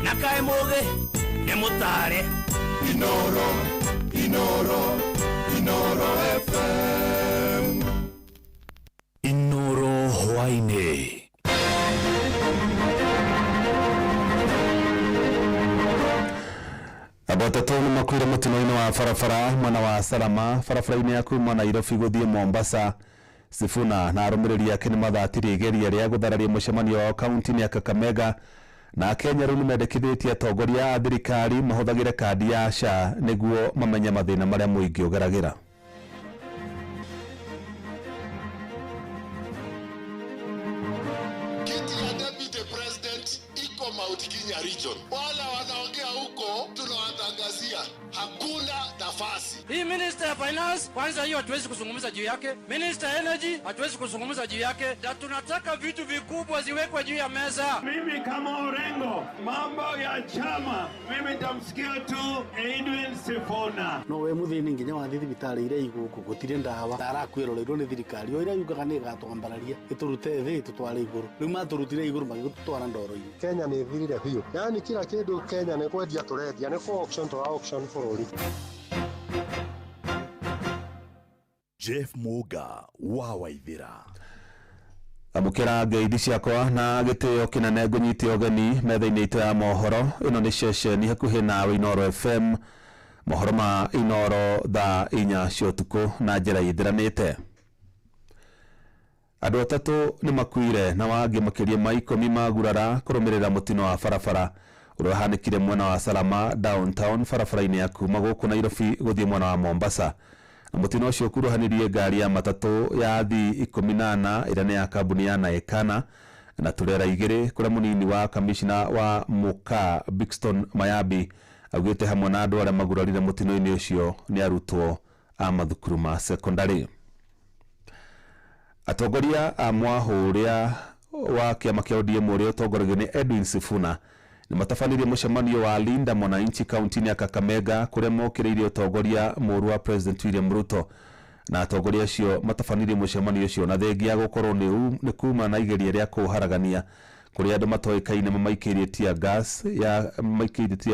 Nakae moge nemutare Inoro FM Inoro Hwaine. Abatatu ni makwire mutino-ini wa farafara mwana wa Salama farafara-ini ya kuma Nairobi guthie Mombasa. Sifuna na arumiriri yake ni mathatiri igeria ria guthararia mucemanio wa kaunti ya Kakamega na Kenya riu nimendekithitie atongoria a thirikari mahuthagire kandi ya SHA niguo mamenye mathina maria muingi ugeragira. Kiti ya Deputy President iko Mount Kenya region. Wala wanaongea huko tunawatangazia hakuna nafasi. Hii Minister of Finance kwanza hiyo hatuwezi kuzungumza juu yake. Minister Energy hatuwezi kuzungumza juu yake. Na tunataka vitu vikubwa ziwekwe juu ya meza. Mimi kama Orengo mambo ya chama mimi nitamsikia tu Edwin Sifuna. No we muthini nginya wa thibitari ire iguku gutire ndawa arakwirorerwo ni thirikari o ira yugaga ni gatwambararia iturute thi tutware iguru riu maturutire iguru magitutwara ndoro-ini. Kenya ni thirire biu, yani kila kindu Kenya ni kwendia turendia ni for auction to auction bururi. Jeff Muga wa Waithira amukira ngeithi ciakwa na gitio kinene ngunyite ogeni metha-ini itu ya mohoro. Ino ni ceceni hakuhi na Inoro FM, mohoro ma Inoro thaa 4 cia utuku na njira ithiranite. Andu atatu ni makuire na wangi makiria ma 10 magurara kurumirira mutino wa farafara uria hanikire mwena wa Salama downtown farafara-ini ya kuma guku Nairobi guthie mwena wa Mombasa. Na mutino ucio kuruhanirie ngari ya matatu ya thi 18 ira ni ya kambuni ya Naekana na turera igiri kuria munini wa kamishna wa Muka Bixton Mayabi augite hamwe na andu aria magurarire mutino-ini ucio ni arutwo a mathukuru ma secondary. Atongoria a mwahuria wa kiama kia ODM uria utongoragio ni Edwin Sifuna ni matafanirie mucemanio wa Linda Mwananchi kaunti ya Kakamega kuria mokiriire utongoria muru wa President William Ruto. Na atongoria acio matafanirie mucemanio ucio na thengia gukorwo ni kuma na igeria ria kuharagania kuria andu matoikaine mamaikirie tia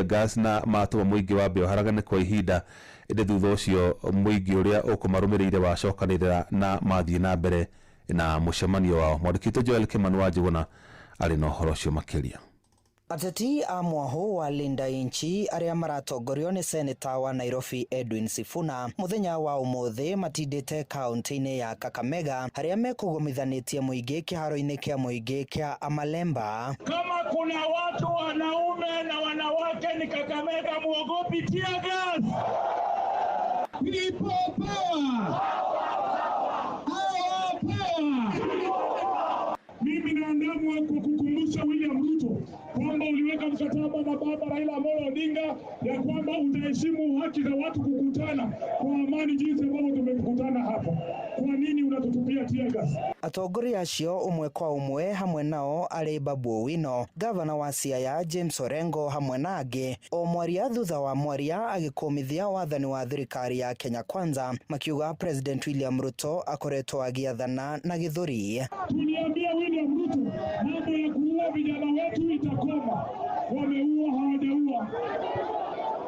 gas na matuma muingi wa mbio haragane kwa ihinda inde thutha ucio muingi uria ukumarumirire wacokanirira na mathie na mbere na mucemanio wao. Mwandikite Joel Kimani wa Njuguna ari na uhoro ucio makiria. Ateti a mwaho wa Linda Inchi aria maratongorio ni seneta wa Nairobi Edwin Sifuna muthenya wa umuthi matindite kaunti-ini ya Kakamega haria mekugomithanĩtie muingi kiharo-ini kia muingi kia Amalemba. Kama kuna watu wanaume na wanawake ni Kakamega, muogopi tear gas. Mimi naandamwa kukukumbusha William Ruto kwamba uliweka mkataba na baba Raila Amolo Odinga ya kwamba utaheshimu haki za watu kukutana kwa amani jinsi ambavyo tumekutana hapa. Kwa nini unatutupia tear gas? Atongoria acio umwe kwa umwe hamwe nao ari Babu Owino, gavana wa Siaya James Orengo hamwe na angi o mwaria thutha wa mwaria agikumithia wathani wa thirikari ya Kenya Kwanza makiuga President William Ruto akoretwo agiathana na githuri. Tuliambia William Ruto mambo ya kuua vijana wetu itakoma. Wameua hawajaua.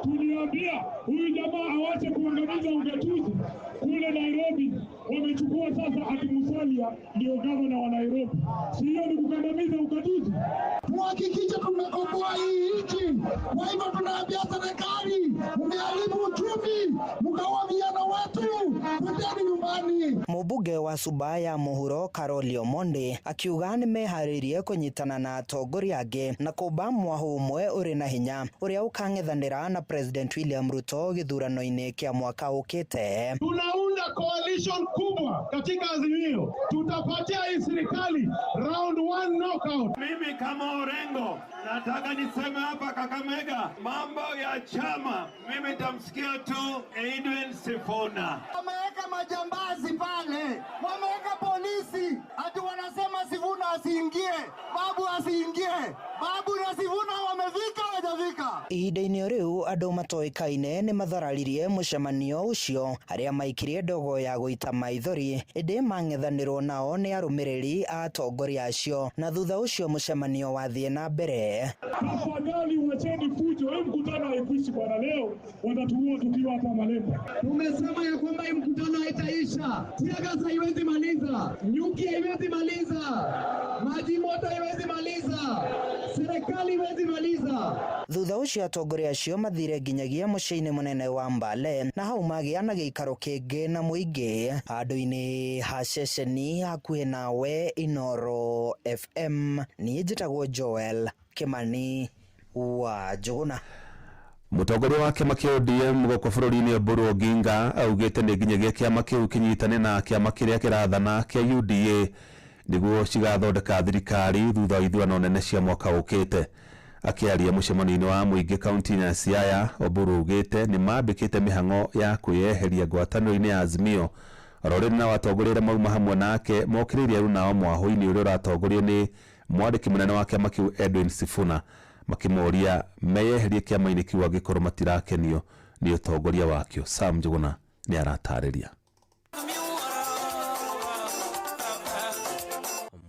Tuliambia huyu jamaa awache kuangamiza ugatuzi kule Nairobi. Wamechukua sasa ati Musalia ndio gavana wa Nairobi. Sio ni kukandamiza ugatuzi. Tuhakikishe tumekomboa hii nchi. Kwa hivyo tunaambia serikali, mmeharibu uchumi, mkaua vijana wetu, kwendeni nyumbani. Mubunge wa Subaya Muhuro Karoli Omondi akiuga nimeharirie kunyitana na atongoria angi na kuba mwaho umwe uri na hinya uria ukang'ethanira na President William Ruto githurano-ini kia mwaka ukite. Tunaunda coalition kubwa katika Azimio. Tutapatia hii serikali round 1 knockout. Mimi kama Orengo nataka niseme hapa Kakamega mambo ya chama mimi nitamsikia tu Edwin Sifuna. Wameweka majambazi pale, wameweka polisi, ati wanasema Sifuna asiingie, Babu asiingie. Babu na Sifuna wamevika hawajavika. ihinda-inĩ riu andu matoĩkaine nĩ mathararirie mũcemanio ũcio arĩa maikirie ndogo ya gũita maithori ĩndĩ mang'ethanĩrwo nao nĩ arũmĩrĩri a atongoria acio na thutha ũcio mũcemanio wathiĩ na mbere. Tafadhali wacheni fujo, hii mkutano haikuishi bwana, leo watatuua tukiwa hapa Malemba. Tumesema ya kwamba hii mkutano haitaisha. Siasa haiwezi maliza, nyuki haiwezi maliza, maji moto haiwezi maliza, serikali haiwezi maliza. Thutha ũcio atongoria acio mathire nginyagia mũciĩ-inĩ mũnene wa Mbale na hau magĩa na gĩikaro kĩngĩ na mũingĩ handũ-inĩ ha ceceni hakuhĩ nawe Inoro FM. Niĩ njĩtagwo Joel Kimani wa Njũgũna. Mũtongoria wa kĩama kĩa ODM gũkũ bũrũri-inĩ Oburu Oginga augĩte nĩ nginyagia kĩama kĩu kĩnyitane na kĩama kĩrĩa kĩrathana kĩa UDA nĩguo cigathondeka thirikari thutha wa ithurano nene cia mwaka ũkĩte. Akĩaria mũcemanio-inĩ wa mũingĩ kaunti-inĩ ya Siaya, Oburu augĩte nĩ mambĩkĩte mĩhang'o ya kwĩyeheria ngwatanĩro-inĩ ya Azimio rorĩrĩ na watongoria arĩa mauma hamwe nake mokĩrĩire rĩu nao mwahũ-inĩ ũrĩa ũratongorio nĩ mwandĩki mũnene wa kĩama kĩu Edwin Sifuna, makĩmoria meyeherie kĩama-inĩ kĩu angĩkorwo matirakenio nĩ ũtongoria wakĩo. Sam Njũgũna nĩ aratarĩria.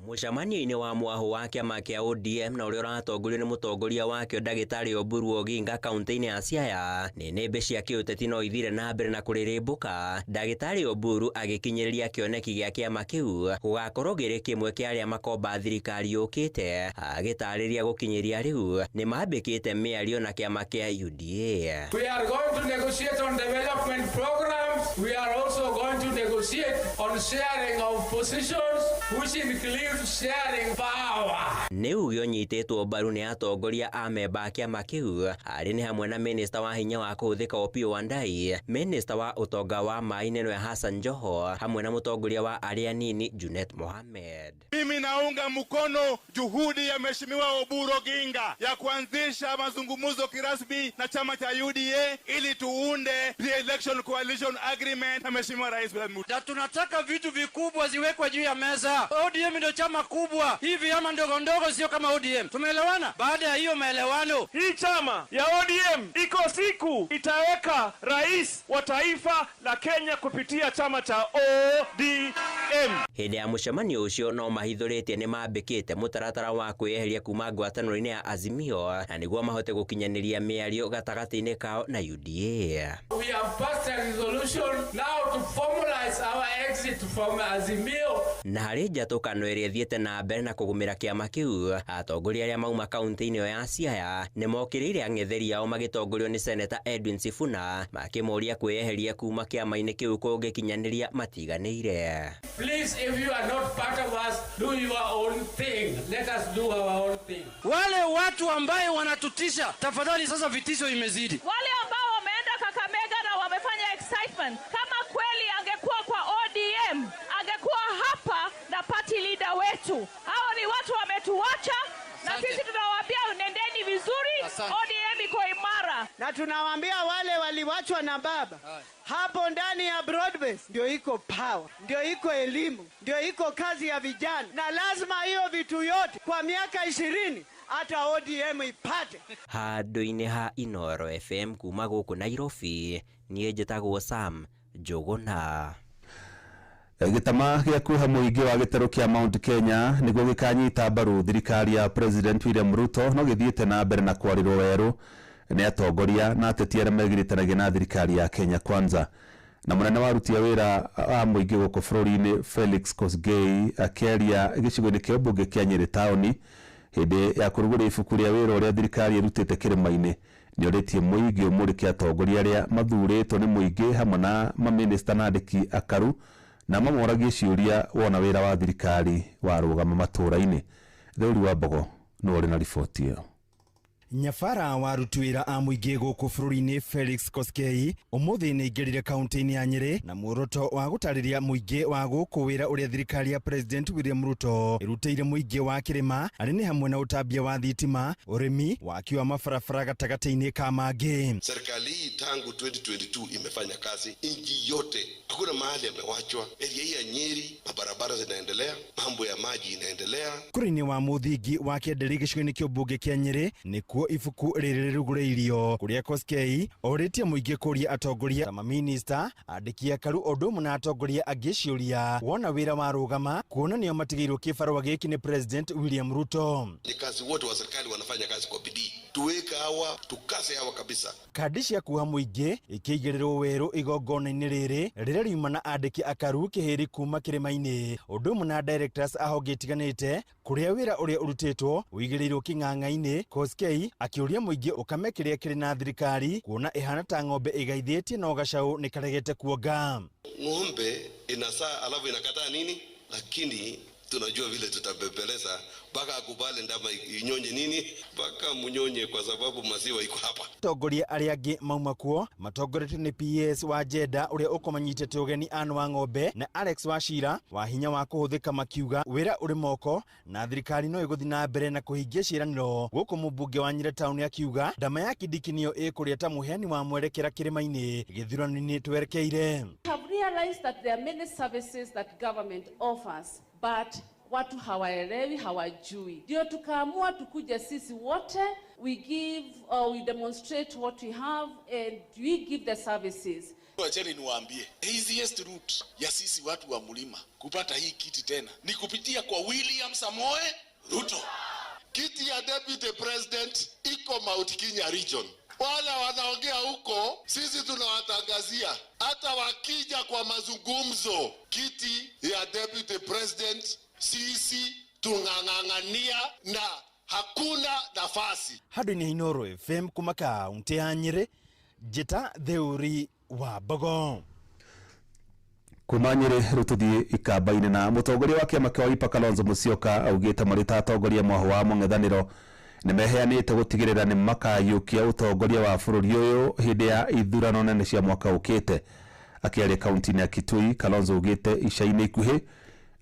Mũcemanio-inĩ wa mwahũ wa kĩama kĩa ODM na ũrĩa ũratongorio nĩ mũtongoria wakĩo Ndagĩtarĩ Oburu Oginga kaunti-inĩ ya Siaya, nĩ nĩmbe cia kĩũteti no ithire na mbere na kũrĩrĩmbũka. Ndagĩtarĩ Oburu agĩkinyĩrĩria kĩoneki gĩa kĩama kĩu gũgakorwo gĩrĩ kĩmwe kĩa arĩa makomba thirikari yũkĩte, agĩtarĩria gũkinyĩria rĩu nĩ mambĩkĩte mĩario na kĩama kĩa UDA. We are going to negotiate on development programs. We are also going to negotiate on sharing of positions, which includes sharing power. Nĩ uge ũnyitĩtwo mbaru nĩ atongoria a memba a kĩama kĩu arĩ nĩ hamwe na minista wa hinya wa kũhũthĩka Opiyo Wandayi, minista wa ũtonga wa maĩ Nenoe Hassan Joho, hamwe na mũtongoria wa arĩa nini Junet Mohamed. Mimi naunga mkono juhudi ya Mheshimiwa Oburu Oginga ya kuanzisha mazungumzo kirasmi na chama cha UDA ili tuunde pre-election coalition agreement na Mheshimiwa Rais William Ruto. Na tunataka vitu vikubwa ziwekwe juu ya meza. ODM ndio chama kubwa, hivi ama ndogo ndogo sio kama ODM. Tumeelewana? Baada ya hiyo maelewano, hii chama ya ODM iko siku itaweka rais wa taifa la Kenya kupitia chama cha ODM. Hĩndĩ ya mũcemanio ũcio no mahithũrĩtie nĩ mambĩkĩte mũtaratara wa kwĩyeheria kuma ngwatanĩro-inĩ ya Azimio na nĩguo mahote gũkinyanĩria mĩario gatagatĩ-inĩ kao na UDA. We have passed a resolution now to formalize our exit from Azimio. Na harĩ njatũkano ĩrĩa ĩthiĩte na mbere na kũgũmĩra kĩama kĩu, atongoria arĩa mauma kaunti-inĩ ĩyo ya Siaya nĩ mokĩrĩire ang'etheri ao magĩtongorio nĩ Senator Edwin Sifuna, makĩmoria kwĩyeheria kuma kĩama-inĩ kĩu kũngĩkinyanĩria matiganĩire. Please, if you are not part of us, do your own thing. Let us do our own thing. Wale watu ambaye wanatutisha, tafadhali sasa vitisho imezidi. Wale ambao wameenda Kakamega na wamefanya excitement, kama kweli angekuwa kwa ODM, angekuwa hapa na party leader wetu. Hao ni watu wametuacha na sisi tunawaambia nendeni vizuri. ODM iko imara. Na tunawaambia wale waliwachwa na baba. Hapo ndani ya Broadbase ndio iko power, ndio iko elimu, ndio iko kazi ya vijana. Na lazima hiyo vitu yote kwa miaka 20 hata ODM ipate. Handũ-inĩ ha Inoro FM kuma gũkũ Nairobi, niĩ njĩtagwo Sam Njũgũna. Gĩtama gĩa kuoha mũingĩ wa gĩtarũ kĩa Mount Kenya nĩguo gĩkanyita mbaru thirikari ya President William Ruto no gĩthiĩte na mbere na kwarĩrwo werũ nĩ atongoria na ateti arĩa megĩrĩtanagia na thirikari ya Kenya Kwanza. Na mũnene wa aruti a wĩra wa mũingĩ gũkũ bũrũri-inĩ Felix Kosgei akĩaria gĩcigo-inĩ kĩa ũmbunge kĩa Nyĩrĩ taũni hĩndĩ ya kũrugũria ibuku rĩa wĩra ũrĩa thirikari ĩrutĩte kĩrĩma-inĩ, nĩ orĩtie mũingĩ ũmũrĩke atongoria arĩa mathurĩtwo nĩ mũingĩ hamwe na maminista na andĩki akaru na mamoragie ciũria wona wĩra wa thirikari warũgama matũũra-inĩ. Thũri wa Mbogo nĩ ũrĩ na riboti ĩyo. Nyabara wa aruti wĩra a mũingĩ gũkũ bũrũri-inĩ Felix Kosgei ũmũthĩ nĩ aingĩrire kaunti-inĩ ya Nyĩrĩ na muoroto wa gũtarĩria mũingĩ wa gũkũ wĩra ũrĩa thirikari ya President William Ruto ĩrutĩire mũingĩ wa kĩrĩma arĩ nĩ hamwe na ũtambia wa thitima, ũrĩmi, waki wa mabarabara gatagatĩ-inĩ ka mangĩ. Serikali hii tangu 2022 imefanya kazi nchi yote, hakuna mahali amewachwa. Area hii ya Nyeri mabarabara zinaendelea, mambo ya maji inaendelea. Kũrĩ-inĩ wa mũthingi wa kĩenderia gĩcigo-inĩ kĩa ũmbunge kĩa Nyĩrĩ nĩ nakuo ibuku rĩrĩ rĩrugũrĩirio kuria Koskei orĩtie mũingĩ kũria atongoria ta maminista andĩki akaru ũndũ mũna atongoria angĩ ciũria wona wĩra warũgama kuona nĩo matigĩirwo kĩbarũa gĩkĩ nĩ President William Ruto. Kazi wote wa serikali wanafanya kazi kwa bidii, tuweke hawa tukase hawa kabisa. Kandi cia kuha mũingĩ ikĩigĩrĩrwo werũ igongona-inĩ rĩrĩ rĩrĩa riuma na andĩki akaru kĩhĩri kuma kĩrĩma-inĩ ũndũ mũna directors ahonge itiganĩte kũrĩa wĩra ũrĩa ũrutĩtwo ũigĩrĩirwo kĩng'ang'a-inĩ. Koskei akĩũria mũingĩ ũkame kĩrĩa kĩrĩ na thirikari kuona ihana ta ng'ombe ĩgaithĩtie na ũgacaũ nĩ karegete kuonga. Ng'ombe inasaa alafu inakataa nini, lakini tunajua vile tutabebeleza mpaka akubali ndama inyonye nini mpaka munyonye kwa sababu maziwa iko hapa. Atongoria arĩa angĩ mauma kuo matongoretio nĩ PS wa Jeda ũrĩa ũkomanyitĩte ũgeni Anne wa Ng'ombe na Alex Wachira wa hinya wa kũhũthĩka makiuga wĩra ũrĩ moko na thirikari no ĩgũthiĩ na mbere na kũhingia ciĩranĩro. Gũkũ mũmbunge wa Nyĩrĩ Town akiuga ndama ya Kĩndiki-nĩyo ĩkũrĩa ta mũheani wa mwerekera kĩrĩma-inĩ gĩthurano-inĩ twerekeire. Have realized that there are many services that government offers, but watu hawaelewi, hawajui. Ndio tukaamua tukuje sisi wote, we demonstrate what we have and we give the services. Wacheni niwaambie, easiest route ya sisi watu wa mlima kupata hii kiti tena ni kupitia kwa William Samoei Ruto. Kiti ya deputy president iko Mount Kenya region. Wala wanaongea huko, sisi tunawatangazia hata wakija kwa mazungumzo kiti ya deputy president sisi tung'ang'ania na hakuna nafasi. Handũ-inĩ Inooro FM kuma kaunti ya Nyĩrĩ, Njĩta Theuri wa Bogo. Kuma Nyĩrĩ rũtũthiĩ ikamba-inĩ na mũtongoria wa kĩama kĩa Wiper Kalonzo Musyoka augĩte marĩ ta atongoria mwaho wa mũng'ethanĩro nĩmeheanĩte gũtigĩrĩra nĩ makayũkia ũtongoria wa bũrũri ũyũ hĩndĩ ya ithurano nene cia mwaka ũkĩte. Akĩaria kaunti-inĩ ya Kitui, Kalonzo augĩte ica-inĩ ikuhĩ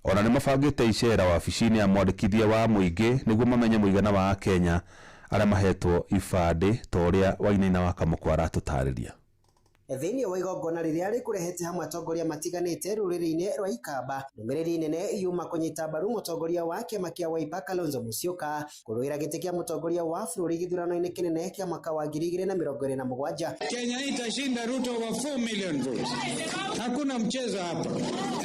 ona nĩ mabangĩte icera wabici-inĩ ya mwandĩkithia wa mũingĩ nĩguo mamenye mũigana wa Akenya arĩa mahetwo ibandĩ ta ũrĩa Wainaina wa Kamũkwa aratũtarĩria. Thĩinĩ wa igongona rĩrĩa rĩkũrehete hamwe atongoria matiganĩte rũrĩrĩ-inĩ rwa Ikamba, ndũmĩrĩri nene yuma kũnyita mbaru mũtongoria wa kĩama kĩa Wiper Kalonzo Musyoka kũrũĩra gĩtĩ kĩa mũtongoria wa bũrũri gĩthurano-inĩ kĩnene kĩa mwaka wa 2027. Kenya itashinda Ruto over 4 million votes. Hakuna mchezo hapa.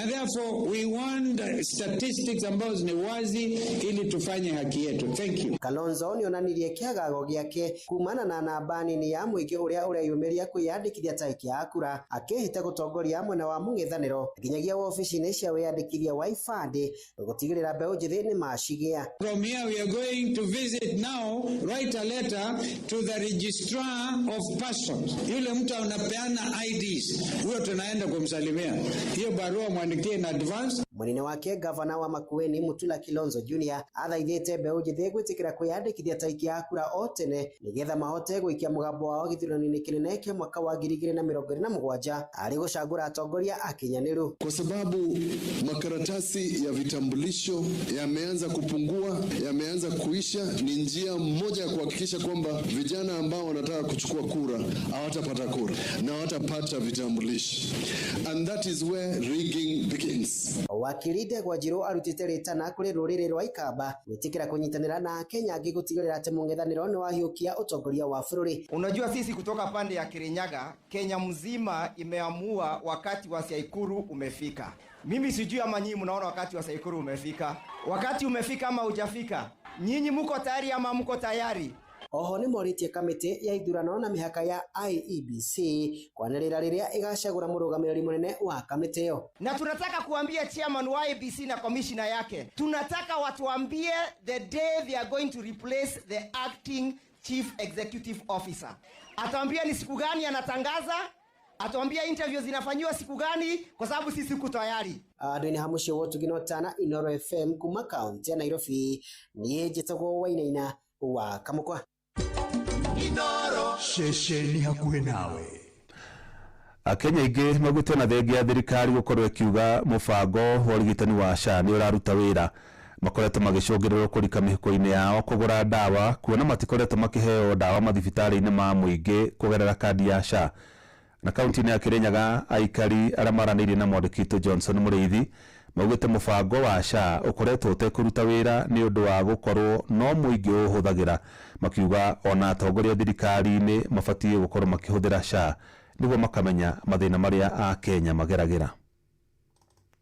And therefore we want statistics ambazo ni wazi ili tufanye haki yetu. Thank you. Kalonzo nĩonanirie kĩagago gĩake kumana na namba nini ya mũingĩ ũrĩa ũreyumĩria kwĩyandĩkithia kia akura akĩhĩte gũtongoria mwena wa mũng'ethanĩro nginyagia ofici-inĩ cia wĩyandĩkithia wa ibandĩ gũtigĩrĩra mbeũ njĩthĩ nĩ macigĩa. From here we are going to visit now, write a letter to the registrar of persons. Yule mtu anapeana IDs, huyo tunaenda kumsalimia. Hiyo barua mwandikie in advance. Mũnene wake gavana wa Makueni Mutula Kilonzo Jr. athaithĩte mbeũ njĩthĩ gwĩtĩkĩra kwĩyandĩkithia ta aikia a kura o tene nĩgetha mahote gũikia mũgambo wao gĩthurano-inĩ kĩnene kĩa mwaka wa 2027 arĩ gũcagũra atongoria akinyanĩru. Kwa sababu makaratasi ya vitambulisho yameanza kupungua, yameanza kuisha, ni njia moja ya kuhakikisha kwamba vijana ambao wanataka kuchukua kura hawatapata kura na hawatapata vitambulisho. And that is where rigging begins. Wakili Ndegwa Njirũ arutĩte rĩtana kũrĩ rũrĩrĩ rwa Ikamba gwĩtĩkĩra kũnyitanĩra na Kenya angĩ gũtigĩrĩra atĩ mũng'ethanĩro nĩ wahiũkia ũtongoria wa bũrũri. Unajua sisi kutoka pande ya Kirinyaga, Kenya mzima imeamua wakati wa Saikuru umefika. Mimi sijui ama nyinyi mnaona wakati wa Saikuru umefika. Wakati umefika ama hujafika? Nyinyi mko tayari ama mko tayari? Oho nĩ morĩtie kamĩtĩ ya ithurano na mĩhaka ya IEBC kwanĩrĩra rĩrĩa igacagũra mũrũgamĩrĩri mũnene wa kamĩtĩ ĩyo. Na tunataka kuambia chairman wa IEBC na commissioner yake, tunataka watuambie the day they are going to replace the acting chief executive officer. Ataambia ni siku gani anatangaza, atuambia interviews zinafanywa siku gani, kwa sababu sisi tuko tayari. Andũ-inĩ ha mũciĩ wa Ũtugi Inooro FM kuma kaunti ya Nairobi, niĩ njĩtagwo Wainaina wa Kamũkwa. Inooro shesheni hakuhĩ nawe. Akenya aingĩ magwĩtwo na thengia ya thirikari gũkorwo ĩkiuga mũbango wa ũrigitani wa SHA nĩ ũraruta wĩra. Makoretwo magĩcũngĩrĩrwo kũrika mĩhuko-inĩ yao kũgũra ndawa kuona matikoretwo makĩheo ndawa mathibitarĩ-inĩ ma mũingĩ kũgerera kandi ya SHA. Na kaunti-inĩ ya Kirinyaga aikari arĩa maranĩirie na mwandĩki Johnson Mũrĩithi maugite mubango wa SHA ukoretwo utekuruta wira ni undu wa gukorwo no muingi uhuthagira, makiuga ona atongoria thirikari-ini mabatie gukorwo makihuthira SHA niguo makamenya mathina maria a Kenya mageragira.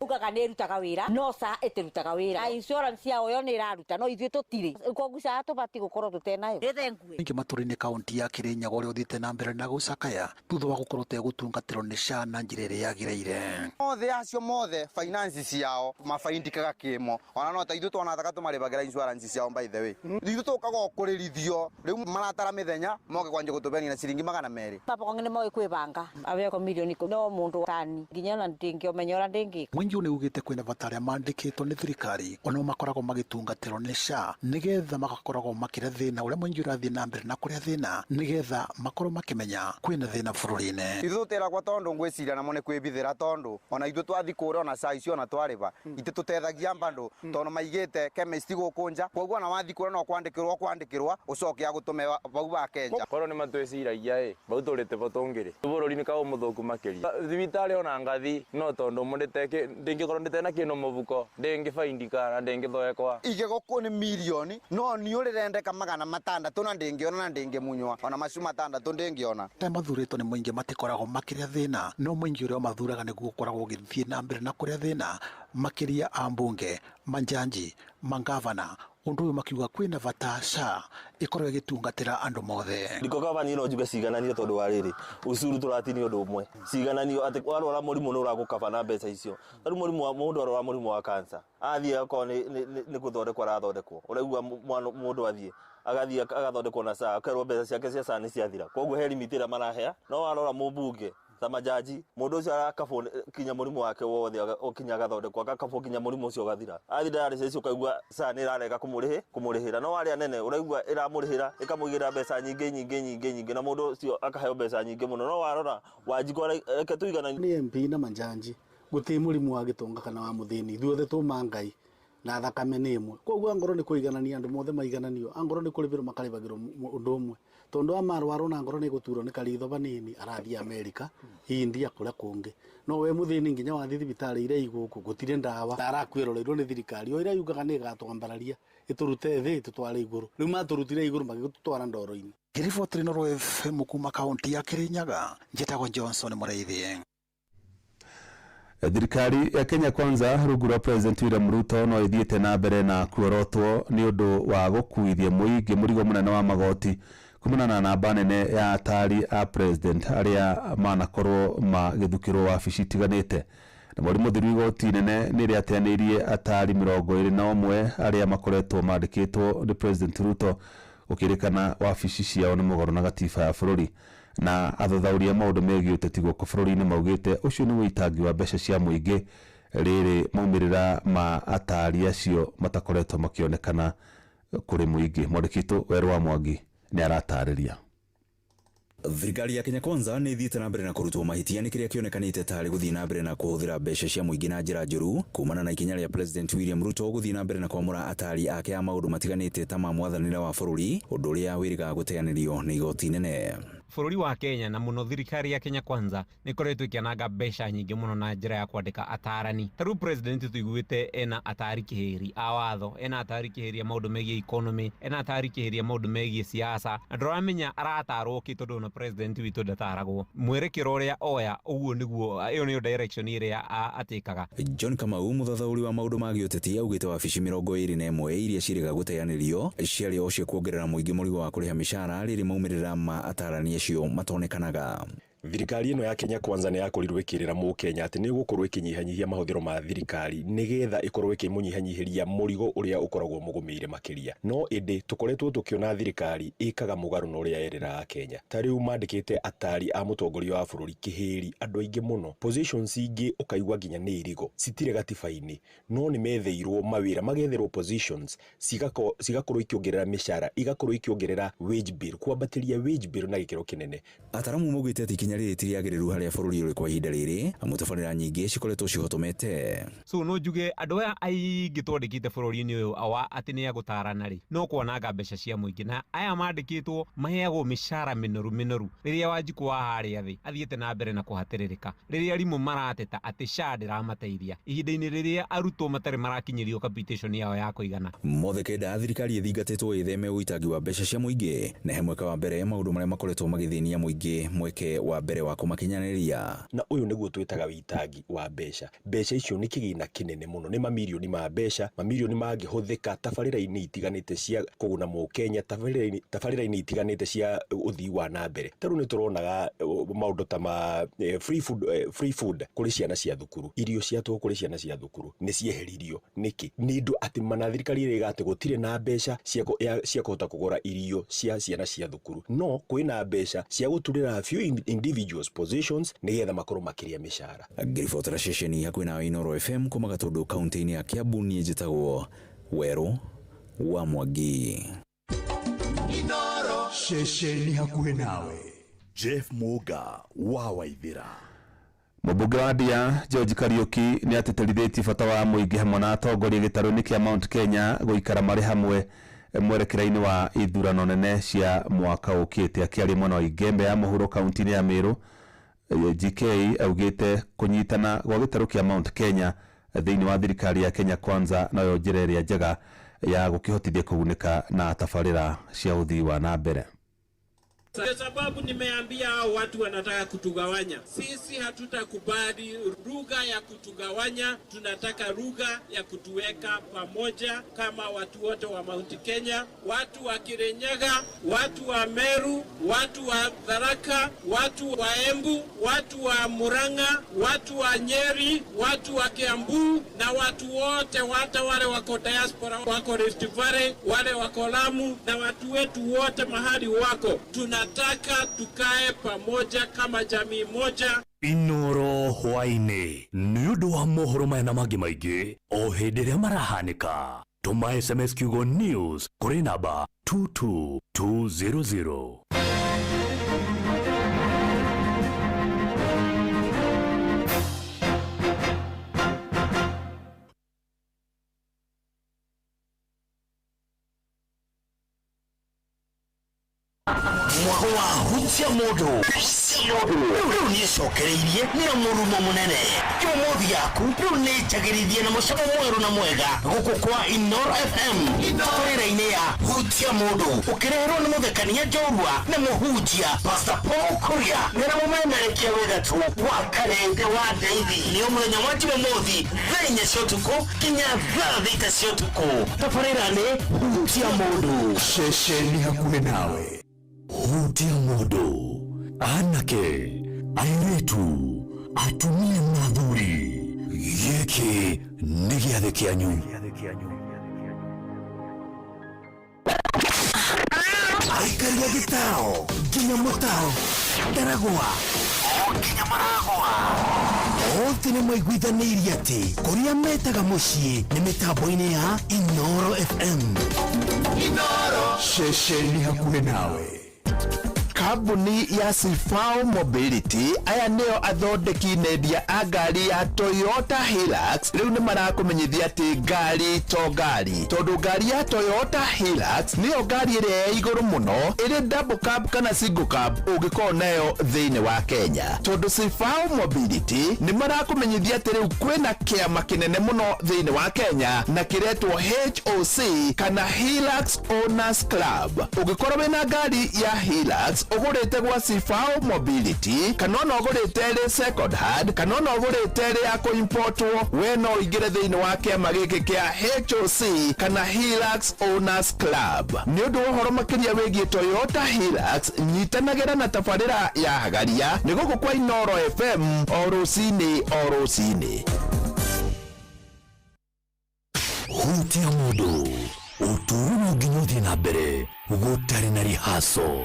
ugaga nä rutaga wä ra no SHA ä tä rutaga wä ra insurance yao yo nä ĩraruta no ithuĩ tũtirĩ koguo SHA tũbatiĩ gũkorwo tũtenayo nĩ thengue ingĩ matũra-inĩ kaunti ya Kirinyaga ũrĩa ũthiĩte na mbere na gũcakaya thutha wa gũkorwo tegũtungatĩrwo nĩ SHA na njĩra ĩrĩa yagĩrĩire. Mothe acio mothe finance ciao mabaindikaga kĩmo ona no ta ithuĩ twanataka tũmarĩbagĩra insurance ciao by the way ithuĩ tũkaga kũrĩrithio rĩu maratara mĩthenya moke kwanje gũtũbenia na ciringi 200 papa ngene moĩ kwĩbanga abeko milioni no mũndũ tani nginya na ndĩngĩomenya ũrĩa ndĩngĩka. Mwengi nĩ ugĩte kwĩna bata arĩa mandĩkĩtwo nĩ thirikari ona makoragwo magĩtungatĩrwo nĩ SHA nĩgetha magakoragwo makĩrĩa thĩna ũrĩa mũingĩ ũrathiĩ na mbere na kũrĩa thĩna nĩgetha makorwo makĩmenya kwĩna thĩna bũrũri-inĩ. Ithuĩ tũteragwo tondũ ngwĩciria namo nĩ kwĩbithĩra tondũ ona ithuĩ twathi kũrĩa ona SHA icio ona twarĩba itĩ tũtethagia mbandũ tondũ maigĩte chemist gũkũ nja koguo ona wathi kũrĩa no kwandĩkĩrwo ũcoke agũtũme bau ba Kenya korwo nĩ matwĩciragia bau tũrĩte bo tũngĩrĩ bũrũri-inĩ kao mũthũku makĩria thibitarĩ ona ngathi no tondũ mũndĩte ndĩngĩkorwo ndĩtena kĩno mũbuko ndĩngĩbaindika na ndĩngĩthondekwa igĩgũkũ nĩ milioni no nĩ ũrĩrendeka 600 na ndĩngĩona na ndĩngĩmunywa ona macu 600 ndĩngĩona. Arĩa mathurĩtwo nĩ mũingĩ matikoragwo makĩrĩa thĩna no mũingĩ ũrĩa mathuraga nĩguo ũkoragwo ũgĩthiĩ na mbere na kũrĩa thĩna makĩria a mbunge manjanji mangavana ũndũ ũyũ makiuga kwĩna bata SHA ĩkorwo ĩgĩtungatĩra andũ mothe. Ndiko gavana no njuge cigananio tondũ wa rĩrĩ ucuru tũratinio ũndũ ũmwe cigananio atĩ warwara mũrimũ nĩ ũragũkaba na mbeca icio tarĩ mũndũ arwara mũrimũ wa cancer athiĩ akorwo nĩ gũthondekwo arathondekwo ũraigua mũndũ athiĩ agathiĩ agathondekwo na SHA akerwo mbeca ciake cia SHA nĩ ciathira koguo he limit ĩrĩa marahea no warora mũmbunge ta majaji mũndũ ũcio arakabwo kinya mũrimũ wake wothe ũkinya agathondekwo agakabwo kinya mũrimũ ũcio ũgathira athi dialysis ũkaigua SHA nĩ ĩrarega kũmũrĩhĩra no warĩa nene ũraigua ĩramũrĩhĩra ĩkamũigĩra mbeca nyingĩ na mũndũ ũcio akaheo mbeca nyingĩ mũno no warora Wanjikũ reke tũigananie nĩ MP na manjanji gũtirĩ mũrimũ wa gĩtonga kana wa mũthĩni ithuothe tũma Ngai na thakame nĩ ĩmwe koguo angorwo nĩ kũiganania andũ mothe maigananio angorwo nĩ kũrĩbĩrwo makarĩbagĩrwo ũndũ ũmwe tondu amarwaro na ngoro nĩ gũturwo nĩ karitho banini arathiĩ Amerika India kũrĩa kũngĩ no we mũthĩni nginya wa thibitarĩ iria igũkũ gũtirĩ ndawa arakwĩroreirwo nĩ thirikari o iria yugaga nĩ ĩgatwambararia ĩtũrute thĩ ĩtũtware igũrũ rĩu matũrutire igũrũ magĩtũtwara ndoro-inĩ. Ngĩribotire Noro FM kuma kaunti ya Kirinyaga njĩtagwo Johnson Mũrĩithi. Thirikari ya Kenya Kwanza rungu rwa President William Ruto no ithiĩte na mbere na kuorotwo nĩ ũndũ wa gũkuithia mũingĩ mũrigo mũnene wa magoti kumana na namba nene ya atari a president arĩa manakorwo magĩthukĩrwo wabici itiganĩte na mũrimũ thiru igoti nene nĩ rĩateanĩirie atari 21 arĩa makoretwo mandĩkĩtwo nĩ President Ruto gũkĩrĩkana wabici ciao nĩ mũgaro na gatiba ya bũrũri na athothauria maũndũ megiĩ ũteti gũkũ bũrũri-inĩ maugĩte ũcio nĩ wĩitangi wa mbeca cia mũingĩ rĩrĩ maumĩrĩra ma atari acio matakoretwo makĩonekana kũrĩ mũingĩ. Mwandĩkĩtwo Werũ wa Mwangi nĩ aratarĩria. Thirikari ya Kenya Kwanza nĩ ithiĩte na mbere na kũrutwo mahĩtia nĩ kĩrĩa kĩonekanĩte tarĩ gũthiĩ na mbere na kũhũthĩra mbeca cia mũingĩ na njĩra njũru kumana na ikinya rĩa President William Ruto gũthiĩ na mbere na kwamũra atari ake a maũndũ matiganĩte ta ma mwathanĩre wa bũrũri ũndũ ũrĩa wĩrĩga gũteanĩrio nĩ igoti nene. Bũrũri wa Kenya na mũno thirikari ya Kenya Kwanza nĩ koretwo ĩkĩananga mbeca nyingĩ mũno na njĩra ya kwandĩka atarani. Tarĩu president tũiguĩte ena atari kĩhĩri a watho, ena atari kĩhĩri maũndũ megiĩ economy, ena atari kĩhĩri maũndũ megiĩ siasa. Na ndũramenya aratarwo kĩ tondũ na president witũ ndataragwo. Mwerekero ũrĩa oya ũguo nĩguo ĩyo nĩyo direction ĩrĩa atĩkaga. John Kamau mũthathaũri wa maũndũ ma gĩũteti augĩte wabici 21 iria cirĩga gũteanĩrio ciarĩ o cia kuongerera mũingĩ mũrigo wa kũrĩha mĩcara rĩrĩ maumĩrĩra ma atarani acio matonekanaga. Thirikari ĩno ya Kenya Kwanza nĩ yakorirwo ĩkĩrĩra mũkenya atĩ nĩ gũkorwo ĩkĩnyihanyihia mahũthĩro ma thirikari nĩgetha ĩkorwo ĩkĩmũnyihanyihĩria mũrigo ũrĩa ũkoragwo mũgũmĩire makĩria. No ĩndĩ tũkoretwo tũkĩona thirikari ĩkaga mũgarũ na ũrĩa yerĩraga Kenya. Ta rĩu mandĩkĩte atari a mũtongoria wa bũrũri kĩhĩri andũ aingĩ mũno. Positions ingĩ ũkaigua nginya nĩ irigo citirĩ gatiba-inĩ no nĩ metheirwo mawĩra magetherwo positions cigakorwo ikĩongerera mĩcara igakorwo ikĩongerera wage bill kwambatĩria wage bill na gĩkĩro kĩnene. Ataramu maugĩte atĩ ikinya rĩrĩ tiriagĩrĩru harĩa bũrũri ũrĩ kwa ihinda rĩrĩ, amutabarĩra nyingĩ cikoretwo cihotomete. So no njuge andũ aya aingĩ twandĩkĩte bũrũri-inĩ ũyũ awa atĩ nĩ agũtarana rĩ no kuonanga mbeca cia mũingĩ, na aya mandĩkĩtwo maheagwo mĩcara mĩnoru rĩrĩa Wanjikũ wa harĩa thĩ athiĩte na mbere na kũhatĩrĩrĩka, rĩrĩa arimũ marateta atĩ SHA ndĩramateithia ihinda-inĩ rĩrĩa arutwo matarĩ marakinyĩrio capitation yao ya kũigana. Mothe kenda thirikari ĩthingatĩtwo ĩtheme ũitangi wa mbeca cia mũingĩ, na he mweka wa mbere maũndũ marĩa makoretwo magĩthĩnia mũingĩ mweke wa mbere wa kũmakinyanĩria. Na ũyũ nĩguo twĩtaga ũitangi wa mbeca. Mbeca icio nĩ kĩgĩna kĩnene mũno, nĩ mamirioni ma mbeca, mamirioni mangĩhũthĩka tabarĩra-inĩ itiganĩte cia kũguna Mũkenya, tabarĩra-inĩ itiganĩte cia ũthii wa na mbere. Tarĩu nĩ tũronaga maũndũ ta ma free food kũrĩ ciana cia thukuru, irio cia tũhũ kũrĩ ciana cia thukuru nĩ cieheririo. Nĩkĩ? Nĩ ndũ atĩ mana thirikari ĩrĩga atĩ gũtirĩ na mbeca cia kũhota kũgũra irio cia ciana cia thukuru, no kwĩna mbeca cia gũturĩra few individuals positions nĩgetha makorwo makĩria mĩcara. Ngĩribotera ceceni hakuhĩ na Inooro FM kuma Gatundu kaunti-inĩ ya Kiambu, niĩ njĩtagwo Werũ wa Mwangi. Inooro ceceni hakuhĩ nawe. Jeff Muga wa Waithĩra. Mũmbunge wa Ndia George Kariuki nĩ atĩtĩrithĩtie bata wa mũingĩ hamwe na atongoria gĩtarũ-inĩ kĩa Mount Kenya gũikara marĩ hamwe mwerekera-inĩ wa ithurano nene cia mwaka ũkĩte. Akĩaria mwena wa Igembe ya mũhuro kaunti-inĩ ya Meru, GK augĩte kũnyitana gwa gĩtarũ kĩa Mount Kenya thĩinĩ wa thirikari ya Kenya Kwanza nayo njĩra ĩrĩa njega ya gũkĩhotithia kũgunĩka na tabarĩra cia ũthii wa na mbere. Kwa sababu nimeambia hao watu wanataka kutugawanya. Sisi hatutakubali lugha ya kutugawanya, tunataka lugha ya kutuweka pamoja kama watu wote wa Mount Kenya, watu wa Kirinyaga, watu wa Meru, watu wa Tharaka, watu wa Embu, watu wa Murang'a, watu wa Nyeri, watu wa Kiambu na watu wote wale wako diaspora, wako Rift Valley, wale wako Lamu na watu wetu wote mahali wako. Tunataka tukae pamoja kama jamii moja. Inooro hwainĩ nĩ ũndũ wa mohoro maya na mangĩ maingĩ o hĩndĩ ĩrĩa marahanĩka. Tũma SMS kiugo news kũrĩ namba 22200. Mwago wa hutia modo rĩu nĩcokereirie nĩ mũrumo mũnene kĩmothi yaku rĩu nĩnjagĩrithie na mũcamo mwerũ na mwega gũkũ kwa Inooro FM tabarĩra-inĩ ya hutia modo ũkĩreherwo nĩ mũthekania njorua na mũhunjia Pastor Paul Kuria na mũmemerekia wĩgatũ wa Karende wa Ndeithi nĩ mũthenya wa Jumamothi thaa 4 cia ũtukũ kinya thaa 6 cia ũtukũ. Tabarĩra nĩ hutia modo ceceni hakuhĩ nawe. Hutia modo anake airetu atumia na athuri gĩkĩ nĩ gĩathĩ kĩanyu. Aikaria gĩtao nginya mũtao ndaragwa nginya maragwa othe nĩ maiguithanĩirie atĩ kũrĩa metaga mũciĩ nĩ mĩtambo-inĩ ya Inooro FM. Inooro ceceni hakuhĩ nawe. Kambuni ya Sifao Mobility aya nĩo athondeki nendia a ngari ya Toyota Hilux rĩu nĩ marakũmenyithia atĩ ngari to ngari, tondũ ngari ya Toyota Hilux nĩyo ngari ĩrĩa ya igũrũ mũno ĩrĩ double cab kana single cab ũngĩkorwo nayo thĩinĩ wa Kenya. Tondũ Sifao Mobility nĩ marakũmenyithia atĩ rĩu kwĩna kĩama kĩnene mũno thĩinĩ wa Kenya na kĩretwo HOC kana Hilux Owners Club. Ũngĩkorwo wĩna ngari ya Hilux ũgũrĩte gwa Sifao Mobility kana ona ũgũrĩte rĩ second hand kana ona ũgũrĩte rĩ ya kũimpotwo, we no ũingĩre thĩinĩ wa kĩama gĩkĩ kĩa HOC kana Hilux Owners Club. Nĩ ũndũ wa ũhoro makĩria wĩgiĩ Toyota Hilux nyitanagĩra na tabarĩra ya Hagaria nĩ gũkũ kwa Inooro FM o rũcinĩ o rũcinĩ. Hutia modo ũtũũro nginya ũthiĩ na mbere gũtarĩ na rihaso.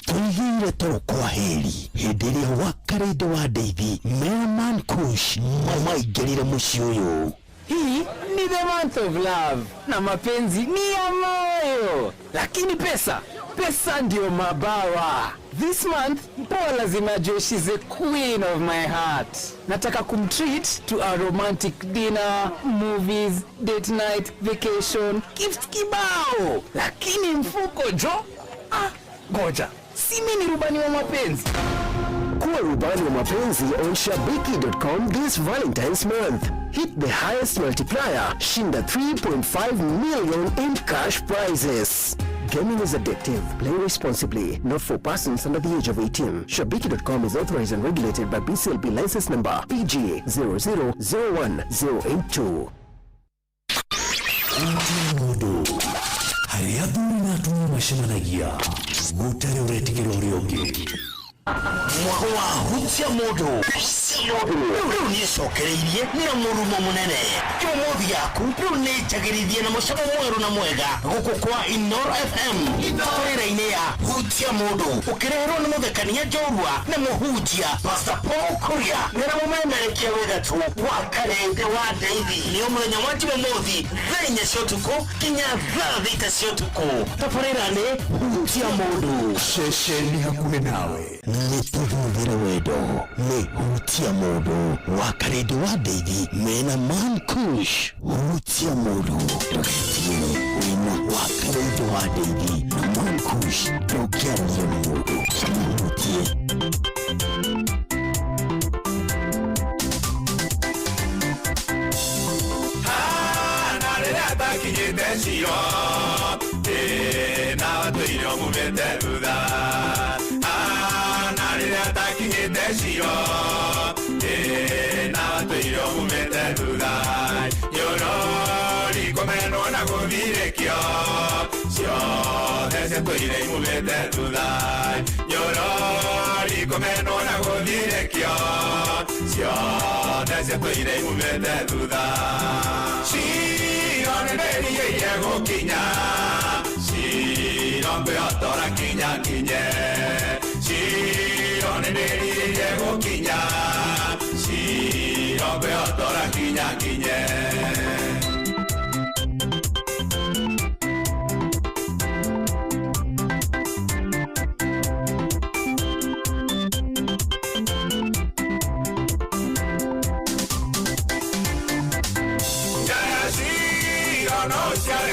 Tũigĩire toro kwa heri hĩndĩ ĩrĩa wa Karende wa Ndeithi Merman Kush maingĩrire mũciĩ ũyũ. Hii ni the month of love na mapenzi ni ya moyo, lakini pesa Pesa ndio mabawa. This month, Mpoa lazima ajue she's the queen of my heart. Nataka kumtreat to a romantic dinner, movies, date night, vacation, gift kibao. Lakini mfuko jo? Ngoja. Si mimi ni rubani wa mapenzi. Kuwa rubani wa mapenzi on Shabiki.com this Valentine's month. Hit the highest multiplier, shinda 3.5 million in cash prizes. Gaming is addictive. Play responsibly. Not for persons under the age of 18. Shabiki.com is authorized and regulated by BCLB license number PGA 0001082. Hariadhuri na tunu mashimanagia. Gutare uretikiro urioge. Mwawa hutia modo. Rĩu nĩcokereirie na mũrumo mũnene. Kĩmothi yaku rĩu nĩnjagĩrithie na mũcamo mwerũ na mwega gũkũ kwa Inoro FM tabarĩra-inĩ ya hutia mũndũ ũkĩreherwo nĩ mũthekania njorua na mũhunjia Pastor Paul Kuria na mũmemerekia wĩgatũ wa Karenge wa Ndeithi nĩ mũthenya wa Jumamothi thaa 4 cia ũtukũ kinya thaa 6 cia ũtukũ tabarĩra-inĩ hutia mũndũ Ceceni hakuhĩ nawe nĩtũhũthĩre wendo nĩ hutia mũndũ wa Karenge wa Ndeithi mena Man Kush hutia mũndũ ndũgetie wĩna wa Karenge wa Ndeithi na Man Kush ndũkĩaria na mũndũ hutie kinyite ciro na watuire omumete thutha na rĩrĩa takinyite ciro na watuire omumete thutha nyorori kũmenwo na gũthirĩkio ciothe ciatũire imumete thutha nyorori kũmenwo na gũthirĩkio ciothe ciatũire imumete thutha Nĩrĩrie gũkinya ciro ngwĩhotora kinya kinye ciro nĩrĩrie gũkinya ciro ngwĩhotora kinya kinye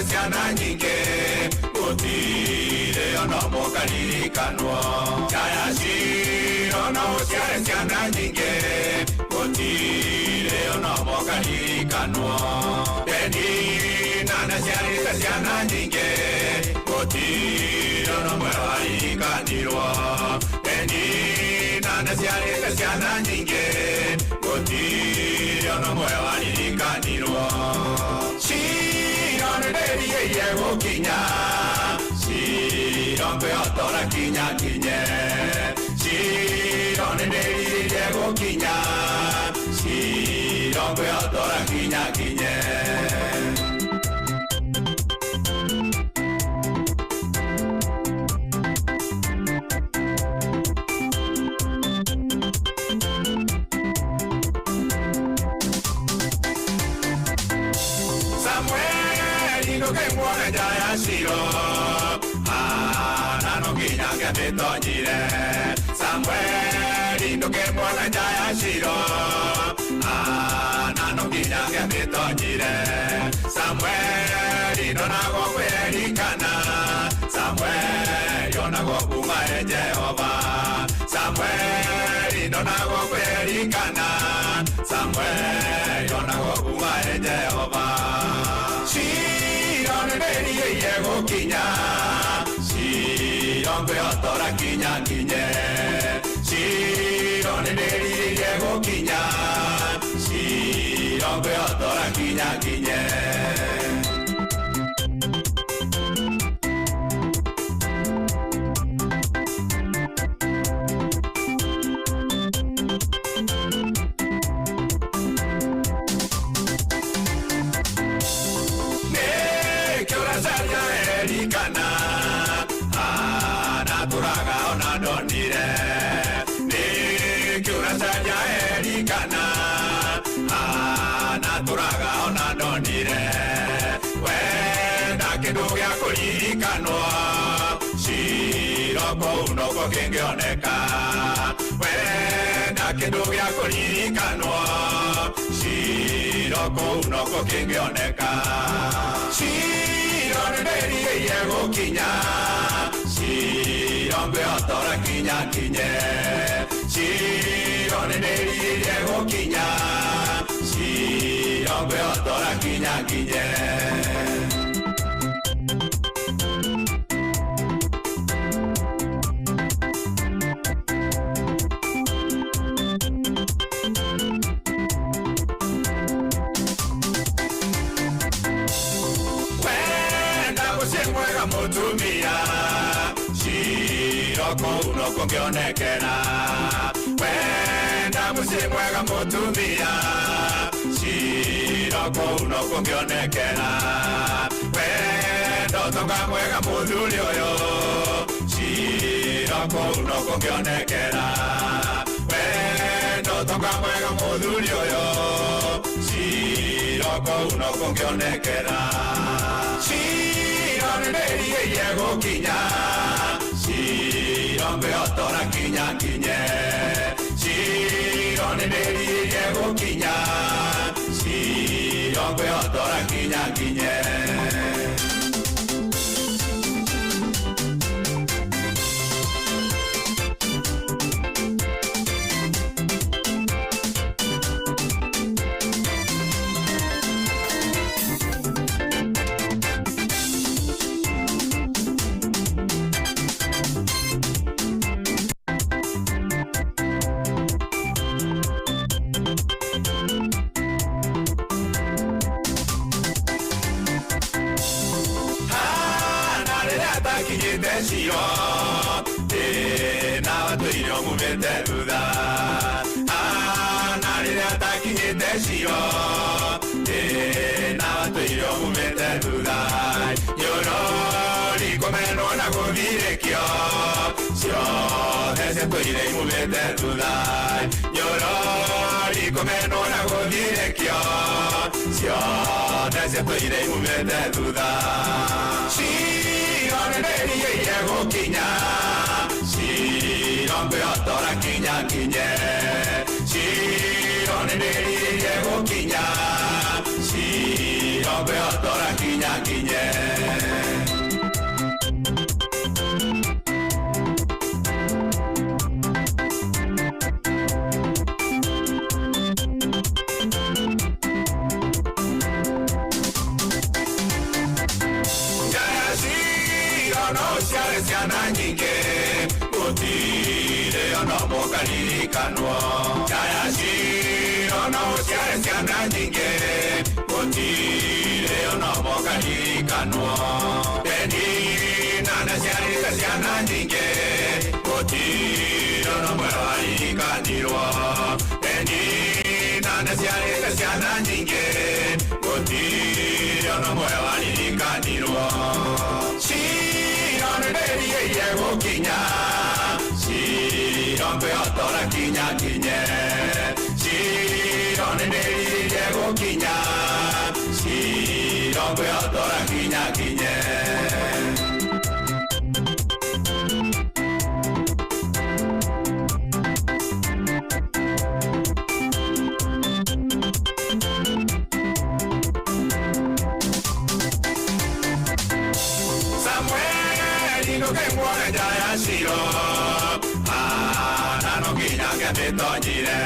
ciana nyingĩ gũtirĩ ona mũkaririkano jaya ciro no ciarĩ ciana nyingĩ gũtirĩ ona mũkaririkano penina na ciarĩte ciana nyingĩ gũtirĩ ona ũmwe waririkanirwo penina na ciarĩte ciana nyingĩ gũtirĩ ona ũmwe waririkanirwo nĩrĩrie gũkinya ciro ngwĩhotora kinya kinye ciro nĩrĩrie gũkinya ciro ngwĩhotora kinya kinye Jaya Shiro, Nano Kinya Gabitonyire, Samuel, Indoke Mwana Jaya Shiro, Nano Kinya Gabitonyire, Samuel, Indonago Erikana, Samuel, Yonago Bunga Jehovah, Samuel, Indonago Erikana, Samuel, Yonago Bunga Jehovah. Nĩrĩrie gũkinya ciro ngwĩhotora kinya kinye ciro nĩrĩrie gũkinya ciro ngwĩhotora kinya kinye Erikana, na turaga ona ndonire ciroko unoko kingioneka wenda kindu gya kuririkanwo ciroko unoko kingioneka cironenerie gukinya cirombe otora kinya kinye cironenerie gukinya cirombe otora kinya kinye mutumia ciroko unoko ngionekera wenda muciĩ mwega mutumia ciroko unoko ngionekera wenda ũtonga mwega muthuri ũyũ ciroko unoko ngionekera wenda ũtonga mwega muthuri ũyũ ciroko unoko ngionekera cironenerie gukinya cirombe otora kinya kinye cironenerie gukinya cirombe otora kinya kinye Cio na watuire mumete thutha na rĩrĩa takinyĩte cio na watuire mumete thutha nyorori kũmenwo na gũthirĩkio ciothe ciatũire imumĩte thutha nyorori kũmenwo na gũthirĩkio ciothe ciatũire imumĩte thutha cironenerie gukinya cirombe otora kinya kinye cironenerie gukinya cirombe otora kinya kinye ciana nyingĩ gũtirĩ ona mũkaririkanwo jaya ciro no ciarĩ ciana nyingĩ gũtirĩ ona mũkaririkanwo ndenina ciarĩte ciana nyingĩ gũtirĩ ona mwe waririkanirwo ndenina ciarĩte ciana nyingĩ gũtirĩ ona mwe waririkanirwo cironenerie gukinya cirombe otora kinya kinye cironenerie gukinya cirombe otora kinya kinye jaya ciro no kinya ngetonyire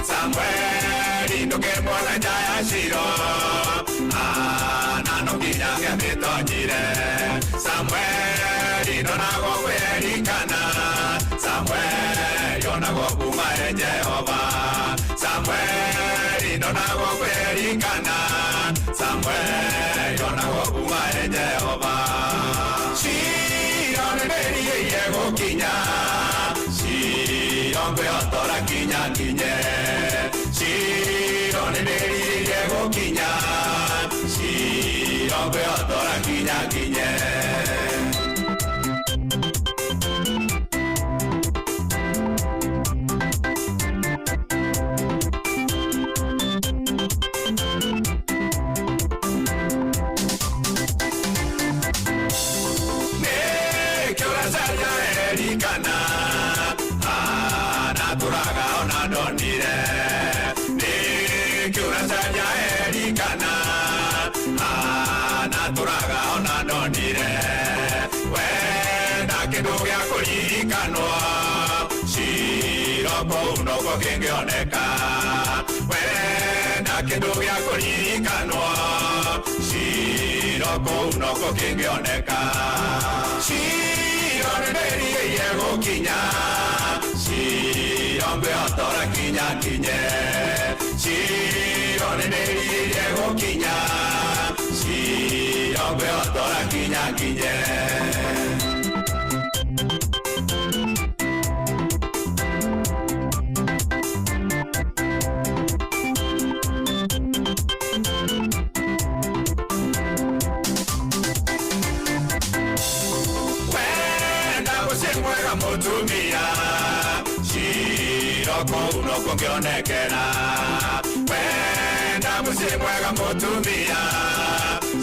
Samuel nduke mwana jaya ciro no kinya ngetonyire Samuel nago kwerikana Samuel nago kumare Jehova Samuel nago kwerikana Samuel nago kumare Jehova cironenerie gukinya cirombe otora kinya kinye cironenerie gukinya cirombe otora kinya kinye erikana naturaga ona ndonire nikiura caria erikana naturaga ona ndonire wenda kindu gia kuririkanwa ciroko unoko kingioneka wenda kindu gia kuririkanwa ciroko unoko kingioneka cironenerie gukinya cirombe otora kinya kinye cironenerie gukinya cirombe otora kinya kinye mutumia ciroko unoko ngionekera wenda muciĩ mwega mutumia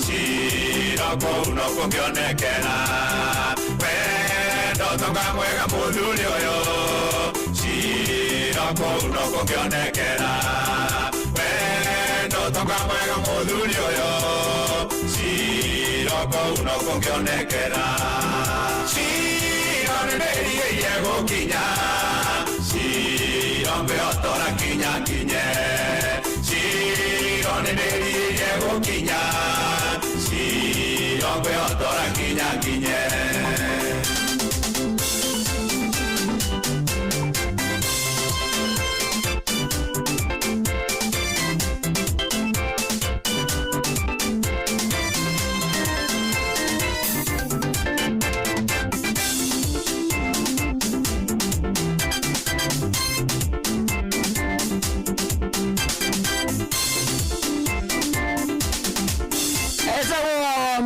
ciroko unoko ngionekera wenda ũtonga mwega muthuri ũyũ ciroko unoko ngionekera wenda ũtonga mwega muthuri ũyũ ciroko unoko ngionekera cironenerie gukinya cirombe otora kinya kinye cironenerie gukinya cirombe otora kinya kinye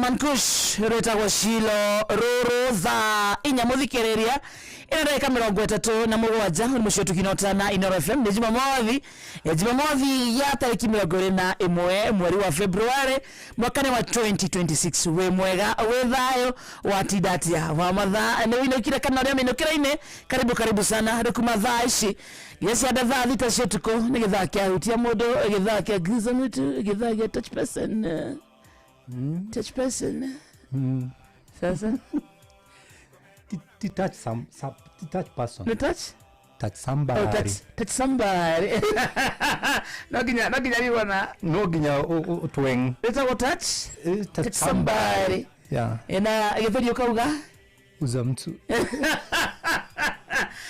Mankush retagwo Shilo Ruru za inyamuthikiriria ina ndagika 37 mucio tukinotana Inoro FM ni Jumamothi ya tariki 21 mweri wa Februari mwaka wa 2026 we mwega we thayo wa tidatia wa mathaa ni winokire kana ria minokira-ine karibu sana rikuma thaa ici yes ya thaa thita cituko ni githaa kia hutia mundu githaa kia giza mtu githaa kia touch person touch person. Sasa touch touch person. No touch? Touch somebody. Oh, touch somebody. Naginya liwana. Noginya utweng. It's a touch? Touch somebody. Yeah. Ena githuri ukauga? Uza mtu.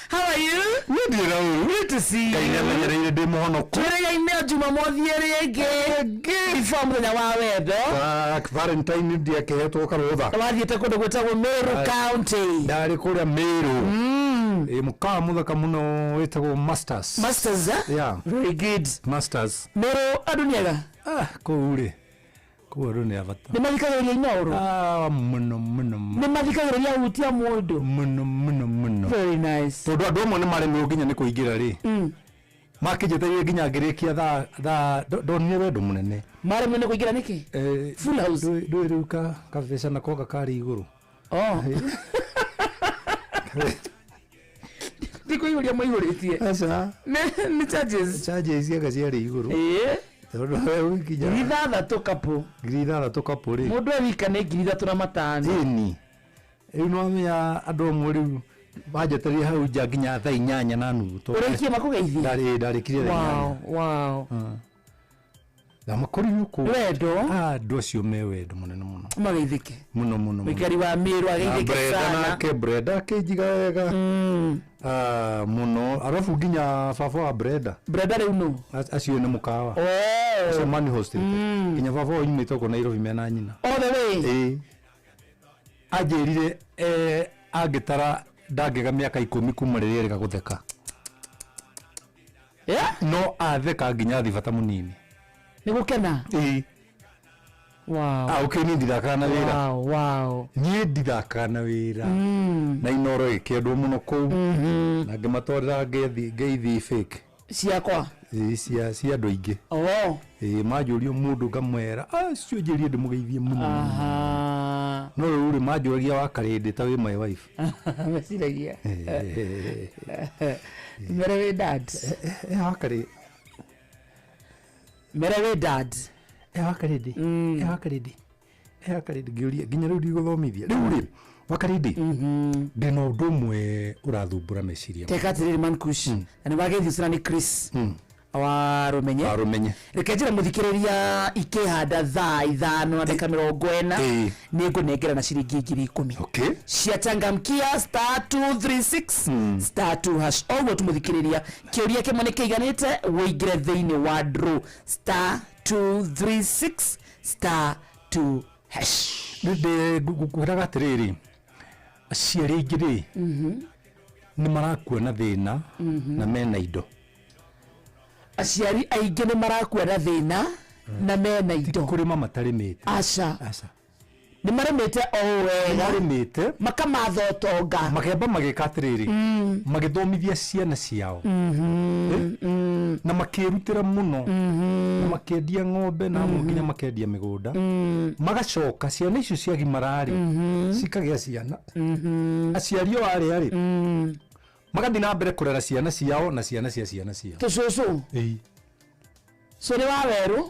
How are you? Good to see you. Kaina demo hono ko. Tere ine Jumamothi rege. Before muthenya wa wendo. Valentine dia kehetwo karotha. Wathiete kundu gwetagwo Meru County. Ndari kuria Meru. Mukawa muthaka muno wetagwo Masters. Masters, yeah. Very good. Masters. Meru aduniaga. Kuri. Kuri ni avata. Ni mathikagiriria Inoro. Muno. Ni mathikagiriria hutia mundu. Muno. Very nice. Tondu andu amwe ni maremwo nginya ni kuingira ri. Makijeteire nginya ngirikia tha ndonire wendo munene. Maremwo ni kuingira niki? Full house. Nduiruka kabisa na koga kari iguru. Oh. Diko yuria moiguritie. Asa. Ni charges. Charges yaga ciari iguru. Tondu wewe nginya. Githatha tukapu. Githatha tukapu ri. Mundu awika ni 3,500. Ini. Ino amya andu amwe riu bajeteria hau nja nginya thaa 8:30. Urikie makugeithia. Ndarikire thaa 8. Wow. Na makori yuko. Wendo. Andu acio me wendo munene muno. Mageithike. Muno. Mikari wa Meru ageithike sana. Breda kejiga wega. Muno. Arafu nginya baba wa Breda. Breda riu no. Acio ni mukawa. Somani hostel. Nginya baba wa imite ko Nairobi mena nyina. All the way. Ajerire agitara ndangega miaka 10 kuma riria rega gutheka. No atheka nginya thibata munini. Ni gukena. Wow. Okay, ni ndithaka na wira. Wow. Ni ndithaka na wira. Na Inoro ikiendwo muno ku. Na ngimatwarira ngeithi fake. Ciakwa. Cia andu aingi. Oh. Majurio mundu ngamwera cio njirie ndimugeithie muno. no ruri majoria wa karindi ta wi my wife mesiragia merewe dad wa karindi merewe dad wa karindi wa karindi wa karindi ngiuria nginya riu ndiguthomithia riu ri wa karindi ndina undu umwe urathumbura meciria teka tiriri Mankush na bagethusana ni Chris warumenye reke njira muthikiriria ikihanda thaa 5:40 ningunengera na ciringi 10,000 cia changamkia *236 *2# oguo tumuthikiriria kiuria kimwe ni kiiganite wingire thiini wa draw *236 *2#. Ndinde gukwiraga atiriri aciari aingĩ rĩ nĩ marakuona thĩna na mena indo. Aciari aingĩ nĩ marakuona thĩna na mena indo. Kũrĩma matarĩmĩte. Aca nĩ marĩmĩte o wega marĩmĩte makamatha ũtonga makamba magĩka atĩrĩrĩ magĩthomithia ciana ciao na makĩrutĩra mũno na makĩendia ng'ombe na amwe nginya makĩendia mĩgũnda magacoka ciana icio ciagimararĩ cikagĩa ciana aciari o arĩ magathi na mbere kũrera ciana ciao na ciana cia ciana ciao tũcũcũ so nĩ wawerũ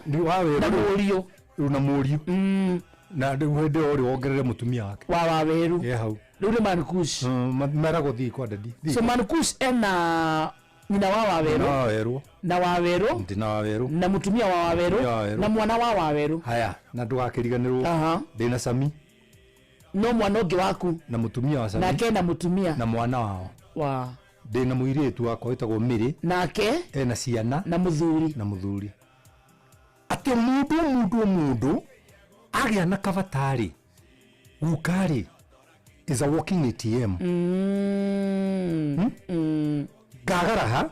na mũriũ na mũriũ na ndĩwende ori wongerere mutumia wake wa waweru hau rĩu nĩ Mankush mera gũthiĩ kwa dadi so Mankush ena nyina wa waweru na waweru ndina waweru na mutumia wa waweru na mwana wa waweru haya na ndũgakĩriganĩrwo ndĩna Sami no mwana ũngĩ waku na mutumia wa Sami nake na mutumia na mwana wao ndĩna mũirĩtu wakwa wĩtagwo Mĩrĩ nake ena ciana na mũthuri atĩ mũndũ agĩa na kabatari gukari is a walking ATM gagaraha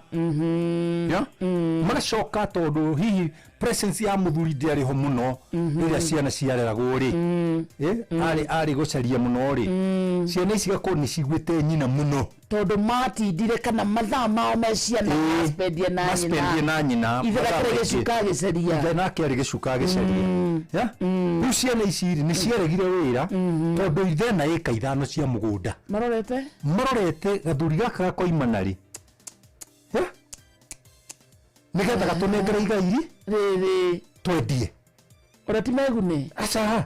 magacoka tondũ hihi presence ya mũthuri ndĩarĩ ho mũno rĩrĩa ciana ciareragwo rĩ arĩ gũcaria mũno rĩ ciana ici gakorwo nĩ ciguĩte nyina mũno tondũ matindire kana mathaa mao me ciana maspendia na nyina ithe nake arĩ gĩcuka gĩcaria rĩu ciana ici nĩ ciaregire wĩra tondũ ithe na ĩka 5 cia mũgũnda marorete gathuri gaka gakoimana rĩ nĩgetha gatũnengere igai rĩrĩ twendie ora ti megune aca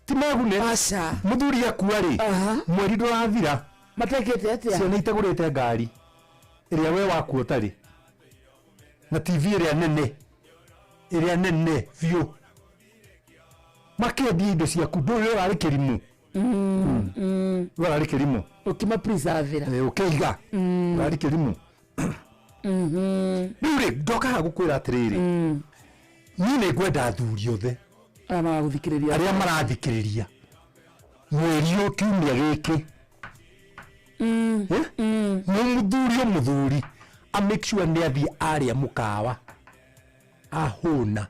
ti megune aca mũthuri akua rĩ mweri ndũrathira matekete atia ciana itagũrĩte ngari ĩrĩa we wakuo tarĩ na TV ĩrĩa nene biũ makĩendia indo ciaku ndũĩ ũrarĩ kĩrimũ ũrarĩ kĩrimũ ũkĩma preserve ũkĩiga ũrarĩ kĩrimũ rĩu ndokaga gũkwĩra atĩrĩrĩ niĩ nĩ ngwenda athuri othe arĩa marathikĩrĩria mweri ũyũ kiumia gĩkĩ nĩ mũthuri a make sure nĩ athiĩ arĩa mũkawa ahũna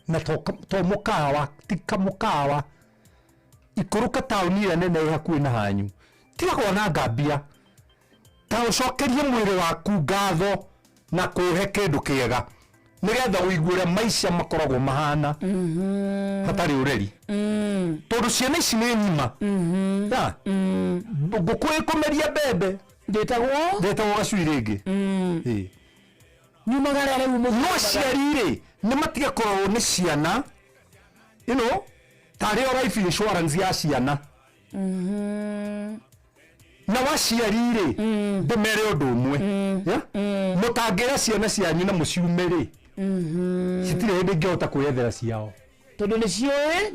na to mũkawa ti kamũkawa ikũrũka taũni ĩrĩa nene ĩ hakuhĩ na hanyu tiga kuona ngambia ta ũcokerie mwĩrĩ waku ngatho na kũhe kĩndũ kĩega nĩgetha ũigue ũrĩa maica makoragwo mahana hatarĩ ũreri tondũ ciana ici nĩ ng'ima ngũkũ ĩkũmeria mbembe ndĩtagwo gacui rĩngĩ no ciari-rĩ nĩ matige korwo nĩ ciana tarĩ o life insurance ya ciana na waciari-rĩ ndĩmere ũndũ ũmwe mũtangĩra ciana cianyu na mũciume-rĩ citirĩ hĩndĩ ingĩhota kwĩyethera ciao tondũ nĩciũĩ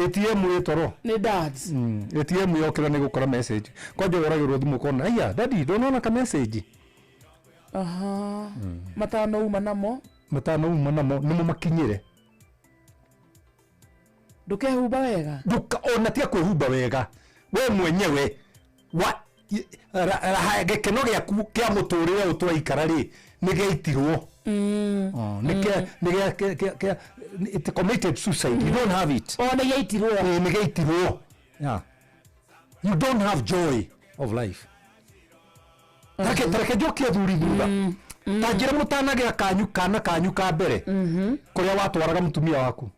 ATM ĩtoro ATM yokĩra nĩ gũkora message kwanja ũragĩrwo thimũ kona aya dadi ndonona ka message matanouma namo nĩmo makinyĩre ndũkehumba wega ona tiga kwĩhumba wega we mwenyewe gĩkeno gĩaku kĩa mũtũrĩre ũtwaikara rĩ nĩ gĩaitirwo it's committed suicide you don't have it nĩ gĩaitirwo you don't have joy of life tareke njokie thuri thutha ta njĩra mũtanagĩa kana kanyu ka mbere kũrĩa watwaraga mũtumia waku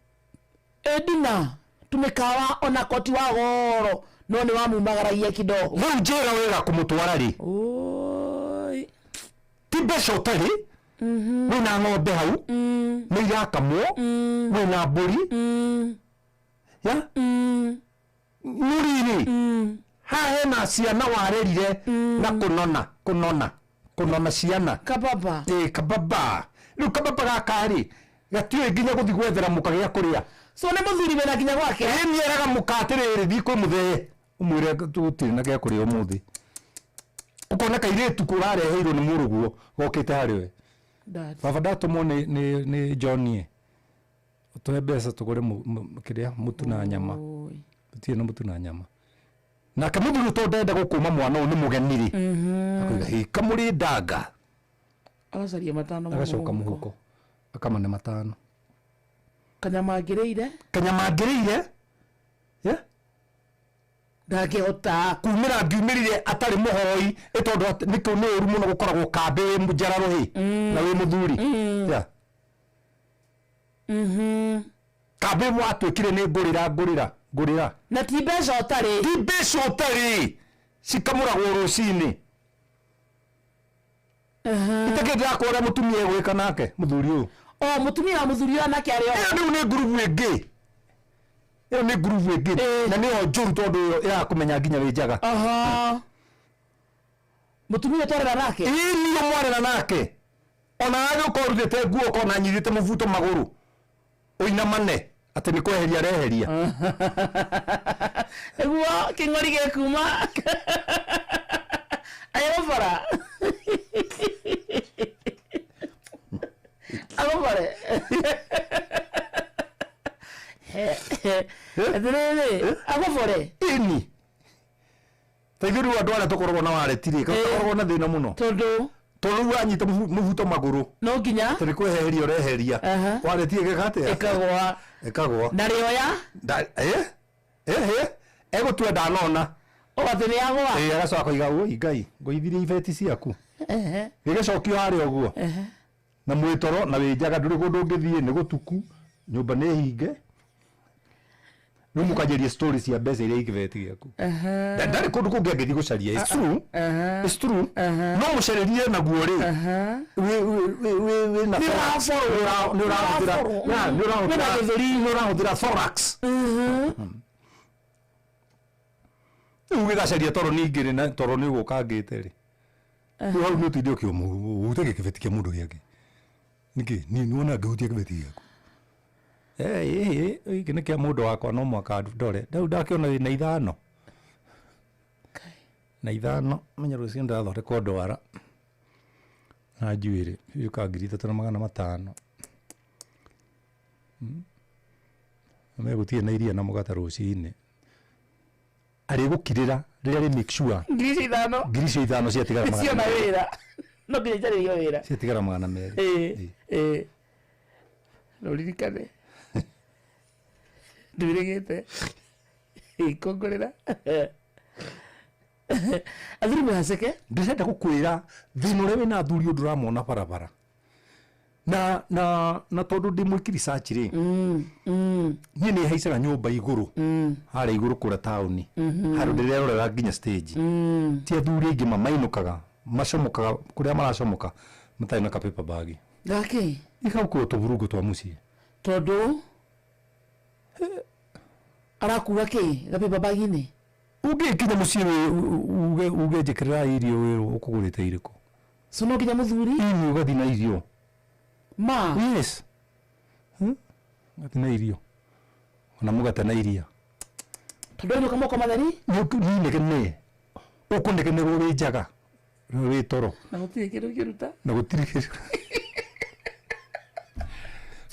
Edina tumekawa ona koti wa goro no ni wamumagaragia kidogo. Wewe njera wega kumutwara ri. Oi. Tibesha utari. Wina ng'ombe hau. Ni irakamwo. Wina mburi. Ya? Nuriri. Hahe na ciana warerire na kunona ciana. Kababa. Kababa. Riu kababa gakari. Gatiwe nginya guthi gwethera muka gya kuria. So ne muthuri bena nginya gwake. Ni eraga mukatiriri thi kwi muthee. Umwire tutiri na gya kuria umuthi. Ukona kairetu kurareheirwo ni muruguo gokite hariwe. Baba ndatumwo ni John utoe mbeca tugure kiria mutu na nyama. Tutie na mutu na nyama. Na kamuthuri to ndenda gukuma mwana uyu ni mugeniri. Akuiga hika muri ndanga. Agacaria matano muhuko. Agacoka muhuko. Akamane matano. Kanyamagireire? Yeah? Ndangihota kumira ngiumirire atari muhoi itondu niko ni uru muno gukoragwo kambe wi mujararo hi na wi muthuri. Yeah. Kambe mwatwikire ni ngurira. Na ti mbeca utari. Cikamuragwo rucini. Itakendira kwora mutumia gwika nake muthuri uyu. Mutumia wa muthuri wa nake ario. Riu ni ngurubu ingi. Na ni o njuru tondu irakumenya nginya wi njaga. Mutumia twarera nake. Ni mwarera nake. Ona ayo korudete nguo kona nyirite muvuto maguru. Uinamane ati ni kweheria reheria. Eguo kingori gekuma. Ayo bara. Agobare. Agobare. Ini. Taiguru andu aria tukoragwo na waretire tukoragwo na thina muno. Tondu anyita muvuto maguru. No nginya. Turi kweheria reheria. Waretire gakate. Ekagwa. Na rioya? Ego tu ndanona. Ogathe ni agwa. Agacoka koiga ui Ngai ngoithirie ibeti ciaku. Gigicokio hari uguo. Na mwitoro na winjaga nduri gundu ngithie ni gutuku nyumba ni hinge. Riu mukajeria stories cia mbeca iria ikibeti giaku. Ndari kundu kungi ngithi gucaria. It's true. No mucererie na guo ri. We na ni urahuthira thorax. Ugigacaria toro ningiri na toro ni gukangite ri. Hau ni utindio kiumu utege kibeti kia mundu giake. Niki ni nuona ngautia kibeti giaku. Iki ni kia mundu wakwa no mwaka ndore. Ndau ndakiona na ithano. Na ithano menya rucio ndathondekwo ndwara. Na njuire yuka ngiri 3,500. Megutie na iria na mugata rucini. Ari gukirira riria ri make sure. Ngiri ithano ciatigara magana. Cio na wira. No nginya jari yo wira. Ciatigara magana meri. No ririkane. Ndirigite. Ikongorera. Athuri mehaceke. Ndicenda gukwira thina uria wina athuri nduramona barabara. Na tondu ndi mwikiri search ri. Ni ni haicaga nyumba iguru. Hara iguru kura tauni. Haru ndirerorera nginya stage. Ti athuri aingi mamainukaga, macomokaga kuria maracomoka mutai na paper bag. Gaki. Ikauko tuburungu twa mucii. Tondu arakuwa ki paper bag ni. Ungikinya mucii uge njikirira irio wiru ukugurite iriku. So no nginya muthuri? Ini ugathi na irio. Ma. Yes. Gathi na irio. Ona mugate na iria. Tondu ni kamoko matheri? Ni negene. Ukunegenerwo wi njaga. Wi toro. Na gutiri kindu kiruta. Na gutiri kindu.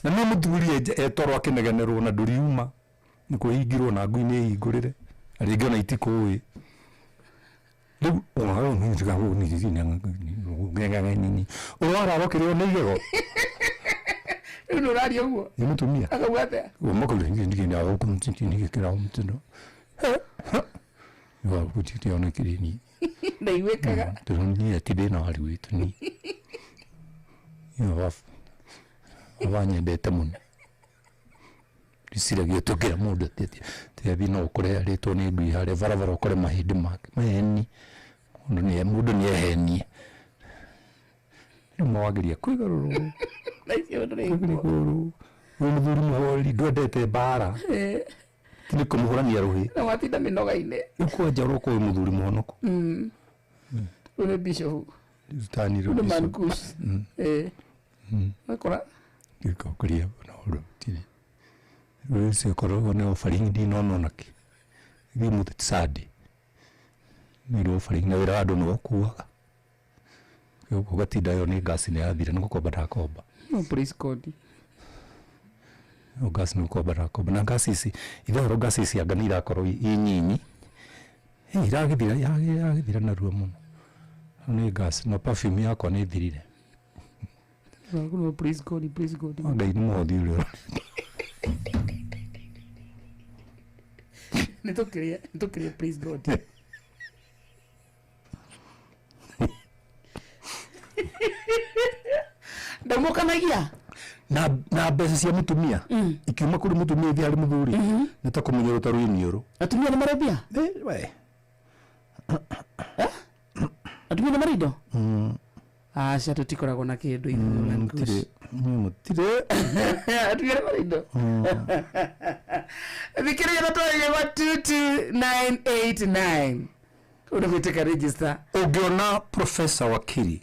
Na ni muthuri toro akinegenerwo na nduriuma. Nikuhingirwo na ngui-ini hingurire. Aringi ona itikuwi. Riu ona ni njiga hu ni nini. Urara rokirwo ni igego. Riu nurari uguo. Ni mutumia. Akagwate. Umakole ngi na ukumtini kira umtino. Wa kutiti ona kirini. Na iwekaga. Turuni atide na hali wetu ni. Yo waf. Abanye ndete mun. Risiragio tukira mundu tethi no ukore aritwo ni ngui hare varavara ukore mahindi make maheni mundu ni ehenie mwagiria kwigaruru Nacio ndrego muthuri muhori ndwendete bara tini kumuhurania ruhi na watinda minoga-ine ukwanja uroko muthuri muhonoku ule bishop tani ule mankus akora gikokuria no tini wese koro ne offering di no naki gi mutsadi ni ro offering na wira andu no kuaga ugatinda yo ni gas ni athira ni gukomba ndakomba no praise God o gas no komba ndakomba na gas ici ithoro gas ici anga ni irakorwo inyinyi iragithira na ruo muno ni gas no perfume yakwa ni thirire no praise God ngai ni muhothi ule nitukiria praise God ndamukanagia na mbeca cia mutumia ikiuma kuri mutumia ithi ari muthuri nita kumenya rutaru iniuru atumia ni marabia we atumia ni marido acha tutikoragwo na kindu mutire atumia ni marido thikiria natwaria wa 22989 unaviteka register ungiona professor wakili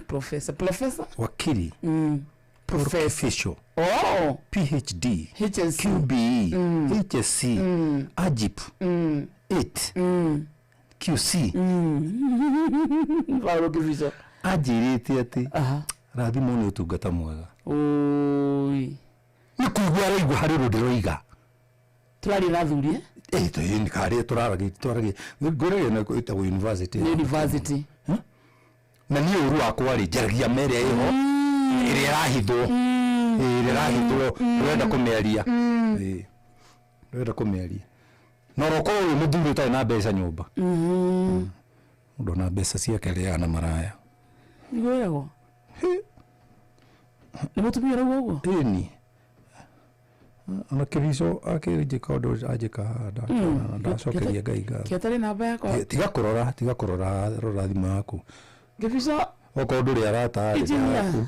professor wakili professor PhD HSC QBE HSC AJIP 8 QC Paulo Kiviso ajirite ati rathimo ni utungata mwega oi ni kuigua raigua hari rundiroiga turari rathuri to ni kare turaragi gore na kuita university na ni uru akwa ri jaragia mere iho iri rahithwo renda kumeria renda kumeria no roko uyu muthuri utai na mbeca nyumba ndo na mbeca ciake ria na maraya igoyago ni mutumia rago ugo ni ana Kiviso akirije ndo ajika da sokeria gaiga kiatari namba yako tiga kurora rora thima yaku Kiviso oko nduri arata yaku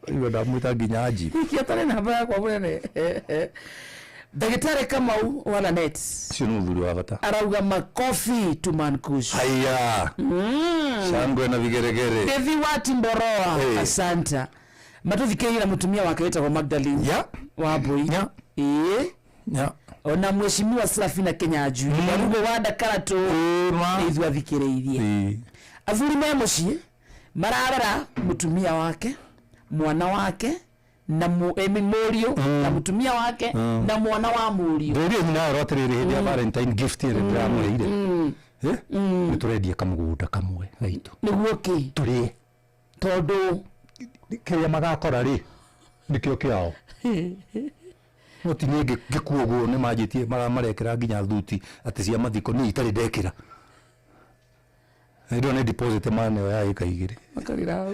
iwe ndamwita nginya aji kiatari namba yako bwene Dagitari Kamau wala net sio muthuri wa bata arauga makofi to Mankush haya shangwe na vigeregere Devi wati mboroa asanta matuthikiria mutumia wake wetagwo Magdalene Wambui ona mheshimiwa Safina Kenyanjui Marugo wanda karato ithu athikireirie athuri me mucii mararera mutumia wake mwana wake na murio na mutumia wake na mwana wa murio ndio nyina rotiriri hindi ya Valentine gift ire ndamurire niturendia kamugunda kamwe gaitu niguo ki turi tondu kiria magakora ri nikio kiao mutinye gikuoguo ni majitie marekera nginya thuti ati cia mathiko ni itari ndekira ndio ne deposit mane ya ikaigire makarira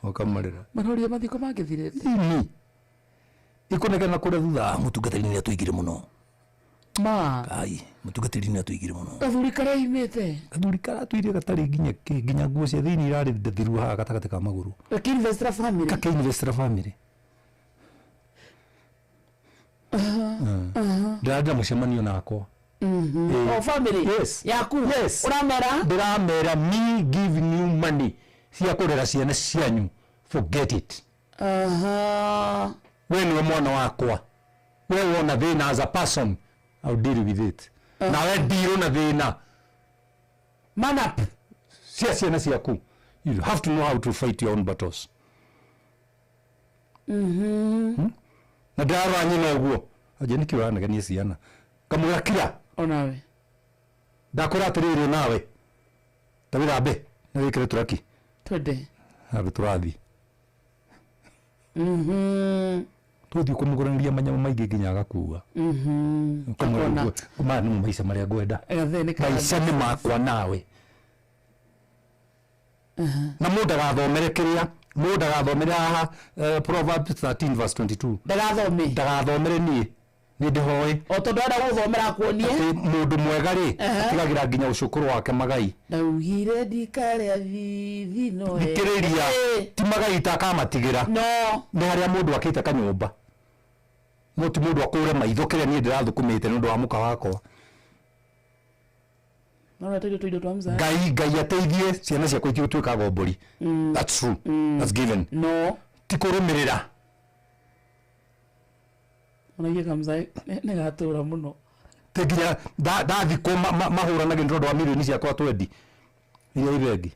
okamarira maroria mathiko magithire ni ikonekana kure thutha mutungatiri ni atuigire muno ai mutungatiri ni atuigire muno athuri kare imete athuri kare atuire gatari nginya nguo cia thini irari thiru ha gatagati ka maguru Investor family Investor family ndada mucemanio nakwa family yaku uramera me giving you money cia kurera ciana cianyu forget it we ni mwana wakwa we wona thina as a person I'll deal with it na we deal na thina man up ciana ciaku you have to know how to fight your own battles na ndara nyina uguo aje nikiwana gani ciana kamugakira onawe ndakora atiriri nawe tabirambe na wikire turaki twende abe turathi tuthi kumuguraniria manyama maingi nginya agakua kuma ni maisha maria ngwenda maisha ni makwa nawe na mundu agathomere kiria Mũndũ agathomera haha Proverbs 13 verse 22. Ndagathomere niĩ nĩ ndĩhoĩ. O tondũ ara gũthomera kuonie mũndũ mwega rĩ atigagira nginya ũcũkũrũ wake magai. Ndaugire ndikarĩa thithi no. Thikĩrĩria ti magai takamatigira. No. Nĩ harĩa mũndũ akĩte kanyũmba. Mũti mũndũ akũre maitho kĩrĩa niĩ ndĩrathũkũmĩte nĩ ũndũ wa mũka wakwa. Ngai ateithie ciana ciakwa itigũtuĩka gombori. That's true. That's given. No. Ti kũrũmĩrĩra. Onagie kamzai nĩ gatũra mũno. Teginya ndathikwo mahũranage nĩ ũndũ wa mirioni ciakwa 20. Iria ibengi.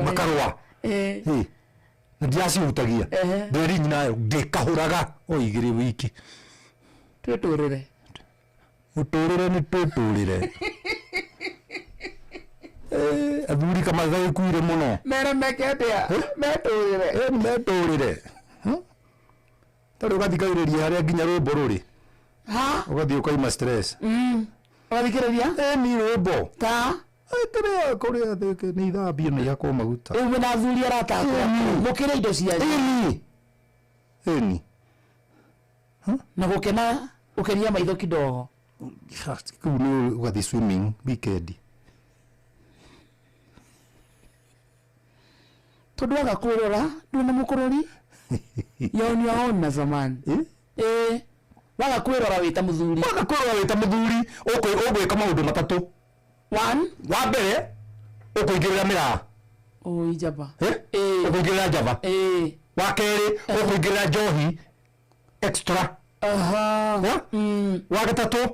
Makarũa. Na ndiacihutagia. Nderi nyina ndĩkahũraga o igĩrĩ wiki. Twĩtũrĩre. Mũtũrĩre nĩ twĩtũrĩre. Athuri kama gaikuire muno. Meremeke atia. Metũrĩre. Metũrĩre. Tondũ ũgathikagĩrĩria harĩa nginya rwĩmbo rũrĩ. Ha? Ũgathiĩ ũkaima stress. Ũgathikĩrĩria? Ni rwĩmbo. Ta? Kĩrĩa kũrĩa thĩke nĩ ithambio na igakwo maguta. Rĩu na athuri aratakũra. Mũkĩre indo cianyu. Eni. Na gũkena ũkenia maitho kidogo. Kũu nĩ ũgathiĩ swimming weekend. Tondũ waga kũrora ndũna mũkũrori. Yaoni yaona zamani. Waga kwĩrora wĩta mũthuri. Waga kwĩrora wĩta mũthuri ũgwĩka maũndũ matatũ. One, wa mbere ũkũingĩrĩra mĩraa. Oi jaba. Ũkũingĩrĩra jaba. Wa kerĩ ũkũingĩrĩra njohi extra. Wa gatatũ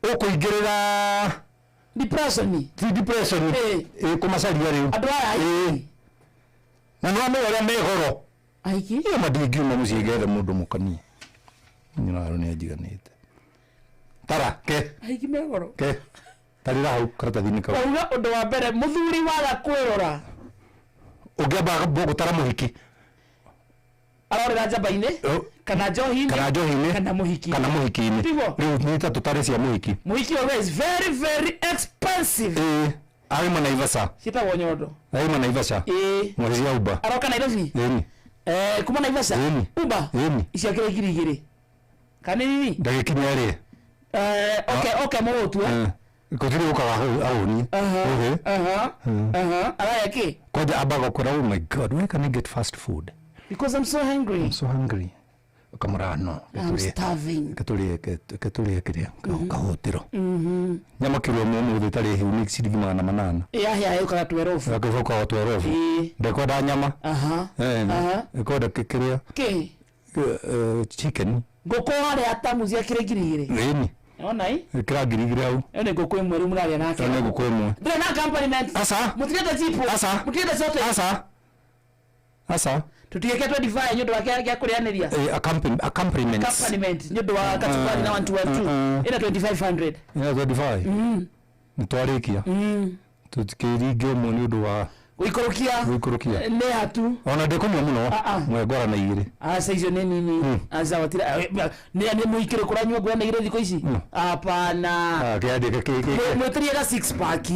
ũkũingĩrĩra depression. Depression. Kũmacaria rĩu. Andũ aya. Na no amenya ũrĩa me goro. Aiki? Iyo madingiuma mũciĩ gethe mũndũ mũkanie. Nyina nĩ ajiganĩte. Tara, ke. Aiki me goro. Ke. Tarira hau karatathi-inĩ kau. Wauga ũndũ wa mbere mũthuri waga kwĩrora. Ũngĩamba gũtara mũhiki. Arorera njamba-inĩ kana njohi-inĩ kana mũhiki. Kana mũhiki-inĩ. Rĩu nĩ ta tũtare cia mũhiki. Mũhiki always very very expensive. Aima Naivasha. Citagwo nyondo. Aima Naivasha. Mwezi ya Uber. Aroka Nairobi. Kuma Naivasha. Uber. Iciakĩra 2,000. Kanini. Ndagĩkinya rĩ. Okay mũgũtua. Kũtiri ũkaga ahũni. Araya kĩ? Kwaja abaga kũra, oh my God, why can I get fast food? Because I'm so hungry. I'm so hungry. Ukamura no. I'm starving. Katulie kĩrĩa kahũtĩro. Nyama kilo mũmũ thĩtarĩ hiu ni ciringi 800. Ya yukaga 12. Yakĩcoka 12. Ndekwenda nyama. Ndekwenda kĩrĩa. Kĩ? Chicken. Ngũkũ harĩa atamu ciakĩra 2,000. Ĩni. Ona ĩ? Ĩkĩra 2,000 au. Ĩyo nĩ ngũkũ ĩmwe rĩu mũrarĩa nake. Ĩyo nĩ ngũkũ ĩmwe. Ndĩrĩ na accompaniment. Asa. Mũtigĩte chipo. Asa. Mũtigĩte sote. Asa. Tutigĩke 25 nyũndũ wa kĩa kũrĩanĩria. Accompaniment nyũndũ wa kachumbari na 112. Ĩna 2,500. Ĩna 25. Nĩtwarĩkia. Tutikĩringe ũmwe nĩ ũndũ wa Gũikũrũkia. Nĩ hatu. Ona ndĩkũnyua mũno. Mwengora na igĩrĩ. Aca icio nĩ nini. Aca watira. Nĩ mũikĩrĩ kũranyua ngwa na igĩrĩ thikũ ici. Hapana. Kĩandĩka kĩkĩ. Mwĩtĩrie ga 6 pack.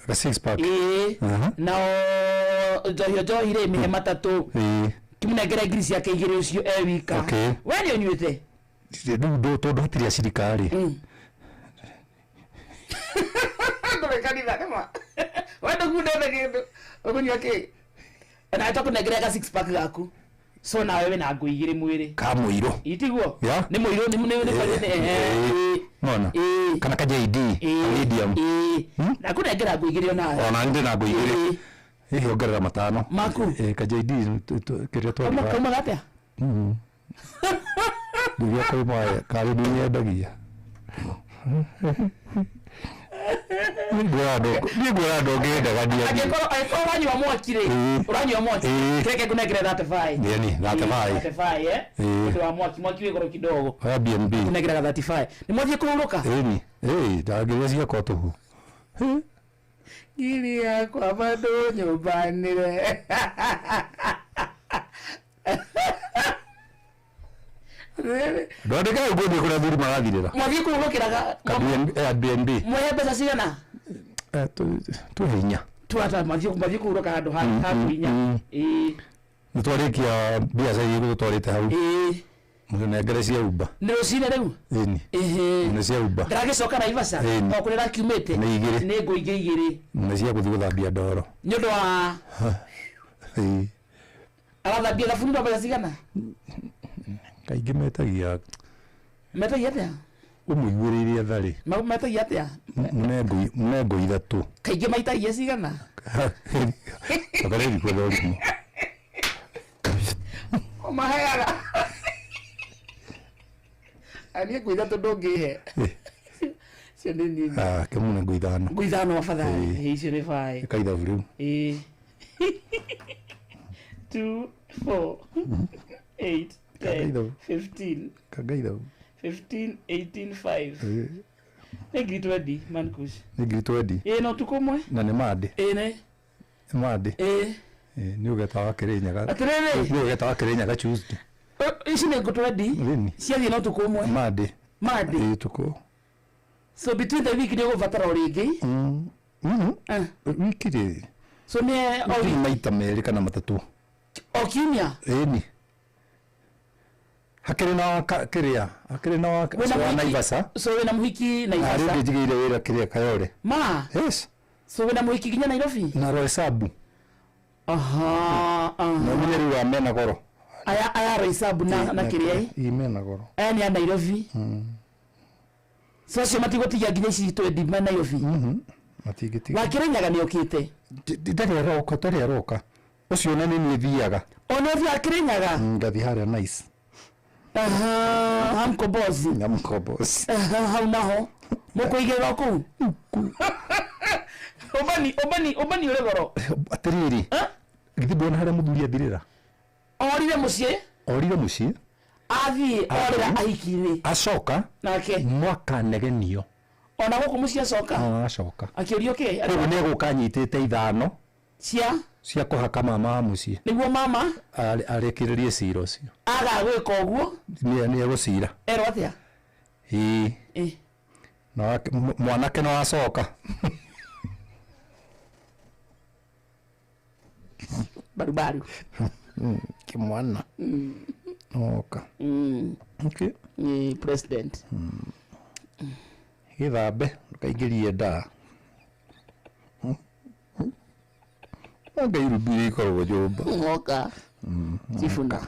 Ga 6 pack. Na njohi rĩ mĩhe matatũ. Kimũnengere ngiri ciake 2 ũcio wika. We nĩ ũnyuĩte? Rĩu tondũ hatirĩ acirikari. Ndũrĩ kanitha nĩma. Wenda kundethe kĩndũ. Ũkũnyua kĩ? Na tũkũnengere ga 6 pack gaku. So nawe wĩna ngũ 2 mwĩrĩ. Ka mũiro. Itiguo? Nĩ mũiro nĩ Mona. Kana ka JD. Medium. Na kũnengera ngũ 2 onawe. Ona ndĩ na ngũ 2. Hihi ongerera 5. Maku. Ka JD kĩrĩa twari. Kuma gatia? Ndugia kaima kari nĩendagia. Nĩngwĩra andũ ngĩendaga ndiathi. Angĩkorwo ũranyua mwaki rĩ, ũranyua mwaki, kĩreke kũnengere 35. Nĩani 35. 35 Nĩ wa mwaki wĩ goro kidogo. Airbnb. Kũnengera 35. Nĩ mwathiĩ kũhurũka? Ĩni. Ndangĩrĩa ciakwa tũhu. Ngiri yakwa bado nyumbani re. Ndondeka ũguo nĩ kũrĩa thuri magathirĩra. Mwathiĩ kũhurũkĩraga Airbnb. mwehe mbeca cigana? Tũhe 4. Twata mathiĩ kũhurũka handũ ha 4. Nitwarikia biacara yigu twarite hau munengere cia Uber nä å cine rä u nä cia Uber ndaragicoka Naivasha o kå rä rakiumä te nä ngå ingä igä rä nä cia gå thiä gå thambia ndoro nä å ndå wa arathambia thabuni no mbeca cigana kaingä metagia atä å må iguä rä irie tharä metagia atä a må ngå ithatå kaingä maitagia cigana akarä rikå thorimå maheaga aniä ngå ithatå ndå ngä he cio nä nini kä må ne ngå ithano abadhari icio nä baä kaithabu rä u 2 4 8 10 15 kangaithabu 15 18 5 nä ngiri 20 mankush nä ngiri 20 no tukå mwe na nä mandä nä mandä nä å geta wa kä rä nyaga Atĩrĩrĩ. nä å geta wa kä rä nyaga Tuesday ici nä ngå 20 ciathiä no tukå mwe mandä mandä tukå so between the week nä gå batara o rä ngä wiki rä so nä maita merä kana matatå o kiumia ni hakiri na kiria hakiri na wa Naivasha so wina muhiki Naivasha ari njigire wira kiria Kayole ma yes so wina muhiki ginya Nairobi na Roysabu aha na munyeri wa mena goro aya Roysabu na kiria i mena goro ni ya Nairobi so cio matigotigia ginya ici twendi ma Nairobi matigitiga wakirenyaga ni ukite ndari aroka ucio na ni thiaga ona thi akirenyaga ngathi haria nice hamkobozi hau naho mukuigirwo kuu ubani uri goro atiriri githi ndona haria muthuri athirira orire mucii athii orira ahikire acoka nake mwaka negenio ona guku mucii acoka acoka akiurio ke koguo nä gå kanyitĩte ithano cia kå haka mama wa mũciĩ nĩguo mama arekä rä rie cira å cio agagwä ka å guo nä egå cira erwo atä a mwanake no acoka barubaru kä mwana oka president gä thambe ndåkaingä rie ndaa ngai rubiri ikoragwo nyũmba oka Sifuna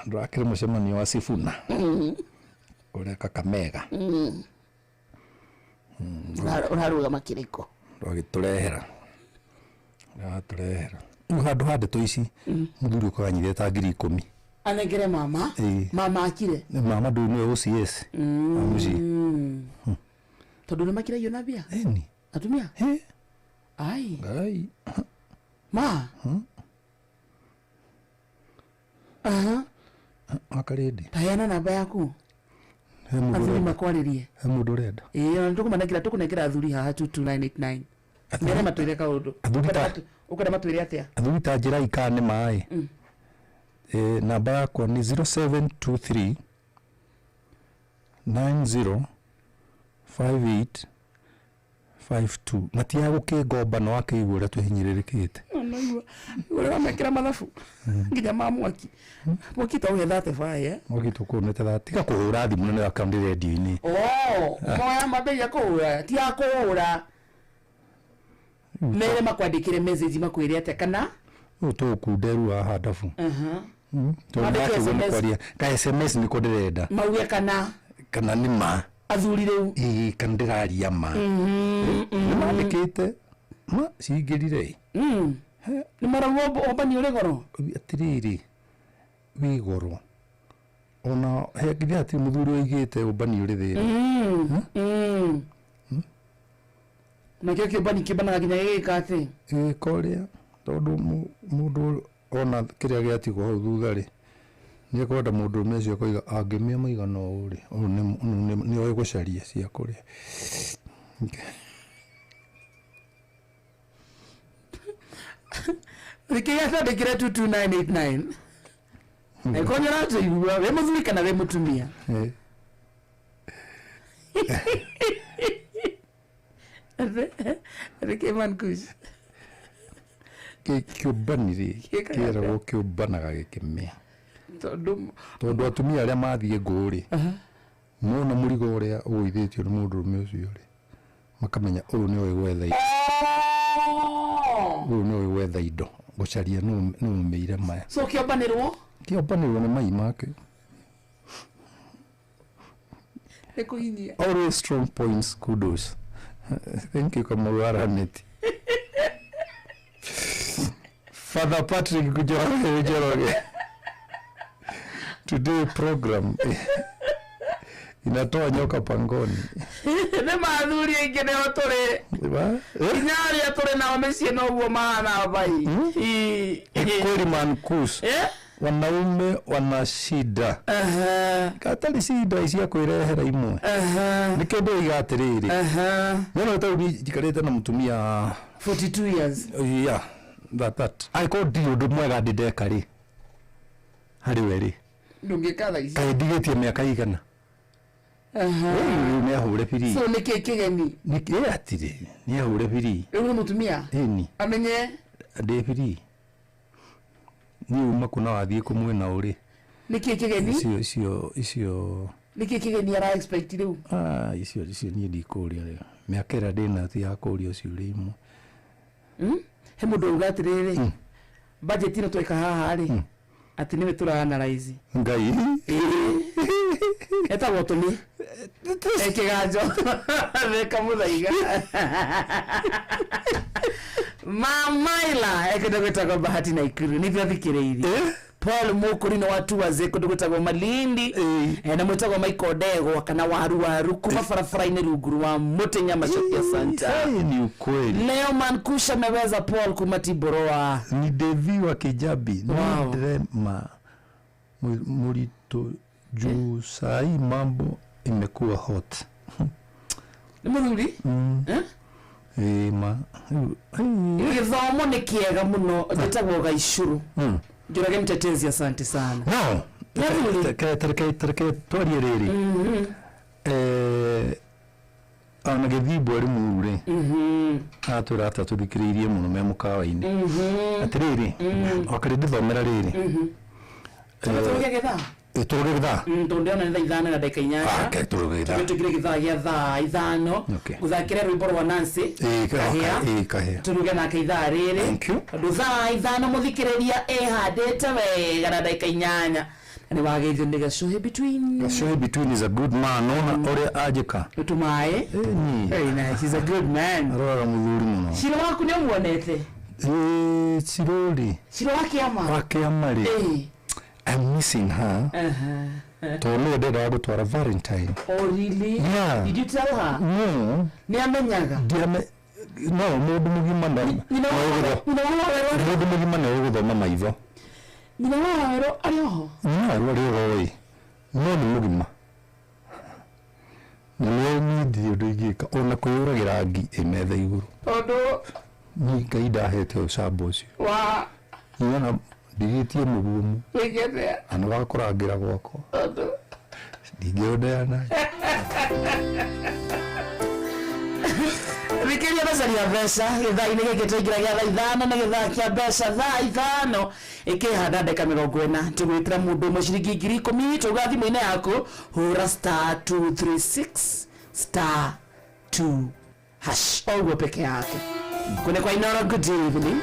ndårakä rä må cemanio wa Sifuna å rä a Kakamega ũrarũgama kĩrĩko ndwagä tå rehera rĩu handå handätwo ici må thuri å kaganyithä ta ngiri 10 anengere mama mama akire mama ndå nä å cs mũciĩ tondũ nĩ makiragio na mbia atumia ai ma akarĩndĩ tayana namba yaku athuri makwarĩrie he mũndũ ũrenda ona tũkũnengera athuri haha 22989 mere matwĩre kaũndũ ũkwenda matwĩre atĩa athuri ta njĩra ikaa nĩ maĩ namba yakwa nĩ 0723 90 58 52 matiaga gũkĩngomba no akĩigua ũrĩa twĩhinyĩrĩrĩkĩte ũrĩa wamekĩra mathabu nginya ma mwaki mwaki ta ũgetha bae mwaki tũkũnete tha tiga kũhũra thimũ nĩ akaũndĩ redio-inĩ moya mambĩria kũhũra ti ya kũhũra mere makwandĩkĩre message makwĩre atĩa kana rĩu tũgũkunderu haha ndabu ka SMS nĩko ndĩrenda mauge kana nĩ ma athuri rĩu kana ndĩraria ma nĩmandĩkĩte ma cingĩrire nĩ marauga ũmbani ũrĩ goro atĩrĩrĩ wĩ goro ona hengithĩ hatirĩ mũthuri oigĩte ũmbani ũrĩ thĩna nakĩo kĩũmbani kĩũmbanaga nginya gĩgĩka atĩ gĩgĩka ũrĩa tondũ mũndũ ona kĩrĩa gĩatigwo hau thutha-rĩ nĩ ekwenda mũndũ ũrũme ũcio akauga angĩmĩa maigana ũũ-rĩ nĩ oĩ gũcaria cia kũrĩa rĩkĩrĩa twandĩkĩre 22989 ekonyera tũigua wĩ mũthuri kana wĩ mũtumia rĩkĩ mankush kiũmbanire kĩeragwo kĩũmbanaga gĩkĩmĩa tondũ atumia arĩa mathiĩ ngũrĩ mona mũrigo ũrĩa ũgũithĩtio nĩ mũndũrũme ũcio rĩ makamenya ũyũ nĩwe gwetha indo gũcaria nũmĩire maya so kĩũmbanĩrwo nĩ mai make. Always strong points, kudos. Thank you, Kamaranet. Father Patrick Gujoroge. Today program inatoa nyoka pangoni. Ne maadhuri ingine otore. Inyari atore na wamesie no uo maana bai. Kweli mankus. Wanaume wana shida. Katali shida isi ya kuirehera imwe. Nikendo igatiriri. Nyono utaudi jikareta na mtumia 42 years. Yeah, that. I called you ndo mwega ndidekari. Hari weri. Ndungikatha isi. Kaidigetie miaka igana. Ni ahure piri. So niki kigeni. Niki atire. Ni ahure piri. Ewe mutumia? Eni. Amenye ade piri. Ni uma kuna wathie kumwena uri. Niki kigeni? Icio. Niki kigeni ara expect riu? Icio ni ndikuria rega. Miakera ndina ti yakuria ucio ri imwe. He mundu ugatiriri. Budget ino tweka haha ri. Ati niwe turaanalyze. Ngai. Eta wotoni. Ekigajo. Reka muthaiga. Mamaila ekidogotagwo Bahati na Ikuru nivyo thikireirie. Paul Mukuri na watu wazee kudogotagwo Malindi na mwetagwo Michael Dego kana waru kuma farafaraini ruguru wa Mote Nyama Shopping Center. Ni ukweli. Leo Mankusha ameweza Paul Kumatiboroa. Ni Devi wa Kijabi. Wow. Ndrema murito juu sai mambo imekuwa hot. Ni mudhuri? Githomo ni kiega muno gitagwo Gaicuru. Njurage mtetezi asante sana. No. Tereke twarie riri. Ana githibwo ari mure. Aturata tuthikiririe muno me mukawa-ini. Atiriri. Okari ndithomera riri. Tuge getha. Tuge getha. Tonde ona nda ithana na dakika 8. Okay, tuge getha. Tugire getha ya thaa ithano. Guthakira rwimbo rwa Nancy. Kahia. Turuge na kaitha riri. Thank you. Thaa ithano muthikiriria handete wega na dakika 8. Ni wageithio ni Gacohi between. Gacohi between is a good man. Ona ore ajika. Tumae. Very nice. He's a good man. Arora muthuri muno. Shiro waku ni muonete. Chiroli. Shiro wake ama. Wake ama ri. I'm missing her. Tolo ndenda gutwara Valentine. Oh really? Yeah. Did you tell her? No. Ni amenyaga. No, mundu mugima na. Mundu mugima na guthoma maitho. Nyina wa wero ari oho. Ari no ni mugima. Ni ndio ndigika ona kuyuragira ngi emetha iguru. Tondu ni kaida hete ucambo ucio. Wa Niona ndigitie mugumu. Wigete. Ana wakurangira gwako. Tondu ndingeodeana. Rikiria bazaria mbeca githaa-inĩ gĩkĩ tũingĩragia thaa ithano na gĩthaa kĩa mbeca thaa ithano ĩkĩhanda ndeka 40 tũgwĩtĩra mũndũ ũmwe ciringi 10,000 tũga thimũ-inĩ yaku hũra *236*2 hash ũguo peke yake. Kune kwa Inoro, good evening.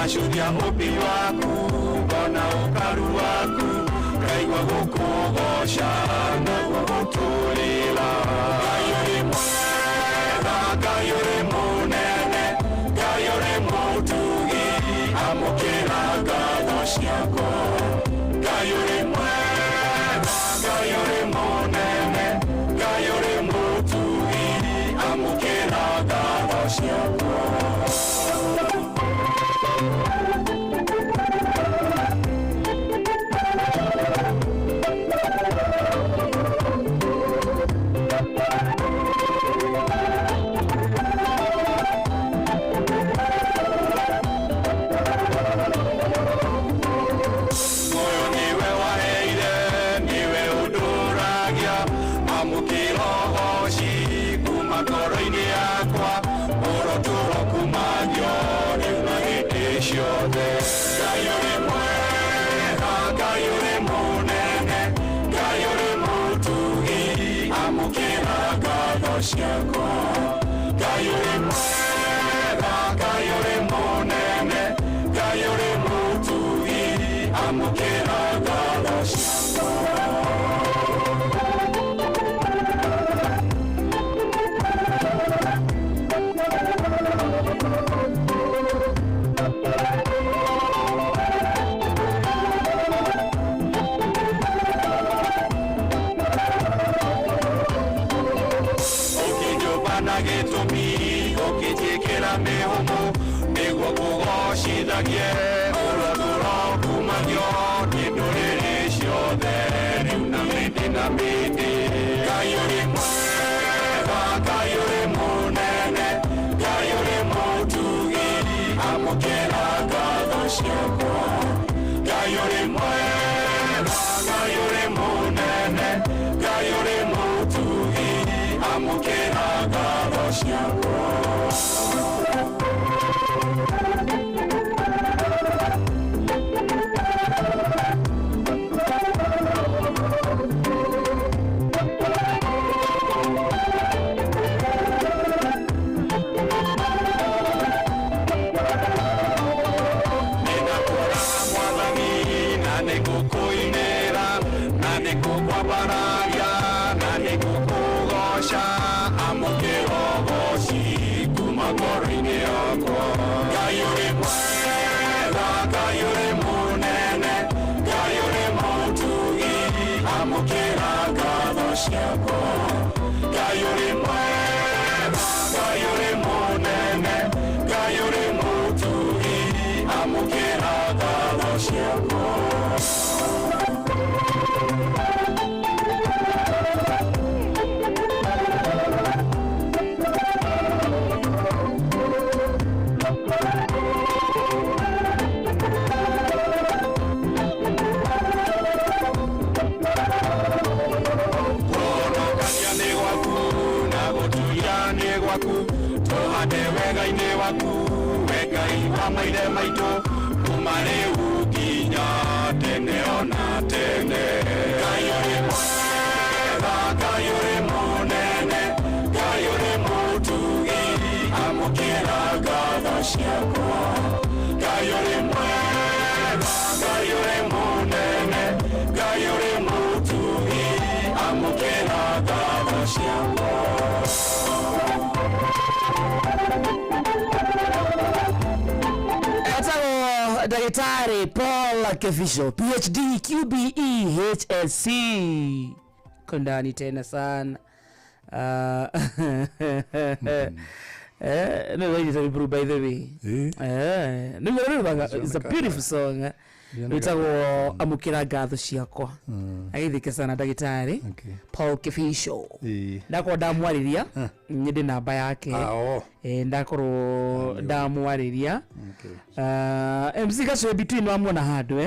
Shudia mupi waku, bona ukaru waku, kaigwa gukugosha na gugutulila. Gayuri mwega, gayuri munene, gayuri mutugi, amukira gatho ciako. Gayuri mwega, gayuri munene, gayuri mutugi, amukira gatho ciako. Gayuri mwega, gayuri munene, gayuri mutugi, amukira gatho ciako. Gitumi, okitikira mihumu, niguo kugoshithagie, uroturo kuma nyo ni ndũrĩrĩ ciothe rĩu na mĩndĩ Ngai ũrĩ mwega Ngai ũrĩ mũnene Ngai ũrĩ mũtugiri amũkĩra ngatho ciakwa Ngai ũrĩ mwega Ngai ũrĩ mũnene Ngai ũrĩ mũtugiri amũkĩra ngatho ciakwa maire maitũ kuma rĩu nginya tene ona tene Ngai ũrĩ mwega Ngai ũrĩ mũnene Ngai ũrĩ mũtugiri amũkĩra ngatho ciakwa Ngai ũrĩ mwega Ngai ũrĩ mũnene Ngai ũrĩ mũtugiri amũkĩra ngatho ciakwa Daktari Paul Kefisho PhD QBE HSC kondani tena sana no way to improve by the way it's a beautiful song nitago amukira ngatho ciakwa agithike sana daktari Paul Kefisho ndako ndamwariria nyende namba yake ndakoro ndamwariria MC Gaco between wamwe na handu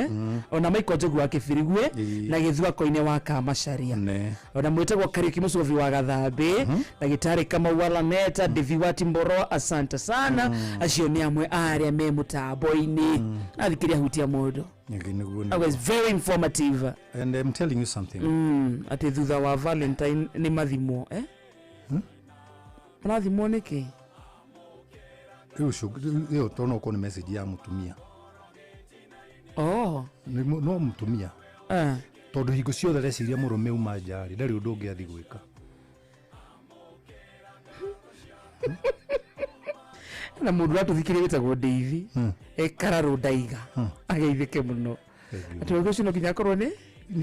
ona Michael Njogu wa Kibirigwe na Githua Koine wa Kamacharia ona mwetagwo Kariuki Mucovi wa Gathambi daktari kama wala meta Devi wa Timboro asante sana acio ni amwe aria me mutambo-ini athikiria hutia mundu I was very informative and I'm telling you something ati thutha wa Valentine ni mathimo mathimo niki Yo tono ko ni message ya mutumia no mutumia tondu hingo ciothe reciria murume uma njari ndari undu ungi athi gwika na mundu atuthikirie witagwo Deivi Kararo Ndaiga ageithike muno ati ugo cino kinya korwo ni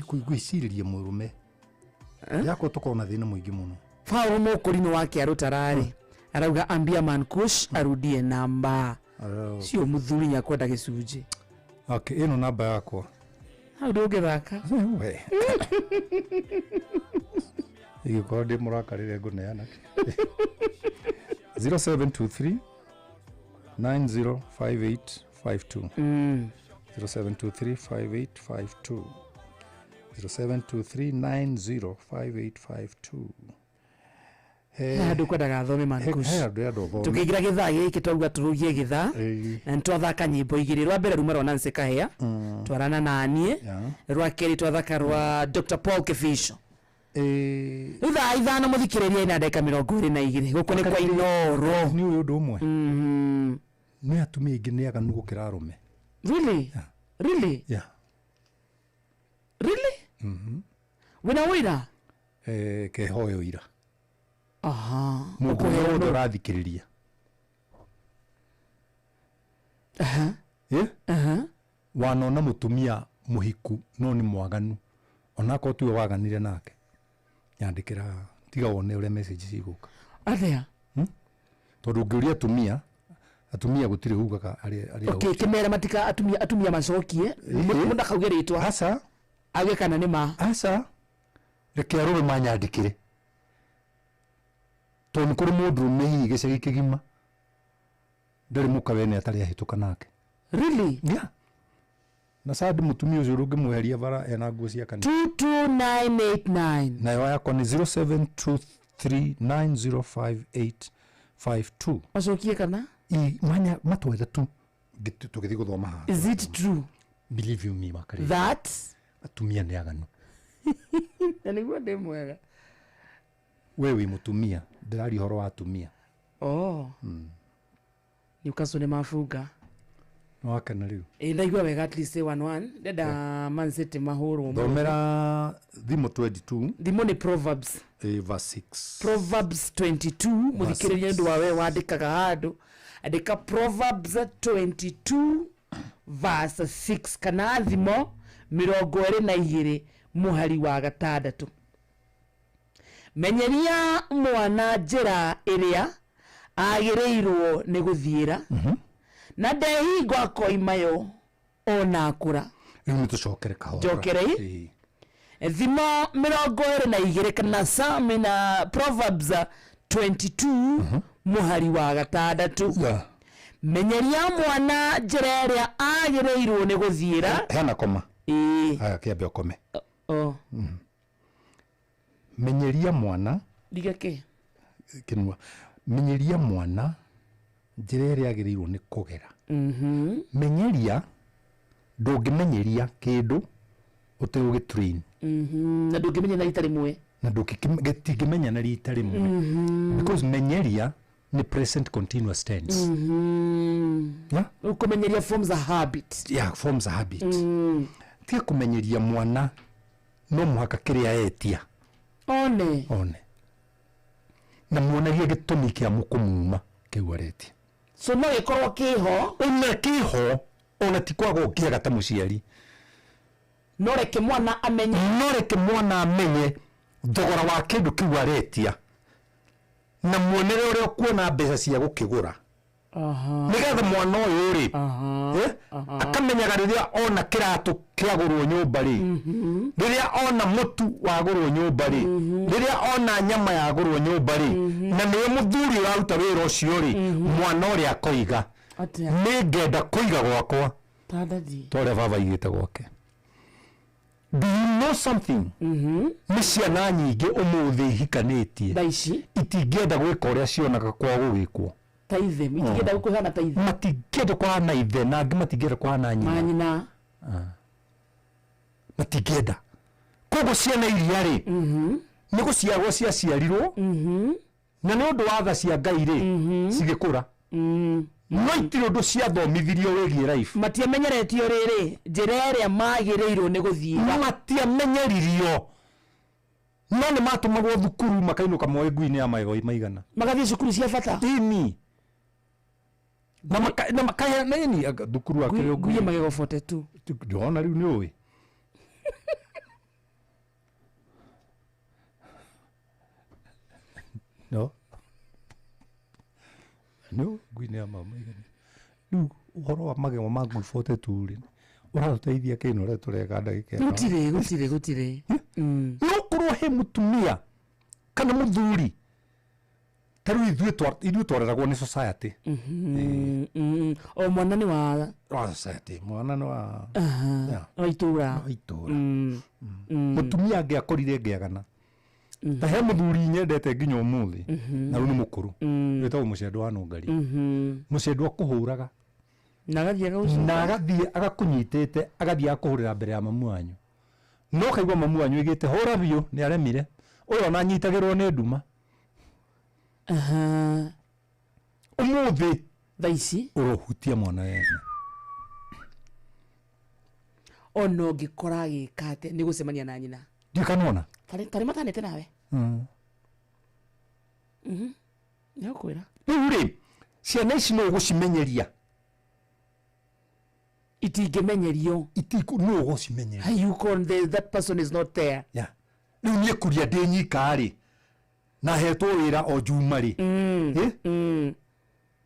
kuigwiciririe murume yako tukona thina muingi muno Paulo Mokorino wake arutarari arauga ambia Mankush arudie namba sio muthuri nyakwenda gicunji ino namba yakwa how do you thaka we igiko ndi murakarire nguneana 0723 905852 07235852 0723905852 handu kwendaga thome Mankush tukigira githaa giki twauga turugie githaa na twathaka nyimbo igiri rwa mbere ruma rwa Nancy Kahea twarana na anie rwa keri twathaka rwa Dr Paul Kefisho ithaa ithano muthikiriria ina ndeka 22 guku ni kwa Inoro ni uyu ndu umwe ni atumia ingi ni aganu gukira arume really really wina wira kehoyo ira mukuheo ndo rathikiriria wanona mutumia muhiku no ni mwaganu onako tuwe waganire nake nyandikira tiga wone ule message ciguka athea tondu ngiuria tumia atumia gutire hugaga ari okay kimera matika atumia macokie mundu akauge ritwa asa age kana ni ma asa reke arume manyandikire tondu kuri mundu mehi gicagi kigima ndari mukawene atari ahituka nake really yeah na sadi mutumia ucio rungi mweheria bara ena nguo cia kanitha 22989 nayo yakwa ni 0723905852 macokie kana mwanya matwethe tu tugithi guthoma haha is it true believe you me makari that atumia ni aganu na niguo ndi mwega wewe mutumia ndirari horo wa atumia Newcastle ni mafunga no akana riu ndaigua wega at least 1-1 ndenda Man City mahuru thomera thimo 22 thimo ni Proverbs verse 6 Proverbs 22 muthikiriria ndu wawe wandikaga handu andika Proverbs 22 verse 6 kana thimo 22 muhari wa gatandatu menyeria mwana njira iria agireirwo ni guthiira na ndehingwa koimayo ona akura riu nitucokere kahora jokerei thimo 22 kana Psalm na Proverbs 22 muhari wa gatandatu menyeria mwana njira iria agireirwo ni guthiira hena koma aya kiambe okome menyeria mwana digake kinwa menyeria mwana njira iria agireirwo ni kugera menyeria ndungimenyeria kindu utiugi train na ndungimenya na itari mwe na ndungimenya na itari mwe because menyeria ni present continuous tense ukumenyeria forms a habit forms a habit tia kumenyeria mwana no muhaka kiria etia one na muonagia gitumi kia mukumuma kiu aretia so no gikorwo kiho ona tikwaga ukiaga ta muciari no reke mwana amenye thogora wa kindu kiu aretia na muonere uria kuona mbeca cia gukigura nigetha mwana uyu ri akamenyaga riria ona kiratu kiagurwo nyumba ri riria ona mutu wagurwo nyumba ri riria ona nyama yagurwo nyumba ri na niwe muthuri uraruta wira ucio ri mwana uria akoiga ni ngenda kuiga gwakwa tore baba igite gwake. Do you know something? Ni ciana nyingi umuthi ihikanitie itingenda gwika uria cionaga kwa gugikwo taithe itingenda gukuhana taithe matingenda kuhana ithe na angi matingenda kuhana nyina matingenda koguo ciana iria ri ni guciarwo ciaciarirwo na ni undu wa tha cia Ngai ri cigikura no itire undu ciathomithirio wigie life matiamenyeretio riri njira iria magireirwo ni guthiira matiamenyeririo no ni matumagwo thukuru makainuka moe ngui-ini ya magego maigana magathie cukuru cia bata ini na makaya nini thukuru akiri ngui ya magego 42 ndona riu ni uwi no ngui-ini ya maigana riu uhoro wa magego ma ngui 42 ri urateithia kino ria tureka ndagika gutire no kurwo he mutumia kana muthuri taru ithuĩ twareragwo nĩ society o mwana nĩ wa society mwana nĩ wa itũra mutumia angĩakorire ngĩagana ta he muthuri nyendete nginya ũmũthĩ na rĩu nĩ mũkũrũ wĩtagwo mũcendwa wa Nũngari mũcendwa akũhũraga na agathiĩ agakunyitĩte agathiĩ akũhũrĩra mbere ya mamu wanyu no kaigua mamu wanyu ĩgĩte hũra biũ nĩ aremire ũyũ ona anyitagĩrwo nĩ nduma ũmũthĩ thaa ici ũrohutia mwana wene ona ũngĩkora agĩka atĩ nĩ gũcemania na nyina ndikanona karĩ matanĩte nawe nĩ ũkwĩra rĩu rĩ ciana ici no ũgũcimenyeria itingĩmenyerio no ũgũcimenyeria you call that person is not there rĩu niĩ kuria ndĩ nyika rĩ na hetwo wĩra o njuma rĩ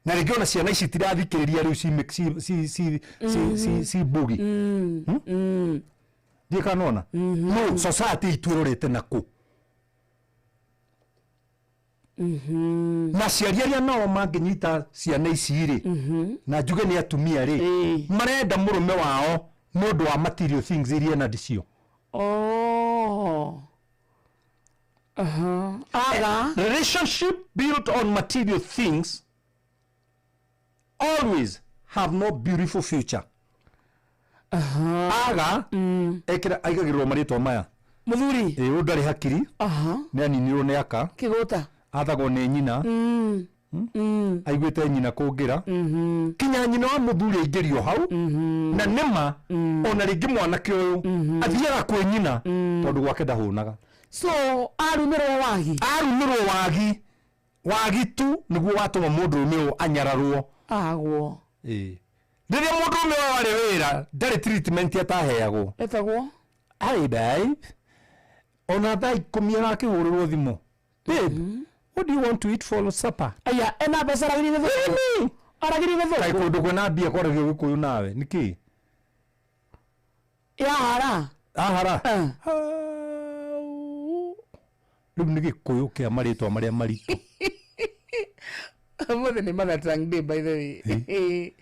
na rigiona ciana ici tirathikiriria riu si bugi ndikanona no society itwirorete naku na ciariaria nao manginyita ciana ici ri na njuge ni atumia ri marenda murume wao nundu wa material things iria na ndicio relationship built on material things always have no beautiful future. Aga ekira aigagirwo maritwa maya muthuri ndari hakiri ni aninirwo ni aka kigota athagwo ni nyina aiguite nyina kungira kinya nyina wa muthuri aingirio hau na nima ona ringi mwanake uyu athiaga kwi nyina tondu gwake ndahunaga so arumirwo wagi tu niguo watuma mundu uyu anyararwo agwo riria mundu uyu wari wira ndari treatment ataheagwo etagwo ai babe ona thaa 10 arakihurirwo thimu babe what do you want to eat for supper aya ena besara giri vetho aragiri vetho kai kundu kwena mbia kwaragio gikuyu nawe niki ya hara riu ni gikuyu kia maritwa maria maritu mothe ni mother tongue day by the way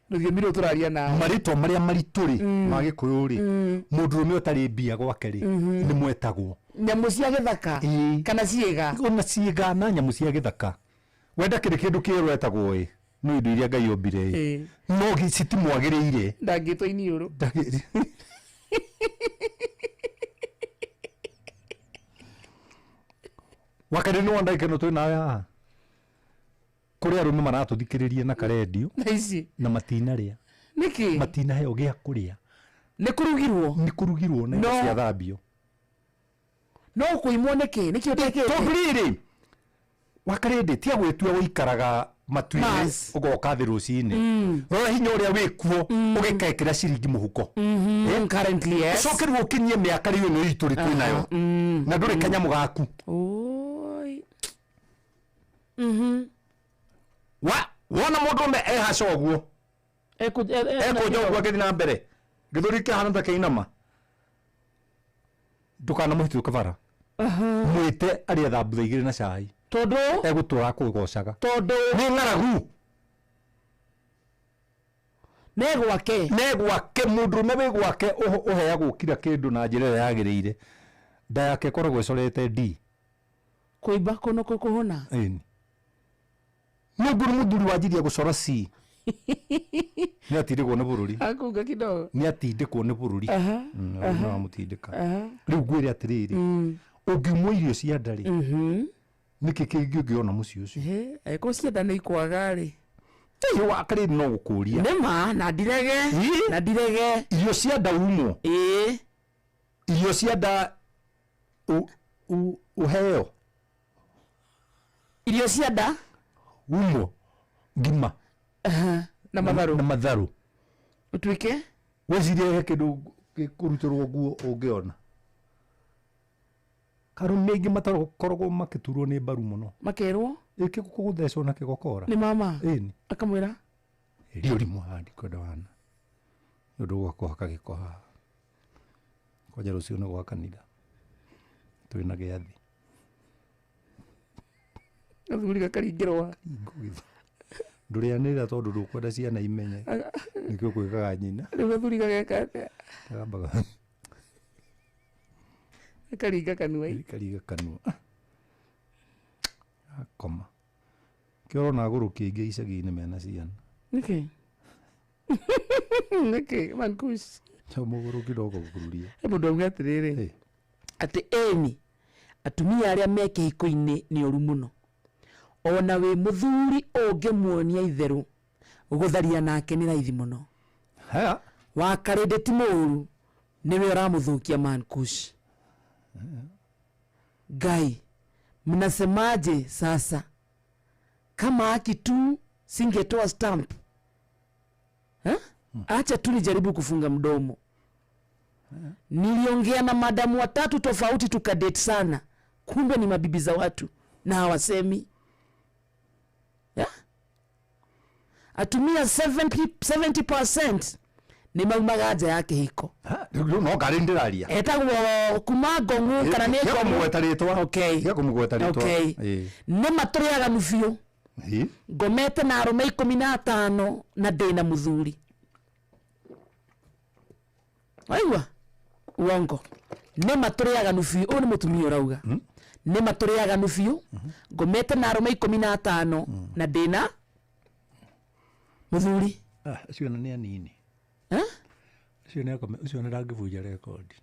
ndio miro turaria na maritwa maria maritu ri ma gikuyu ri mundu rume utari mbia gwake ri ni mwetagwo nyamu cia githaka kana ciiga ona ciiga na nyamu cia githaka wenda kiri kindu kieru etagwo ri no indu iria ngai ombire no gitimwagiriire ndangitwa iniuru wakari no ndaike no twina ya kuri arume maratuthikiririe na karedio na ici na matinaria niki matinaheo gia kuria ni kurugirwo na cia thambio no kuimwo niki utekete tobriri wakarende tia gwetua uikaraga matuini ugoka thi rucini rora hinya uria wikuo ugikaikira ciringi muhuko currently yes sokeru ukinyie miaka riu no ituri kwinayo na nduri kanyamu gaku oi wona mundu ume ehaca uguo ekuja uguo akithi na mbere githuri kihana ta kiinama ndukana muhitu kavara mwite aria thambutha igiri na cai tondu egutura kugocaga tondu ni ngaragu negwake mundurume wi gwake uheagwo kira kindu na njira ĩrĩa yagĩrĩire nda yake koragwo icorete ndi kuimba kuno kuhuna ni nguru muthuri wanjirie gucora ci ni atindikwo ni bururi akuga kidogo ni atindikwo ni bururi no amutindika riu ngwire atiriri ungiumwo irio cia ndari niki kingi ungiona muci ucio eko cienda ni ikwaga ri Teyo wakari no gukuria nema na ndirege irio cia nda umo irio cia nda uheo irio cia nda umo ngima na matharu utwike wezirie kindu gikurutirwo guo ungiona karume ingi matarakoragwo makiturwo ni mbaru muno makerwo iki gukuguthecwo na kigokora ni mama ni akamwira rio rimwe handi kwenda wana ndu gwakwa kagikoha kwaja rucio no gwakanitha twina giathi athuri gakaringirwa ndurianira tondu ndukwenda ciana imenye nikio kwikaga nyina riu athuri gagekate agambaga kariga kanua akoma kioro na guru kingi icagi-ini mena ciana niki mankus muguru kidogo gukururia mundu auga atiriri ati eni atumia aria me kihiko-ini ni oru muno ona wi muthuri ungimuonia itheru gutharia nake ni raithi muno wakarinde ti muru niwe uramuthukia mankush Gai, mnasemaje sasa? Kama haki tu singetoa stamp. Acha tu nijaribu kufunga mdomo. Niliongea na madamu 3 tofauti tukadate sana. Kumbe ni mabibi za watu na hawasemi. atumia 70% ni maumaga nja ya kĩhiko. No ngari ndiraria etagwo kuma Ngong'u kana nĩ kũmũgweta okay kũmũgweta rĩtwa okay nĩ matũrĩaga biũ ngomete na arũme 15 na ndĩna mũthuri. Waigua uongo nĩ matũrĩaga biũ. Ũyũ nĩ mũtumia ũrauga nĩ matũrĩaga biũ ngomete na arũme 15 na ndĩna mũthuri. Ũcio nĩ anini. Ucio nĩ rangĩbunja rekodi.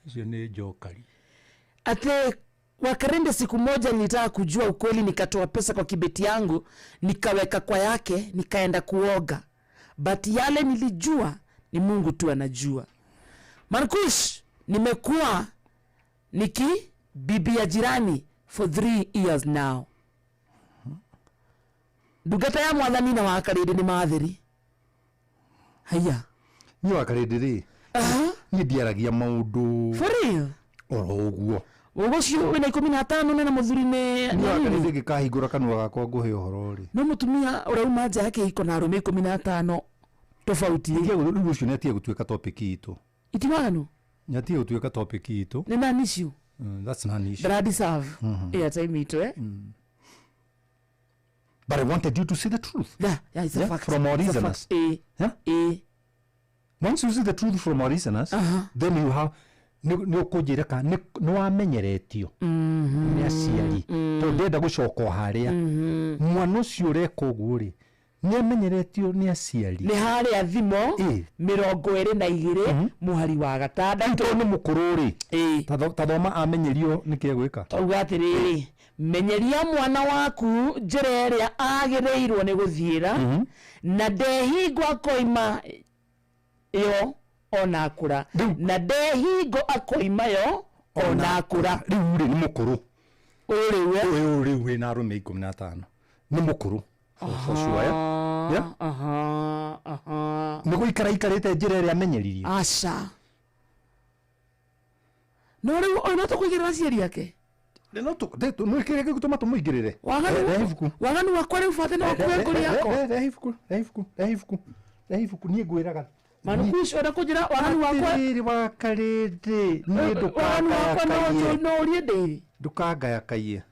Ucio nĩ njokari. Ate wakarende siku moja nilitaka kujua ukweli, nikatoa pesa kwa kibeti yangu nikaweka kwa yake nikaenda kuoga, but yale nilijua ni Mungu tu anajua. Markush, nimekuwa bibi ya jirani for 3 years now. Ndugata ya mwathani na wakarende ni maathiri. Haya. Ni wakarende ri. Ni ndiaragia maundu. For real? Oro uguo. Wogocio wina 15 na muthuri ne. Ni wakarende gikahingura kanwa gakwa nguhe uhoro ri. No mutumia urauma nja yake iko na arume 15 tofauti. Ndio ucio netie gutuika topic itu. Itimagano. Netie gutuika topic itu. Ni nani issue? That's not an issue. That I deserve. Yeah, time itu But I wanted you to see the truth. Yeah, it's a fact. From our reasoners. Once you see the truth from our reasoners, then you have no kujira ka no amenyeretio. Ni aciari. To ndenda gucoka haria. Mwana ucio reka uguo ri. Ni amenyeretio ni aciari. Ni haria thimo 22 muhari wa gatandatu ni mukuru ri. Tathoma amenyerio ni kiegwika. Tauga atiriri menyeria mwana waku njĩra ĩrĩa agĩrĩirwo nĩ gũthiĩra na ndehingwo koima yo ona akũra na ndehingo akoima yo ona akũra. Rĩu rĩ nĩ mũkũrũ ũyũ rĩu wĩ na arũme 15 nĩ mũkũrũ for sure nĩ gũikara ikarĩte njĩra ĩrĩa amenyeririe. Aca no rĩu ona tũkũigĩrĩra aciari ake no kile gutuma tumuigirire waganu wakwa riu fate na kwenguri yako rehifuku nie gwiraga Markush ona kujira waganu wakwa iri wakarinde nie ndukanga no uriende ndukanga yakaiye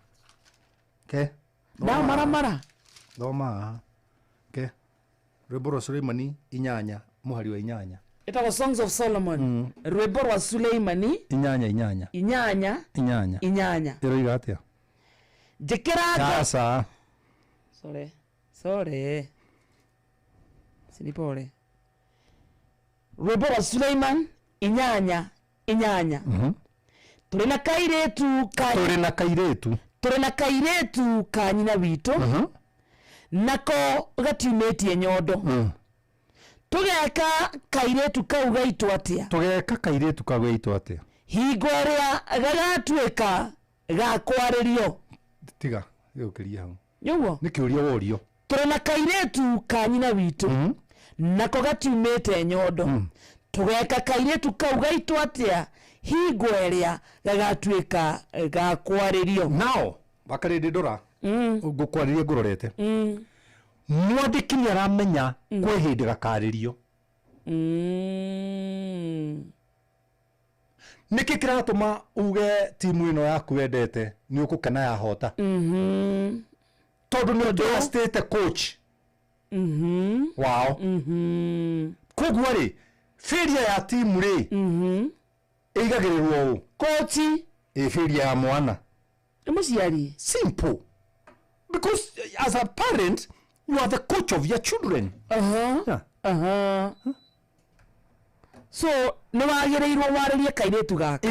ke na mara thoma ke rwimbo rwa Suleimani 8 muhari wa 8 itago Songs of Solomon rwimbo rwa Suleimani 8 iroiga atia njikiraga sasa sorry sinipole rwimbo rwa Suleiman 8 turi na kairetu ka nyina witu nako gatiumetie nyondo tugeka kairetu kau gaitwo atia hingo ria gagatuika gakwarĩrio tiga gĩũkĩria hau nĩguo nĩ kĩũria worio tũrĩ na kairetu ka nyina witũ nako gatiumĩte nyondo tũgeka kairetu kau gaitwo atia hingo ĩrĩa gagatuĩka gakwarĩrio. Nao bakarĩndĩ ndora ngũkwarĩria ngũrorete mwandĩki nĩ aramenya kwĩ hĩndĩ gakarĩrio. Niki kiratuma uge timu ino yaku wendete ni ukukena ya hota tondu ni devastate coach wow koguo ri failure ya timu ri igagirirwo u coach failure ya mwana muciari simple because as a parent you are the coach of your children. So ni wagĩrĩirwo warĩrie kairetu gaka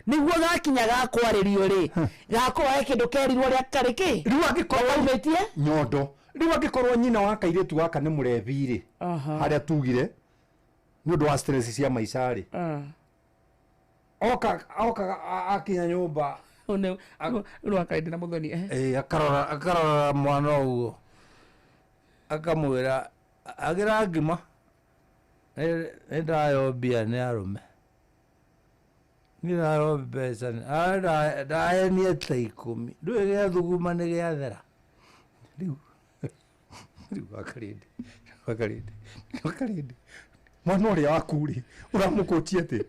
nĩguo gakinya gakwarĩrio rĩ gakorwo kĩndũ kerirwo rĩa karĩkĩ rĩu angĩkorwo umĩtie nyondo rĩu angĩkorwo nyina wa kairetu gaka nĩ mũrebi rĩ harĩa tugire nĩ ũndũ wa stress cia maica rĩ oka akinya nyũmba nĩ wakainde na mũthoni akarora mwana ũguo akamwĩra agira ngima ndayombia nĩ arũme nĩrarombia mbeca ndahenie ta 10 ndũĩ gĩa thuguma nĩ gĩathera rĩu wakarindi mwana ũrĩa waku rĩ ũramũkũtia atĩ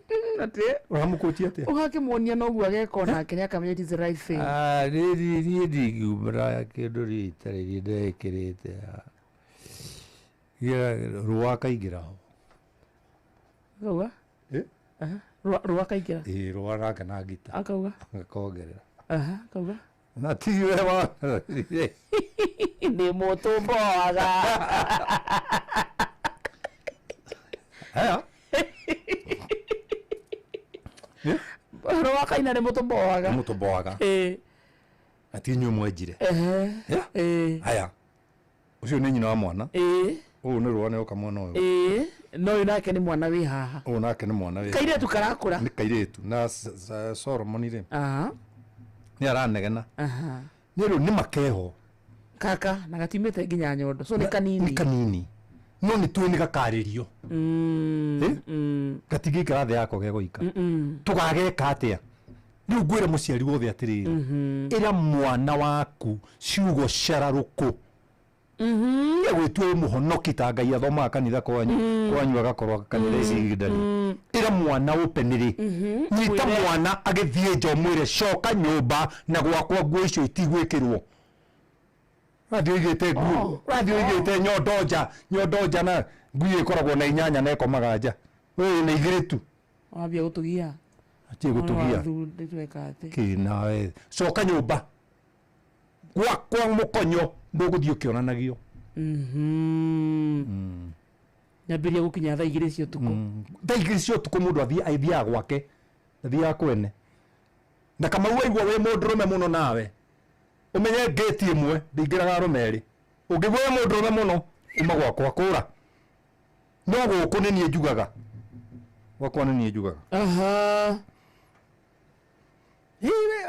ũramũkũtia atĩ ũgakĩmuonia noguo ageka onake nĩakamenya it is the right thing. niĩ ndingiumĩra kĩndũ rĩtarĩ niĩ ndekĩrĩte rũa kaingĩra ho akauga rũa kaingĩra rũa nake na ngita akauga ngakongerera akauga na tiwe wa nĩ mũtũmboaga haya rũa kaina nĩ mũtũmboaga ati inyuĩ mwenjire haya ũcio nĩ nyina wa mwana ũyũ nĩ rũa nĩoka mwana ũyũ no ũyũ nake nĩ mwana wĩ haha ũyũ nake nĩ mwana wĩ kairĩtu karakũra nĩ kairĩtu na Solomon rĩ nĩ aranegena nĩ rĩu nĩ makeho kaka na gatimĩte nginya nyondo so nĩ kanini no nĩ tuĩ nĩ gakarĩrio gatingĩikara thĩ yako gegũika tũgageka atĩa rĩu ngwĩre mũciari wothe atĩrĩrĩ ĩra mwana waku ciugo cararũkũ gwĩtua mũhonoki ta Ngai athomaga kanitha kwanyu agakorwo kanitha ici igindani ĩra mwana ũpenĩrĩ nyita mwana agĩthiĩ nja ũmwĩre coka nyũmba na gwakwa nguo icio itigwĩkĩrwo rathiĩ ũigĩte nguo rathiĩ ũigĩte nyondo nja na ngui ĩkoragwo na inyanya na ĩkomaga nja ũyũ nĩ igĩrĩtu wambia gũtũgia atie gũtũgia kĩnawe coka nyũmba gwakwa mũkonyo ndũgũthiĩ ũkĩonanagio nyambĩrĩria gũkinya thaa 2 cia ũtukũ thaa 2 cia ũtukũ mũndũ athiaga gwake athiaga kwene na kama waigua wĩ mũndũrũme mũno nawe ũmenye ngĩti ĩmwe ndĩingĩraga arũme erĩ ũngĩgua wĩ mũndũrũme mũno uma gwakwa kũra no gũkũ nĩ niĩ njugaga gwakwa nĩ niĩ njugaga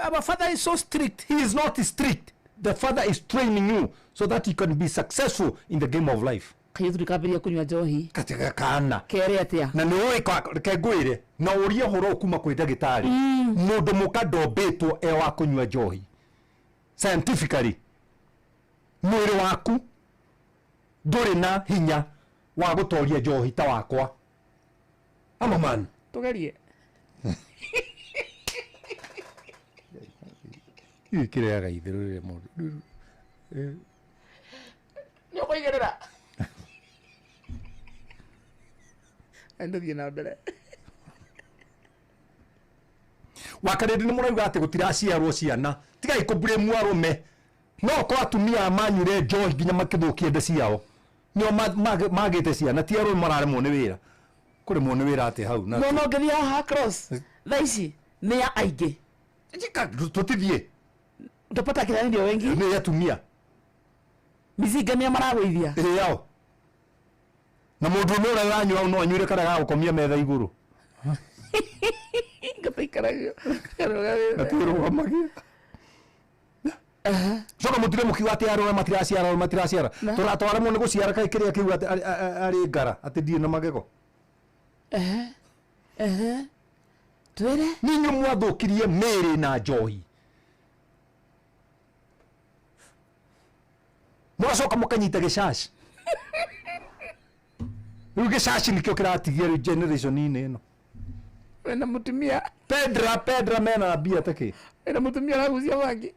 our father is so strict. He is not strict. The father is training you so that you can be successful in the game of life. Kayo tukabĩrĩria kũnyua njohi katika kana kere atia na nĩ kengwĩre na ũria horo kuma kwĩ ndagĩtarĩ mũndũ mũka ndombĩtwo e wa kũnyua njohi scientifically mwĩrĩ waku ndũrĩ na hinya wa gũtoria njohi ta wakwa ama man tugerie kĩreaga itherũ rĩrĩa mũndũ nĩ ũkũigĩrĩra endũthiĩ na mbere wakarĩndĩ nĩ mũrauga atĩ gũtiraciarwo ciana tigai kũmburĩmu arũme no korwo atumia manyuire njohi nginya makĩthũkia nda ciao nĩo magĩte ciana ti arũme mararemwo nĩ wĩra kũremwo nĩ wĩra atĩ hau no ngĩthiĩ haha cross thaa ici nĩ ya aingĩ tũtithiĩ utapata kila ndio wengi ni yatumia miziga ni maragũithia yao na mũndũ ũrĩa ũranyua no anyuire kana gagũkomia metha igũrũ ngatikaraga gatirũgamagia coka mũtire mũkiuga atĩ arũme matiraciara tũratwaremwo nĩ gũciara kaĩ kĩrĩa kiuga arĩ ngara atĩ ndirĩ na magego twĩre ninyi mwathũkirie mĩĩrĩ na njohi mũgacoka mũkanyita gĩcaci rĩu gĩcaci nĩkĩo kĩratigia rĩu generation-inĩ ĩno wena mũtumia Pedra mena mbia takĩ wena mũtumia aragucia bangi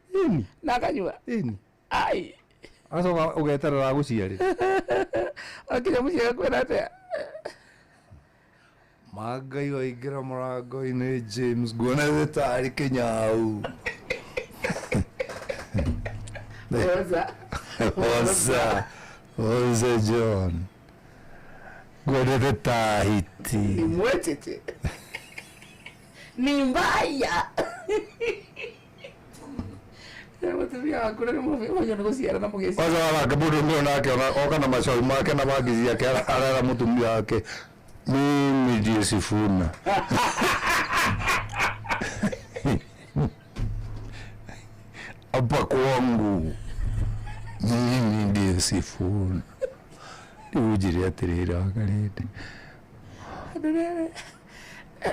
na akanyua ai agacoka ũgeterera gũciarĩ akinya mũciĩ agakwĩra atĩa Magai waingĩra mũrango-inĩ James nguona thĩ tarĩ Kĩnyau Oza John nguonete ta hiti mwetete ni mbaya mũtumia waku nĩ mũthenya nĩ gũciara na mũgĩci waca mũndũ ũmwe nake oka na macoi make na bangi ciake arera mũtumia wake mimi ndiye Sifuna hapa kwangu mimi ndiye Sifuna ujire atirira wakarĩte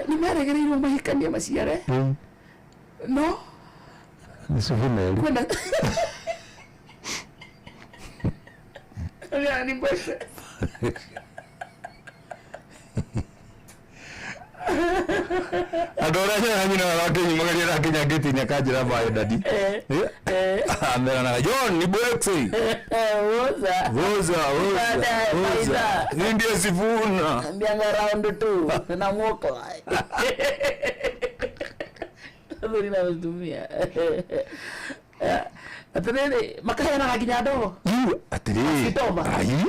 nĩmeregereirwo mahikania maciare no Sifuna kwenda ni mbese Adora nyina wake nyimagaria na Kenya geti nyakajira bayo dadi amera na John ni bwexi woza ndio sifuna ndianga round 2 na mwoko Ndio natumia atere makaya na hakinya ndo atere Sitoma. ai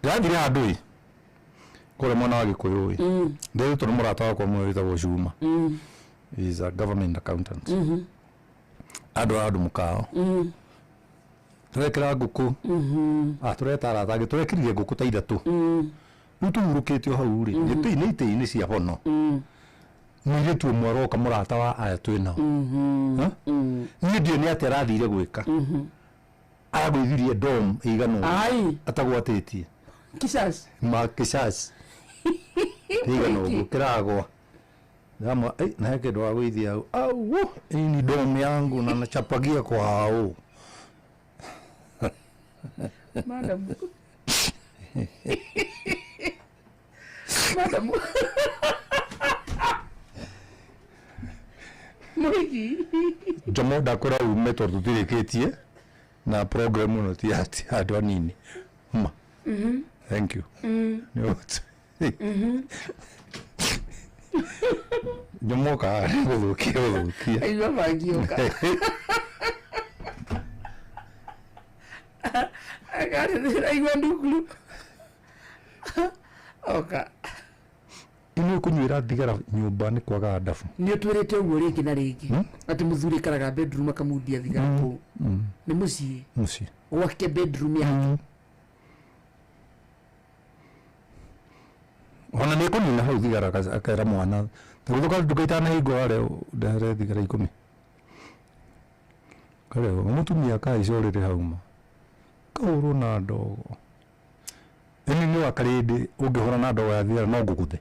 Ndandire andui kore mwana wa Gikuyu ndio tuna murata wa kwa mwita wa Juma is a government accountant ado mukao turekera nguku tureta arata turekirie nguku ta ithatu ntumurukitio hau ri nitini cia bono mwire tu mwaro ka murata wa aya twina ni ndio ni aterathire gwika agwithirie dom igano atagwatetie Kisas. Ma kisas. Igano kiragwa. Ndama na yake ndo agwithia au ni dom yangu na nachapagia kwa hao. Madam. Madam. Mwiki. Jomo dakora umeto tutirikitie na program no tiati adwanini. Ma. Thank you. What? Jomoka guthukia. Aiwa magioka. Agari aiwa ndukulu. Oka. Ino kunywira thigara nyumba ni kwaga ndafu. Ni utwirite uguo ringi na ringi. Ati muthuri karaga bedroom akamundia thigara ku. Ni mucii. Mucii. Wake bedroom yake. Ona ni kunina hau thigara akera mwana tugutuka ndukaitana hingo are ndare thigara 10 kare mutumia kai corire hauma kauru na ndogo ni wakaridi ungihora na ndogo ya thigara no ngukuthe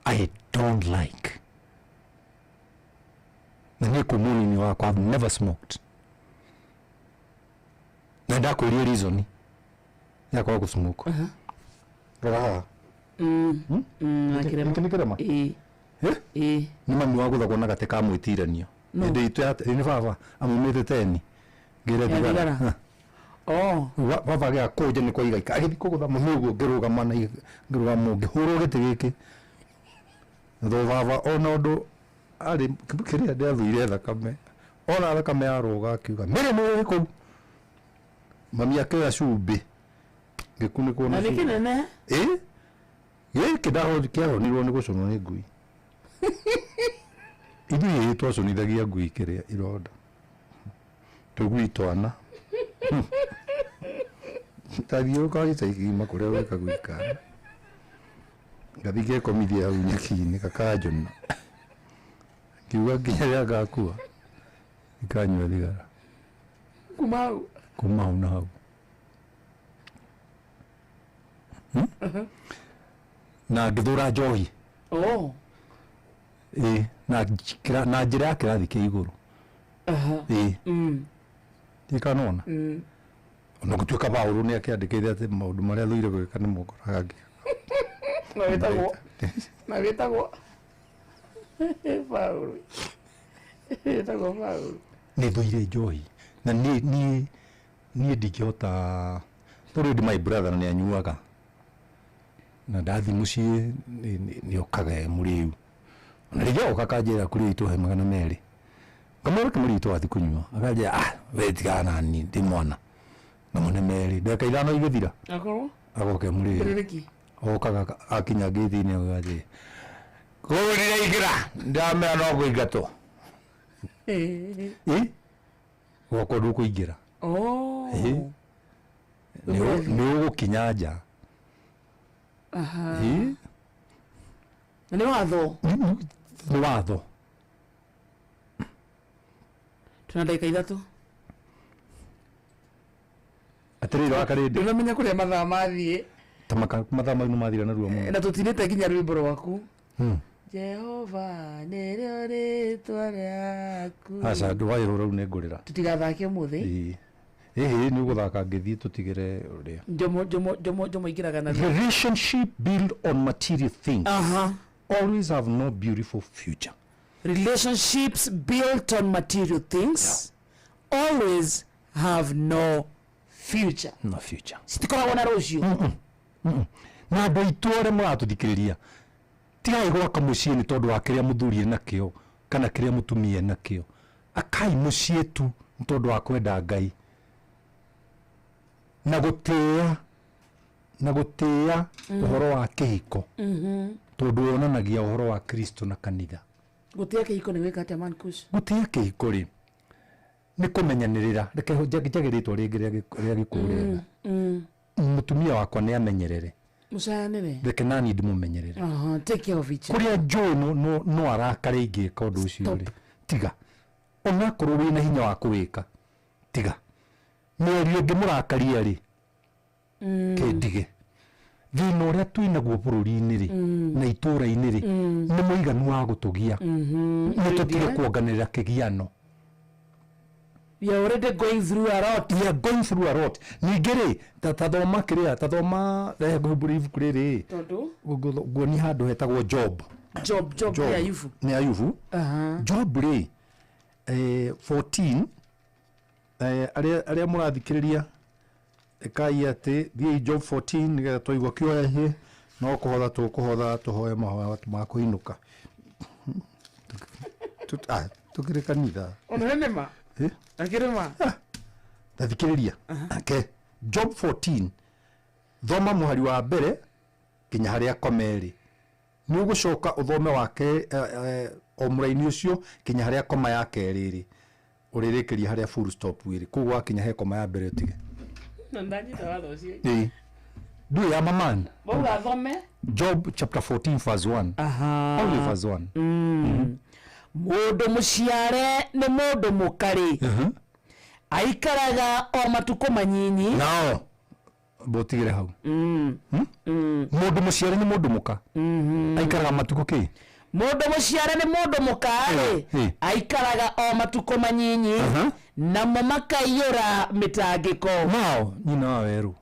I don't like ni kumuni ni wakwa I've never smoked na ndakuria reason ya kwa kusmoke raha akirema ni mami wa gutha kuona gate ka mwitiranio ndi itu ni baba amumite teni ngire thigara baba gya koje ni kwa igaika agithi kugutha munugo ngiruga mana ngiruga mungi huro gite giki ndo baba ona ndu ari kiria ndathuire thakame ona thakame aruga akiuga mere mwe ku mami akira cumbi ngikuniko na nene kidaho kiaho nirwo ni gucunwo ni ngui ithuĩ twacunithagia ngui kĩrĩa ironda tũgui twana tathiũrũka gĩcaigima kũrĩa gwĩkagwo ikara ngathi ngekomithia hau nyeki-inĩ gakanjũna ngiuga nginya rĩrĩa ngakua ikanyua thigara kuma hau na hau na ngĩthũra njohi na njĩra ya kĩrathi kĩa igũrũ ikanona ona gũtuĩka Paũlũ nĩ akĩandĩkĩte atĩ maũndũ marĩa thũire gwĩka nĩ mokoraga na wĩtagwo Paũlũ nĩ thũire njohi na niĩ ndingĩhota already my brother nĩ anyuaga na ndathi muciĩ nĩ okaga mũrĩu na rĩrĩa oka kanjĩra kũrĩ itũhe 200 kamara kamari itũ athi kũnyua akanjĩra we tigana ni ndi mwana na 200 ndeka ithano igĩthira agoke mũrĩu okaga akinya gĩthi-inĩ akanjĩra kũrĩra igĩra ndamera no kũingatwo gwakwa ndũkũingĩra nĩ ũgũkinya nja ni watho tuna dakika ithatu atiriro akarindi ndinamenya kuria mathaa mathiĩ mathaa mau mathira na ruo mũno na tutinĩte nginya rwĩmbo rwaku Jehova nĩrĩo rĩtwa rĩaku. Aca ndwaĩrwo rĩu nĩ ngũrĩra. Tutigathake mũthĩ. Ĩhĩ nĩ ũgũthaka ngĩthiĩ tũtigĩre ũrĩa. Njomo ingĩraga na relationship built on material things always have no beautiful future. Relationships built on material things always have no future. No future. Sitikoragwo na rũciũ. Na andũ aitũ arĩa mũratũthikĩrĩria tigai gwaka mũciĩ nĩ tondũ wa kĩrĩa mũthuri enakĩo kana kĩrĩa mũtumia enakĩo. Akai mũciĩ tu nĩ tondũ wa kwenda Ngai na gũtĩĩa ũhoro wa kĩhiko tondũ wonanagia ũhoro wa Kristo na kanitha. Gũtĩĩa kĩhiko nĩ gwĩka atĩa Marcus? Gũtĩĩa kĩhiko rĩ nĩ kũmenyanĩrĩra. Reke njagĩrĩtwo rĩngĩ rĩa gĩkũrũ mũtumia wakwa nĩ amenyerere. Mũcayanĩre. Reke nani ndĩmũmenyerere. Take care of each other. Kũrĩa njũĩ no arakare ingĩka ũndũ ũcio rĩ tiga. Onakorwo wĩna hinya wa kũwĩka tiga. Mĩario ĩngĩmũrakaria rĩ kĩndige. Thĩna ũrĩa twĩnaguo bũrũri-inĩ rĩ na itũũra-inĩ rĩ nĩ mũiganu wa gũtũgia. Nĩ tũtige kuonganĩrĩra kĩgiano. We are already going through a lot. We are going through a lot. Ningĩ rĩ tathoma kĩrĩa tathoma ibuku rĩrĩ guoni handũ hetagwo Job nĩ Ayubu. Nĩ Ayubu. Job rĩ 14 arĩa mũrathikĩrĩria ekai atĩ thiĩ Job 14 nĩgetha twaigua kĩohe no kũhotha tũkũhotha tũhoe mahoya ma kũinũka. Tũkĩrĩ kanitha. Ona nĩma. Akĩrĩma. Ndathikĩrĩria. Job 14 thoma mũhari wa mbere kinya harĩa komerĩ. Nĩ ũgũcoka ũthome wake o mũraini ũcio kinya harĩa koma ya kerĩ rĩ. Ũrĩrĩkĩria harĩa full stop wĩrĩ. Koguo akinya he koma ya mbere ũtige. Na ndanyita watho ũcio. Ndũĩ ya maman. Bauga thome. Job chapter 14 verse 1. Only verse 1. Mũndũ mũciare nĩ mũndũ mũkarĩ. Aikaraga o matukũ manyinyi. Nao botigire hau. Mũndũ mũciare nĩ mũndũ mũka. Aikaraga matukũ kĩ? Mũndũ mũciare nĩ mũndũ mũkarĩ. Aikaraga o matukũ manyinyi. Namo makaiyũra mĩtangĩko. Nao nyina wa werũ.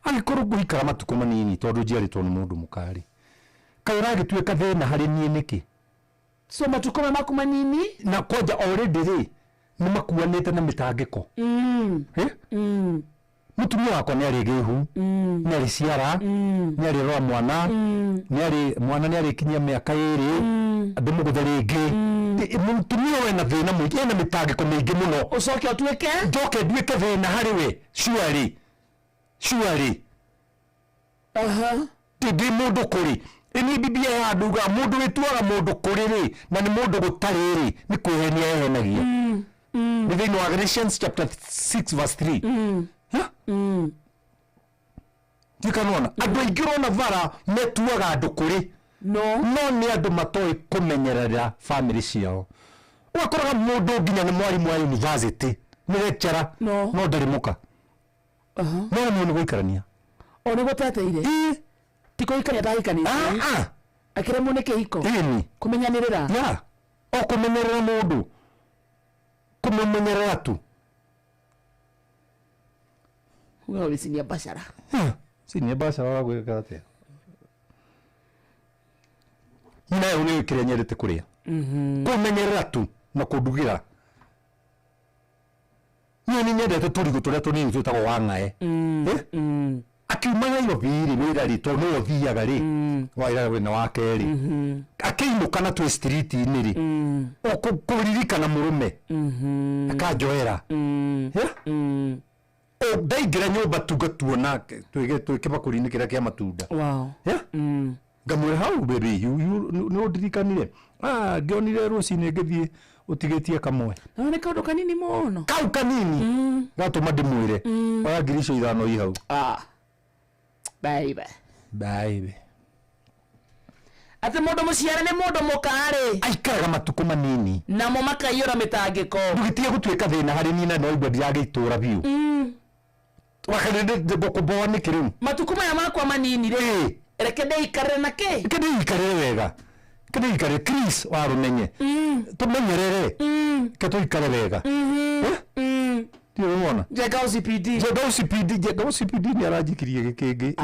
Agĩkorwo ngũikara matukũ manini tondũ njiarĩtwo nĩ mũndũ mũkarĩ. Kaĩ ũragĩtuĩka thĩna harĩ niĩ nĩkĩ? So matukũ maku manini na koja already rĩ nĩ makuanĩte na mĩtangĩko. Mũtumia wakwa nĩ arĩ gĩhu, nĩ arĩ ciara, nĩ arĩ rora mwana, mwana nĩ arĩ kinyia mĩaka 2 andũ mũgũtha rĩngĩ. Mũtumia wena thĩna mũingĩ ena mĩtangĩko mĩingĩ mũno. Ũcoke ũtuĩke njoke nduĩke thĩna harĩ we surely. Ndĩ mũndũ kũrĩ ini Biblia ya nduga mũndũ wĩtuaga mũndũ kũrĩ rĩ na nĩ mũndũ gũtarĩ rĩ nĩ kwĩhenia ehenagia. Nĩ thĩinĩ wa Galatians chapter 6 verse 3. Ndikanona andũ aingĩ rona vara metuaga andũ kũrĩ no nĩ andũ matoĩ kũmenyerera family ciao. Ũgakoraga mũndũ nginya nĩ mwarimũ wa university nĩ lecturer no ndarĩ mũka. No nĩ gũikarania o nĩ gũteteire tiko ikania ndagĩkanĩte. Akĩremwo nĩ kĩhiko kũmenyanĩrĩra. O kũmenyerera mũndũ kũmenyerera tu. Wewe sinia bashara. Sinia bashara wa gwĩka atĩa? Nawe nĩ kĩrĩa nyendete kũrĩa. Kũmenyerera tu na kũndugira. Niĩ nĩ nyendete tũrigũ tũrĩa tũnini twĩtagwo wa ng'ae. Akiuma Nairobi rĩ wĩra rĩ tondũ nĩwe ũthiaga rĩ waira wĩna wa kerĩ akĩinũka na twĩ street-inĩ rĩ kũririkana mũrũme akanjoera ndaingĩra nyũmba tugatuona twĩ kĩbakũri-inĩ kĩrĩa kĩa matunda ngamwĩra hau baby nĩ ũndirikanire ngĩonire rũcinĩ ngĩthiĩ ũtigĩtie kamwe. Nĩ kaũndũ kanini mũno. Kau kanini gatũma ndĩmwĩre oya ngiri icio 5 i hau. Baby. Ati mũndũ mũciare nĩ mũndũ mũkarĩ. Aikaraga matukũ manini. Namo makaiyũra mĩtangĩko. Ndũgĩtige gũtuĩka thĩna harĩ niĩ na no igua ndiragĩtũra biũ. Wakanĩte ngũkũmboa nĩkĩ rĩu? Matukũ maya makwa manini rĩ. Reke ndĩikarĩre na kĩ? Reke ndĩikarĩre wega. kene ikare Chris warumenye tumenyerere katuikare wega ndio unaona Jega OCPD ni arajikirie gikenge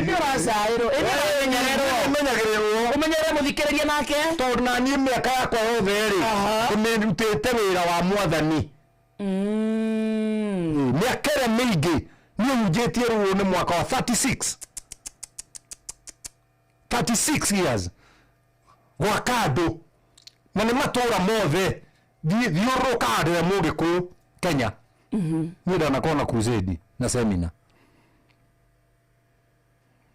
ndio rasairo umenyerero muthikiriria nake tondu na niĩ mĩaka yakwa yothe rĩ nĩndutĩte wĩra wa mwathani mĩaka ĩrĩa mĩingĩ niĩ hunjĩtie rũrũ nĩ mwaka wa 36 years gwaka andũ na nĩ matũũra mothe thiũrũrũka andũ arĩa Mũgĩkũyũ Kenya niĩ ndanakorwo na crusade na seminar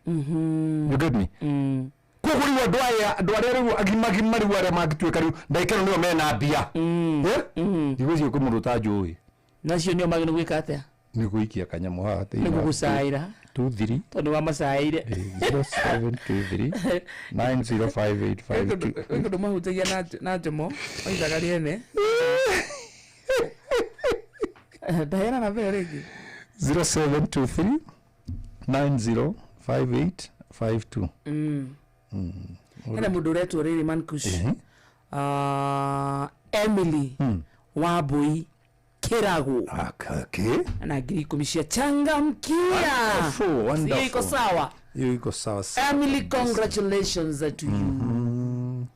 you get me koguo rĩu andũ arĩa rĩu agimagima rĩu arĩa mangĩtuĩka rĩu ndaikano nĩo mena mbia ndigũthiĩ kũmũndũ ta njũĩ nacio nĩo magĩrĩirwo gwĩka atĩa nĩ gũikia kanyamũ haha nĩguo gũcaĩra 23 tondũ wa macaĩire 0723 905852 ndũ mahutagia na njomo oigaga rĩene ndaheana na mbere rĩngĩ 0723 905852 hena mũndũ ũretwo rĩrĩ Mankush Emily Wambui Kiragu na 10,000 cia changamkia sio iko sawa Emily, congratulations to you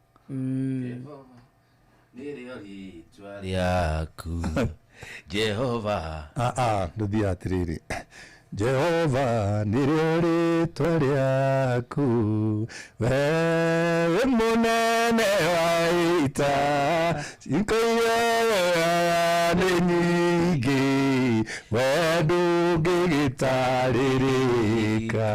yaku Jehova nduthi atiriri Jehova nĩrĩo rĩĩtwa rĩaku wewe mũnene wa ita ciĩko iria nĩ nyingĩ we ndũngĩgĩtarĩrĩka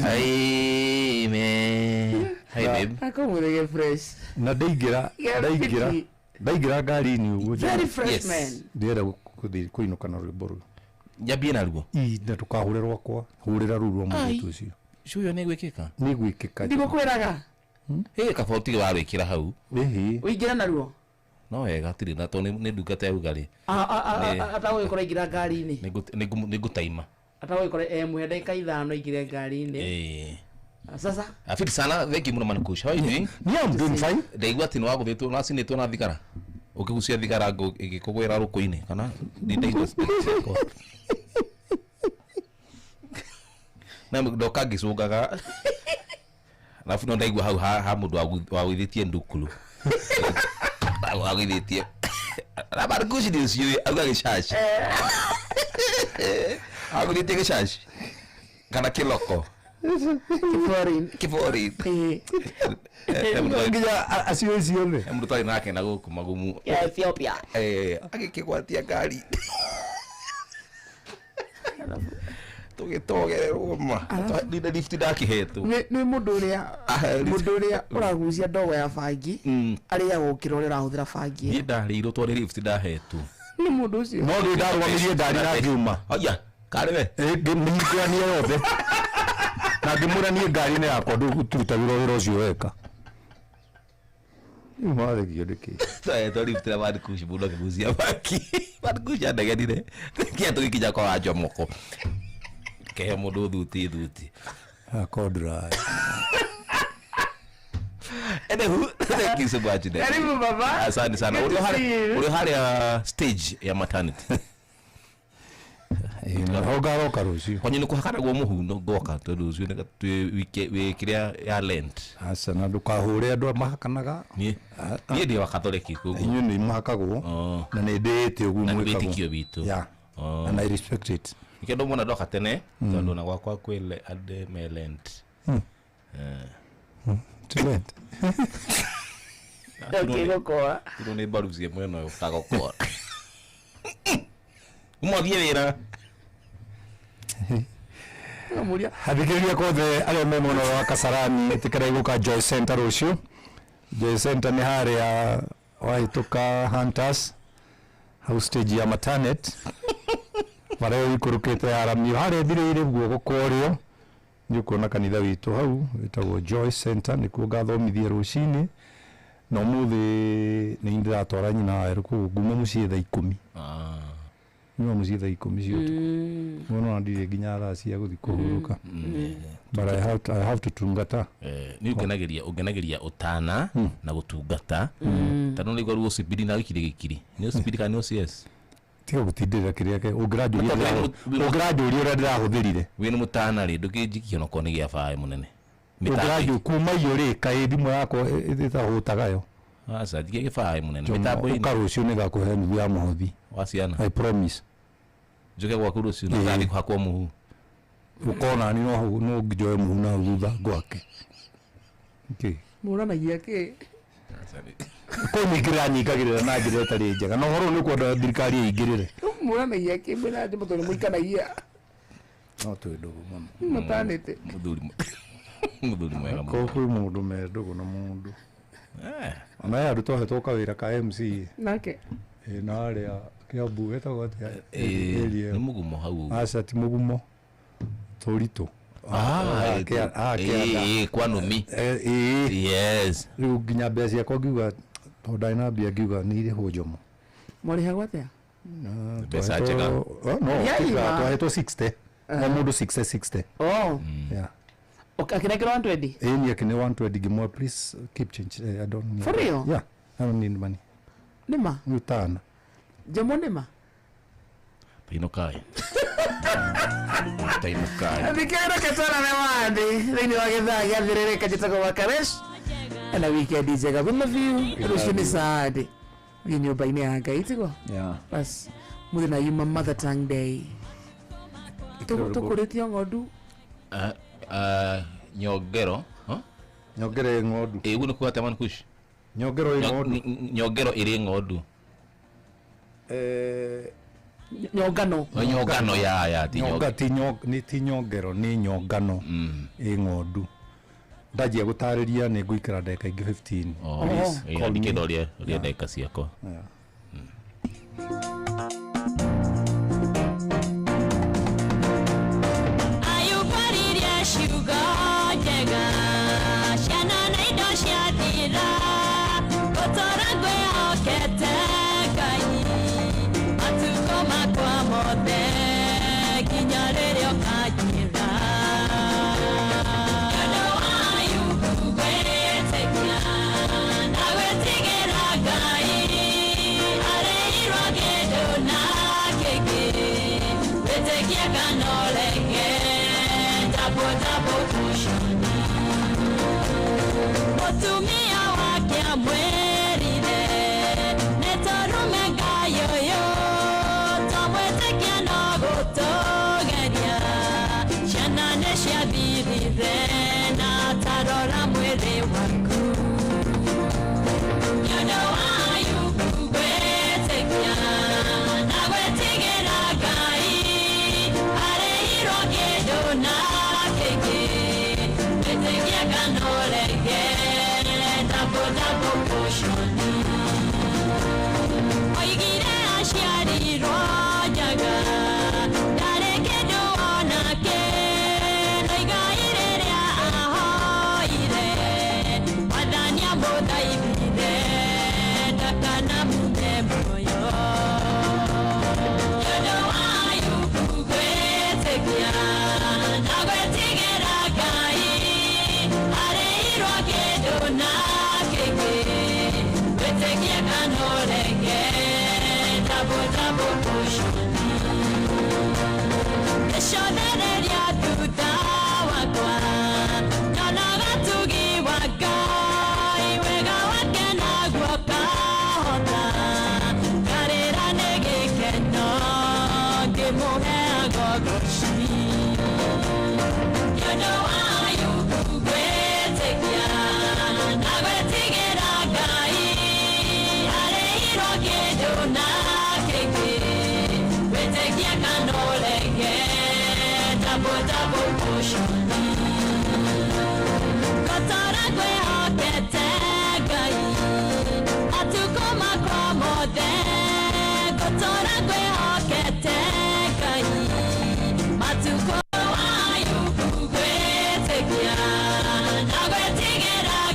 amen hey babe akomurege fresh na ndaingĩra ngari-inĩ ũguo very fresh man ndĩrenda kũinũka na rwĩmbo rũu njambie naruo na tukahũre rwakwa hũrĩra rũu rwa mũirĩtu ũcio cuyo nĩ gwĩkĩka ndigũkwĩraga kaba ũtige warwĩkĩra hau ũingĩra naruo no wega tirĩ na tondũ nĩ ndungata ya ugarĩ atagũgĩkora ingĩra ngari-inĩ nĩ ngũtaima atagũgĩkora muhe ndagĩka 5 ingĩre ngari-inĩ sasa afiti sana thank you mũno Mankush how are you doing I'm doing fine ndaigua atĩ nĩwagũthĩtwo nacinĩtwo na thigara ukigucia thigara igikugwira ruko-ini kana ndaigua na ndoka ngicungaga alafu no ndaigua hau ha mundu wagwithitie ndukulu wagwithitie na Mankush ndio cio auga gicaci agwithitie gicaci kana kiloko kibori nginya acio icio nĩ mũndũ twarĩ nake na gũkũ magumu Ethiopia agĩkĩgwatia ngari tũgĩtogererwo ma ndina lift ndakĩhetwo nĩ mũndũ ũrĩa ũragucia ndogo ya bangi arĩa gũkĩra ũrĩa ũrahũthĩra bangi niĩ ndarĩirwo tondũ lift ndahetwo nĩ mũndũ ũcio no ndĩ ndarũgamirie ngari na ngiuma oya karĩ we ngĩmĩhingũrania yothe na ngĩmũrania ngari-inĩ yakwa ndũtutagĩrwo wĩra ũcio weka rĩu maregio nĩkĩ twahetwo lift na Mankush mũndũ akĩgucia bangi Mankush andegenire kĩatũ gĩkinya kwa njomoko kehe mũndũ thuti akondra thank you so much karibu baba asante sana uri harĩa stage ya maternity ngaroka rũciũ kwanyu nĩ kũhakanagwo mũhu ngoka tondũ ũcio wĩ kĩrĩa ya Lent aca na ndũkahũre andũ mahakanaga niĩ ndĩ wa Catholic koguo inyuĩ nĩ mahakagwo na nĩ ndĩĩte ũguo mwĩkagwo wĩtĩkio witũ and I respect it nikendo mwana ndoka tene tondũ na gwakwa kwĩle ande me Lent Lent ũkĩgũkũa tondũ nĩ mbaru cia mwena ũyũ ũtagũkũa ũmothiĩ wĩra athikĩrĩria kothe arĩa me mwena wa Kasarani ĩtĩkĩra igũka Joy Center rũciũ Joy Center nĩ harĩa wahĩtũka Hunters hau stage ya Matanet marĩa ikũrũkĩte aramio harĩa thirĩire guo gũkũrĩo nĩ ũkuona kanitha witũ hau wĩtagwo Joy Center nĩkuo ngathomithia rũcinĩ na ũmũthĩ nĩ ndĩratwara nyina waĩrũ kũu nguma mũciĩ thaa 10 nyuma muciĩ thaa 10 cia ũtukũ mũno ndirĩ nginya thaa cia gũthiĩ kũhurũka but I have to tungata nĩ ũngenageria ũtana na gũtungata tano nĩ gwaruo cibidi na gĩkiri nĩ cibidi kana nĩ OCS tiga gũtindĩra kĩrĩa kĩ ũngĩranjũria ũrĩa ndĩrahũthĩrire wĩ nĩ mũtana rĩ ndũkĩnjikia no kone gĩa bae mũnene ũngĩranjũ kuma iyo rĩ kaĩ thimũ yakwa ĩtahũtagayo asa dige gĩbae mũnene mĩtambo-inĩ ũkarũcio nĩ gakũhe nuthu ya mũhothi wa ciana I promise njoke gwaku rũcio na ngathiĩ kũhakwo mũhu ukona ni no ngijoe mũhu na thutha gwake mũranagia kĩ kũnyingĩrĩra nyingagĩrĩra na njĩra ĩtarĩ njega na ũhoro nĩ kwenda thirikari ĩingĩrĩre mũranagia kĩ mbena ndĩ mũtone mũikanagia no twĩ ndũgũ mũno matanĩte mũthuri mwega mũno kwĩ mũndũ me ndũgũ na mũndũ ona ya andũ twahetwo kawĩra ka MC nake na arĩa Kiambu etagwo atĩa nĩ mũgumo hau aca ti mũgumo tũritũ kwanũmi yes rĩu nginya mbeca ciakwa ngiuga tondũ ndarĩ na mbia ngiuga nĩ irĩhwo njomo mwarĩhagwo atĩa mbeca njega twahetwo 60 o mũndũ 60 akinekera 120 ĩni akine 120 ngĩmwa please keep change I don't need for real yeah I don't need money nĩma utana Jamo nĩma Tainokai Nikera ketana na wandi thĩinĩ wa gĩthaa gĩathirĩrĩka njĩtagwo Wakaresh na weekend njega we love you rũciũ nĩ Saturday gĩ nyũmba-inĩ ya Ngai tigo bas mũthenya yuma Mother Tongue Day tũkũrĩtio ng'ondu nyongero nyongero ng'ondu ũguo nĩ kuga Teman Kush nyongero ng'ondu nyongero ĩrĩ ng'ondu nyongano ya ti nyongero ni nyongano ĩ ng'ondu ndajia gũtarĩria nĩ ngũikara ndagĩka ingĩ 15 ndikĩndoria ndagĩka ciakwa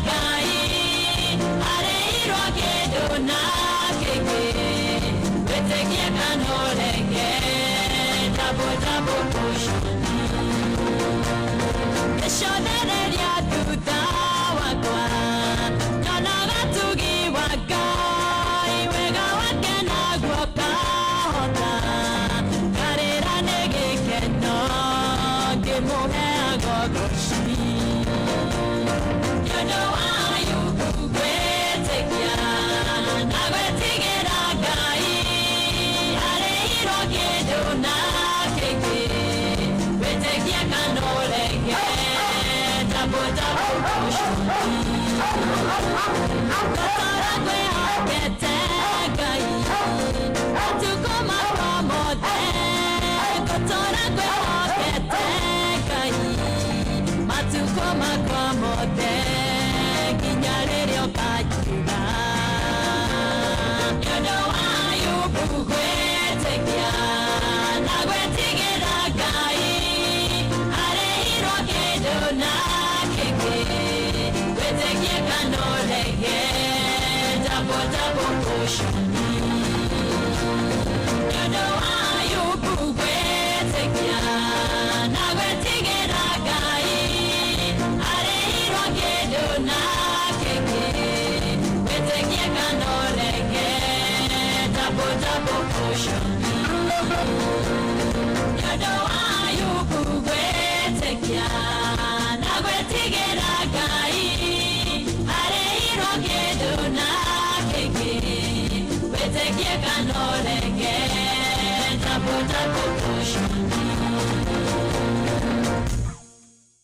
Gai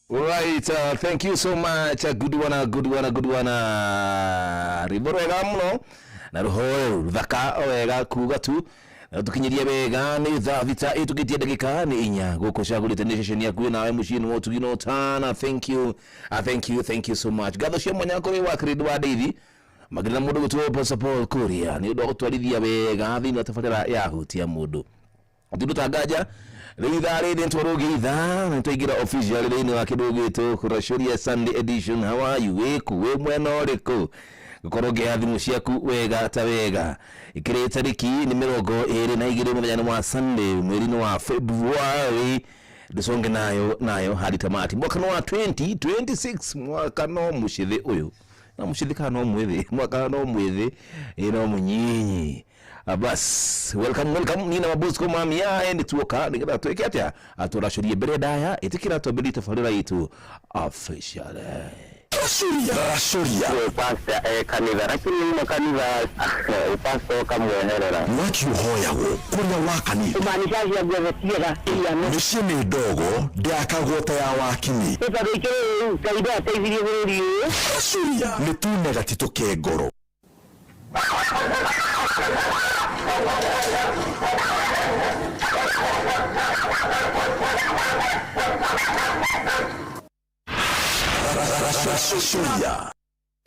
Right, thank you so much. Good one. Riborega muno na ruhoe thaka wega kuga tu tukinyiria wega ni thavita itugitie dakika ni inya guko shagulite ni session yaku nawe mushini wotu gino tana. Thank you so much. Gatho cia mwanya ko wa credo wa David magina mundu gutu support Korea ni ndo gutwarithia wega thina tafatira ya hutia mundu ndu tangaja Lidari ntorogiitha nitaigira official rĩinĩ wa kĩndũ gĩtũ Kurashuria Sunday edition. How are you? We mwena ũrĩkũ gũkorwo ngĩathimũ ciaku wega ta wega ikĩrĩ tarĩki nĩ 22 mũthenya wa Sunday mweri-inĩ wa February ndusonge nayo hadi tamati mwaka wa 2026 mwaka no mushithe ũyũ na mushithika no mwĩthĩ mwaka no mwĩthĩ ino munyinyi. Bas, welcome nina mabusko mamia endi tuoka nikada tuweke atia aturashurie beredaya itikira tobili tafadila itu official Rashuria Pastor kanitha lakini makanitha pastor kamweherera wakiuhoyago kuria wakani umanishaji ya gwethetiera mishini ndogo ndiakagota ya wakini sasa rikere kaida ateithirie bũrũri ũyũ Rashuria nitune gatito kengoro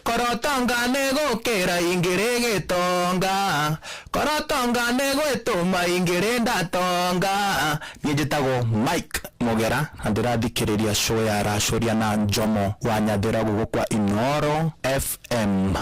Korotonga negokera ingere getonga Korotonga negwetuma ingere ndatonga Nijetagwo Mike Mogera ndirathikiriria show ya Rashuria na Njomo wa Nyathira gugu kwa Inoro FM.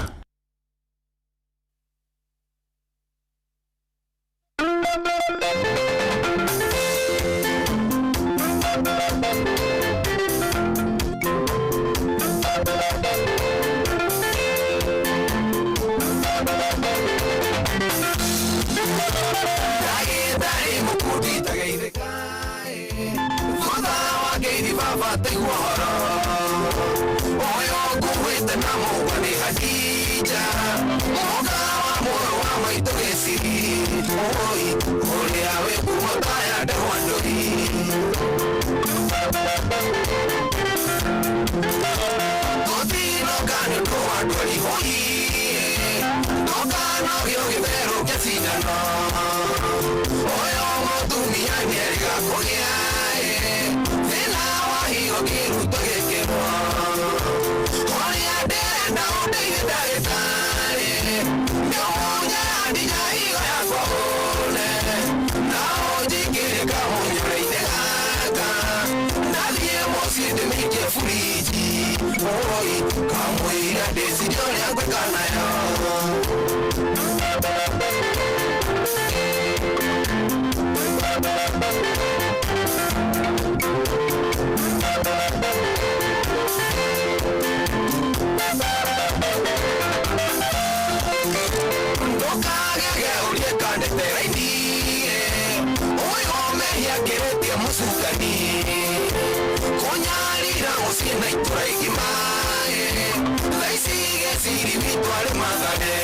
sige siri mitwale magane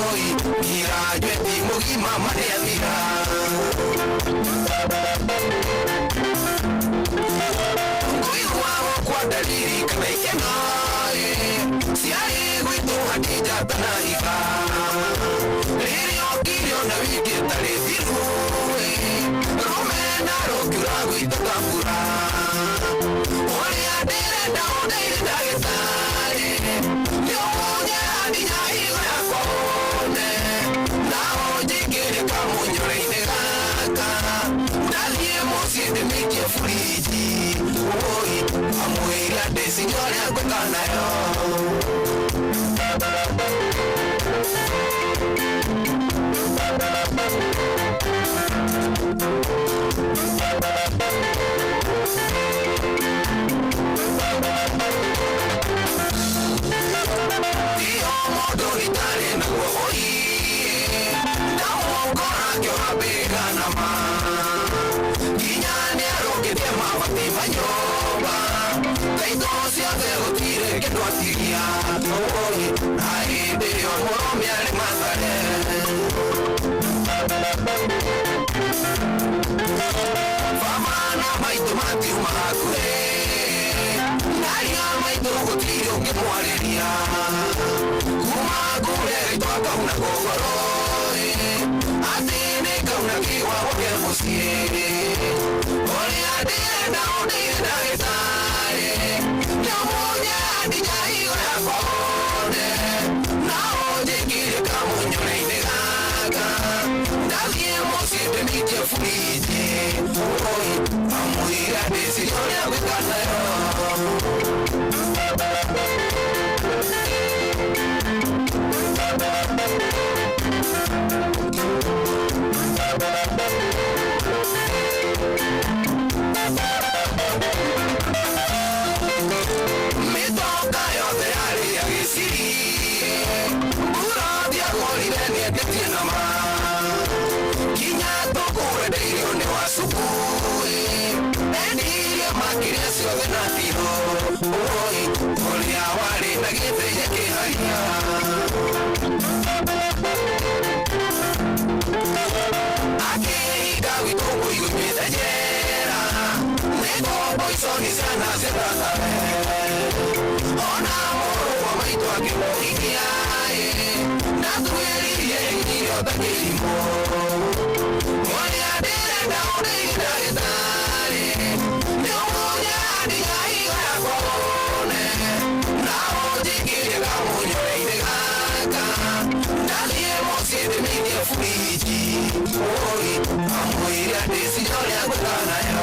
oi irajwe timugi mama ne amira kwa dalili kana ikenae siari gwito hadija tanahika lirio kirio na wiki tariziru romena rokura gwito tambura ori adere daodeire dagetari nyonya hadija hiyo yakone nao jikiri kamunyoreine gaka ndalie moside mikie friji oi amuira de signore akwekanayo Dio modo itale na kuhoi Namo kora kyo habega nama Kinyane aroke de mawati manyoba Kaito siya tire que no atiria oi ai de amor me ale matare fama na mai tomati umakure naria mai togo tiro que moaleria kuma kure to aka una kogoro atene ka una kiwa ke musie ore ade na ode na getare nyamonya dinya hiyo ya kone na ode kire kama nyone gaga ndalie mosi de mike fulije oi amuira desi yone abekana yo me toca yo de área que sí pura dia goli de ni que tiene más quiña toco de yo ne va su ni máquina se de nativo hoy olía vale la que te ya que haría aquí gawi toco y me da yera nego voy son y sana se trata ona moro mai to aquí moikia na tueri y yo da que limo voy a dere da ore da dare no voy a dia y a cone na oje que ga moño de gaga nadie mosi de mi que fuiji hoy amuira de si yo le hago gana yo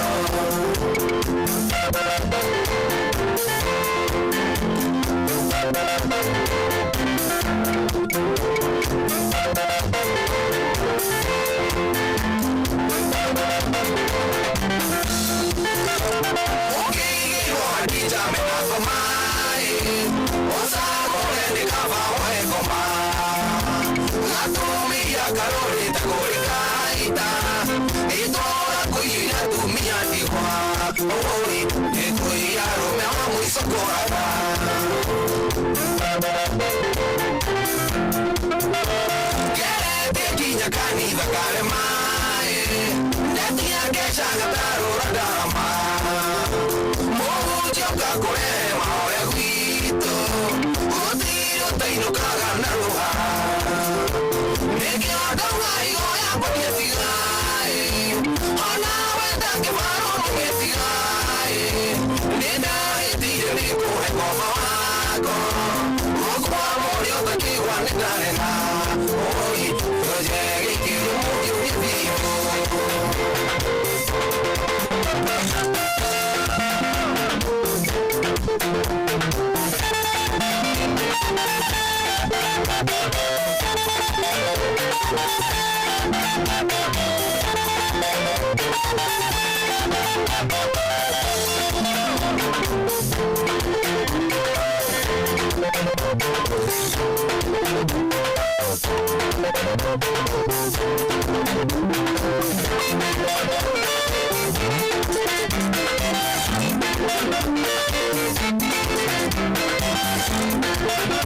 Thank you.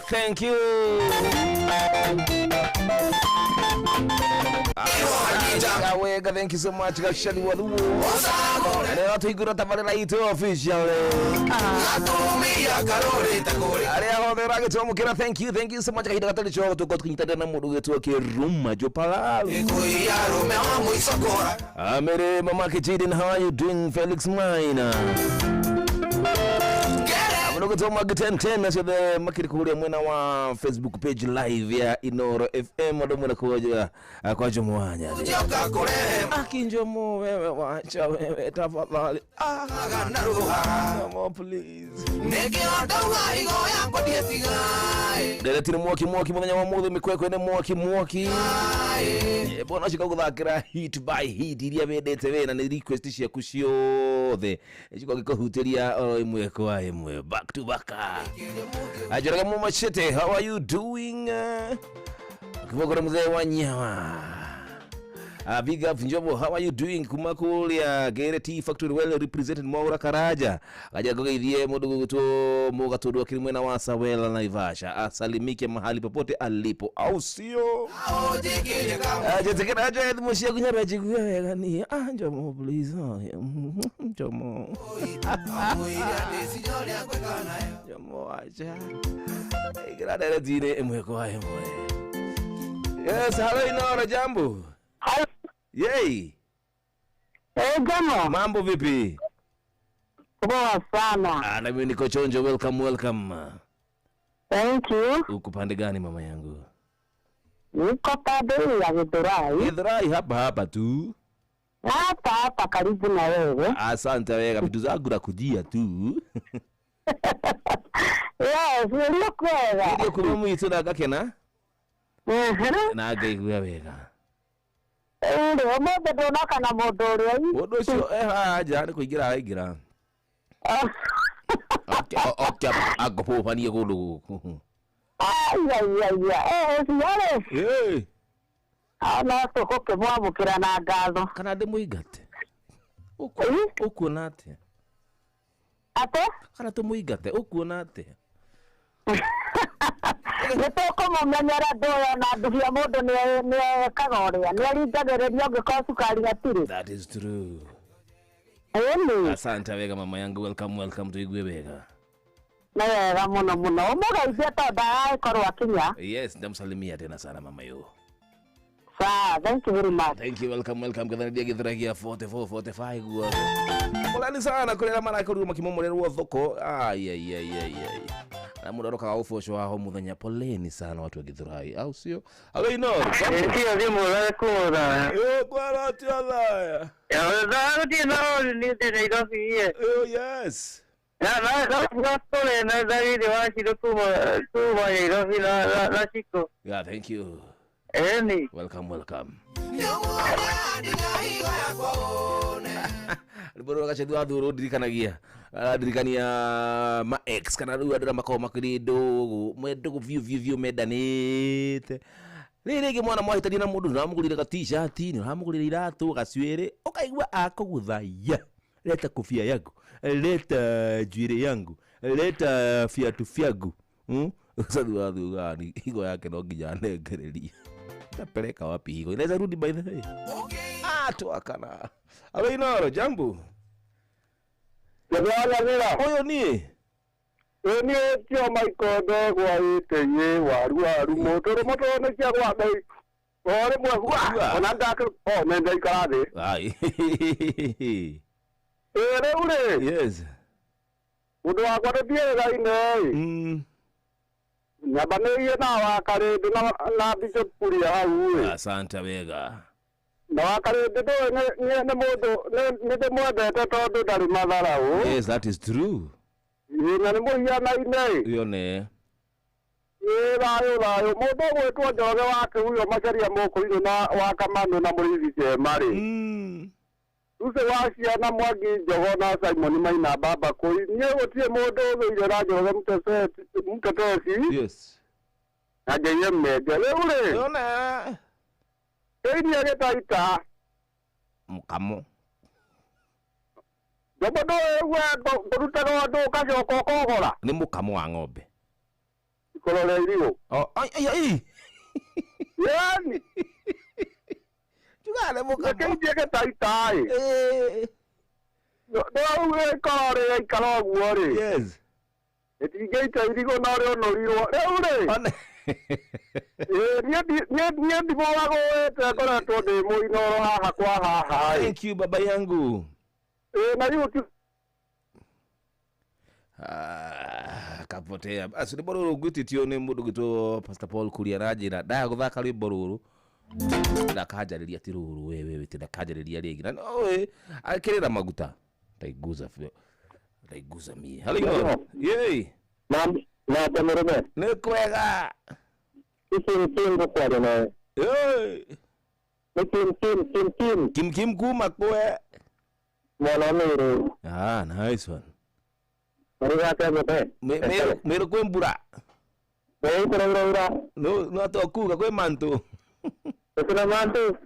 Thank you. Awega, thank you so much. Gashali waluo. Leo tuigura tabarela ito official. Ale aho rage to mukira, thank you so much. Kaida gatali cho to kunyita na mudu getu ke Ruma Jopala. Amere mama Kijiden, how are you doing? Felix Maina. Mnogo to mag10 na sio makiri kulia mwena wa Facebook page live ya Inoro FM ndo mwena kuja kwa jomwanya. Akinjomo wewe wacha wewe tafadhali. Come on please. Dele tiri mwoki mwanya wa mudho mikwekwe ne mwoki. Bona shika kuthakira hit by hit iria bedete we na ni request cia kuciothe. Shika gikohuteria imwe kwa imwe back to back. Ajaraga mu machete, how are you doing? Kibogora mzee Wanyawa. Big up Njobo, how are you doing? Kumakulia Gere Tea Factory well represented Maura Karaja. Ajagoga idhie mudu to moga todo kilimwena wa Sawela Naivasha. Asalimike mahali popote alipo. Au sio? Ajetekena aje mushia kunyara jiguwe gani. Njomo please. Njomo. Njomo aja. Igrada dine mweko ayo mwe. Yes, hello Inoro, jambo. Yay. Jambo. Mambo vipi? Poa sana. Na mimi niko chonjo, welcome. Thank you. Uko pande gani mama yangu? Niko pande ya Githurai. Githurai hapa tu. Hapa karibu na wewe. Asante wewe, vitu zangu na kujia tu. Yes, ndio kweli. Ndio kwa mwitu na gakena? Na gaigua wega. Ndio mbe ndonaka na mundu uria. Mundu cio haja ni kuingira aingira. Okay, agopofania gundu guku. Siyale. Ana toko ke mwamukira na ngatho. Kana ndimuigate. Ukuona atia? Ate? Kana tumuigate, ukuona atia? Nitoko mumenyera ndoya na ndugia mundu ni kagoria ni aringagereria ngiko sukari gatiri. That is true. Asante wega mama yangu, welcome tuigwe wega. Na wega muno umugeithia tonda aikorwo akinya. Yes, ndamsalimia tena sana mama yo. Thank you very much. Thank you, welcome kadharia githragia 4445 guo. Polani sana kurera mara kuru makimomorerwo thoko. Na muda roka ufosho waho muthenya, poleni sana watu wa Githurai, au sio? Alo Inoro. Ndio ndimuona kuona. Kwa thaya. Ndio ni Nairobi ye. Yes. Na zaidi washiro kuma Nairobi na Chico. Yeah, thank you. Welcome. Liboro kache dua duro dirikanagia. Dirikania ma ex kana dua dira makao makirido mwedo view medanite. Rege mwana mwahitania na mundu namugurira ka t-shirt ni namugurira iratu gaciwere ukaigwa akoguthaia. Leta kofia yako, leta jwire yangu, leta fiatu fyagu. Sadua gani higo yake no gijane gereria. Tapeleka wapi higo? Inaweza rudi by the way. Tuakana. Alo Inoro, jambo. Oyo ni tio maikondo gwa itenye waru motoro ne cia gwa dai. Ore mwe ona ndaka nenda ikarathi. Ure. Yes. Mundu wakwa ndiega ine. Nyabane na wakare na Bishop Kuria hau. Asante wega. Na wakare ne mundu ne mwendete tondu ndari mathara u. Yes, that is true. Na ni muhia na ine. Yo ne. Rayo mundu gwetwo Njoge wake huyo macaria moko na wakamano na murithi cemari. Use waciana Mwangi Njogo na Simon Maina baba koi nie gutie mundu thuire ra Njoge mtetesi. Yes. Aje mege ure. Yona. Eni agetaita. Mukamo. Jobo do we kuruta do kajoka kogora. Ni mukamo wa ng'ombe. Ikolole irio. Oh, ai. Yani. Tugale mukamo. Kenje tai. Do we kore ikalo guore. Yes. Etigeta irigo nore onoriro. Reure. Nie ndimo wago wete kora to de muinoro haha kwa haha. Thank you baba yangu. Na yuti. Kapotea. Basi ni bororo gwititio ni mundu gitwo Pastor Paul Kuria rajira. Da guthaka ri bororo. Ndakajariria ti ruru wewe ndakajariria ringi. Na oe akirira maguta. Ndaiguza fio. Ndaiguza mie. Hello. Yey. Na tamurume. Ni kwega. Kim kwa na. Hey. Kim kuma kwe. Mwana mero. Nice one. Mariga kabe. Mero kwembura. Kwembura. No to kuga kwe mantu. Kuna mantu.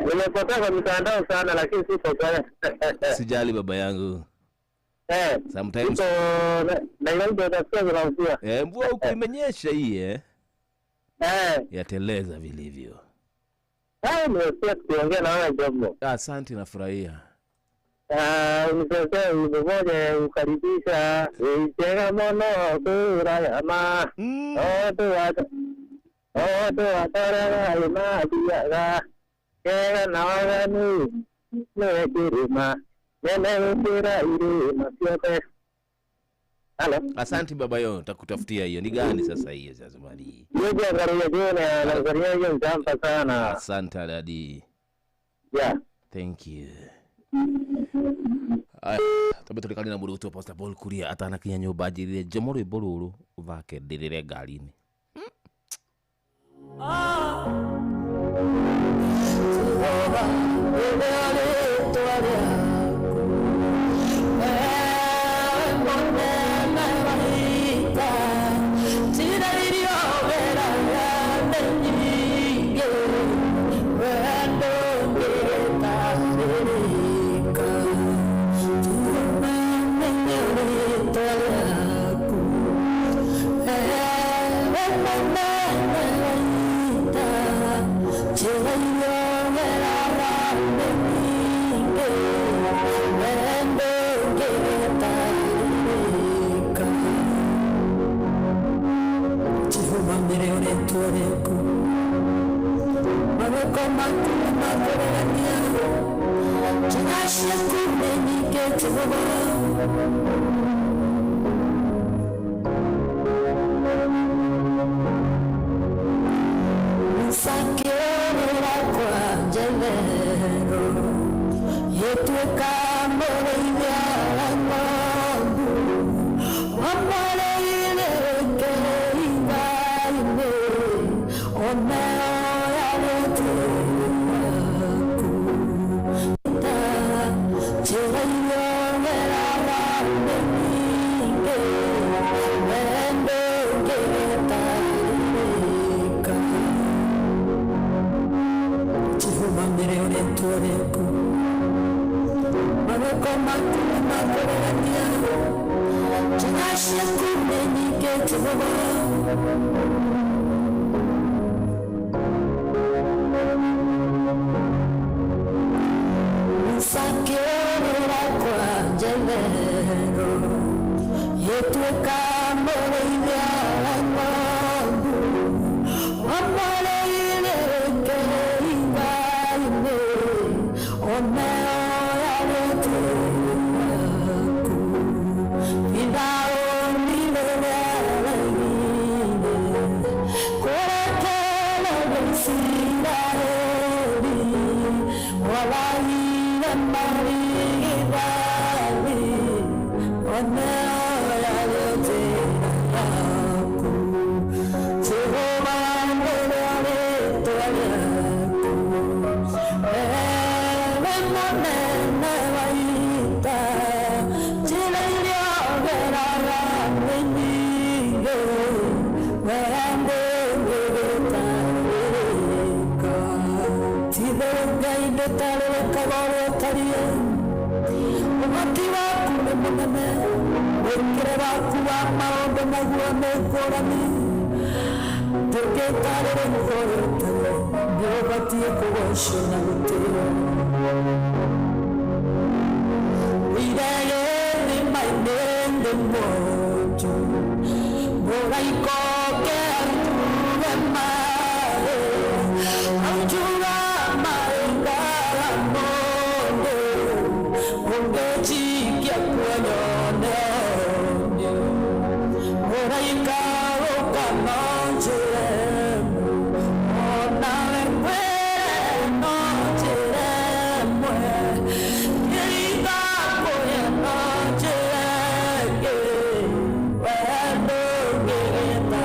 Nimepata kwa mitandao sana lakini sipo sana. Sijali baba yangu. Sometimes na ile ndio nasikia. Mvua huko imenyesha hii yateleza vilivyo. Nimesikia tukiongea na wewe jambo. Asante nafurahia. Mzee mmoja ukaribisha ijenga mono kurayama. Odo atara ima diaga. Kera nawani nekirima. Nene mpira ili mafiote. Hello. Asante baba yo, nitakutafutia hiyo. Ni gani sasa hiyo sasa bali? Yeje angalia jona na angalia hiyo mtampa sana. Asante daddy. Yeah. Thank you. Tabe tulikali na muruto Pastor Paul Kuria atana kinya nyumba njirire jomoro iboruru uthake ndirire ngari-ini. munene wikirira kuwa maundu naguo ni ngurani tugitarire muhorete niubatie kugocio na gutio irege ni mainende mojo muraiko ke aruwe mare aujura maenga monde ungechikia kuonyone muraika ukanonjere onawe kwere nonjere mwe kirika kuya nonjere wendo ngirita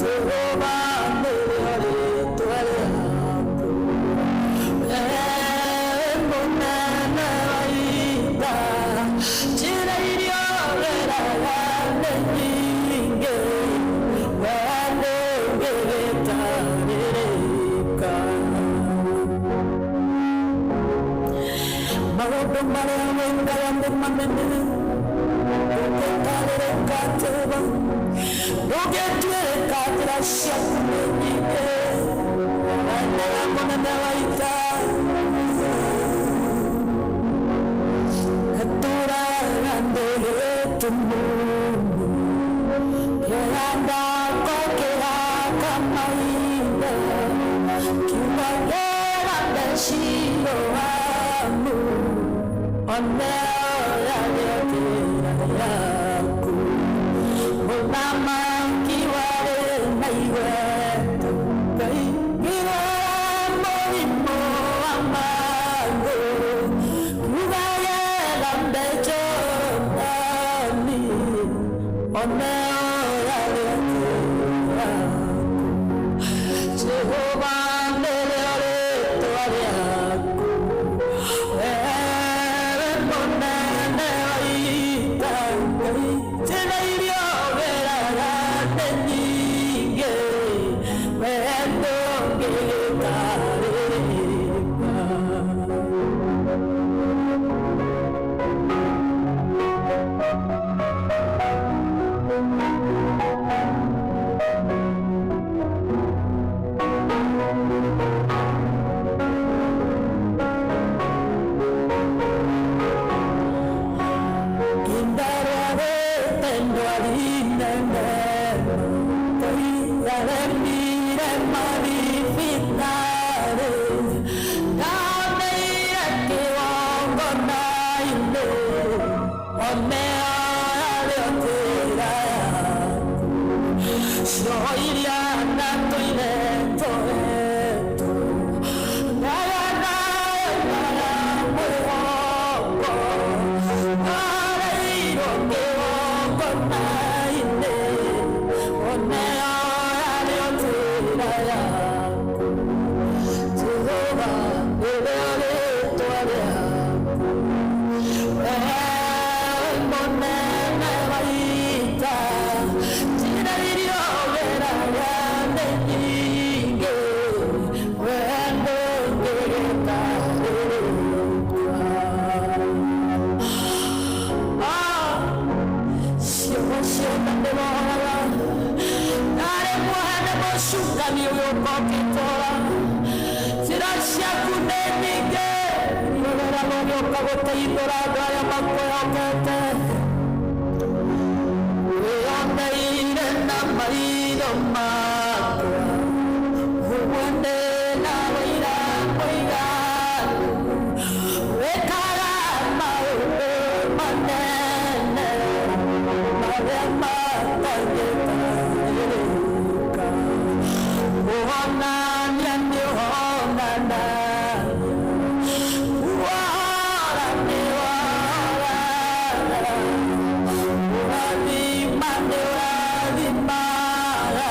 Jehova niliori tuale hapo munene waita jira irio vera yande nyinge wendo ngirita nirika marodo mare wenga yande manene uketalere kateba ugetwere katira shakune nyinge wendo munene waita Tura randele tumundu Yeranda kokera kamainde Kiwagera beshiro amu Onera yekera yaku Unama kiware naiwetu Kai gira morimo amago Kugayera mbecho nani Onera yekera Jehova neleore tuare haku monene waita Jena irio vera yande nyinge Wendo ngetareka Mande wa di mara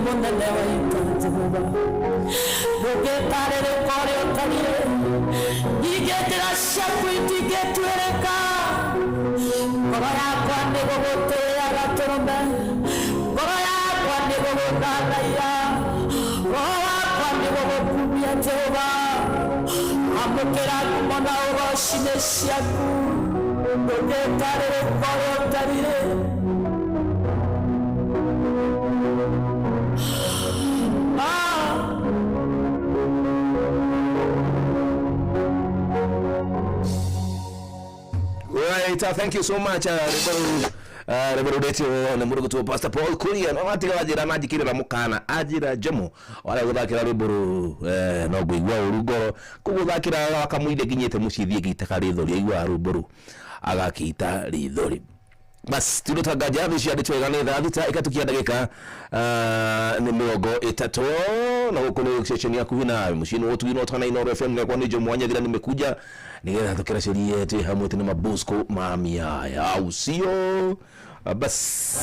munene wa ita Jehova ndugetarire kore utarire igetira shaku itigetwereka ngoro yakwa nĩ gũgũtĩĩa gatũrũme ngoro yakwa nĩ gũgũthathaiya ngoro yakwa nĩ gũgũkumia Jehova amũkĩra ngumo na ũgooci-inĩ ciaku ndũgetarĩre kore ũtarire Right, thank you so much, Reverend Detio na murugo tu Pastor Paul Kuria no matiga ajira najikirira mukana ajira jemo wala guthakira rwimbo no guigwa urugo kuguthakira wakamuide ginyete mucithie gitaka rithori igwa rwimbo agakita rithori bas tulotangaja bishi adi twega ni thita ikatukia dakika ni mĩrongo ĩtatũ na gũkũ session ya kuhina mshini wotu ino tana Inooro FM na kwa nijo mwanya thira nimekuja nigetha tukira sheria yetu hamwe tena mabosco mamia au sio bas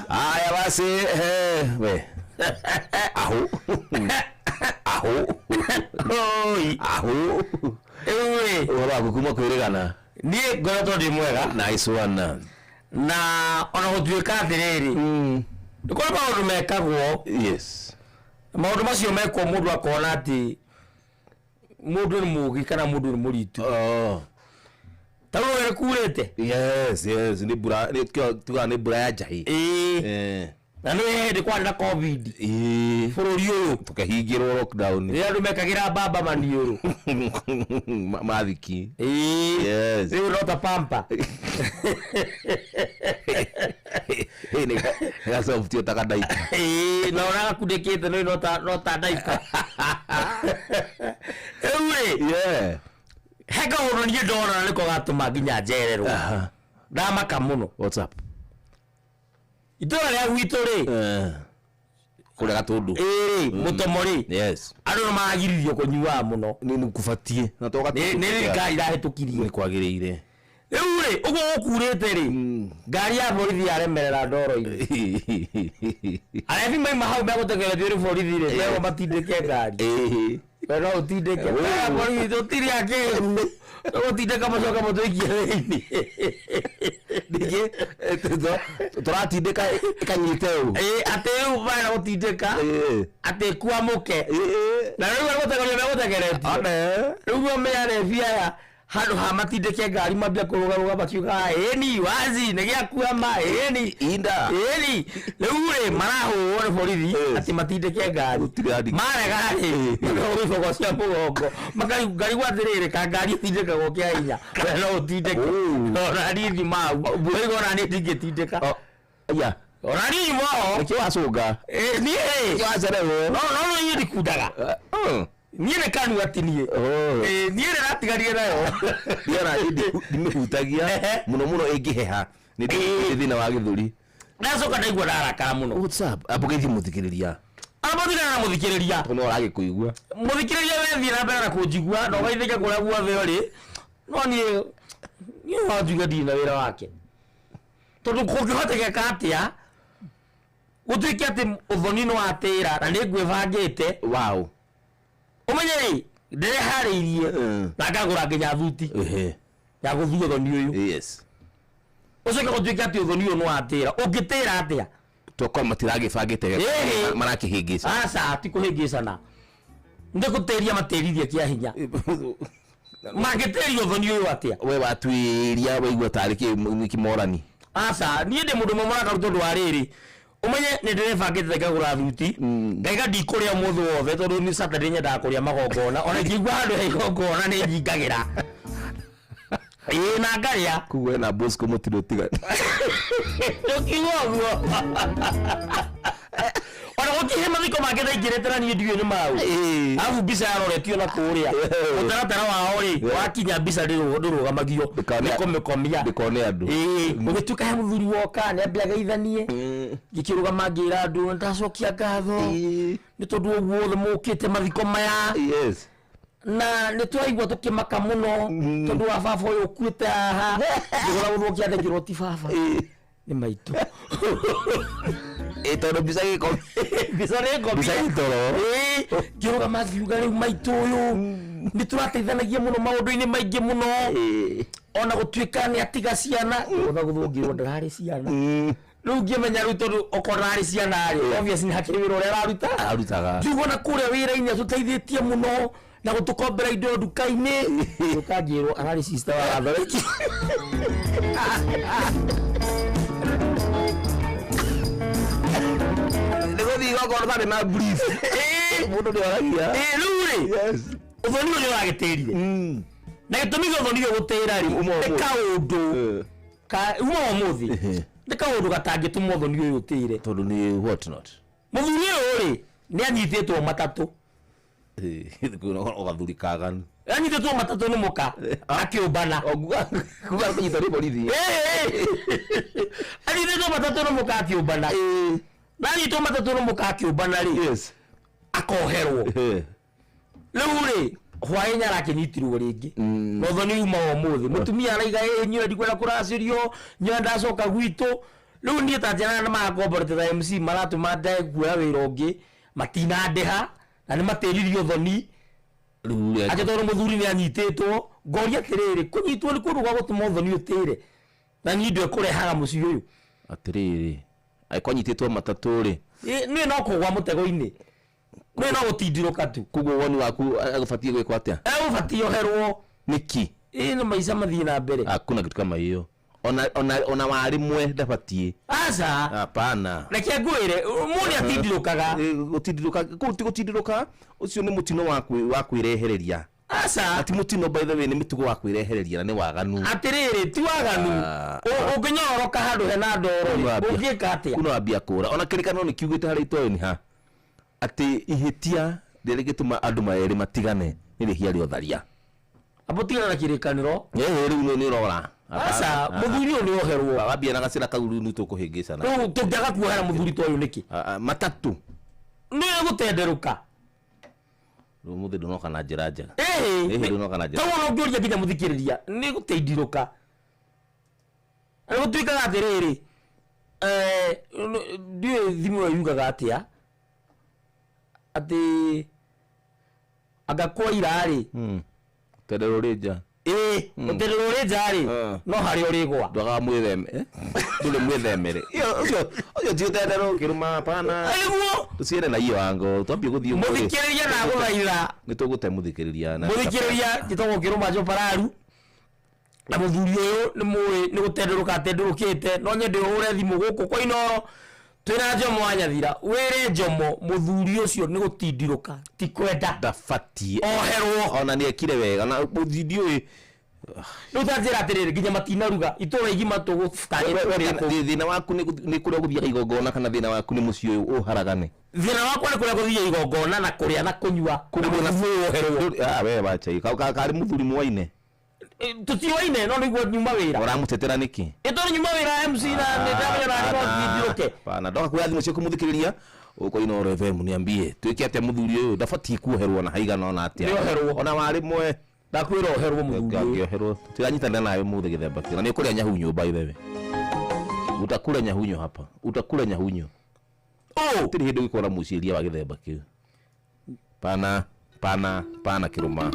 haya basi we aho wala gukuma kwirigana ni ngoretwo ndi mwega nice one na ona gũtuĩka atĩrĩrĩ ndĩkona maũndũ mekagwo yes maũndũ macio mekwo mũndũ akona atĩ mũndũ nĩ mũũgĩ kana mũndũ nĩ mũritũ ta rũĩ kurĩte yes nĩ mbura tuga nĩ mbura ya njahi na nĩ hĩndĩ kwarĩ na covid bũrũri ũyũ tukahingĩrwo lockdown rĩrĩa andũ mekagĩra mbamba maniũrũ mathiki yes rĩu no ta pampa gacoftio ta kadaika na ona gakundĩkĩte no ta daika rĩu heka ũndũ niĩ ndona nĩko gatũma nginya njererwo ndamaka mũno. What's up? Itũra rĩa gwitũ rĩ kũrĩa Gatundu Mũtomori yes andũ nĩ magiririo kũnyua mũno nĩ kubatie na toga nĩ thirikari irahĩtũkirie nĩ kwagĩrĩire rĩu rĩ ũguo gũkurĩte rĩ ngari ya borithi yaremerera ndoro-inĩ arebi maima hau megũtegererio nĩ borithi rĩ megwo matindĩke ngari we no ũtindĩke borithi ũtirĩ akĩru ũtindĩka macoka mũtũikie thĩinĩ ningĩ tũratindĩka ĩkanyite ũũ atĩ rĩu bana gũtindĩka atĩ kuamũke na rĩu megũtegererio megũtegeretio rĩu mĩarebi aya handũ ha matindĩke ngari mambia kũrũgarũga makiuga ĩni wazi nĩ gĩakuama ĩni inda ĩni rĩu rĩ marahũrwo nĩ borithi atĩ matindĩke ngari marega rĩ gĩcogo cia mũgongo makarigwo atĩrĩrĩ ka ngari ĩtindĩkagwo kĩa hinya we no ũtindĩke ona nithi mau oiga ona niĩ ndingĩtindĩka ona niĩ mo nĩkĩ wacũnga niĩ wacerewo no niĩ ndikundaga niĩ nĩ kanu atinie niĩ nĩratigarire nayo ndimĩhutagia mũno mũno ĩngĩheha nĩ thĩna wa gĩthũri ndacoka ndaigua ndarakara mũno ambũgeithie mũthikĩrĩria ambũthikĩrĩria na mũthikĩrĩria no ũragĩkũigua mũthikĩrĩria wethiĩ na mbere na kũnjigua na ũgaithĩke kũrĩa guothe ũrĩ no niĩ wanjuga ndirĩ na wĩra wake tondũ kũngĩhotekeka atĩa gũtuĩke atĩ ũthoni nĩ watĩra na nĩ ngwĩbangĩte umenye rĩ ndĩreharĩirie na ngagũra nginya thuti ya gũthiĩ ũthoni ũyũ ũcoke gũtuĩke atĩ ũthoni ũyũ nĩ watĩra ũngĩtĩra atĩa tokorwo matiragĩbangĩte marakĩhĩngĩca aca ti kũhĩngĩcana nĩ gũtĩria matĩrithie kĩa hinya mangĩtĩria ũthoni ũyũ atĩa we watuĩria waigua tarĩ kĩmorani aca niĩ ndĩ mũndũ mũmũrakaru tondũ wa rĩrĩ umenye nĩ ndĩrebangĩte ngagũra thuti ngaiga ndikũrĩa mũthĩ wothe tondũ nĩ Saturday nyendaga kũrĩa magongona ona ingĩigua handũ ha igongona nĩ njingagĩra na ngarĩa kuwe na Bosco mũtirĩ ũtigana ndũkiuga ũguo ona gũkĩhe mathiko mangĩ thaingĩrĩte na niĩ ndiũĩ nĩ mau arabu mbica yaroretio na kũrĩa mũtaratara wao rĩ wakinya mbica ndĩrũgamagio nĩ kũmĩkomia ndĩkone andũ ũgĩtuĩka he mũthuri woka nĩ ambia geithanie ngĩkĩrũgama ngĩra andũ nĩ ndacokia ngatho nĩ tondũ ũguo othe mũkĩte mathiko maya na nĩ twaigua tũkĩmaka mũno tondũ wa baba ũyũ ũkuĩte haha ndĩgora gũthũkia thengĩrwo ti baba ni maitu etono bisa giko bisa reko bisa itoro kiruga mathiuga riu maitu uyu ni turateithanagia muno maundu-ini maingi muno ona gutuika ni atiga ciana ona guthungirwo ndarari ciana riu ngimenya riu tondu okorari ciana ri obviously hakiri wira uria ararutaga njugo na kuria wira-ini atuteithĩtie muno na gutukombera indo nduka-ini ukangirwo arari sister wa Gathoreki Nigodi gogorda ni na brief mundu ni aragia riu yes uthoni uyu uragĩtĩrire na gĩtũmi gĩa ũthoni ũyũ gũtĩra ri nĩ kaũndũ uma ũmũthĩ nĩ kaũndũ gatangĩtũma ũthoni ũyũ ũtĩre tondũ nĩ what not mũthuri ũyũ rĩ nĩ anyitĩtwo matatũ ũgathuri kaganu anyitĩtwo matatũ nĩ mũka akĩũmbana kuga kũnyita nĩ borithi anyitĩtwo matatũ nĩ mũka akĩũmbana na anyitwo matatũ nĩ mũka akĩũmbana rĩ akoherwo rĩu rĩ hwaĩ nyarakĩnyitirwo rĩngĩ na ũthoni uma ũmũthĩ mũtumia araiga nyua ndikwenda kũracĩrio nyua ndacoka gwitũ rĩu niĩ ta njana na magakomborete MC maratũma ndae kuoya wĩra ũngĩ matinandĩha na nĩ matĩririe ũthoni atĩ tondũ mũthuri nĩ anyitĩtwo ngoria atĩrĩrĩ kũnyitwo nĩ kũndũ gwa gũtũma ũthoni ũtĩre na niĩ ndwekũrehaga mũciĩ ũyũ atĩrĩrĩ angĩkorwo anyitĩtwo matatũ rĩ niĩ no kũgwa mũtego-inĩ niĩ no gũtindirũka tu koguo woni waku agũbatiĩ gwĩkwo atĩa ũbatiĩ oherwo nĩki nĩ maica mathiĩ na mbere hakuna kitu kama hiyo ona warimwe ndabatiĩ aca hapana reke ngwĩre mũndũ atindirũkaga gũtindirũka ũcio nĩ mũtino wa kwĩrehereria aca ati mũtino by the way nĩ mĩtugo wa kwĩrehereria na nĩ waganu atĩrĩrĩ ti waganu ũngĩnyororoka handũ hena ndoro ũngĩka atĩa kuna wambia kũra ona kĩrĩkanĩro nĩ kiugĩte harĩa itoĩ nĩ ha atĩ ihĩtia rĩrĩa rĩgĩtũma andũ merĩ matigane nĩ rĩhia rĩa ũtharia abotigana na kĩrĩkanĩro rĩu nĩ ũrora aca mũthuri ũyũ nĩ oherwo wambia na gacĩra kau rĩu nĩ tũkũhĩngĩcana rĩu tũngĩaga kuohera mũthuri ta ũyũ nĩkĩ matatũ nĩ gũtenderũka rĩu mũthĩ ndũnoka na njĩra njega ndũnoka na njĩra tawona ũngĩũria nginya mũthikĩrĩria nĩ gũteithirũka nĩ gũtuĩkaga atĩrĩrĩ ndiũĩ thimũ ĩyo yugaga atĩa atĩ anga kwa ira rĩ tenderũ rĩ nja ũtenderũ rĩ nja rĩ no harĩa ũrĩgwa ndwaga mwĩtheme ndũrĩ mwĩthemere ũcio ti ũtenderũ kĩrũma pana nĩguo tũciene na iyo wango twambie gũthiĩ mũthikĩrĩria na gũthaitha nĩ tũgũte mũthikĩrĩria mũthikĩrĩria gĩtagwo kĩrũma njopararu na mũthuri ũyũ nĩ mũĩ nĩ gũtenderũka atenderũkĩte no nyende ũhũre thimũ gũkũ kwa Inooro twĩna Njomo wa Nyathira wĩre Njomo mũthuri ũcio nĩ gũtindirũka ti kwenda ndabatiĩ oherwo ona nĩ ekire wega na mũthuri ũyũ rĩu ta njĩra atĩrĩrĩ nginya matinaruga itũra igima tũgũtangĩte thĩna waku nĩ kũrĩa gũthiaga igongona kana thĩna waku nĩ mũciĩ ũyũ ũharagane thĩna wakwa nĩ kũrĩa gũthiaga igongona na kũrĩa na kũnyua we wachai karĩ mũthuri mwaine tutiwaine no niguo nyuma wĩra ũramũtetera nĩkĩ ĩtũrĩ nyuma wĩra MC na nĩndamenya na nĩgũtindirũke pana ndoka kuoya thimũ ciaku mũthikĩrĩria ũkũ Inooro FM niambie twĩke atĩa mũthuri ũyũ ndabatiĩ kuoherwo na haigana ona atĩa ona warimwe ndakwĩra oherwo mũthuri ũyũ oherwo tiranyitanĩra nawe mũthĩ gĩthemba kĩu na nĩ ũkũrĩa nyahunyo by the way utakula nyahunyo hapa utakula nyahunyo tiri hĩndĩ ũgĩkorwo na mũciĩria wa gĩthemba kĩu pana kĩrũma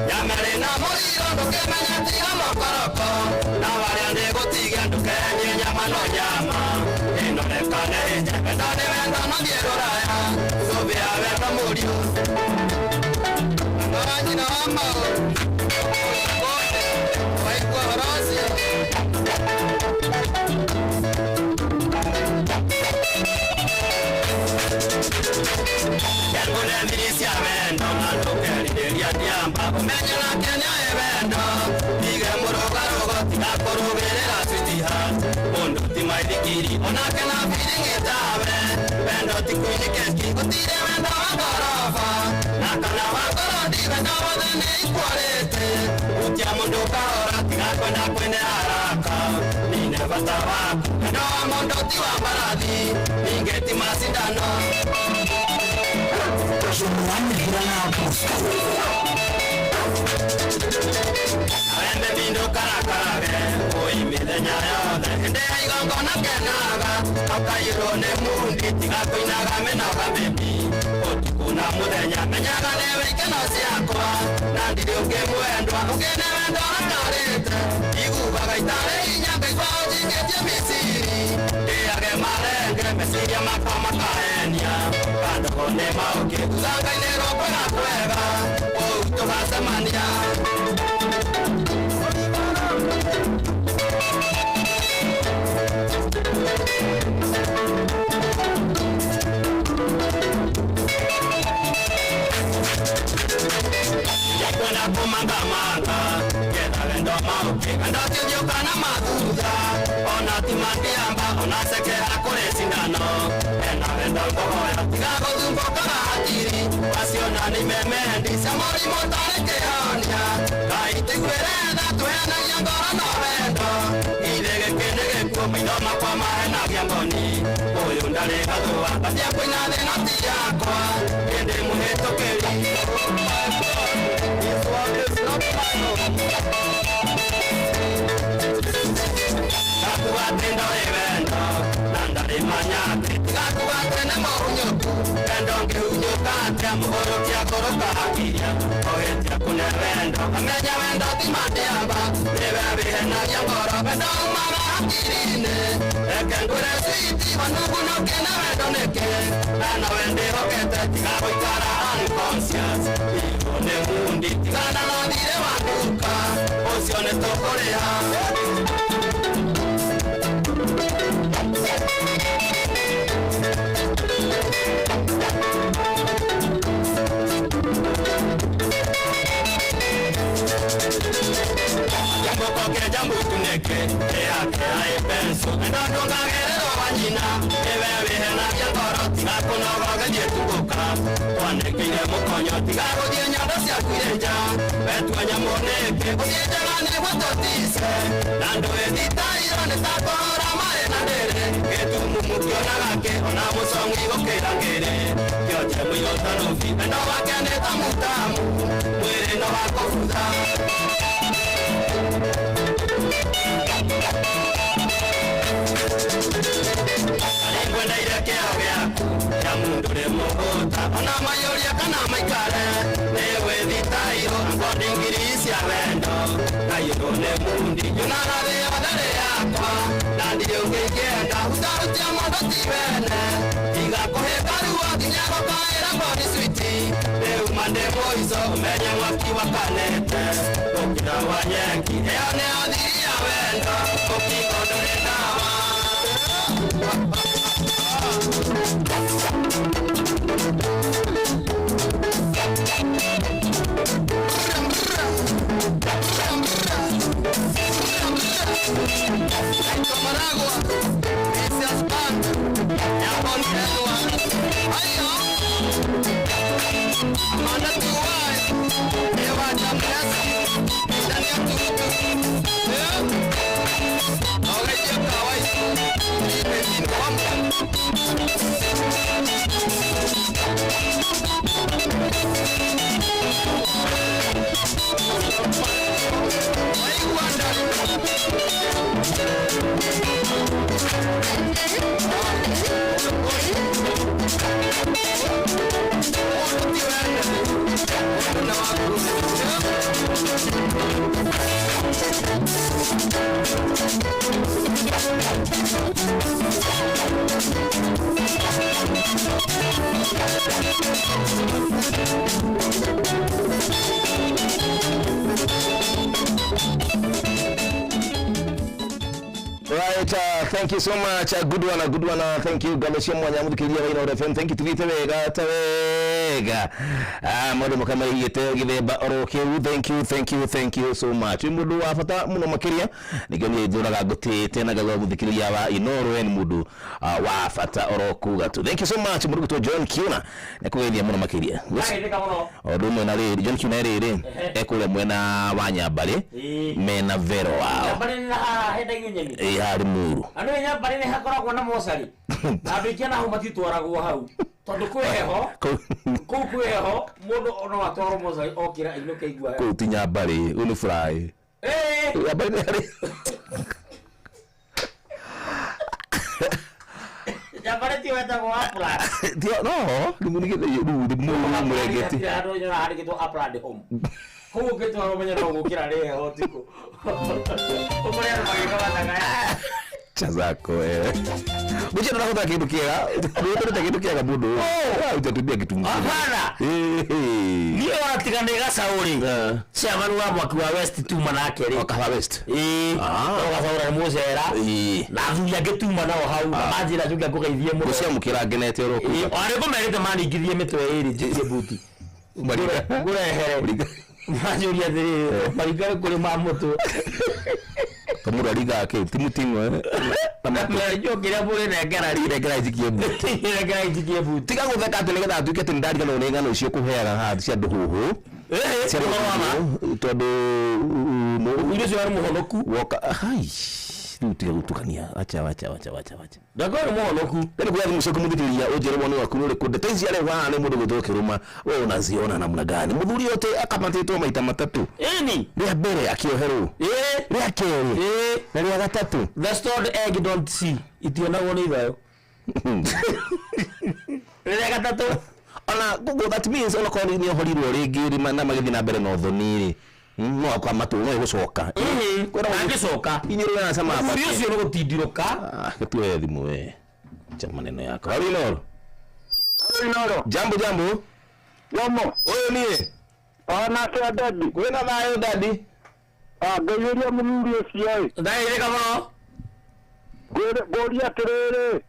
Yamerina moriro, no que me nyama no nyama inonekane njependane wendo no thieroraya sovia wendo murio nganyina wamao kote waikwa horosia Yergune milisia vendo Nalukerideria diamba Umenye na Kenya evendo Ige murogarogo Tiga kurugerera sweetheart Mundo timaidikiri Onake na feeling itabe Vendo tikuini keski Kutire vendo wakorofa Nakana wakorodi Vendo wadene ikuarete Utia mundo kaora Tiga kwenda kwene haraka Nine vasta waku Vendo wa mundo tiwa maradhi Ningeti masindano Arende bindo karakarage Oi midenya yode Hende igongona kenaga Akairone mundi Tiga kuinaga menaga bebi Otukuna mudenya Menyaga newe ikeno siakwa Nandiri unge muendwa Ugene wendo rakarete Igubaga itare inyanga Igwa ujingetie misiri Diage marenge Mesiria makama kaenia Kando kone mauki Uzanga inero kwega kwega Outo gasemania Yakwenda kumangamanga Keda vendo mauki Kando tiyukana maduda Ona timatiamba Ona sekera kure sindano Ena vendo mbohoya Tiga kuzumbo kara hatiri Pasiona ni memendi Samori motare kehonia Kaiti kuereda Tuena yangora no vendo Idege kenege Kumidoma kwa mahena vyamboni Uyu ndale kadua Katia kuina deno tiyakwa Kende muheto keri Kakubatendo evento Nandari manyate Kakubatene mohunyuku Kendonge unyukate Muhoro tia koroka hakia Ohetia kune vendo Kamenya vendo timatiamba Neve vihena yangoro Vendo umara hakirine Ekengure suiti Vanugu no kena vendo neke Nana vende hokete Tiga ikara unconscious Ikone mundi Tiga nalodire waduka Osione tokorea Jambu kuneke, ea penso, enda donga gerero wanyina, ebe vihena yangoro, tiga kuno waga jetubuka, wane kine mukonyo, tiga kudie nyanda siya kuyeja, betu nyamoneke, kudie jagane watotise, nando edita irone tako ramare nadere, ketu mumukyo nagake, ona musongi gokerangere, kyoche muyotanufi, enda wakene tamutamu, mwere no wakofuda. Alikwenda ile kero yaku ya mundu le mogota ona mayoria kana maikare newe thitairo ngondi ngirisi ya wendo kayo ne mundi yonara de adare yakwa na ndio ngegenda utarutia mondo tibene iga kohe karua kinyago kaira ngoni switi leu mande moizo umenya mwaki wakanete okira wanyeki eone odiri ya wendo okigondore dawa Right, thank you so much. A good one. Thank you. Galosio mwanya muthikiria wa Ino FM. Thank you tuvite wega tawega. Mundu mukama yite githemba oroke. Thank you so much. Mundu wa fata muno makiria nigoni njuraga ngutite na gazo muthikiria wa Ino FM mundu wa fata oroku gatu. Thank you so much mundu to John Kiuna nekugethia muno makiria. Odu mwena riri John Kiuna riri ekule mwena wa Nyambari mena vero wao. Nyambari na henda nyonyeni. Hari muru anu Nyambari ne hakoragwo na mosari abikia na homa titwaragwo hau tondu kweho mundu ono atwaro mosari okira inuka igwa ko ti Nyambari unu fry Nyambari ne hari Nyambari ti weta go apla tio no limunike du muregeti ado nyora hari kitu apla de home huo kitu wamenya no gukira reho tiko umanya magika batanga chazako wewe buje tunakota kitu kiega ndio kitu kiega budo utatumia kitu mzuri hapana ndio wanatikandega sauri cia manu wa mwaki wa West tuma na keri okaha West okasaura muzera na thuya gituma nao hau majira juka kugeithie mu cia mukira ngenete roku ari kumerite mani ngithie mitwe iri je buti ngurehere majuria thiri marigare kuri mamutu kamura liga ke timutingo na jogira bure na ngara ijikie bu tiga gutheka ati nigetha atuike tindari kana unenga no cio kuheaga hadi cia nduhuhu cia mama tondu uri cio ari muhonoku woka hai tiga gutukania acha ndagora muhonoku ni kuya mucoku muthikiriria ujere wonu waku uri kunde taizi ale wana mundu guthokiruma we unaziona namna gani muthuri yote akamatitwo maita matatu eni ria mbere akioherwo ria keri na ria gatatu the stored egg don't see itionagwo ni thayo ria gatatu ona gugu that means ona kwa ni horirwo ringi rima na magithi na mbere no thoni no kwa matu no gucoka kwera ngicoka inyiro na sama hapa ucio no gutindiruka gitwe thimu we cha maneno yako Alinoro jambo yomo oyo ni ana kwa dadi kwena nayo dadi gairia munuri ucio ndaire kama goria terere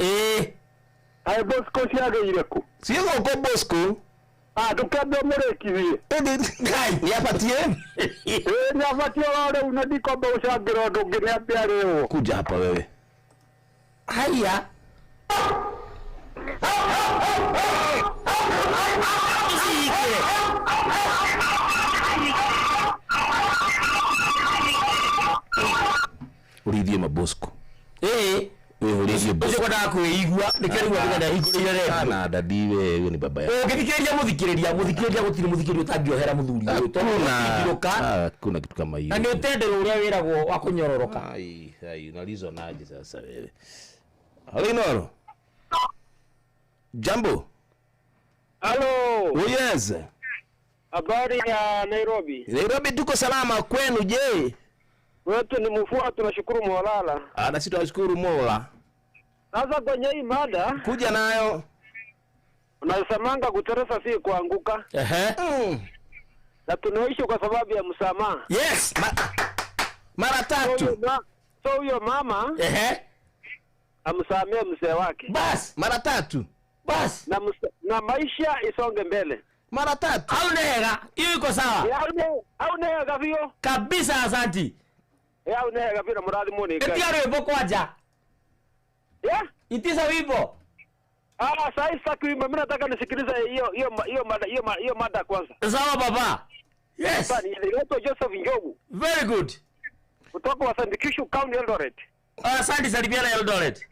ai Bosco ciageire ku cio ko Bosco tukende murekithie ngai niapatie niapatie wale unadikomba ushangira ndungi niambiarewo kuja hapa wewe haya urithie mabosco ucio kwenda kuigua nikerigwa ndenda hingurire redio na dadi we ni baba yako ungithikiriria gutiri muthikiri utangiohera muthuri uyu tondiruka kuna kitu kama hiyo na ni utendero uria wiragwo wa kunyororoka ai unalizo naje sasa wewe Alinoro jambo halo yes habari ya Nairobi tuko salama kwenu je wetu ni mfua tunashukuru Mola na sisi tunashukuru Mola sasa kwenye hii mada kuja nayo unasemanga kuteresa si kuanguka na tunaishi kwa sababu ya msamaha yes mara tatu so huyo mama amsamee mzee wake bas mara tatu bas na maisha isonge mbele mara tatu au nega hiyo iko sawa au nega vio kabisa asanti au nega vio mradi moni eti arebo kwaja itisa wimbo sasa kuimba mimi nataka nisikilize hiyo mada kwanza sawa baba yes sasa ni Joseph Njogu very good kutoka Wasandikishu County Eldoret asante Salibiana Eldoret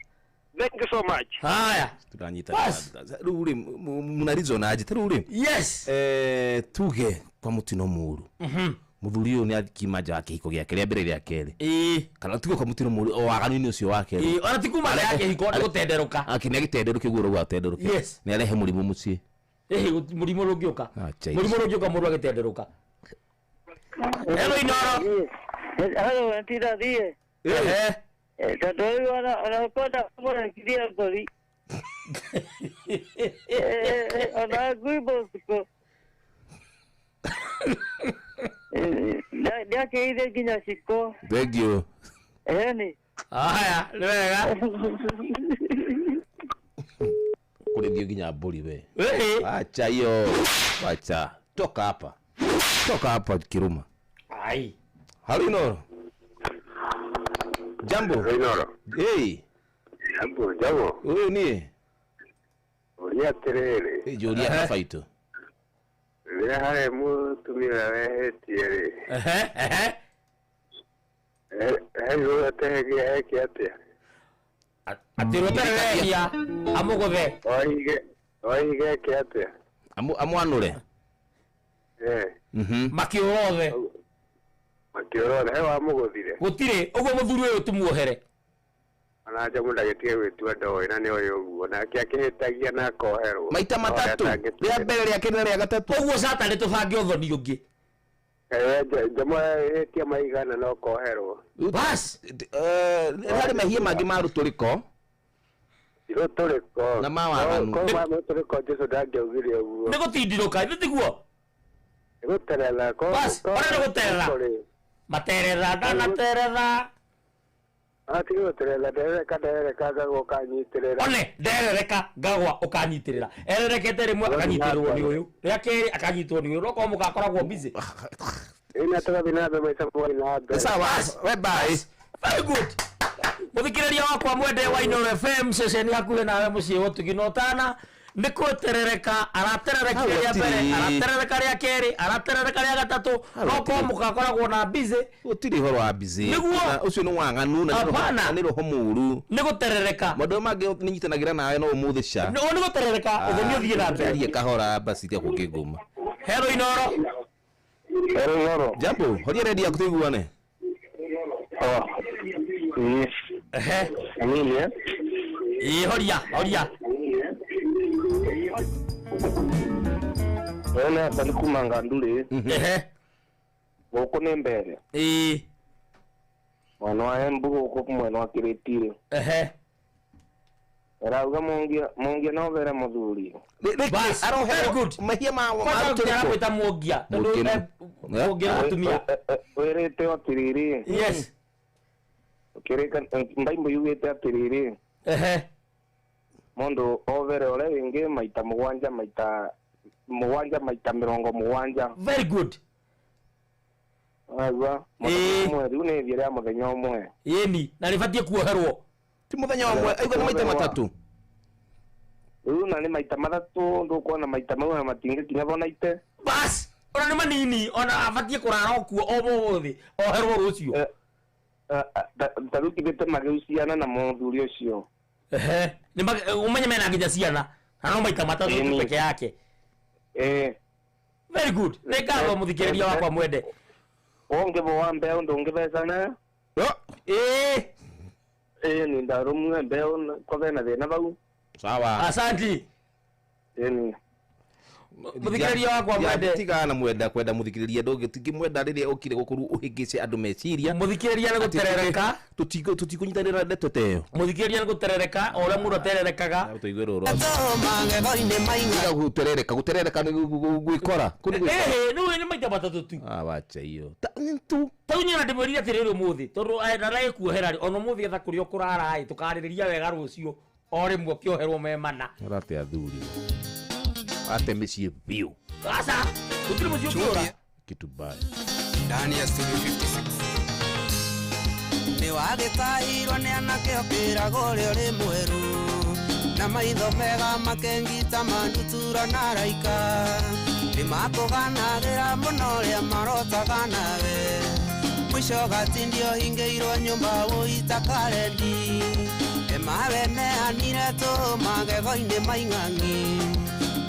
thank you so much haya tutanyita ruri munarizo naje teruri yes tuge kwa mutino muru muthuri uyu ni akimaja yake hiko giake ria mbere ria keri kana tuge kwa mutino muru o waganu ni ucio wake ona tikuma yake hiko gutenderuka akini agitenderuke guro gwatenderuke yes ni arehe murimu mucie murimu rungioka murimu rungioka muru agitenderuka hello Inoro hello ntida thie Tatu huyu anakwenda kwa kidia bali. Anaguibo siko. Ndio ile kinya siko. Thank you. Ni. Haya, wega. Kule ndio kinya boli we. Acha hiyo. Acha. Toka hapa. Toka hapa Kiruma. Ai. Halo Inoro. Jambo. Inoro. Hey. Jambo. Huyu ni? Ulia terere. Jolia kafaito. Vile hale tumira wehe tiere. Heyo ategia ekiate. Atiroteregia amugothe. Oige ekiate. Amwanure. Makiorothe. Makiorothe hewa amugothire. Gutire ugo muthuri uyu tumuohere. Anaja mundu agetie gwitua ndoi na ni uyu uguo na akihitagia na koherwo. Maita matatu. Ria mbere ria kene ria gatatu. Uguo sata ni tubange uthoni ungi. Jamaa etia maigana no koherwo. Bas. Hari mahie mangi maruturiko. Iruturiko. Na mawaganu. Ko maruturiko Jesu ndangĩaugire ũguo. Nĩ gũtindirũka nĩtiguo. Nĩ gũterera ko. Bas, ona nĩ gũterera. Materera ndanaterera. Ati gũterera nderereka ngagwa ũkanyiitĩrĩra. One nderereka ngagwa ũkanyiitĩrĩra. Ererekete rĩmwe akanyiitĩrĩrwo nĩ ũyũ. Rĩa kerĩ akanyitwo nĩ ũyũ. Roko mũgakoragwo busy. Ina tũgathiĩ na mbere maica mwari na mbere. Sawa, bye. Very good. Muthikiriria wakwa mwende wa Inoro FM session yakuhe nawe muciĩ gũtuginotana nĩ kweterereka aratererekire rĩa mbere araterereka rĩa kerĩ araterereka rĩa gatatũ no ko mugakoragwo na busy utiri horo wa busy na ucio nĩ wanganu na nĩ roho mũru nĩ gũterereka mũndũ mangĩ nĩnyitanagira nawe no ũmũthĩ ca nĩ gũterereka ũthoni ũthiĩ na mbere arie kahora basi tia kũngĩngũma. Hello Inoro. Hello Inoro. Jambo, horia ready ya kutuiguane. Amelia. Horia. Wena bali kumanga ndule. Goko ne mbere. Mwana wa embu goko mwana wa kiretire. Rauga mongia no vera muthuri. Bas, very good. Mahia ma gwita mongia. Mongia atumia. Werete otiriri. Yes. Kireka ndaimbo yugete atiriri. Mondo overe ole wingi maita mugwanja maita mirongo mugwanja. Very good. Agwa. Mweri une thire ya muthenya umwe. Yeni, na nibatie kuoherwo. Ti muthenya umwe, aigwa ni maita matatu. Na ni maita matatu ndukuona maita mau na matingi kinya bonaite. Bas, ona ni manini, ona abatie kurara okuo omothi, oherwo rucio. Tarukithite mageuciana na muthuri ucio. Ni umenye mena nginya ciana. Ano maita matatu peke yake. Very good. Nĩngatho mũthikĩrĩria wakwa mwende. Ongevo wa mbeo ndũngĩthecana. Ni ndarũmwe mbeo kove na thĩna vau. Sawa. Asanti. Muthikiriria wakwa mwende tigana mwenda kwenda muthikiriria ndungi tingimwenda riria ukire gukuru uhingice andu meciria muthikiriria ni guterereka tutikunyitanira ndeto teyo muthikiriria ni guterereka ora muro tererekaga tuigwe roro guterereka ni gwikora kuni no ni maita matatu tu wacha hiyo tu nyina ndimwirire atiriri muthi tondu narae kuohera ono muthi etha kuria kurara ai tukaririria wega rucio ore mwo kioherwo memana rate athuri ate meciĩ biũ sasa gũtirĩ mũciĩ ũkĩũra kitu baya ndani ya studio 56 nĩ wagĩtahirwo nĩ anake ũkĩragwo ũrĩa ũrĩ mwerũ na maitho mega makengita mandutura na raika nĩ makũganagĩra mũno ũrĩa marotaga nawe mũico gatindio hingĩirwo nyũmba wũita karendi emaweneanire tũ magego-inĩ maing'ang'i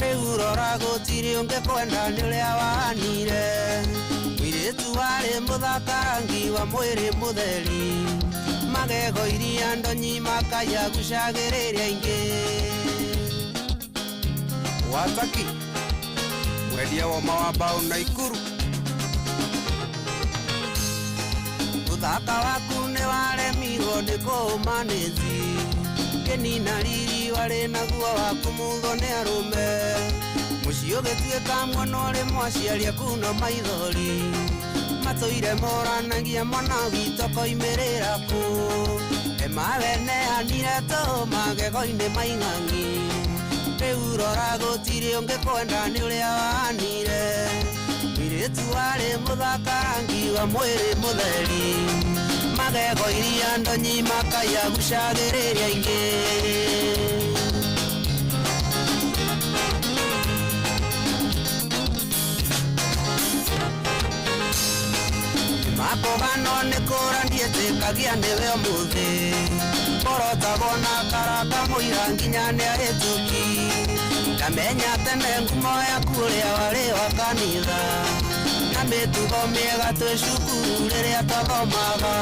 rĩu rora gũtirĩ ũngĩkwenda nĩ ũrĩa wahanire mũirĩtu warĩ mũthakarangi wa mwĩrĩ mũtheri magego iria ndonyi makaiya gucagĩrĩria ingĩ wataki mwendia wa mawambao na ikuru mũthaka waku nĩ waremirwo nĩ kũũ umanezi keni na riri wari naguo wa kumutho ni arume mucio gituika mwana uri mwaciaria kuno maithori matoire moranagia mwana wito koimirira ku emaweneanire to magego-ini maing'ang'i riu rora gutiri ungikwenda ni uria wanire mwiritu wari muthakarangi wa mwiri mutheri magego iria ndonyi makaya gucagiriria ingi makogano nĩ kũrandie tĩkagia nĩwe mũthĩ korotagwo na karaka mũira nginya nĩ ahĩtũki ndamenya tene ngumo yaku ũrĩa warĩ wa kanitha na mĩtugo mĩega twĩ cukuru rĩrĩa twathomaga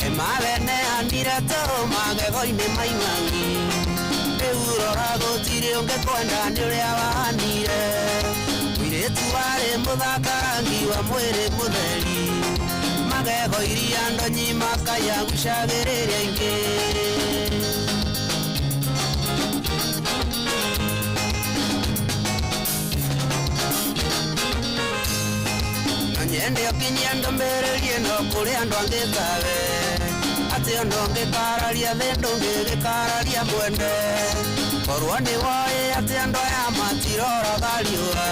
emaweneanire toro magego-inĩ maing'ang'i rĩu rora gũtirĩ ũngĩkwenda nĩ ũrĩa wahanire mwirĩtu warĩ mũthakarangi wa mwĩrĩ mũtheri magego iria ndonyi makaya gucagĩrĩria ingĩ no nyende ũkinyia ndũmĩrĩri ĩno kũrĩ andũ angĩ tawe atĩ ũndũ ũngĩkararia thĩ ndũngĩgĩkararia mwende korwo nĩ woĩ atĩ andũ aya matiroraga riũa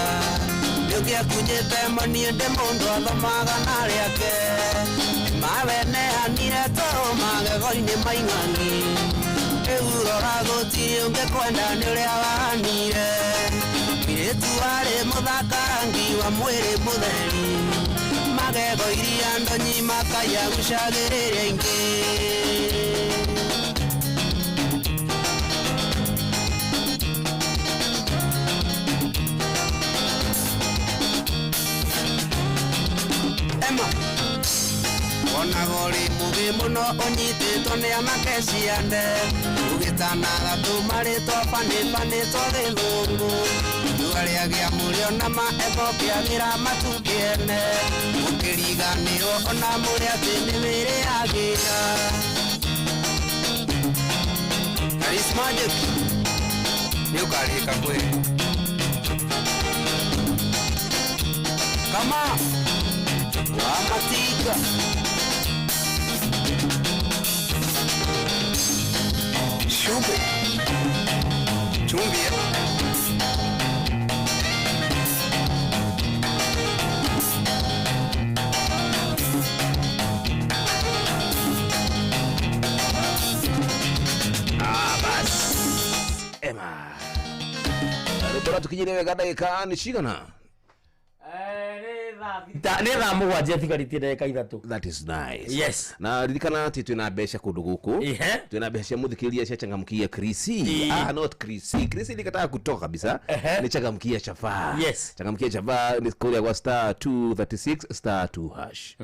nĩũngĩekunyĩte manie ndĩ mũndũ athomaga na rĩake maweneanire toro magego-inĩ maing'ang'i rĩu rora gũtirĩ ũngĩkwenda nĩ ũrĩa wahanire mwirĩtu warĩ mũthakarangi wa mwĩrĩ mũtheri magego iria ndonyi makaya gucagĩrĩria ingĩ onagori mugi muno unyititwo ni anake ciande ugitanaga tumarĩtwo banĩbanĩtwo gĩthũngũ itua rĩagĩa mũrĩo na maetho kĩagĩra matukiene ũkĩriganĩrwo ona mũrĩ atĩ nĩ wĩrĩ agĩra Charismatic nĩ ũkarĩka kweli kama wa matika Chumbi. Chumbi. Bas. Ema. Bora tukinyire wega ndagika ni cigana? Nĩ thaa mũgwanja thigarĩtie ndagĩka ithatũ. That is nice. Yes. Na ririkana atĩ twĩna mbeca kũndũ gũkũ. Twĩna mbeca cia mũthikĩrĩria cia changamkia Krisi. Not Krisi. Krisi ilikataka kutoka kabisa. Ni changamkia Chafaa. Yes. Changamkia Chafaa ni kũrĩa gwa star 236 star 2 hash.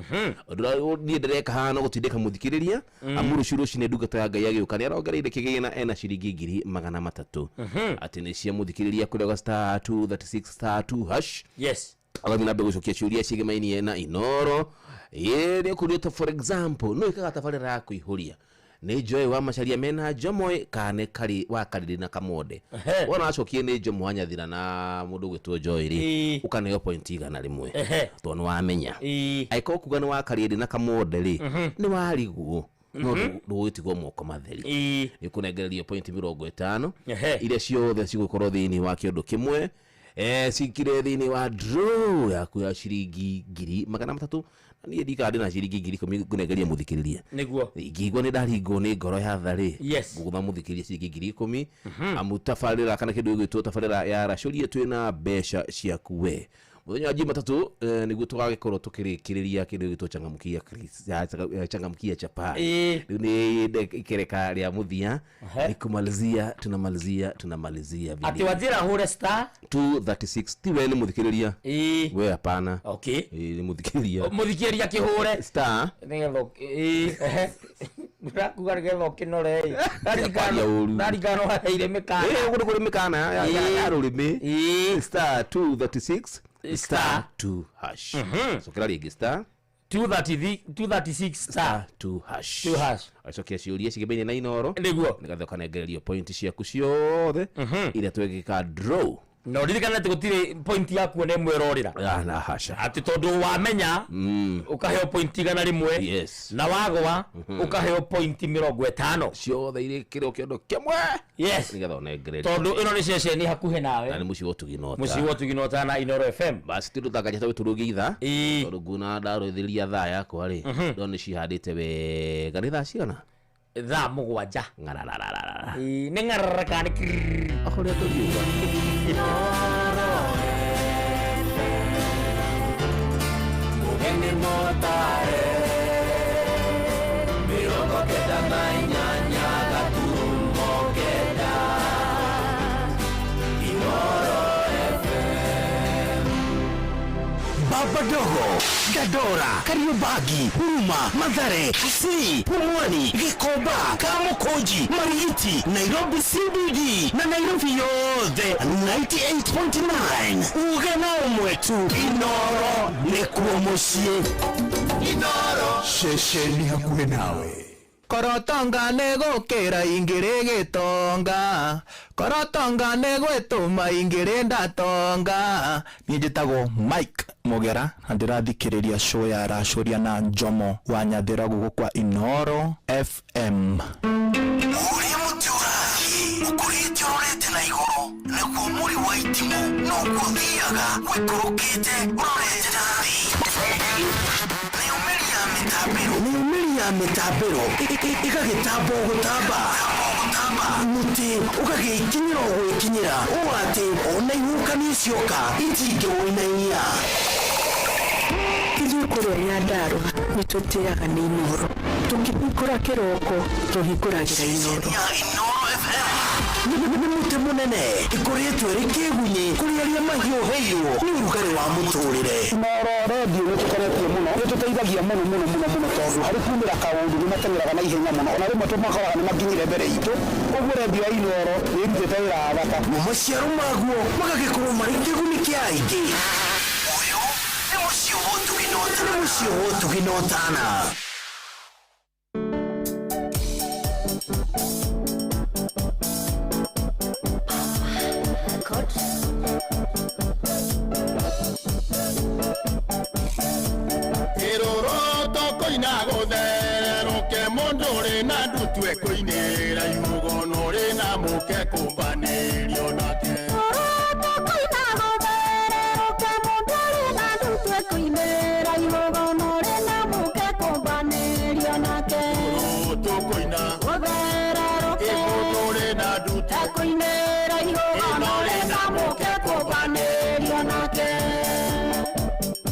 Niĩ ndereka hano gũtindĩka mũthikĩrĩria. Amuru ciruci nĩ ndungata ya Ngai agĩũka nĩ arongereire kĩgĩna ena ciringi 300,000. Atĩ nĩ cia mũthikĩrĩria kũrĩa gwa star 236 star 2 hash. Yes. Agamina mbegu cokia ciuria cigemainie na Inoro nĩ kurĩte for example no ikaga tabarĩra ya kũihũria nĩ Joy wa Macharia mena Jomoy kane kari wa Kariri na Kamode wona acokie nĩ Jomo wanyathira na mũndũ gwĩtwo Joy rĩ ũkaneo point igana rĩmwe tondũ wamenya aiko kuga nĩ wa Kariri na Kamode rĩ nĩ wariguo no ndũgĩtigwo moko matheri nĩ kũnengererio point 50 iria ciothe cigũkorwo thĩinĩ wa kĩondo kĩmwe sikire thini wa draw ya kuya ciringi 300,000 na niĩ ndikade na ciringi 10,000 ngunegeria muthikiriria niguo ingigwo ni ndaringo ni ngoro ya thari yes ngutha muthikiriria ciringi 10,000 amutafarira kana kindu gitwo tafarira ya racurie twina mbeca ciaku we muthenya wa Jumatatu niguo tugagĩkorwo tukirikiriria kindu gitwo changamkia Chris changamkia Chapa riu ni ikereka ria muthia ni kumalizia tunamalizia ati wajira hure star 236 tiwe ni muthikiriria we hapana okay ni muthikiriria kihure star nigetho kuga getho kinore ndarigano haire mikana kuri mikana ya rurimi star 236 star 2 hash so kila rigi star 236 star 2 hash 2 hash acokia ciuria cigibene na Inoro niguo nigathe kanegererio point ciaku ciothe ira twegika draw no ririkana ati gutire point yaku ne mwerorira na hasha ati tondu wamenya ukaheo point igana rimwe yes na wagwa ukaheo point 50 ciothe ire kiro kiondo kimwe yes nigathe onegererio tondu ino ni ceceni hakuhe nawe na ni muci wotuginota na Inoro FM basi tindu takaja tawe turugiitha tondu nguna ndaruthiria thaa yakwa ri ndone cihandite wega ni thaa cigana thaa mugwanja ngarararara ni ngararaka ni akoria turiuga Mugeni motare mirongo kenda na inyanya gaturumo kenda Inoro FM. Baba Dogo, Gadora, Kariobagi, Huruma, Mathare, Kisii, Pumwani, Gikoba, Kamukoji, Marigiti, Nairobi CBD na Nairobi yothe 98.9 ugana umwetu Inoro nikuo mucie Inoro ceceni hakuhe nawe Korotonga negukira ingiri gitonga Korotonga negwituma ingiri ndatonga Niĩ njĩtagwo Mike Mugera na ndĩrathikĩrĩria show ya Racuria na Njomo wa Nyathĩra gũkũ kwa Inoro FM. Uria mutiurathi ukurite urete na iguru nikuo muri wa itimu nukuo thiaga wikurukite urorete nathi Niumiria mitambiro ikagitambo gutamba muti ukagikinyira gwikinyira uati ona ihuka nicioka itinge woinainia Kili kure ya daru nitutiaga ni Inoro tukikura kiroko tuhikuragira Inoro ni muti munene ikoretwe rikigunyĩ kuri aria mahiũ heirwo nĩ ũrugarĩ wa mũtũrĩre Inoro radio nĩtũkoretio mũno nĩtũteithagia mũno tondũ harĩ kumĩra kaũndũ nĩmateng'eraga na ihenya mũno ona rĩmwe tũmakoraga nĩmakinyire mbere itũ ũguo radio ya Inoro nĩĩrutĩte wĩra wa bata na maciaro maguo magagĩkorwo marĩ kĩguni kĩa aingĩ ũyũ nĩ mũciĩ wotũginotana Koinera yugono rena muke kumbanerio nake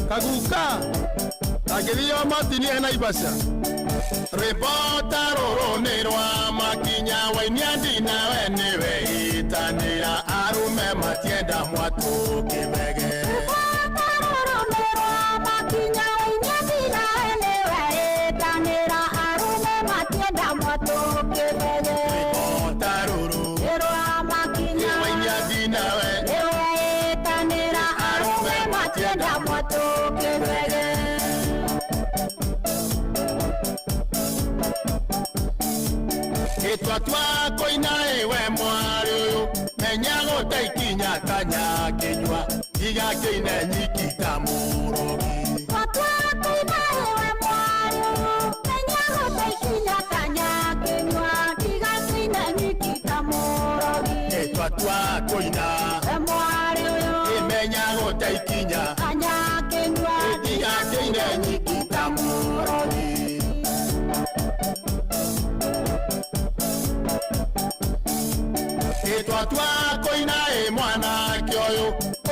Kaguka Agerio matini ena ibasa Rebota roronerwa makinya wainyandi na wenewe itanira arume matienda mwatu kibege Rebota roronerwa makinya wainyandi na wenewe itanira arume matienda mwatu kibege Rebota roronerwa makinya wainyandi na wenewe itanira arume matienda mwatu kibege Etwa koina ewe mwari uyu menya gutaikinya kanya kinywa iga kine nyikita murogi Etwa koina ewe mwari uyu menya gutaikinya kanya kinywa iga kine nyikita murogi Etwa koina ewe mwari uyu menya gutaikinya kanya kinywa iga kine nyikita murogi Etwa koina mwana kioyo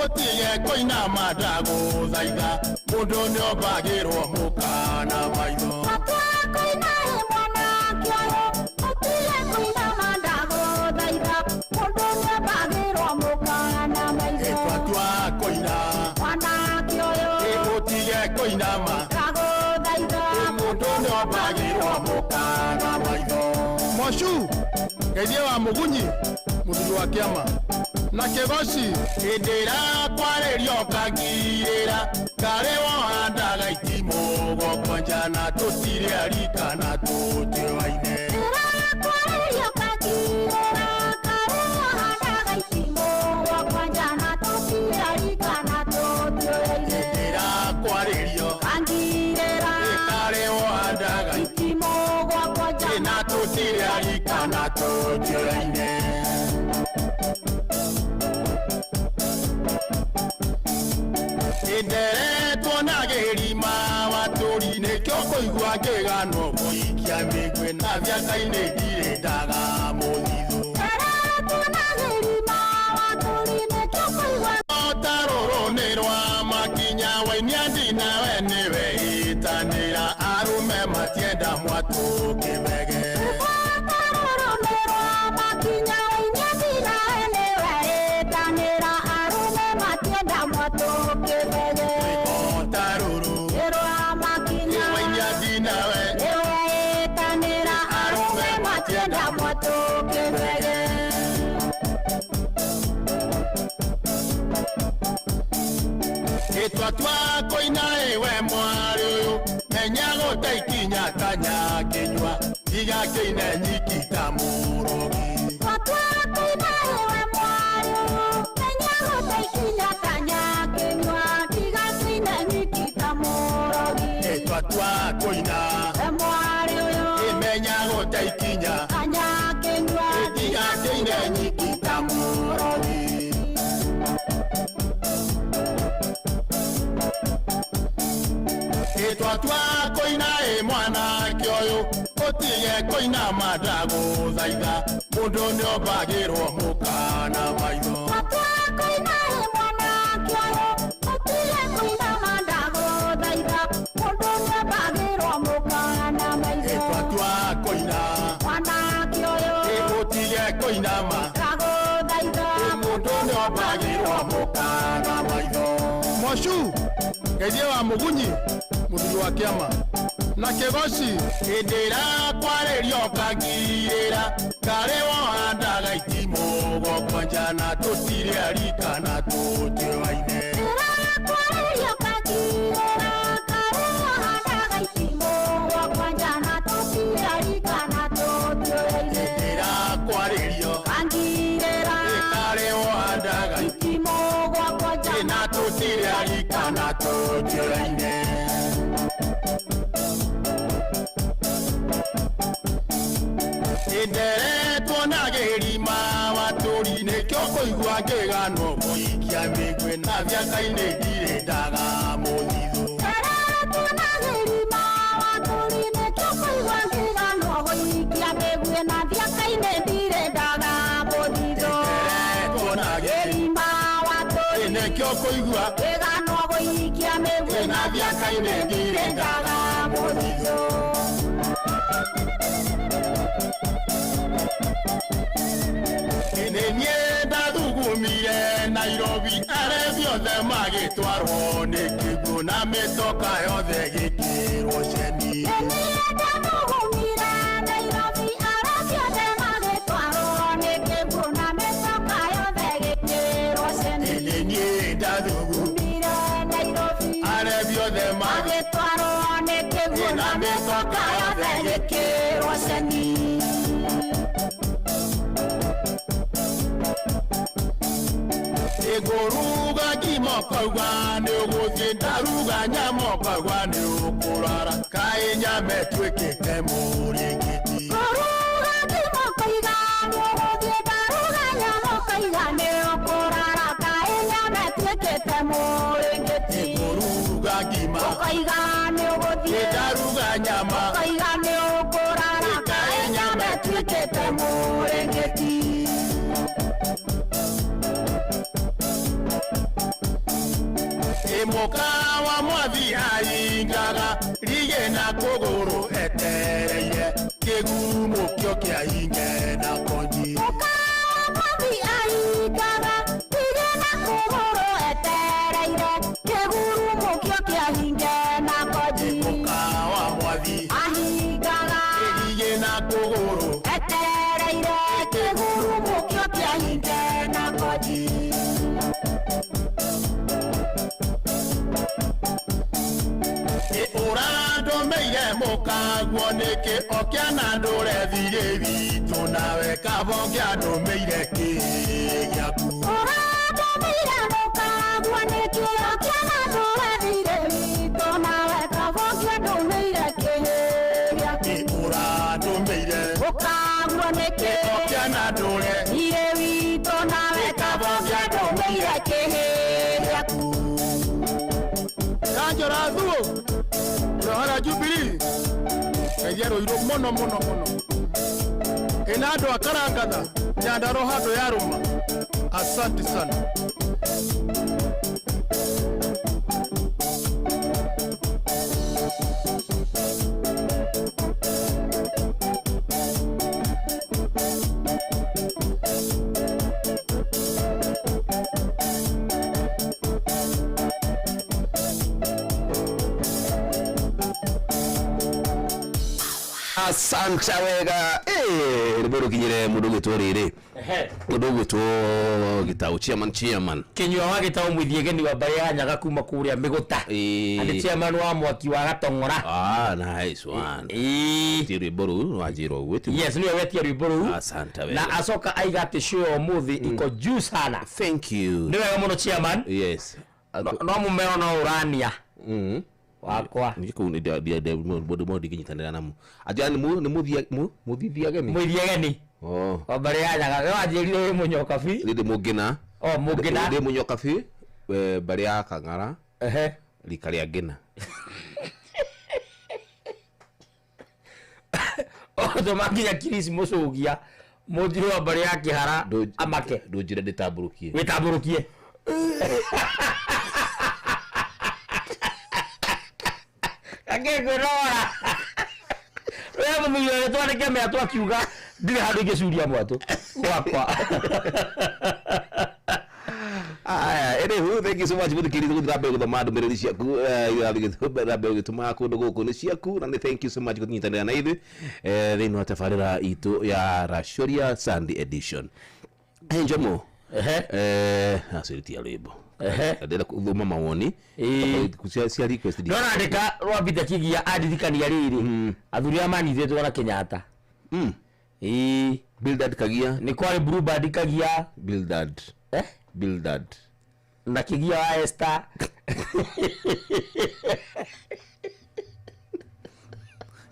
otige koina madago zaiga mundu ni obagirwo mukana maitho Etwa koina mwana kioyo otige koina madago zaiga mundu ni obagirwo mukana maitho Etwa koina mwana kioyo otige koina madago zaiga mundu ni obagirwo mukana maitho Moshu Geithie wa Mugunyi muthuri wa kiama na Kegoci hindira kwarerio kagirira kare wohandaga itimũ itimogo kwanjana tutire arikana tutioaine tutire arikana tutioaine indere tuonagirima waturine kyoko igwa ngigano muikia migwe na vyakaine ndirendaga muthithu otarorone rwa makinya wainia ndinawe niwe itanira arume matienda mwatukibege twako inaewe mwari uyu menyago taikinya kanya kinywa iga kine nyikita murogi twako inaewe mwari uyu menyago taikinya kanya kinywa iga kine nyikita murogi twako inaewe mwari uyu menyago taikinya kanya kinywa iga kine nyikita murogi twako inae mwana kyoyo otige koina madago zaiga mundu ni obagirwo mukana maitho twako inae mwana kyoyo otige koina madago zaiga mundu ni obagirwo mukana maitho twako ina mwana kyoyo otige koina madago zaiga mundu ni obagirwo mukana maitho moshu geje wa mugunyi muthuri wa kiama na kegoci indira kwarerio kagirira kare wohandaga itimogo kwanjana tutire arikana tutioaine tutire arikana tutioaine indere tuonagirima waturine kyoko igwa ngigano muikia migwe na vyakaine ndirendaga muthithu tuonagirima waturine kyoko igwa ngigano muikia migwe na vyakaine ndirendaga muthithu tuonagirima waturine kyoko igwa ngigano muikia migwe na vyakaine ndirendaga muthithu nienda thugumire Nairobi are biothe magitwarwo ni kigu na mitoka yothe gikirwo ceni nienda thugumire Nairobi are biothe magitwarwo ni kigu na mitoka yothe gikirwo ceni nienda thugumire Nairobi are biothe magitwarwo ni kigu na mitoka yothe gikirwo ceni Goruga kimokagwa ni uguthi ndaruga nyamokagwa ni ukurara kai nyame twikite muringiti Goruga kimokagwa ni uguthi ndaruga nyamokagwa ni ukurara kai nyame twikite muringiti Goruga kimokagwa ni uguthi ndaruga nyamokagwa ni ukurara kai nyame twikite muringiti Mokawa mwathi aingaga rigena kuguru etereire kiguru mukyo kia inge na konji Mokawa mwathi aingaga rigena kuguru etereire kiguru mukyo kia inge na konji Mokawa mwathi aingaga rigena kuguru etereire kiguru mukyo kia inge na konji nĩkĩ okĩana ndũre thirĩ witũ nawe kaba ũkĩandũmĩire kĩ gĩaku ũrandũmĩire ndũkagua nĩkĩ okĩana ndũre thirĩ witũ nawe kaba ũkĩandũmĩire kĩ gĩaku ũrandũmĩire ndũkagua nĩkĩ okĩana ndũre thirĩ witũ nawe kaba ũkĩandũmĩire kĩ gĩaku Kanjora thuo Rohara Jubilee Kajero iro mono Enado akarangatha Nyandaro hado yaruma Asante sana Asante wega riboro kinyire mundu gwitwo riri mundu gwitwo gitau chairman kinywa wa gitau mwithiegeni wa bari ya nyaga kuma kuria miguta andi chairman wa mwaki wa gatongora nice one ti riboro wajiro gwitu yes niwe wetia riboro asante wega na asoka aiga ati show muthi iko juu sana thank you niwe muno chairman yes no mumero no urania wakwa niko ni dia modi kinyitanira namu ajani muthiageni obare ya nyaga wajirire munyoka fi ndi mugina mugina ndi munyoka fi bari ya kangara rikari agina odo magia Christmas ugia mujiro wa bari ya kihara amake ndujire nditamburukie witamburukie Agegorora. Wewe mumiyore twandike me atwa kiuga ndire handu ingicuria mwatu wakwa. Thank you so much muthikiriza guthambe guthoma ndumiriri ciaku irathigethambe gituma kundu guku ni ciaku na thank you so much gutinyitanira na ithu thiini wa tabarira itu ya Rashoria Sunday edition enjomo asiritia rwimbo ndenda kuthoma mawoni cia request ndona andika rwambite kigia adirikania riri athuri amanithetwo na Kenyatta Bildad kagia ni kwari Bluebird kagia Bildad na kigia wa Esther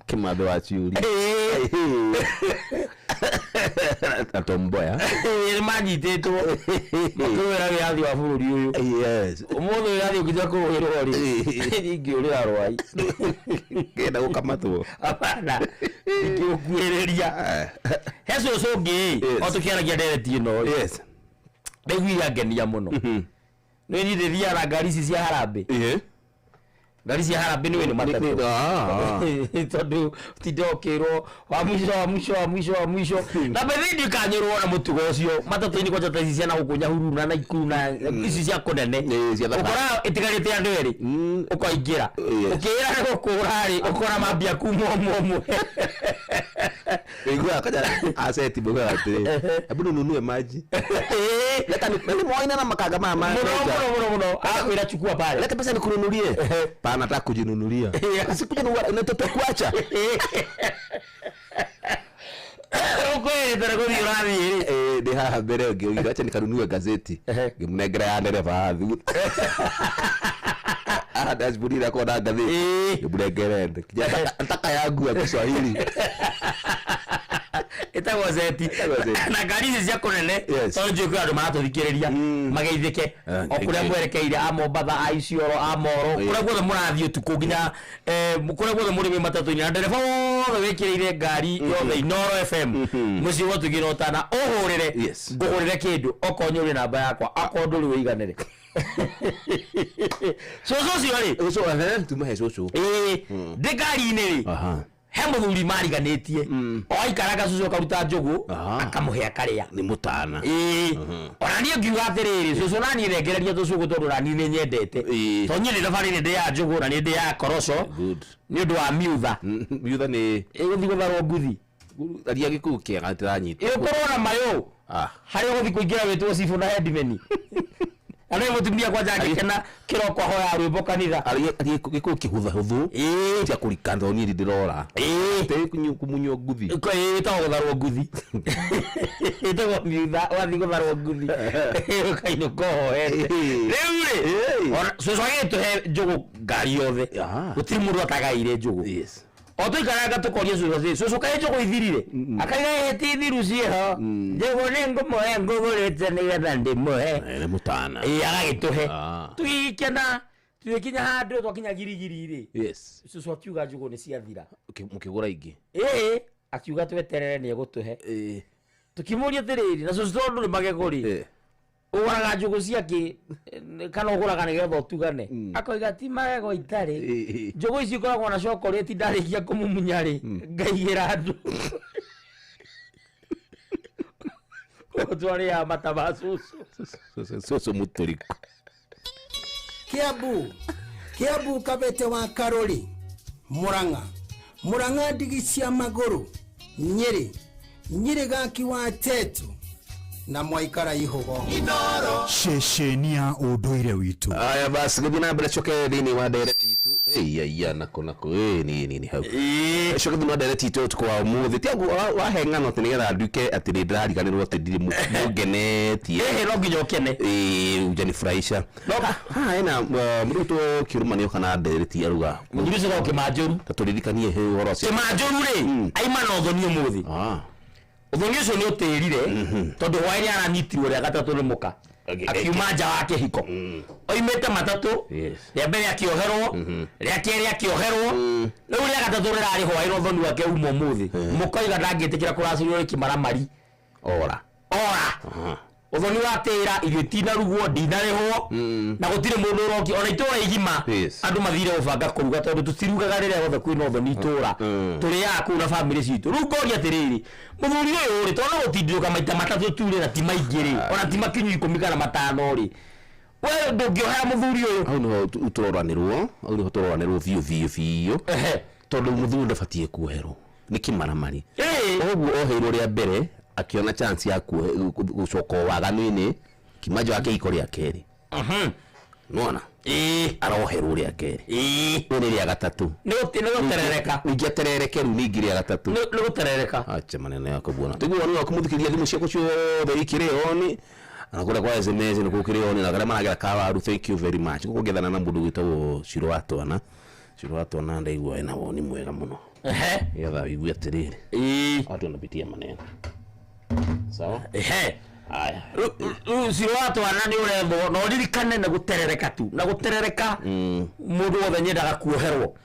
kimathe wa ciuri atomboya manyititwo makwira wiathi wa bururi uyu yes umuthi wiathi ukija kuhirwo ri ingiurira rwai kenda gukamatwo apana ingikuereria heso songi otukiaragia ndereti ino yes ndigwira ngenia muno ni nithithia na ngari ici cia harambe ngari cia harambe ni wenu matatu tondu tidokirwo wa mwisho na bethi kanyirwo na mutugo ucio matatu-ini kwa jata ici ciana gukunya huruna na ikuna ici cia kunene ukora itigarite andu eri ukoingira ukira na gukura ri ukora mambia kumomomwe igwa kaja aseti boga ati abudu nunue maji leta ni moina na makanga mama muno akwira chukua pale leta pesa nikununulie pana nataka kujinunulia sikuja unatoka kuacha ukweli taragothi urathi ndi haha mbere ngiuga acha nikanunue gazeti ngimnengera ya ndereva athu dashboard ila kwa gazeti ngimnengera kijana nataka yangu ya Kiswahili itago zeti na gari ici cia kunene tonje kwa andu marathikiriria mageithike okuria mwerekeire a Mombatha a Isiolo a Moro kuria guothe murathie tuku nginya kuria guothe murimi matatu-ini na ndereba wothe wikirire ngari yothe Inoro FM muci wotu girotana uhurire nguhurire kindu okonyuri namba yakwa akonduri wiganire soso ciori so tumahe soso ndikari-ini ri he muthuri mariganitie oikaraga cucu akaruta njugu akamuhe akaria ni mutana ona nie ngiuga atiriri cucu nani rengereria tucugu tondu nani ni nyendete to nyiri thabariri ndi ya njugu na ni ndi ya koroco ni undu wa miutha ni guthi gutharwo nguthi aria gikuu kiega atiranyita ikorwo na mayo hari guthi kuingira witwo cibu na headmeni Ana mutumia kwanja agikena kiroko hoya rwimbo kanitha. Giko kihutha huthu. Tia kurikanda oni ndirora. Te kumunyo nguthi. Ko itago gutharwo nguthi. Itago miutha wathi gutharwo nguthi. Kaino ko hoete. Riu ora so he njugu ngari yothe. Gutiri mundu atagaire njugu. Yes. Otoikaraga tukoria so kae njugu ithirire. Akaiga heti thiru cieho. Njugu nengo moe ngugurite nigetha ndimoe. Ene mutana. Agagituhe. Tuikena tuikinya handu twakinya girigiri ri. Yes. So akiuga njugu ni ciathira. Mukigura ingi. Akiuga tweterere ni egutuhe. Tukimuria tiriri na so tondu ni mageguri. Uguraga njugu ciake kana uguraga nigetha utugane. Akoiga ti magego itari. Njugu ici ikoragwo na chocolate ndarikia kumumunya ri. Ngaigira andu. Otwari ya matabasusu. Soso muturiko. Kiambu Kabete wa Karori. Muranga ndigi cia maguru. Nyeri gaki wa Tetu. Na mwaikara ihogo Shesheni ya unduire witu. Aya basi gudina mbere choke thini wa direct itu. Ya nako nini hau. Choke thini wa direct itu tukwa umuthi. Tiagu waheng'ano ati nigetha nduke ati ndirariganirwo ati ndiri mugenetie. No nginya ukene. Ujanifurahisha. Ina mruto kirumani kana direct aruga. Mugirise ga ukimanjuru. Taturirikanie he horo cia. Kimanjuru ri. Aimana uthoni umuthi. Uthoni ucio ni utirire tondu hwaini aranyitirwo ria gatatu ni muka akiuma nja wa kihiko oimete matatu ria mbere akioherwo ria keri akioherwo riu ria gatatu rirari hwaini uthoni wake uma umuthi mukoiga ndangitikira kuracirio kimaramari ora uthoni watira irio tina rugwo ndinarihwo na gutire mundu uroki ona itura igima andu mathire ubanga kuruga tondu tutirugaga riria gothe kwina uthoni itura turi yaku na family citu rungoria tiriri muthuri uyu ri tondu gutindiruka maita matatu ture na ti maingiri ona ti makinyu 10 kana matano ri we ndungiohera muthuri uyu au no uturoranirwo fiu tondu muthuri ndabatie kuoherwo ni kimaramari oguo oheirwo ria mbere akiona chance ya gucoka waganu-ini kimajo yake iko ria keri nona aroherwo ria keri ni ria gatatu ni guterereka ingieterereke ru ningi ria gatatu ni guterereka acha maneno yako bwana tiguo ni wakumuthikiria thimu ciako ciothe ikirioni na kura kwa SMS ni kukirioni na kare maragira kawaru thank you very much kugethana na mundu gwitagwo Shirwatona ndaigua ina woni mwega muno yatha igua atiriri watu wanapitia maneno sawa aya Shirwatona ni urembo no ririkane na guterereka tu na guterereka mundu wothe nyendaga kuoherwo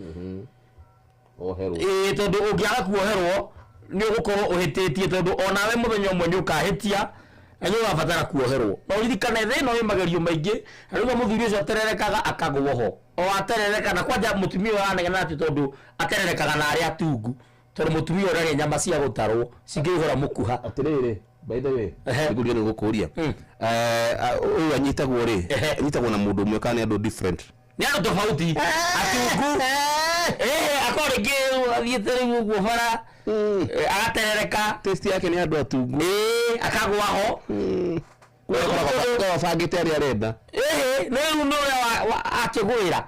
tondu ungiaga kuoherwo ni ugukorwo uhititie tondu onawe muthenya umwe ni ukahitia na nyo wabatara kuoherwo no ririkane thina wi magerio maingi arigo muthuri ucio atererekaga akagwoho o aterereka na kwanja mutumia wa anegena ati tondu atererekaga na ari atungu tondu mutumia uraria nyama cia gutarwo cingihora mukuha atiriri by the way nigurio ni gukuria uyu anyitagwo ri anyitagwo na mundu umwe kana andu different ni andu tofauti atungu akoringi athiete riu guo bara agaterereka testi yake ni andu atungu akagwaho kwa fagite ari arenda riu no akigwira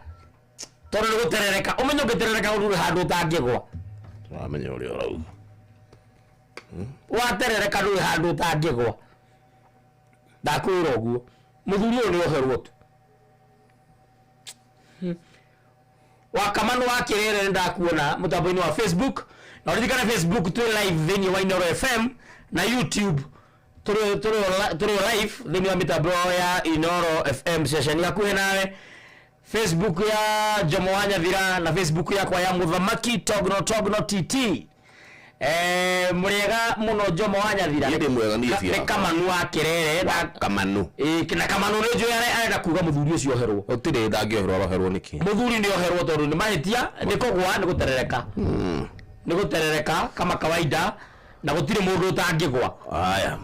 tondu ni guterereka umenye guterereka uri handu tangigwa amenya uri orau waterereka uri handu tangigwa ndakwira uguo muthuri uyu ni oherwo tu wakamano wa kirere ndakuona mutambo-ini wa Facebook na uririkana Facebook turi live thini wa Inoro FM na YouTube turi live thini wa mitambo ya Inoro FM session yakuhe nawe Facebook ya Jomo wa Nyathira na Facebook yakwa ya Muthamaki Togno TT murega muno Jomo wa Nyathira ni kamanu wa kirere na kamanu kina kamanu ni jo arenda kuga muthuri ucio oherwo utire ndangioherwo aroherwo niki muthuri ni oherwo tondu ni mahitia ni kogwa ni guterereka kama kawaida na gutire mundu utangigwa aya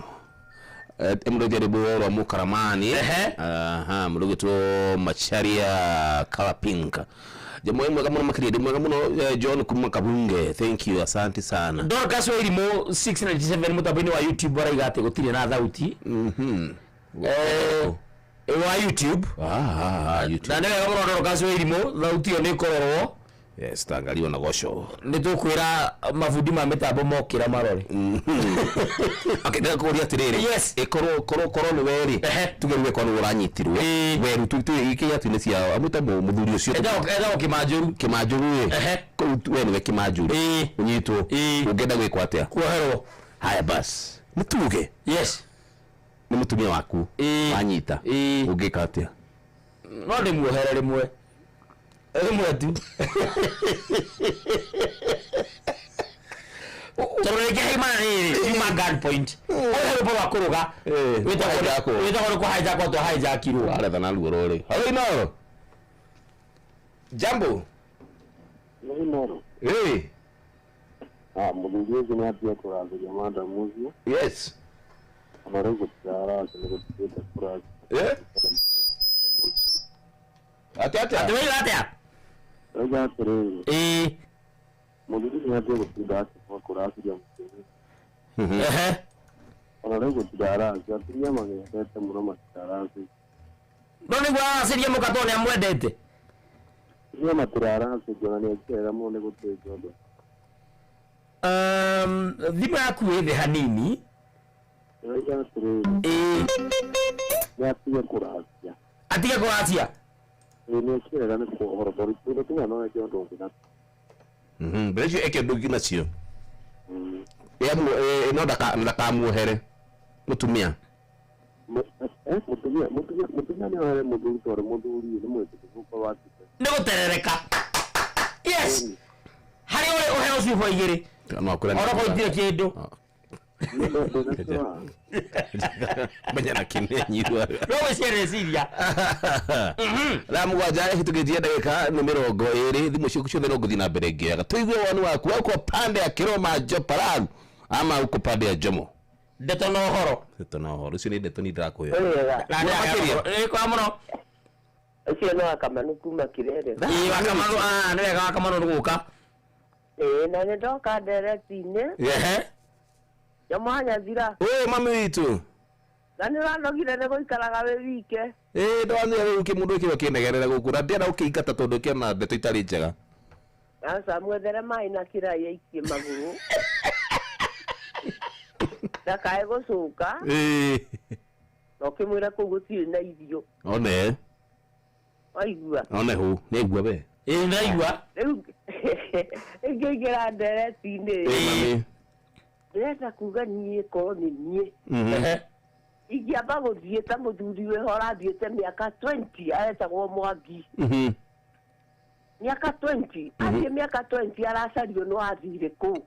emroje de boro mukaramani mrugito macharia kalapinka jamwe mwega muno makiride mwega muno John Kumakabunge thank you asante sana Dorcas Wairimo 697 mutabini wa YouTube bara igate gutire na thauti wa YouTube. YouTube. Na nega mũrondoro kacio irimo thauti yo nĩ kororwo. Yes, tangalio na gosho. Nĩ tũkwĩra mabundi ma mĩtambo mokĩra marore. Akĩndeka kũria atĩrĩrĩ. Yes. Korwo nĩ weri. Tugerwe kwa nĩ ũranyitirwo. Weru tu ikinya tu nĩ cia mũtambo mũthuri ũcio. Enda Kĩmanjũru. We nĩwe Kĩmanjũru. Ũnyitwo. Ũngĩenda gwĩkwo atĩa? Kuoherwo. Haya basi. Nĩtuge. Yes. Nĩ mũtumia waku. Wanyita. Ũngĩka atĩa? No ndĩmuohere rĩmwe. Rĩmwe tu. Tũrũrĩke haimana nĩ yuma gun point. Oya rũpo wa kũrũga. Wĩtagwo kũ hijack to hijackirwo. Aretha na ruo rũrĩ. Hello Inoro. Jambo. Inoro. Mũthuri ũcio nĩ atia kũrathĩria madam ũcio. Yes. Ona rĩu gũtirara nĩ gũtigĩte kũrathĩria. Atĩa? Rĩu atĩrĩrĩ. Mũthuri nĩ atia gũtinda kũrathĩria mũthuri. Ona rĩu gũtirara atumia magethete mũno matirarathĩria. No nĩguo aracĩria mũkato nĩ amwendete. Nĩ matirarathĩria na nĩ ekĩrĩra mũno nĩ gũtirĩ kĩondo. Thimũ yaku ĩ thĩ hanini. Atige kũracia. Atige kũracia? Nĩ ekĩrĩra nĩ kũhoro tũrĩa no ekĩ ũndũ ũngĩ nacio. Mbere eke ũndũ ũngĩ nacio. No ndakamuohere mũtumia. Mũtumia nĩ ohere mũthuri tondũ mũthuri nĩ mwĩtĩkĩrĩku kwa watĩte. Nĩ gũterereka. Yes. Harĩ ũheo ciubo igĩrĩ. Ona koitire kĩndũ. Menya na kĩnenyirwo. No wĩciarĩciria. Ramũgwanja hĩtũkĩtie ndagĩka nĩ 20 thimũ ciaku ciothe no gũthiĩ na mbere ngĩaga. Tũigue woni waku uko pande ya Kiroma Joparagu ama uko pande ya Jomo. Ndeto na ũhoro. Ndeto na ũhoro. Ũcio nĩ ndeto ni ndĩrakũhe. Nĩ kwa mũno. Ũcio no Wakamanu kuma Kirere. Wakamanu nĩ wega Wakamanu gũka. Na nĩ ndoka direct-inĩ. Nyamanya thira. Mami witũ. Na nĩ ũranogire nĩ gũikaraga wĩ wike. Ndonire rĩu mũndũ ũkĩro kĩnegerera gũkũ na ndĩra ũkĩingata tondũ kĩona ndeto itarĩ njega. Asa mwethere maĩ na kĩrai aikie magũrũ. Ndakae gũcũka. Na ũkĩmwĩra kũu gũtirĩ na irio. One. Waigua. One hũ, nĩ igua we. Naigua. Rĩu ingĩingĩra ndereti-inĩ. Mami. Ndĩrenda kuga niĩ korwo nĩ niĩ. Ingĩamba gũthiĩ ta mũthuri wĩho arathiĩte mĩaka 20 aretagwo Mwangi. Mĩaka 20. Athiĩ mĩaka 20 aracario nĩ wathire kũu.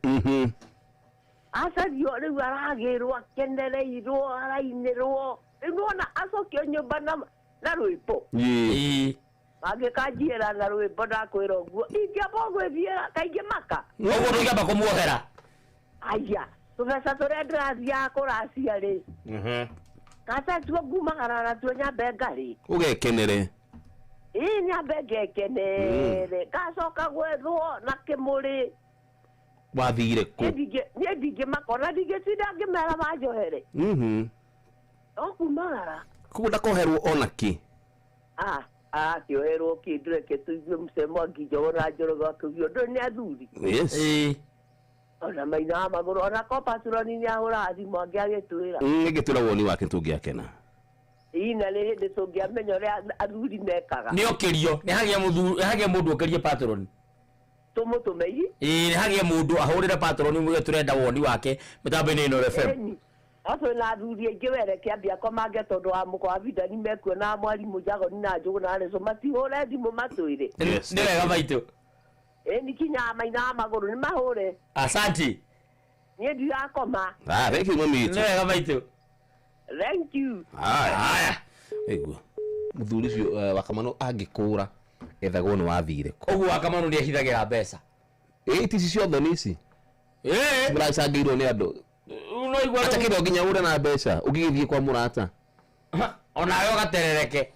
Acario rĩu aragĩrwo akenereirwo arainĩrwo. Rĩu nĩwona acokio nyũmba na rwĩmbo. Angĩkanjiĩra na rwĩmbo ndakwĩra ũguo. Ingĩamba gwĩthiĩ kaingĩ maka. Ũguo ndũngĩamba kũmuohera. Aya. Tũbeca tũrĩa ndĩrathiaga kũracia rĩ. Kasa tuo ngumagara na tuo nyambe ngari. Ũgekenere. Nyambe ngekenere. Gacoka gwethwo na kĩmũrĩ. Wathire kũ? Niĩ ndingĩmakora ndingĩtinda ngĩmera manjohere. No kumagara. Kugu ndakoherwo ona kĩ? Kĩoherwo kĩndũ reke tũigue mũcemo nginjogo na njorogo akĩugio ndũ nĩ athuri. Yes. Ona maina wa magũrũ ona kopacuroni nĩ ahũraga thimũ angĩagĩtwĩra. Ngĩtwĩra woni wake tũngĩakena. Na nĩ hĩndĩ tũngĩamenya ũrĩa athuri mekaga. Nĩ okĩrio, nĩ hagĩa mũndũ okĩrie patroni. Tũmũtũmei? Nĩ hagĩa mũndũ ahũrĩre patroni mũge tũrenda woni wake mĩtambo-inĩ ĩno FM. Otwe na athuri aingĩ were kĩambia komange tondũ wa mũkwa wa Vida nĩmekuona mwarimũ Njagoni na Njũgũ na Areco matihũre thimũ matwĩre. Nĩ wega maitũ. Nĩ kinya maina wa magũrũ nĩ mahũre. Asante. Niĩ ndirakoma. Thank you mami witũ. Nĩ wega maitũ. Thank you. Haya. Ĩguo. Mũthuri ũcio Wakamanu angĩkũra ethagwo nĩ wathire kũ. Ũguo Wakamanu nĩ ehithagĩra mbeca. Tici ciothe nĩ ici. Mũracangĩirwo nĩ andũ. No igwa acha kĩndo nginya ũre na mbeca ũgĩgĩthiĩ kwa mũrata. Onawe ũgaterereke.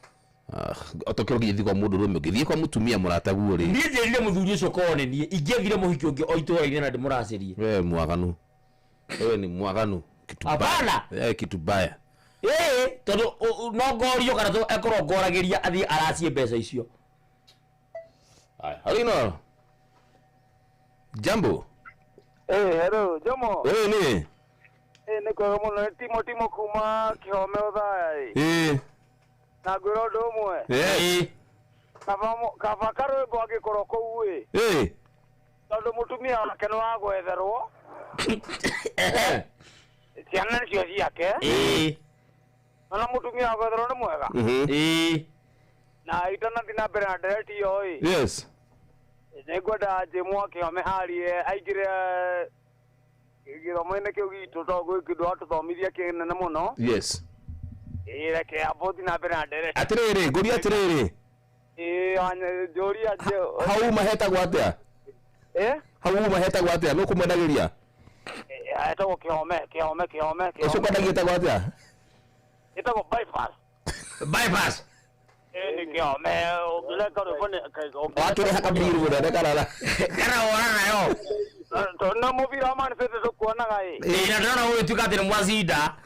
Otokero gĩthiĩ kwa mũndũ rũme ũgĩthiĩ kwa mũtumia mũrata guo rĩ. Niĩ njĩrire mũthuri ũcio korwo nĩ niĩ ingĩethire mũhiki ũngĩ o itũũra-inĩ na ndĩmũracirie. We mwaganu. Wewe ni mwaganu. Hapana. Kitu baya. tondu no ngorio kana to ekorwo ngoragiria athi aracie mbeca icio. Harino. Jambo. Hello, Jomo. Ni. Ni kwa muno Timo kuma Kihome Uthaya. Na ngwira undu umwe. Kaba karwimbo agikorwo kuu tondu mutumia wake ni wa gwetherwo. Ciana cio ciake. Na mutumia wa gwetherwo ni mwega. Na itanathi na mbere na ndereti iyo Yes. Nĩngwenda Jimũ Kĩhome harie aingĩre gĩthomo-inĩ kĩu gitũ tondũ gwĩ kĩndũ atũthomithia kĩnene mũno. Yes. Reke abothi na mbere na ndereti. Atirĩrĩ, ngũria atirĩrĩ. Njũria hau mahetagwo atĩa? Hau mahetagwo atĩa? Nĩ ũkũmwendagĩria? Etagwo Kĩhome. Ũcio ũkwendagia etagwo atĩa? Etagwo bypass. Kĩhome ũngĩreka rwĩmbo watũreha kabiru mũnene karara ora nayo na mũbira wa Man City tũkuonaga na ndĩrona ũgĩtuĩka atĩ nĩ mwacinda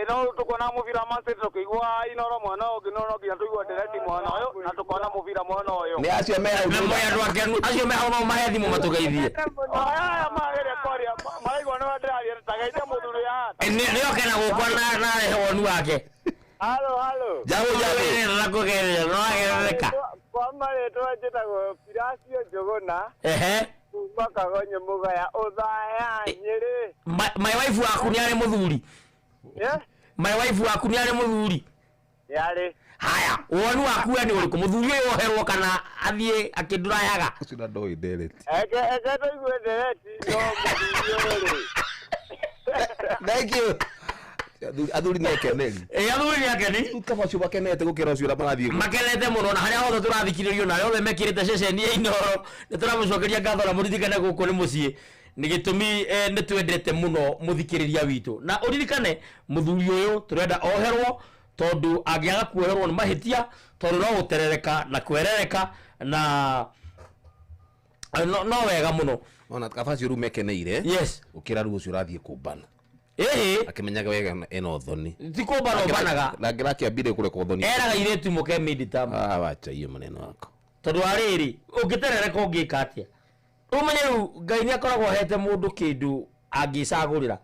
no tũkuona mũbira wa Man City tũkĩigua Inoro mwena ũngĩ no nginya tũigua ndereti mwena ũyũ na tũkona mũbira mwena ũyũ nĩ acio me hau andũ akenu acio me hau no mahe thimũ matũgeithie aya mageria kwaria maraigua nĩ wandĩraria tagaite mũthuri ya nĩo kena gũkwa na hewoni wake. Halo. Jambo. Nakugerera no agereka. Kwa marĩtwa njĩtagwo Pirasio Njũgũna. Kuma Kagonyo Mũgaya Uthaya Nyĩrĩ. My wife waku nĩ arĩ mũthuri. My wife waku nĩ arĩ mũthuri. Yarĩ. Haya, woni waku nĩ ũrĩkũ mũthuri ũyũ oherwo kana athiĩ akĩndurayaga? Ũcio na ndoi ndereti. Eke tũigue ndereti no mũthuri ũyũ. Thank you. Athuri nĩ akeneri. Athuri nĩ akeni. Kama ũcio makenete gũkĩra ũcio ũrĩa marathiĩ. Makenete mũno na harĩa hothe tũrathikĩrĩrio na arĩa othe mekĩrĩte ceceni ya Inoro nĩ tũramũcokeria ngatho na mũririkane gũkũ nĩ mũciĩ. Nĩ gĩtũmi nĩ twendete mũno mũthikĩrĩria witũ. Na ũririkane mũthuri ũyũ tũrenda oherwo tondu angĩaga kuoherwo nĩ mahĩtia tondu no gũterereka na kwerereka na no wega mũno. Ona kabaci rĩu mekeneire. Yes. Gũkĩra rĩu ũcio ũrathiĩ kũmbana. Akimenyaga wega eno thoni. Ti kũmbana ũmbanaga. Na ngĩrakĩambire kũreka thoni. Eraga iretu mũke mid-term. Wacha hiyo maneno yako. Tondu arĩrĩ ũngĩterereka ũngĩka atĩa? Ũmenye rĩu Ngai nĩ akoragwo hete mũndũ kĩndũ angĩcagũrĩra.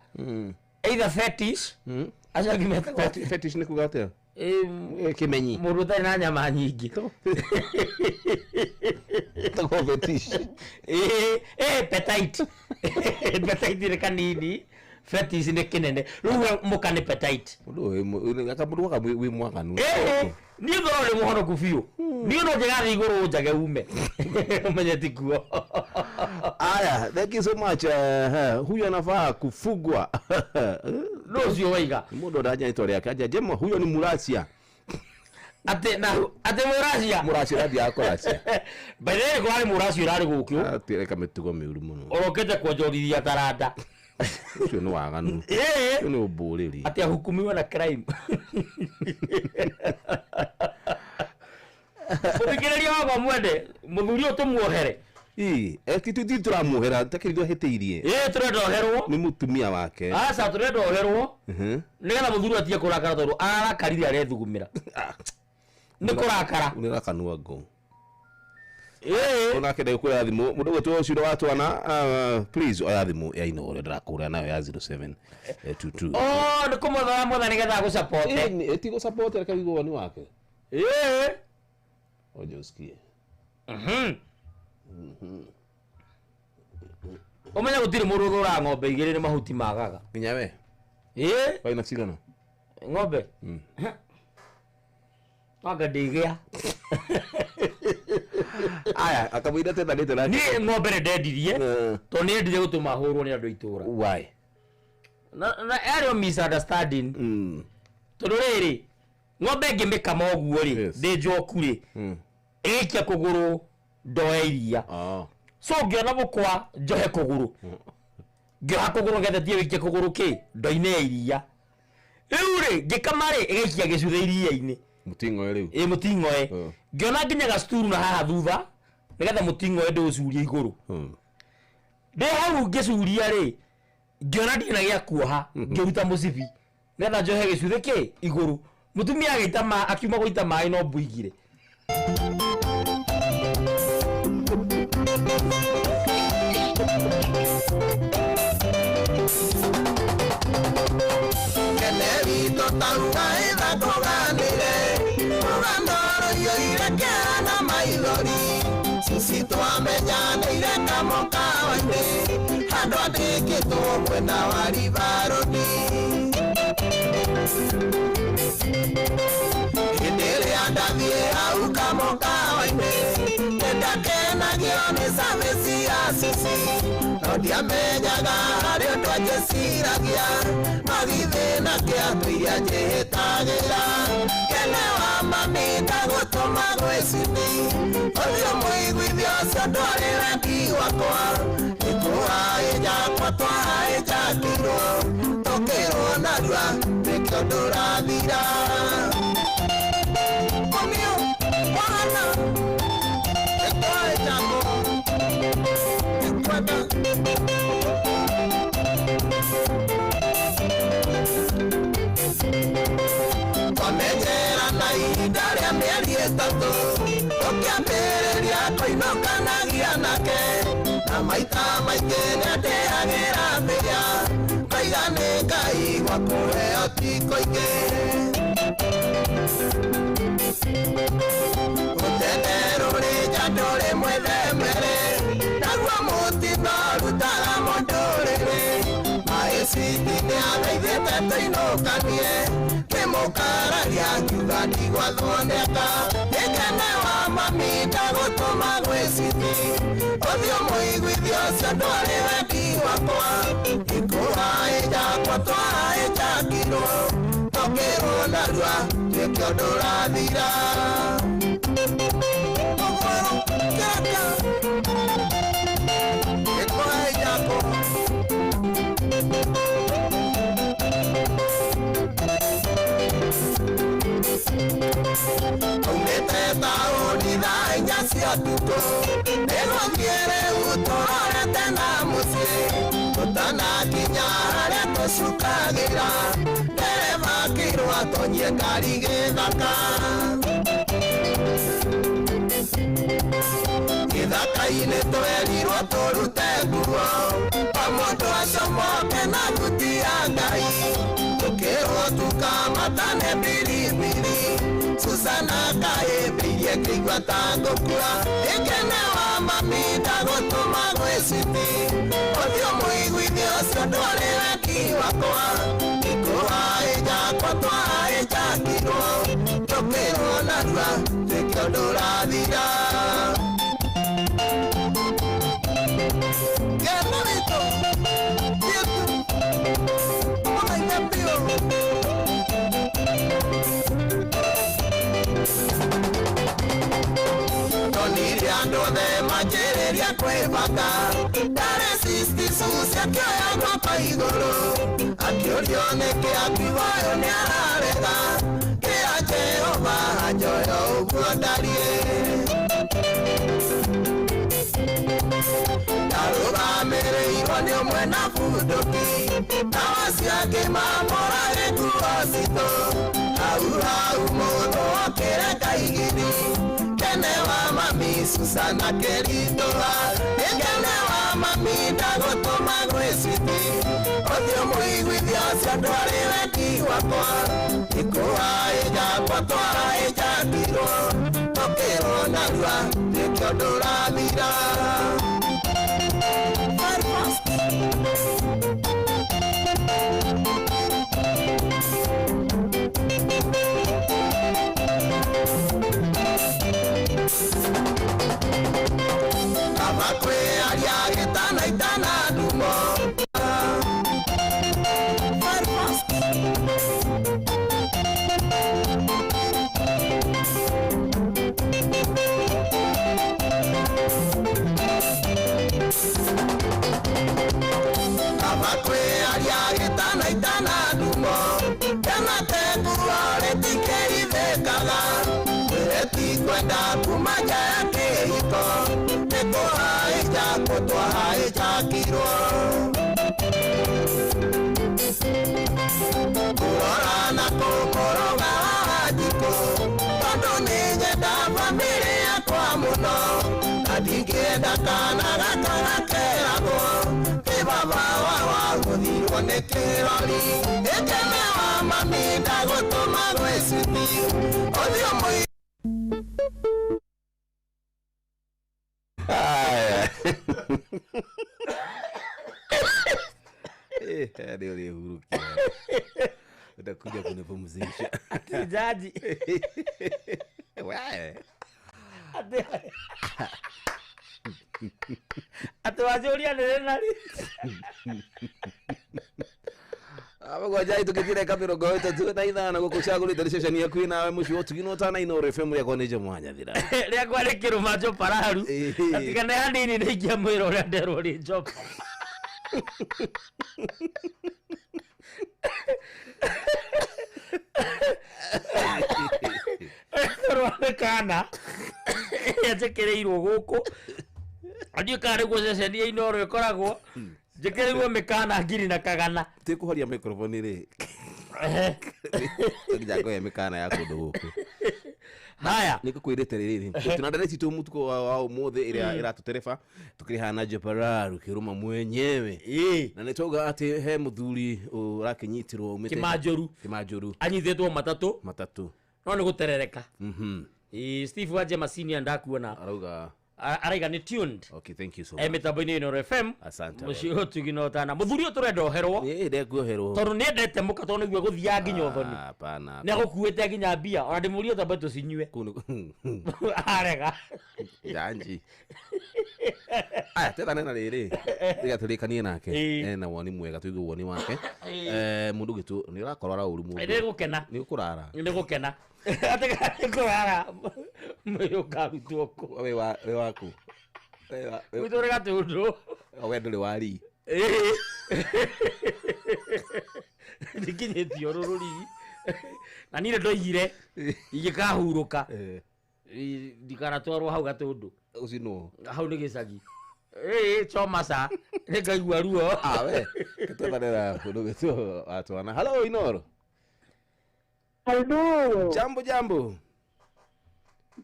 Either fetish. Aca ngĩmeta fetish nĩ kuga atĩa? Kimenyi. Mũndũ ũtarĩ na nyama nyingĩ. Tagwo fetish. Petite. Petite nĩ kanini. Fetish nĩ kĩnene. Rĩu mũka nĩ petite. Mũndũ akamũruaga wĩ mwaganu. Niĩ thoro nĩ mũhonoku biũ. Niĩ no njĩgathiĩ igũrũ njage ume. Ũmenye ti kuo. Aya, thank you so much. Huyu anafaa kufugwa. No sio waiga. Mũndũ ndajanĩtwo rĩake aja Jemo huyo ni Muracia. Ate Muracia. Muracia rathi akoracia. Baadaye kwa Muracia rari gũkũ. Atireka mĩtugo mĩũru mũno. Orokete kwonjorithia taranda. Ucio nĩ waganu. Ucio nĩ ũmbũrĩri. Ati ahukumiwa na crime. Mũthikĩrĩria wakwa mwende mũthuri ũyũ tũmuohere. Titi tũramuohera takĩrithio hĩtĩirie. Tũrenda oherwo. Nĩ mũtumia wake. Aca tũrenda oherwo. Nĩgetha mũthuri atige kũrakara tondũ arakarire arethugumĩra. Nĩ kũrakara. Nĩ rakanua ngo. Ona kende kwĩra thimũ mũndũ ũgĩtwo ũcio watwana please oya thimũ ya Inoro ndĩrakũria nayo ya 0722. Nĩ kũmũthoya mothe nĩgetha gũsupport. Ti gũsupport reke wĩigua ni wake. Oje usikie. Ũmenye gũtirĩ mũndũ ũthũraga ng'ombe igĩrĩ nĩ mahuti magaga. Nginya we. Waina cigana? Ng'ombe. Wanga ndĩgĩa. Aya akamwĩra tena nĩ tena. Niĩ ng'ombe nĩ ndendirie tondũ nĩ endire gũtũma hũrwo nĩ andũ itũra. Why? Na arĩ misunderstanding. Tondũ rĩrĩ ng'ombe ngĩmĩkama ũguo rĩ ndĩ njoku rĩ ĩgĩikia kũgũrũ ndoe iria. So ngĩona mũkwa njohe kũgũrũ. Ngĩoha kũgũrũ ngethetie wĩikie kũgũrũ kĩ ndo-inĩ ya iria. Rĩu rĩ ngĩkama rĩ ĩgĩikia gĩcuthe iria-inĩ. Mũting'oe rĩu. Mũting'oe. Ngĩona nginya gacuturu na haha thutha nĩgetha mũting'oe ndĩũcurie igũrũ. Ndĩ hau ngĩcuria rĩ ngĩona ndina gĩa kuoha ngĩruta mũcibi netha njohe gicuthe ki iguru mutumia agita ma akiuma guita mai no mbuigire Keneri totauga ida koganire Ugandoro yoire kiana maithori Sisi twamenyanĩire kamokawa-inĩ handũ andĩkĩtwo mwena wa ribaroni hĩndĩ ĩrĩa ndathiĩ hau kamokawa-inĩ nĩndakenagio nĩ service ya Sisi no ndiamenyaga harĩ ũndũ anjĩciragia no githĩna kĩatũ iria njĩhĩtagĩra kene wa mami ndagũtũma gwĩ Sisi ũthiũ mũiguithio ũcio ndwarĩ wendi wakwa nĩtũhaĩ jakwa twahaĩ jakirwo tũkĩrwo narua nĩkĩo ndũrathira mũmio mwana nĩtwaĩ jakwa nĩkwenda twamenyerana ihinda rĩa mĩeri ĩtatũ tũkĩambĩrĩria kũinũkanagia nake na maita maingĩ nĩndĩhagĩra mbĩa ngaiga nĩ Ngai gwa kũheo tiko ingĩ rũtende rũrĩ nja ndũrĩ mwĩthemere naguo mũtino rutaga mũndũrĩrĩ maĩciti nĩathaithĩte tũinũkanie kĩmũkararia kiuga ndigwathwo nĩaka nĩkene wa mami ndagũtũma gwĩ Sisi ũthiũ mũiguithio ũcio ndwarĩ wendi wakwa ikũhaĩ jakwa twahaĩ jakirwo tũkĩrwo narua nĩkĩo ndũrathira ũgũrũ kĩraka ikũhaĩ jakwa Umete taoni thaa inya cia ũtukũ nĩgũthiĩ rĩu tũrorete na mũciĩ tũtanakinya harĩa tũcukagĩra ndereba akĩirwo atonyie ngari gĩthaka gĩthaka-inĩ twerirwo tũrute nguo o mũndũ acomoke na nguti ya Ngai tũkĩrwo tukamatane biribiri Susana kaĩmbĩirie kĩigua ta ngũkua ĩkene wa mami ndagũtũma gwĩ Sisi ũthiũ mũiguithio ũcio ndwarĩ wendi wakwa ikũhaĩ jakwa twahaĩ jakirwo tũkĩrwo narua nĩkĩo ndũrathira Gena witũ thiĩtu mũnaime mbio Tonire andũ othe manjĩrĩria kwĩbanga ndarĩ Sisi Sucia akĩoya guoko igũrũ akĩũrio nĩkĩ akiuga ũyũ nĩararega kĩra Jehova njoyo ũguo ndariĩ ndarũgamĩrĩirwo nĩ ũmwe na bunduki ndawa ciake mamũrage nguo citũ hau mũndũ okĩre kaigiri kene wa mami Susana kĩrindũra ĩkene wa mami ndagũtũma gwĩ Sisi ũthiũ mũiguithio ũcio ndwarĩ wendi wakwa ikũhaĩ jakwa twahaĩ jakirwo tũkĩrwo narua nĩkĩo ndũrathira kaba kwĩaria gĩtanaitana ndumo kaba kwĩaria gĩtanaitana ndumo kena teguo rĩtikĩrithĩkaga kwenda kuma nja ya kĩhiko nĩkũhaĩ jakwo twahaĩ jakirwo nĩ kĩrori ĩkene wa mami ndagũtũma gwĩcithi ũthiũ mũi ndio ulihurukia utakuja kunipumzisha jaji wewe atuwajulia nani abagwajai tukithireka mirongo itatu na ithano gukucagurite recesheni yaku nawe muci wotugino tana Inooro FM yakwa nije mwanya thira ria kwari kirumajo pararu atigane hanini ni ingia mwiro uria nderwo ri job rwanekana yajekereirwo guku adio kare gwececenia Inooro ikoragwo jekereirwo mikana ngiri na kagana tikuhoria microphone ri ngijago ya mikana ya kundu guku haya nikukwirite riri tunandareti tu mutuko wa umuthi iria iratutereba tukirihana jepararu kiruma mwenyewe na nitoga ati he muthuri urakinyitirwo umite Kimanjuru anyithetwo matatu no ni guterereka Steve waje masini ndakuona arauga araiga ni tuned. Okay, thank you so much. Mitambo-ini Inooro FM. Asante. Mucio tuginotana. Muthuri turenda oherwo. Ndekuoherwo. Tondu ni ndete muka tondu niguo guthia nginya uthoni. Hapana. Ni agukuite nginya mbia. Ona ndimurio tambe tucinywe. Arega. Janji. Teta nena riri. Tiga turikanie nake. Ena woni mwega tuigu woni wake. Mundu gitu ni urakorwa ra uru mundu. Ni gukena. Ni ukurara. Ni gukena. Atega kurara. Myo karutu oko. We waku. Witorega tundu. We nduri wari. Ndikinyetio rururi. Na nire ndoigire igikahuruka. Ndikara twarwo hau gatundu. Ucino. Hau ni gicagi. Chomasa. Nikaigua ruo. We. Ketwanera kundu gitu atwana. Hello Inooro. Hello. Jambo.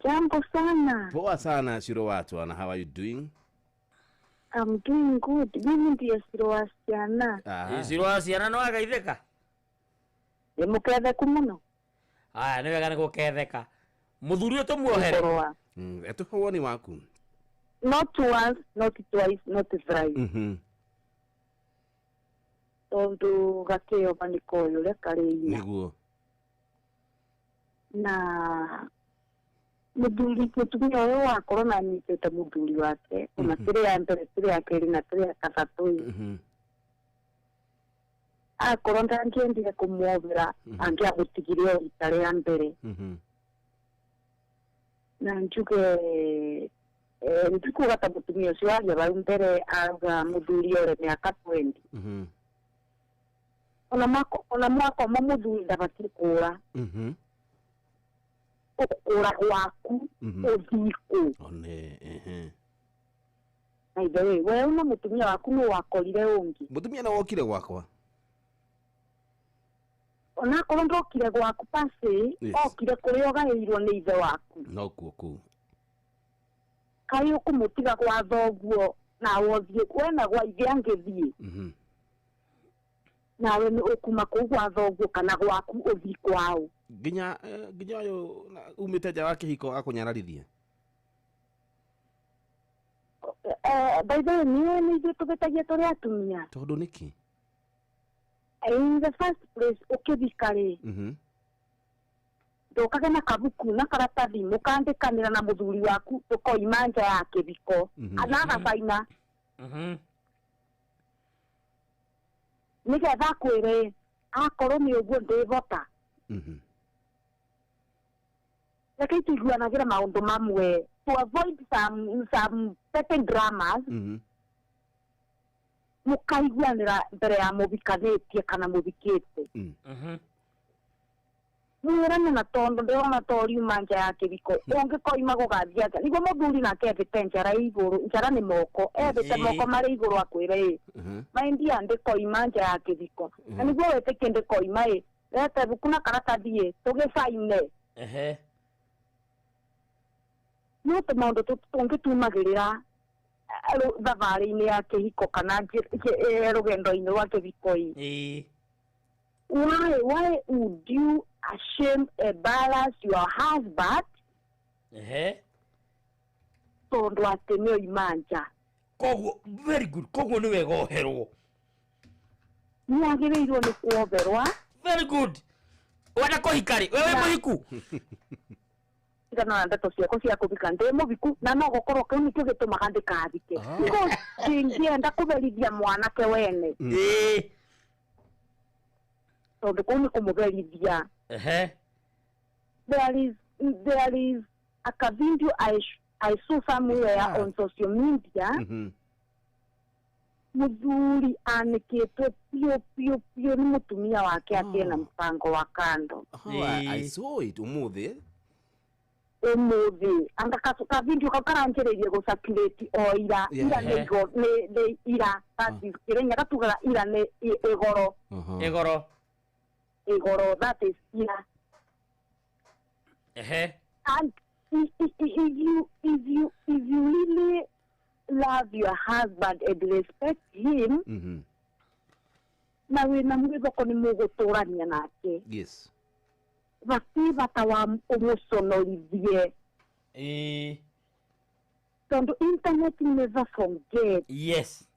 Jambo sana. Poa sana Shiro Watwana. How are you doing? I'm doing good. Mimi ndiye Shiro Wasiana. Shiro Wasiana no agaitheka? Muketheka muno. Aya ni wega ni guketheka. Muthuri uto muohere. Eto woni waku. Not once, not twice, not thrice. Tondu gakeo panikoyo le kareina. Niguo. Na muthuri kutumia uyu wakorwo na nyitite muthuri wake ona tiri ya mbere tiri ya keri na tiri ya kathatu akorwo ndangiendire kumwovera angiagutigire rita ria mbere na njuge ndikuga ta mutumia ucio waria bau mbere auga muthuri ore miaka 20 ona mwaka muthuri ndabatiĩ kũra ukura waku uthiko one aitha we una mutumia waku no wakorire ungi mutumia na wokire gwakwa ona korwo ndokire gwaku pasi okire kuria ogairwo ni ithe waku no kuo kai ukumutiga gwa thoguo na wothie kwena gwa ithe angithie nawe ni ukuma ku gwa thoguo kana gwaku uthi kwao ginya yo umite ja wake hiko akunyararithia by the way ni tugetagia turi atumia tondu niki in the first place ukithikari ndokage na kabuku na karatathi mukandikanira na muthuri waku tukoima nja ya kithiko anaga baina nigetha kwire akorwo ni uguo ndivota reke tuiguanagira maundu mamwe to avoid some certain dramas mukaiguanira mbere ya mubikanitie kana mubikite mwirane na tondu ndirona tori manja ya kithiko ungikoima gugathia nja niguo muthuri nake ethite njara iguru njara ni moko ethite moko mari iguru akwire maindia ndikoima nja ya kithiko na niguo wetike ndikoima rete bukuna karatathi tugicaine no te maundu tungitumagirira thabarĩ-inĩ ya kĩhiko kana rũgendo-inĩ rwa kĩhiko-ĩ. Why would you shame embarrass your husband? Tondũ atĩ nĩ oima nja. Koguo very good. Koguo nĩ wega oherwo. Nĩ agĩrĩirwo nĩ kuoherwa. Very good. Wenda kũhika rĩ? Wewe mũhiku? Tigana na ndeto ciako cia kũhika ndĩ mũhiku na no gũkorwo kĩu nĩkĩo gĩtũmaga ndĩkathike. Ndingĩenda kũherithia mwanake wene. Tondũ kũu nĩ kũmũherithia. There is a video I saw somewhere on social media. Muthuri anĩkĩtwo pio nĩ mũtumia wake atĩ na mpango wa kando. I saw it umuthi. Anga ka video karanjĩrĩirie gũcirculate o ira nĩ ira kĩrenya gatugaga ira nĩ igoro that is ira. And if you really love your husband and respect him, na wĩna mwĩthoko nĩ mũgũtũrania nake. Yes. Bata wa ũmũconorithie. Tondũ internet never forget. Yes.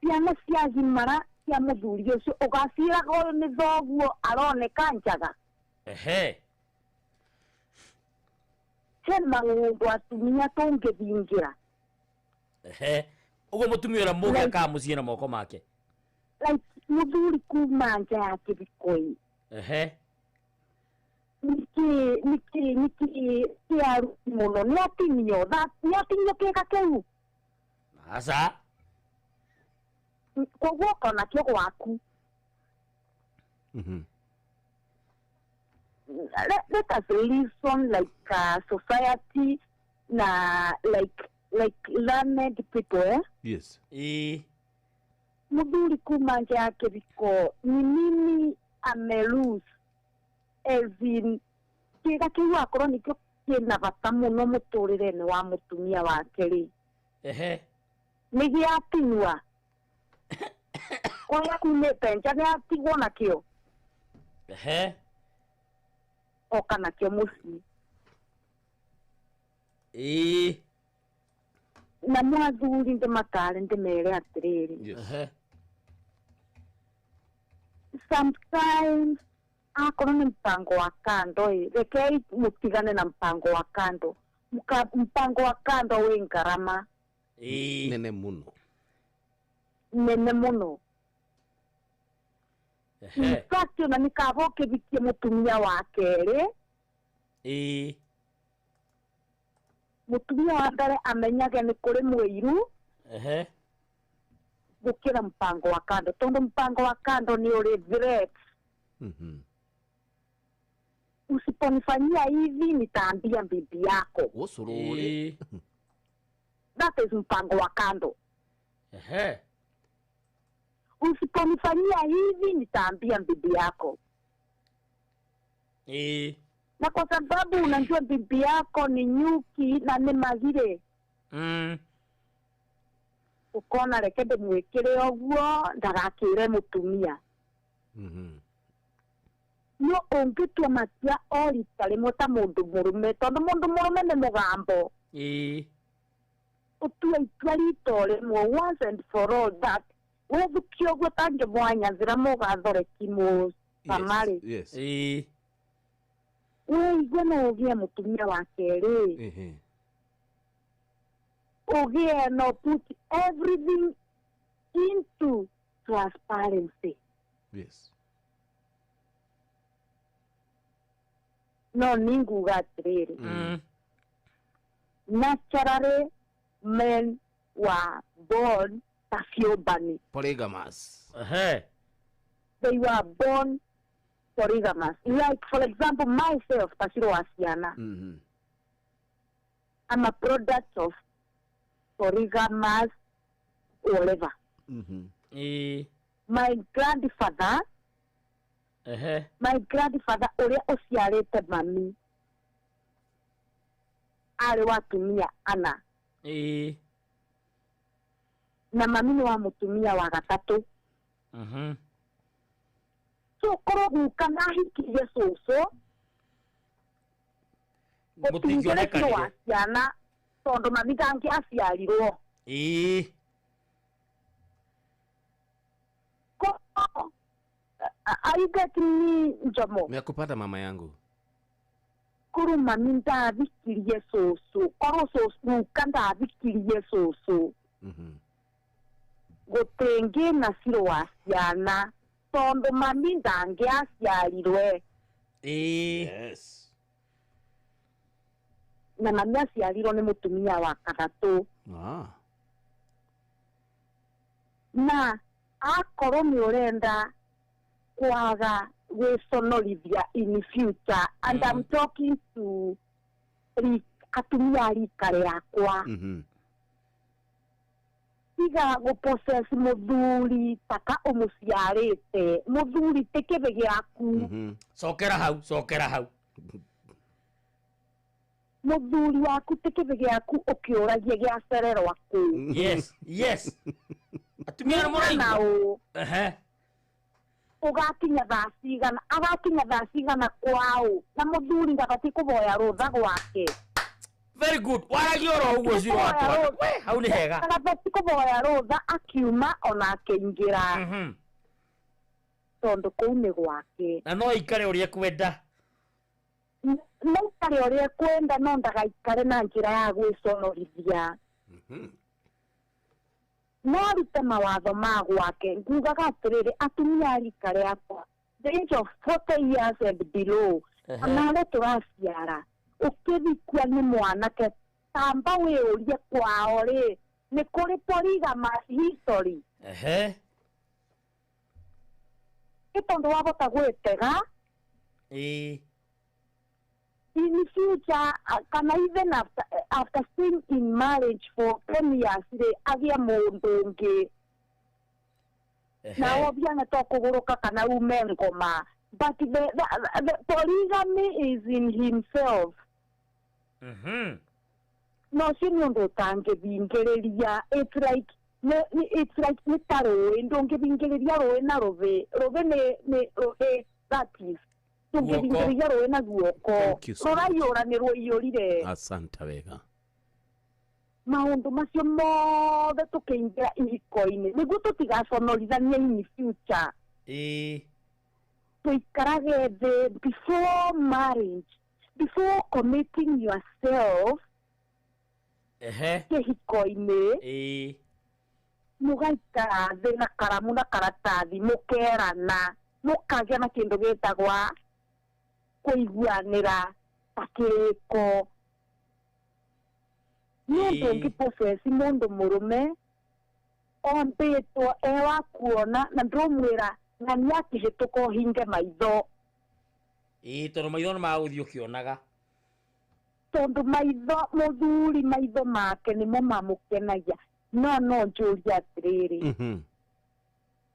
Ciana ciagimara cia mũthuri ũcio ũgaciraga ũyũ nĩ thoguo aroneka njaga. He maũndũ atumia tũngĩthingira. Ugo mutumia ũrĩa mũgĩ akaga mũciĩ na moko make. Like mũthuri kuma nja ya kĩhiko-ĩ. Niki kiaru mũno nĩ atinio kĩga kĩu. Aca. Koguo kana kĩo gwaku. Let us listen like society na like learned people. Yes. Muthuri kuma nja ya kĩhiko ni nini amelose as in kĩga kĩu akorwo nĩkĩo kĩna bata mũno mũtũrĩre-inĩ wa mũtumia wake rĩ. Nĩ gĩatinua. Kũrĩa kumĩte nja nĩ atigwo nakĩo. Oka nakĩo mũciĩ. Na mwathuri ndĩmatare ndĩmere atĩrĩrĩ. Sometimes akorwo nĩ mpango wa kando rekei mũtigane na mpango wa kando. Mpango wa kando wĩ ngarama nene mũno. In fact ona nĩ kaba ũkĩhikie mũtumia wa kerĩ. Mũtumia wa mbere amenyage nĩ kũrĩ mũiru gũkĩra mpango wa kando tondũ mpango wa kando ni ule threat. Usiponifanyia hivi nitaambia bibi yako. Usururi. That is mpango wa kando. Usiponifanyia hivi nitaambia bibi yako. Na kwa sababu unajua bibi yako ni nyuki na ni magire. Ukona reke ndĩmwĩkĩre ũguo ndagakĩre mũtumia. No ũngĩtua matua o rita rĩmwe ta mũndũ mũrũme tondũ mũndũ mũrũme nĩ mũgambo. Ũtue itua rita rĩmwe once and for all that wethũkie ũguo tangĩmwanyathĩra mũgathoreki mũcamarĩ. Wĩigue no ũgĩe mũtumia wa kerĩ. Ugie no put everything into transparency. Yes. No ninguga atĩrĩrĩ. Naturally men were born tafiobani. Polygamous. They were born polygamous. Like for example myself Tashiro Asiana. I'm a product of polygamous whatever. My grandfather ũrĩa ũciarĩte mami arĩ watumia ana. na mami ni wa mutumia wa gatatu. So koro guka na hikirie cucu mutingioneka wa ciana tondu mami ndangi aciarirwo. Are you getting me, Njomo? Nimekupata mama yangu. Kuru mami ndavikirie cucu koro cucu guka ndavikirie cucu gutingi na ciro wa ciana tondu mami ndangi aciarirwe. Yes. Na mami aciarirwo ni mutumia wa gatatu. Na akorwo ni urenda kwaga gwiconorithia in future, and I'm talking to atumia rika riakwa. Tiga gupossess muthuri taka umuciarite muthuri tikibe giaku. Cokera hau muthuri waku tikibe giaku ukiuragie giacererwa ku. Yes atumia na muraigu ugakinya thaa cigana agakinya thaa cigana kwao na muthuri ndabati kuboya rutha gwake. Very good. Waragio ro uguo ciro watwa. We hau ni hega. Ndabati kuboya rutha akiuma ona akeingira. Tondu kuu ni gwake. Na no ikare uria kwenda. No ikare uria kwenda no ndagaikare na njira ya gwiconorithia. No arute mawatho ma gwake ngugaga atiriri atumia rika riakwa the age of 40 years and below anare turaciara ukithikua ni mwanake tamba wiurie kwao ri ni kuri polygamous history itondu wabota gwitega in future kana even after staying in marriage for 10 years agia mundu ungi na obiana to kuguruka kana ume ngoma, but the polygamy is in himself. No sinundu tange bingiriria it's like ni taro ndonge bingiriria roe na rove ne rove that is tungibingiriria roe na guoko roraiuranirwo iurire. Asante wega. Maundu macio mothe tukiingira ihiko-ini niguo tutigaconorithanie in future. Tuikarage the before marriage, before committing yourself kihiko-ini mugaikara thi na karamu na karatathi mukerana mukagia na kindu gitagwa kuiguanira ta kiriko. Nundu ngipossessi mundu murume ombitwo ewa kuona na ndumwira na niakihituka uhinge maitho tondu maitho ni maguthii ukionaga tondu maitho muthuri maitho make nimo mamukenagia no njuria atiriri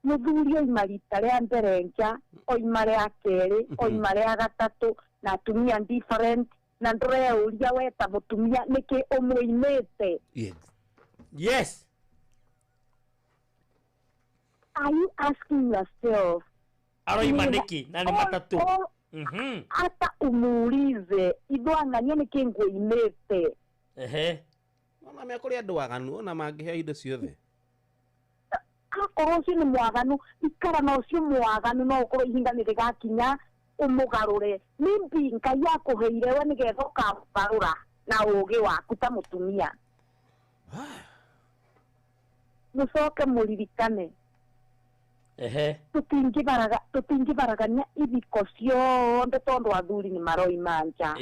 muthuri oima rita ria mbere nja oima ria keri oima ria gatatu na atumia different na ndureuria weta mutumia niki umwinite. Yes. Are you asking yourself aroima niki na ni matatu hata umuulize idwangania niki nguinite ona me kuri andu aganu ona mangihea indo ciothe akorwo ucio ni mwaganu ikara na ucio mwaganu no ukorwo ihinda ni rigakinya umugarure nimbi ngai akuheire we nigetha ukagarura na ugi waku ta mutumia. Mucoke muririkane tutingibaragania ithiko ciothe tondu athuri ni maroima nja.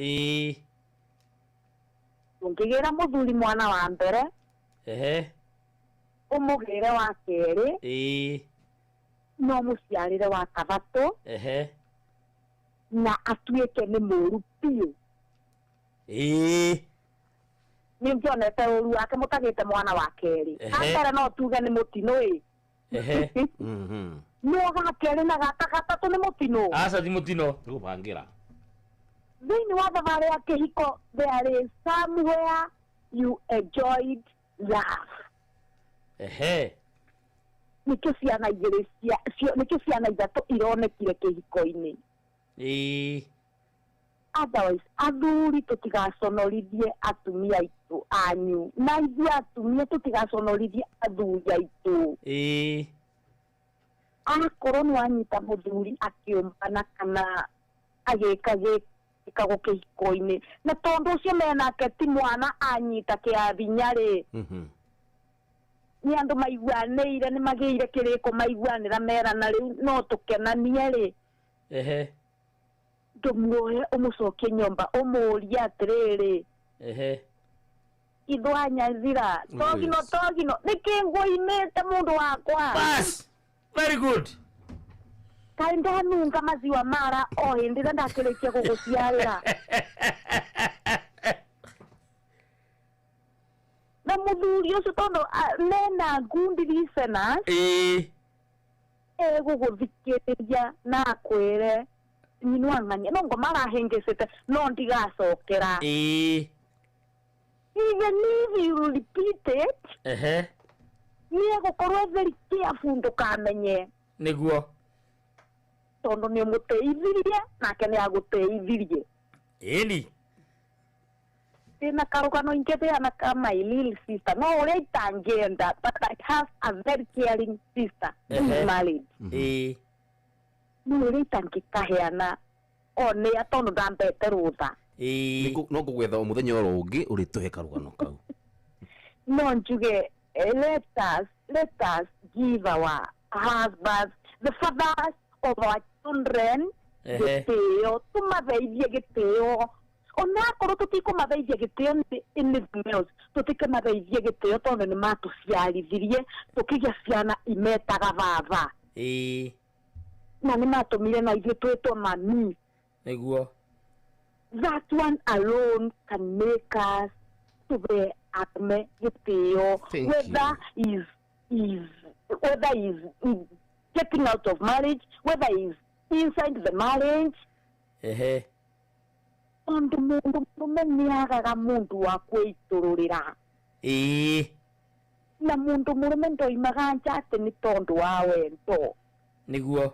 Ungigira muthuri mwana wa mbere umugire wa keri no muciarire wa kathatu na atuike ni muru piu. Ningionete uru wake mutagite mwana wa keri akara no tuge ni mutino no gakeri na gatatu ni mutino asa ti mutino gubangira thini wa thabari ya kihiko there is somewhere you enjoyed love nikio ciana igĩrĩ nikio ciana ithatũ ironekire kĩhiko-inĩ. Otherwise athuri tũtigaconorithie atumia aitũ anyu na ithuĩ atumia tũtigaconorithie athuri aitũ. Akorwo nĩwanyita mũthuri akĩũmbana kana agĩka gĩkago kĩhiko-inĩ na tondũ ũcio menake ti mwana anyita kĩabinya-rĩ, nĩ andũ maiguanĩire nĩ magĩire kĩrĩko maiguanĩra merana rĩu no tũkenanie-rĩ, ndũmuoye ũmũcokie nyũmba ũmũũrie atĩrĩrĩ, ithwanyazira togino nĩkĩ ngũimĩte mũndũ wakwa. Very good. Kaĩ ndanunga maziwa mara o hĩndĩ ĩrĩa ndakĩrĩkia gũgũciarĩra. Na mũthuri ũcio tondũ mena ngundi listeners egũgũthikĩrĩria na akwĩre nyinwang'ania no ngo marahĩngĩcĩte no ndigacokera. Even if you repeat it, nĩegũkorwo very careful ndũkamenye. Nĩguo. Tondũ nĩũmũteithirie nake nĩagũteithirie. Ĩni. Ndĩna karũgano ingĩheana ka my little sister no ũrĩa itangĩenda, but I have a very caring sister who's married. No ũrĩa itangĩkaheana nĩa tondũ ndambete rũtha. No ngũgwetha o mũthenya oro ũngĩ ũrĩtũhe karũgano kau. No njuge let us give our husbands, the fathers of our children, gĩtĩo, tũmatheithie gĩtĩo. Onakorwo tũtikũmatheithia gĩtĩo nĩ anything else, tũtikũmatheithie gĩtĩo tondũ nĩ matũciarithirie tũkĩgĩa ciana imetaga baba. Na nĩ matũmire na ithuĩ twĩtwo mami. Nĩguo. That one alone can make us to be arme gĩtĩo, whether is getting out of marriage, whether is inside the marriage. Tondũ mũndũ mũrũme nĩagaga mũndũ wa kwĩitũrũrĩra. Na mũndũ mũrũme ndoimaga nja atĩ nĩ tondũ wa wendo. Nĩguo.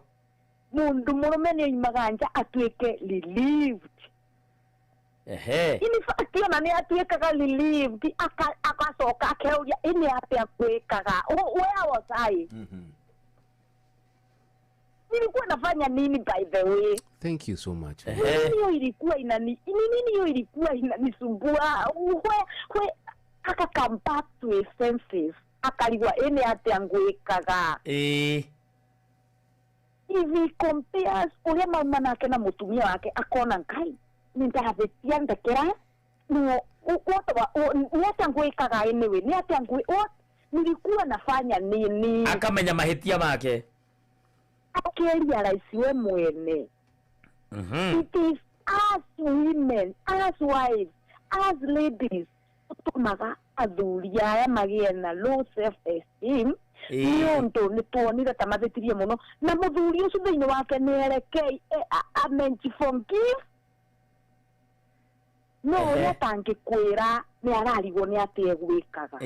Mũndũ mũrũme nĩoimaga nja atuĩke relieved. In fact ona nĩ atuĩkaga relieved agacoka akeuria ĩnĩ atĩa gwĩkaga. Where was I? Nilikuwa nafanya nini by the way? Thank you so much. Nini ilikuwa ilikuwa inanisumbua? We aka come back to his senses. Akaligwa ene ate angwekaga. If he compares ule mama nake na mutumia wake akona nkai. Nitahabetia ndekera. No, what angwekaga anyway. Ni ate nilikuwa nafanya nini? Akamenya mahetia make. Akeria raisiwe mwene. It is us women, us wives, us ladies tumaga athuri aya magie na low self esteem nĩũndũ nĩtuonire ta mathĩtirie mũno na mũthuri ũcio thĩinĩ wake nĩerekei amenji forgive no ũrĩa tangĩkwĩra nĩararigwo nĩ atĩ egwĩkaga.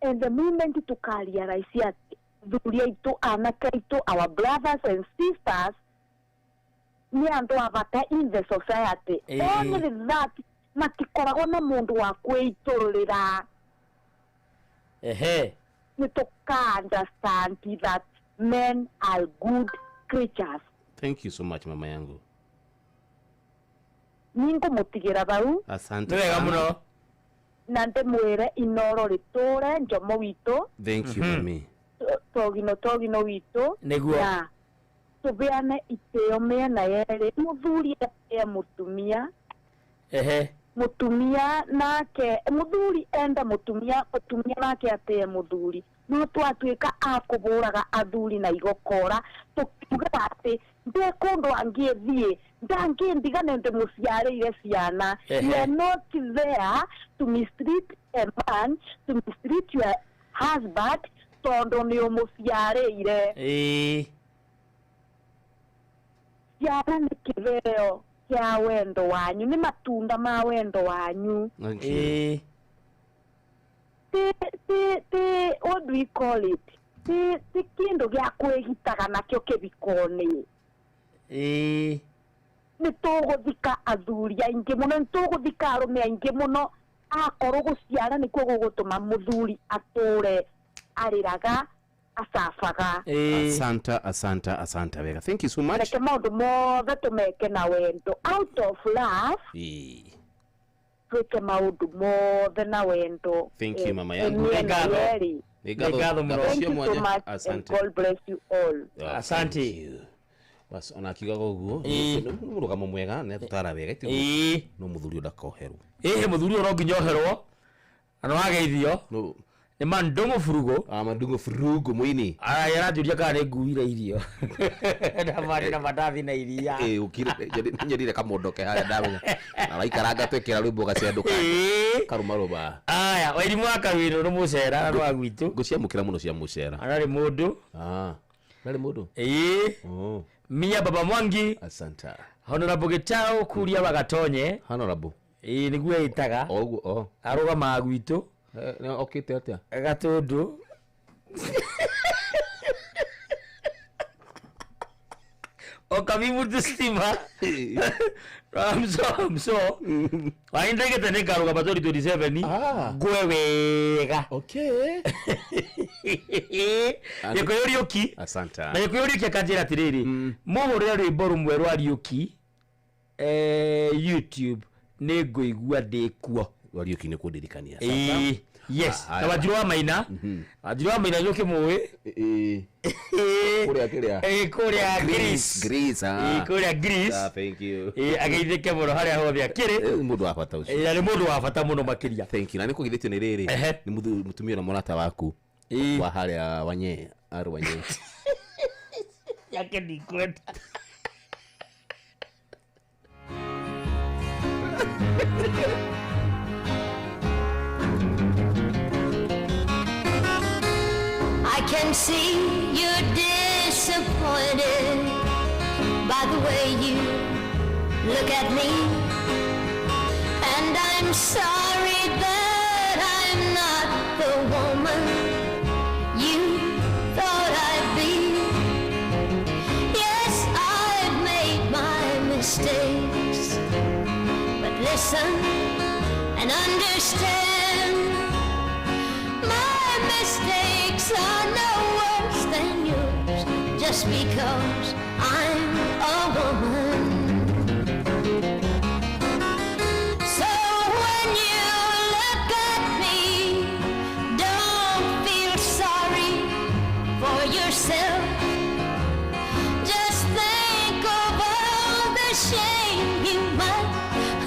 And the moment tukaria raisi atĩ thuri aitũ anake aitũ our brothers and sisters ni andu abata in the society. Only that matikoragwo na mundu wa kwĩitũrũrĩra. Ni tuka understand that men are good creatures. Thank you so much mama yangu. Ningo mutigira bau. Asante. Wega muno. Na ndemwire inoro ritũre njomo witũ. Thank you mami. Togino witũ. Nĩguo. Tubeane iteo mena yere muthuri ya mutumia mutumia nake muthuri enda mutumia nake ateye muthuri no twatuika akuburaga athuri na igokora tukiuga ati nde kundu angithie ndangindigane nde muciarĩire ciana. You are not there to mistreat a man, to mistreat your husband tondu nĩ ũmũciarĩire. Ciana nĩ kĩheo kĩa wendo wanyu, nĩ matunda ma wendo wanyu. what do we call it? Ti kindu gya kwigitaga nakyo kibikoni. Ni tuguthika athuri aingi muno, ni tuguthika arume aingi muno, akorwo guciara ni kwo gugutuma muthuri ature ariraga asafaga. Asanta wega. Thank you so much. Reke maundu mothe tumeke na wendo out of love. Twike maundu mothe na wendo. Thank you mama yangu. Ngatho muno. Thank you so much. Asante. God bless you all. Asante. Bas ona kigaga uguo no rugamo mwega ne tutara wega ti no muthuri ndakoherwo muthuri ro nginyoherwo ano ageithio no ni mandongo furugo mandongo furugo muini yarajuria kana nguire irio na mari na madathi na iria ukire nyerire kamondoke haya ndamenya na laikaranga twekera rwimbo gacenduka karuma ruba aya wairi mwaka wino no mucera no agwitu guciamukira muno cia mucera arari mundu nari mundu Mia Baba Mwangi. Asanta. Honorable Gitao kuria bagatonye. Honorable. Niguo itaga. Aruga magwitu. Okite atia. Gatundu. Okabimu tustima. Ramso. Wainde getene karuga batori 27. Gwewega. Okay. Yeko yorioki. Asanta. Na yeko yorioki akanjira tiriri. Muhurira rwimbo rumwe rwa Rioki YouTube ni nguigua ndikuo. Rwa Rioki ni kundirikania. Yes. Na Wanjiru wa Maina. Wanjiru wa Maina nyoke muwe. Kuria kiria. Kuria Greece. Kuria Greece. Thank you. Ageithike muno haria hothe akiri. Mundu wa bata ucio. Ni mundu wa bata muno makiria. Thank you. Na ni kugithitio ni riri. Ni mutumia na murata waku. Wa haria wanye arwanye. Yake ni kwenda. I can see you're disappointed by the way you look at me, and I'm sorry that I'm not the woman you thought I'd be. Yes, I've made my mistakes, but listen and understand. Mistakes are no worse than yours, just because I'm a woman. So when you look at me, don't feel sorry for yourself. Just think of all the shame you might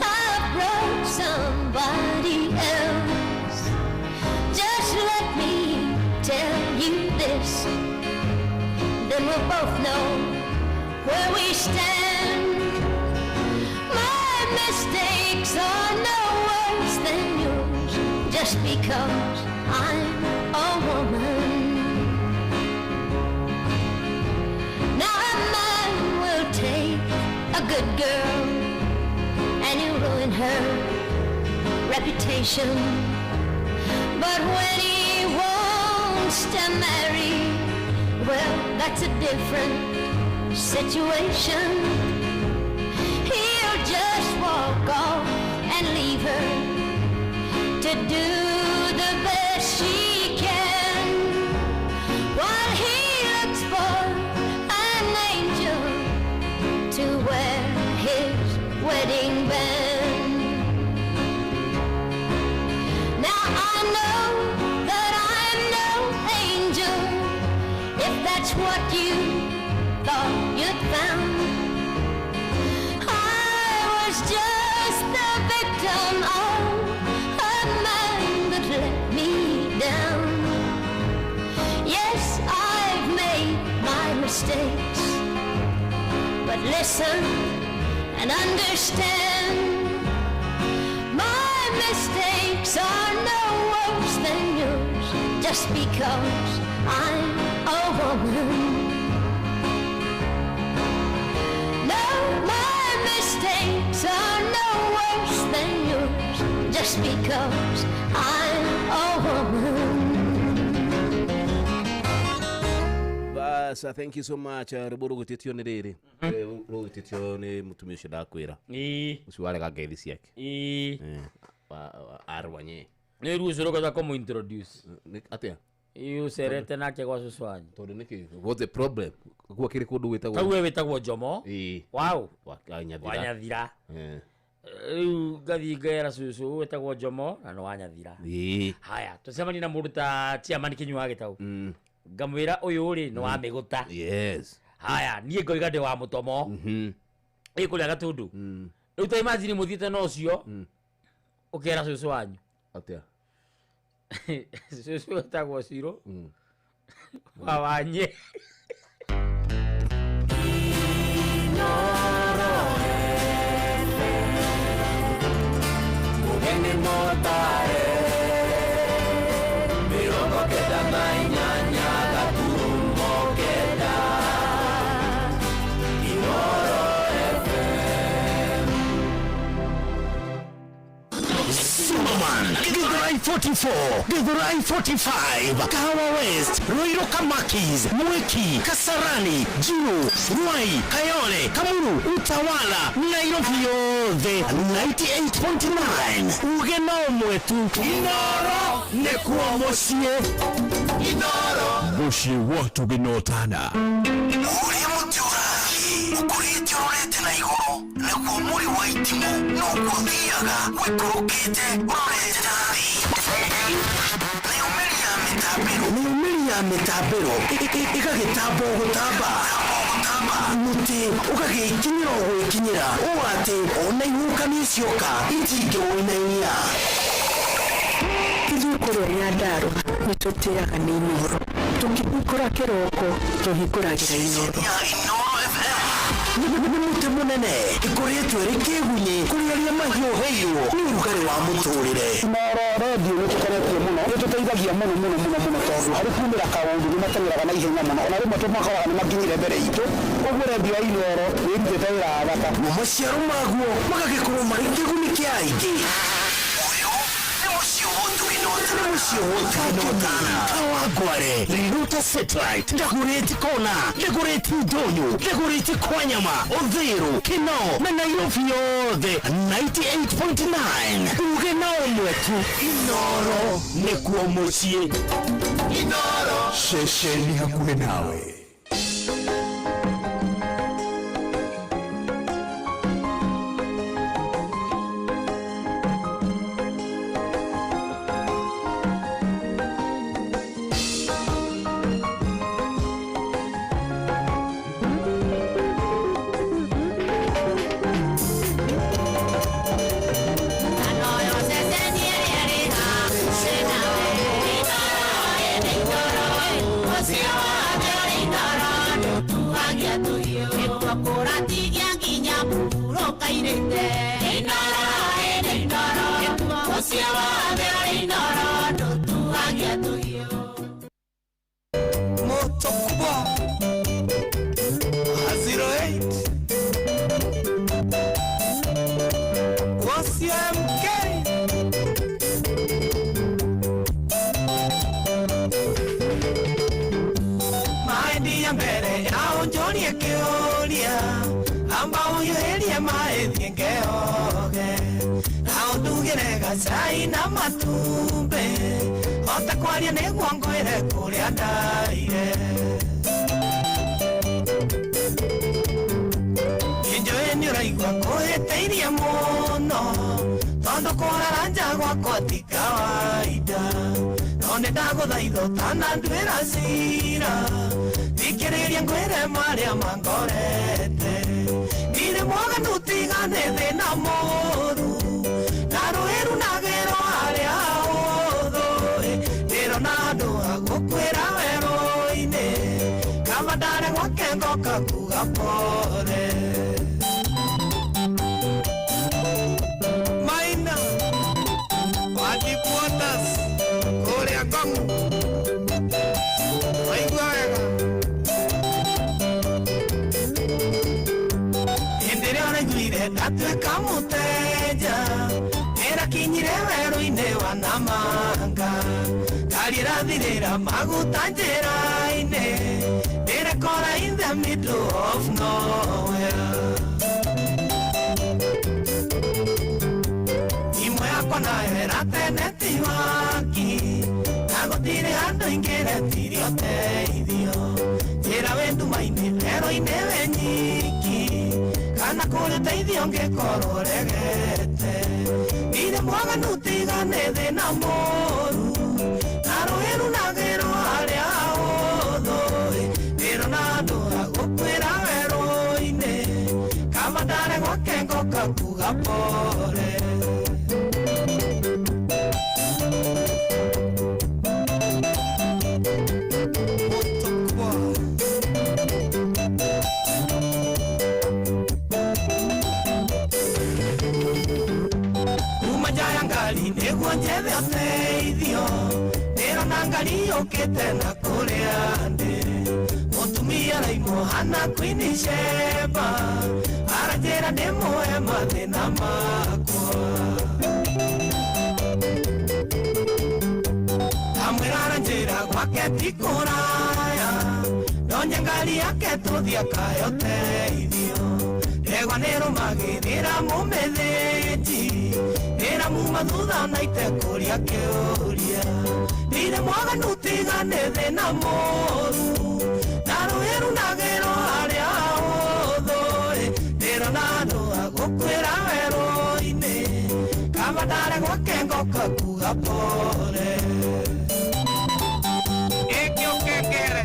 have brought somebody else. Just let me tell you this, then we'll both know where we stand. My mistakes are no worse than yours, just because I'm a woman. Now a man will take a good girl and he'll ruin her reputation, but when he wants to marry, well, that's a different situation. He'll just walk off and leave her to do the best she can, while he looks for an angel to wear his wedding band. Now I know that I'm no angel, if that's what you thought you'd found. I was just the victim of a man that let me down. Yes, I've made my mistakes, but listen and understand. My mistakes are no worse than yours, just because I'm a woman. No, my mistakes are no worse than yours, just just because I'm a woman. Basa, thank you so much. Ruburu gutitio ni riri. Gutitio ni mutumia ucio ndakwira. Ucio warega ngeithi ciake. Arwanye. Ni rucio rokoza komu introduce. Atia. Iyo serete nake gwa suswanyi. Tondu niki? What's the problem? Kwa kiri kundu witagwo. Kawe witagwo Jomo. Wow. Wanyathira. Wanyathira. Gathi ngera susu witagwo Jomo na no wanyathira. Haya, tusemani na muruta Chairman Kinyua Gitau. Ngamwira uyu ri no wa miguta. Yes. Haya, nie ngoiga ndi wa mutomo. Ikuria gatundu. Riu ta imagine muthite no cio. Ukera susu wanyu. Atia. Susu witagwo Ciro. Wawanye. Mugeni motare mirongo kenda na inyanya gaturumo kenda Inoro FM. Superman, Githurai 44, Githurai 45, Kahawa West, Ruiru Kamakis, Mwiki, Kasarani, Juru, Ruai, Kayole, Kamuru, Utawala, Nairobi yothe 98.9 ugeno mwetu Inoro nekuo mucie Inoro mucie watu ginotana uri muturagi ukurite urete na igoro nekuo muri wa itimu nukuthiaga wikurukite urete nari Neomelia metapero ikagitambo gutamba muti ukagikinyira gwikinyira uwate ona ihuka nicioka itingirwinainia Ithukuria ndaro nitutiaga ni Inoro tukihingura kiroko tuhinguragira Inoro Muti munene ikoretwo rikigunye kuriaria mahiũ heirwo ni urugari wa muturire Inoro radio nitukoretwo muno nituteithagia muno tondu hari kumira kaundu ni matengeraga na ihenya muno ona rimwe tumakoraga ni makinyire mbere itu uguo radio ya Inoro irutite wira wa bata maciaro maguo magagikorwo mari kiguni kia aingi Kawagware, Riruta Satellite, Dagoretti Kona, Dagoretti Donyo, Dagoretti Kwanyama, Odhero, Kino, na Nairobi yothe 98.9 ugenao mwetu Inoro nekuo mucie Inoro shesheni hakuhe nawe. Saina matumbe ota kwaria ne gwangwire kuria ndaire Injoeni uraigwa kuheteirie muno tondu kurara nja gwakwa ti kawaida none ndaguthaitha utananduira cira thikiriria ngwire maria mangorete ndire mwaganu tigane thina muru Narueru nagero aria othoe Nero nado agokwera wero-ine Kamadare gwake ngoka kuga pore Maina Wadi Potas Korea Kongu Waiguaga Endere ora juire Natue kamuteja Era kinyire ngari ĩrathirĩra maguta njĩra-inĩ ndĩrekora in the middle of nowhere. Imwe yakwa nahera tene ti waki na gũtirĩ handũ ingĩretirio teithio njĩra wĩ nduma-inĩ rero-inĩ wĩ nyiki kana kũrĩ teithio ngĩkorwo regete ndirĩ mwaganu tigane thĩna mũru na rũĩ runagĩrwo harĩa hũthũ ndĩro na andũ a gũkwĩra werũ-inĩ kama ndarĩ gwake ngoka kuga pore. Nĩguo njethe ũteithio ndĩrona ngari yũkĩte na kũrĩa ndĩ mũtumia raimwo hana Queen Sheba aranjĩra ndĩmũhe mathĩna makwa amwĩra aranjĩra gwake ti kũraya ndonye ngari yake tũthiĩ akahe ũteithio ndegwa nĩrũmagĩrĩra mũmĩthĩnji ĩra muma thutha na itekũria kĩũria ndirĩ mwaganu tigane thĩna mũru na rũĩ runagĩrwo harĩa hũthũ ndĩrona andũ a gũkwĩra werũ-inĩ kama ndarĩ gwake ngoka kuga pore ĩkĩũkengere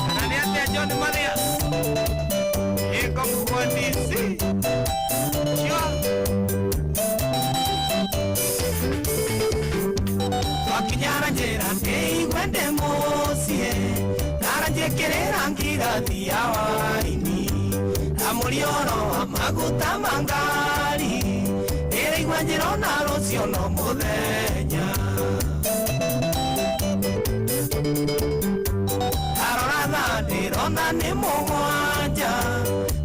kana nĩ atĩa John Mathias ĩkomũkwandisi wakinyara njĩra ndĩigwende mũciĩ naranjĩkĩrĩra ngirathi ya waini na mũrioro wa maguta ma ngari ndĩraigua njĩra ona rũciũ no mũthenya ndarora thaa ndĩrona nĩ mũgwanja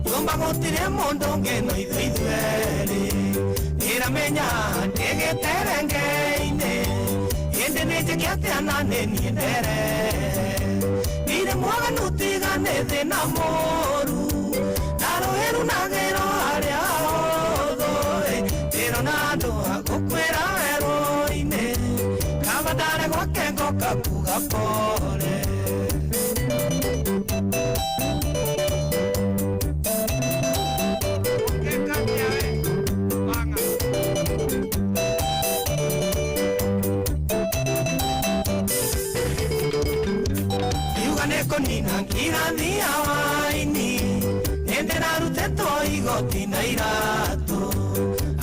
nyũmba gũtirĩ mũndũ ũngĩ no ithuerĩ ndĩramenya ndĩgĩterenge-inĩ hĩndĩ nĩnjĩke atĩa na nĩniĩ ndere ndirĩ mwaganu tigane thĩna mũru na rũĩ runagĩrwo harĩa hũthũ ndĩrona andũ a gũkwĩra werũ-inĩ kama ndarĩ gwake ngoka kuga pore nina ngirathi ya waini nĩndĩrarutĩtwo igoti na iratũ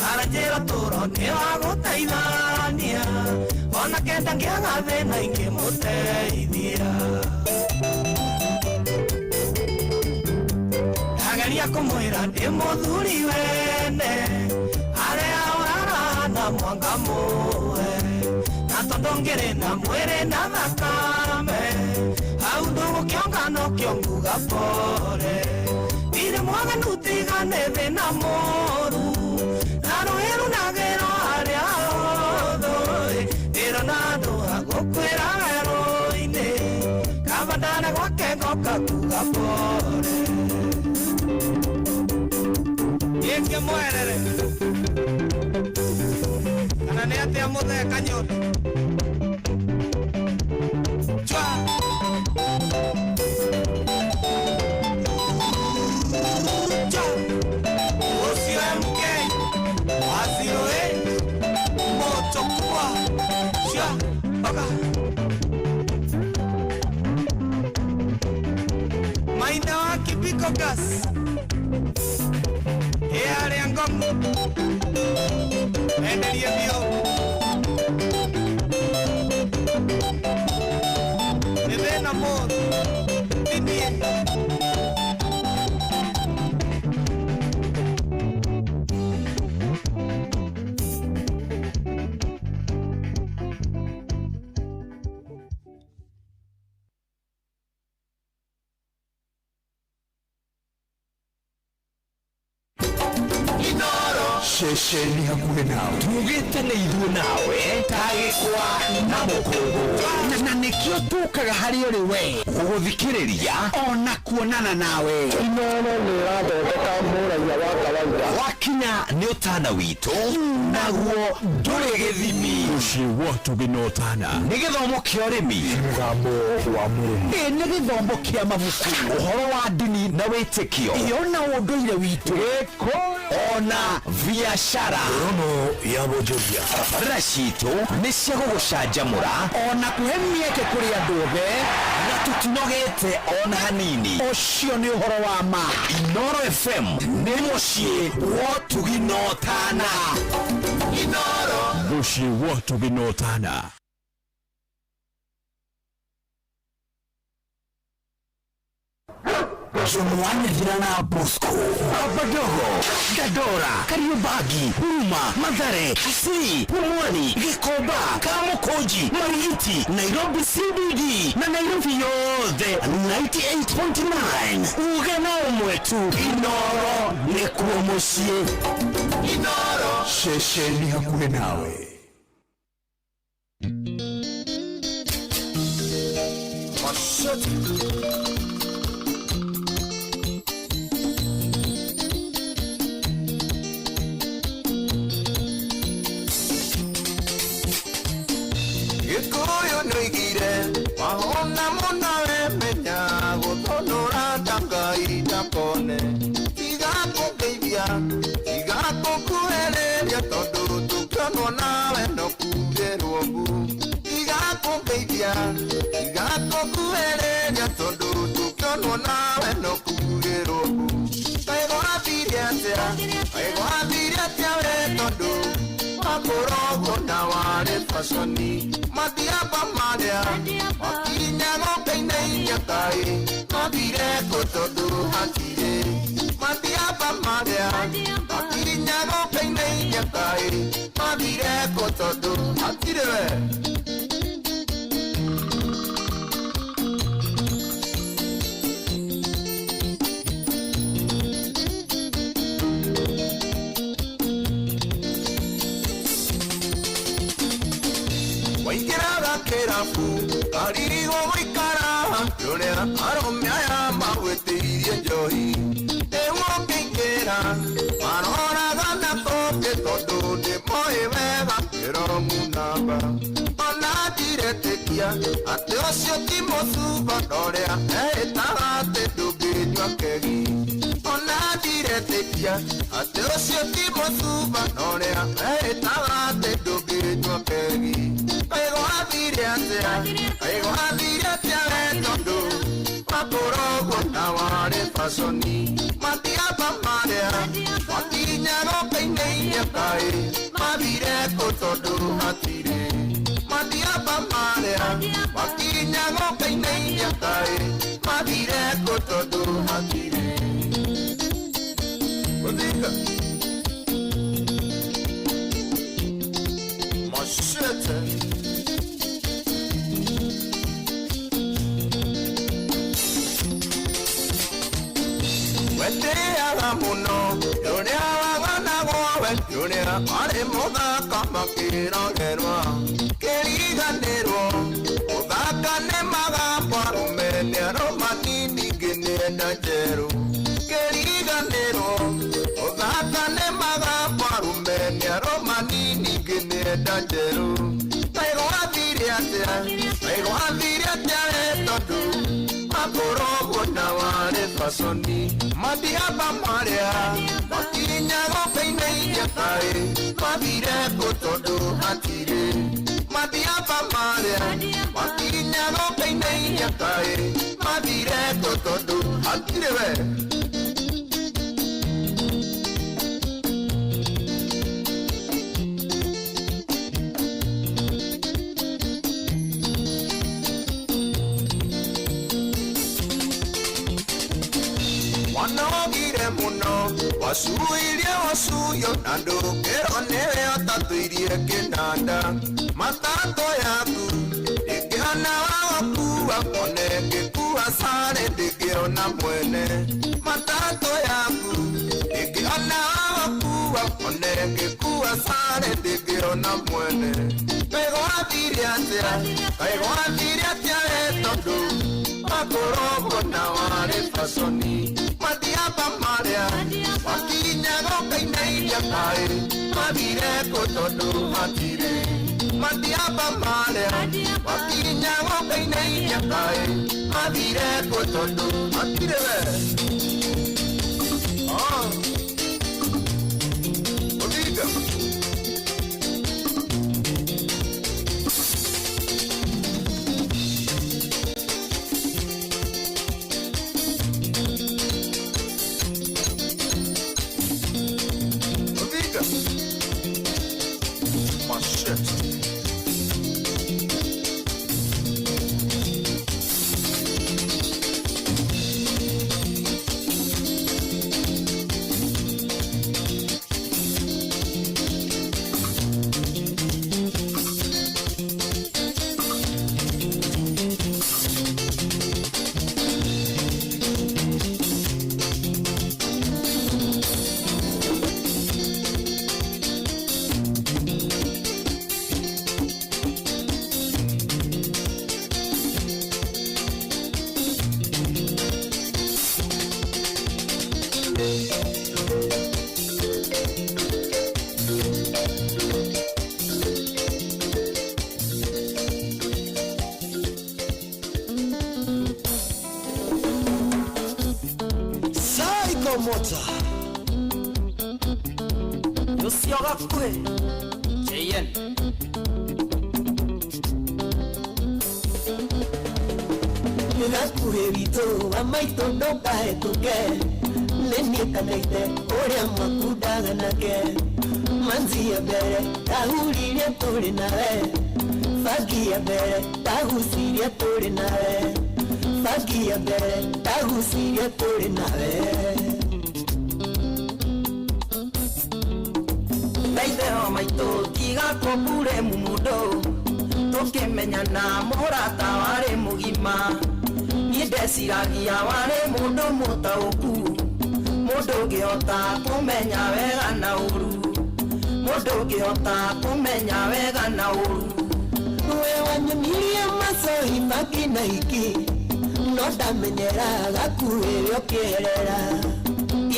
aranjĩra tũro nĩ wa gũteithania ona kenda ngĩaga thĩna ingĩmũteithia ndageria kũmwĩra ndĩ mũthuri wene arĩa ũrarahana mwanga mũwe na tondũ ngĩrĩ na mwĩrĩ na thakame hau ndũgũkĩonga no kĩonguga pore ndirĩ mwaganu tigane thĩna mũru na rũĩ runagĩrwo harĩa hũthũ ndĩrona andũ a gũkwĩra werũ-inĩ kaba ndarĩ gwake ngoka kuga pore ingĩmwerere kana nĩ atĩa mũtheka nyota chwa Maina wa Kibiko Gas Eare Ngong Endelia Bio Bebena Mod Tindie Shesheni hakuhe nawe tugite nĩ ithuĩ nawe tagĩkwa na mũkũngũ na nĩkĩo tũkaga harĩ ũrĩ we gũgũthikĩrĩria ona kuonana nawe Inooro nĩ ĩrathondeka mũraia wa kawaida wakinya nĩ ũtana witũ naguo ndũrĩ gĩthimi ũcio watu binotana nĩ gĩthomo kĩa ũrĩmi mũgambo wa mũrĩmi nĩ gĩthomo kĩa mabuku ũhoro wa ndini na wĩtĩkio ona ũndũire witũ ona biashara rono ya bonjoria barabara citũ nĩ cia gũgũcanjamũra ona kũhe mĩeke kũrĩ andũ othe na tũtinogete ona hanini ũcio nĩ ũhoro wa ma Inooro FM nĩ mũciĩ wa ũtugi na ũtana Inooro mũciĩ wa ũtugi na ũtana Jumuani Virana Bosco Abadogo Dadora Kariobangi Huruma Mathare Kisii Pumwani Gikoba Kamukoji Mariti Nairobi CBD na Nairobi yote 98.9 ugana umwetu Inooro nekuwa moshie Inooro shesheni hakuhe nawe Mashati Gikuyu noigire mahona munawe menya gutonora Ngai ndakone tiga kũngeithia tiga gũkuhĩrĩria tondũ tũkĩonwo nawe no kuugĩrwo mbu tiga kũngeithia tiga gũkuhĩrĩria tondũ tũkĩonwo nawe no kuugĩrwo mbu kaĩ gwathire atĩa we tondũ Makorogo na wale fasoni Madiaba madea Makinyago kainei nyakai Madire kotodu hatire Madiaba madea Makinyago kainei nyakai Madire kotodu hatire Waikiraga kerafu Karirigo waikara Yonera arome aya mawetirie njohi Ewo keikera Maroraga na toke Tondu ni moe wega Kero munamba Ona diretekia Ate ocio ti mothuba Norea etaga ate ndũngĩnyua kegi Ona diretekia Ate ocio ti mothuba Norea etaga ate ndũngĩnyua kegi Aigwathire atĩa we tondũ Makorogo na wale fasoni Matiaba marĩa Makinyago kainei nyakai Mathire kũ tondũ hatire Matiaba marĩa Makinyago kainei nyakai Mathire kũ tondũ hatire Gũthika Machete Wendeaga muno Yorea waganago we Yorea are muthaka makĩrogerwa kĩriganĩrwo Muthaka nĩ magamba Rumene aroma nini ngĩnenda njerũ Kĩriganĩrwo Muthaka nĩ magamba Rumene aroma nini ngĩnenda njerũ Aigwathire atĩa we tondũ Makorogo na wale fasoni Madiaba marĩa Makinyago kainei nyakai Mathire kũ tondũ hatire Madiaba marĩa Makinyago kainei nyakai Mathire kũ tondũ hatire we Wanogire muno wasuirie wasuyo na ndũkĩrwo nĩwe ũtatuirie kĩnanda matatũ yaku ndĩngĩona wagũkua one ngĩkua sare ndĩngĩona mwene matatũ yaku ndĩngĩona wagũkua one kaĩ gwathire atĩa we tondũ makorogwo na warĩ faconi mathiamba marĩa wakinya goka-inĩ iria kaĩ mathire kũ tondũ matirĩ mathiamba marĩa wakinya goka-inĩ iria kaĩ mathire kũ tondũ matirĩ we Odinga my shit. Mota Lucio Gakwe JN Gakwe rito amaito ndoka hetuke Neni kanaite oria makudaga nake Manzi ya bere tahuriria turi nawe Fagi ya bere tahusiria turi nawe Fagi ya bere tahusiria turi nawe Naitheo maitũ tigakwo mbure mumundo tũkĩmenyana mũrata warĩ mũgima niĩ ndeciragia warĩ mũndũ mũtaũku mũndũ ũngĩhota kũmenya wega na ũru mũndũ ũngĩhota kũmenya wega na ũru we wanyonirie macohi maki na hiki no ndamenyera gakuhĩrĩ ũkĩerera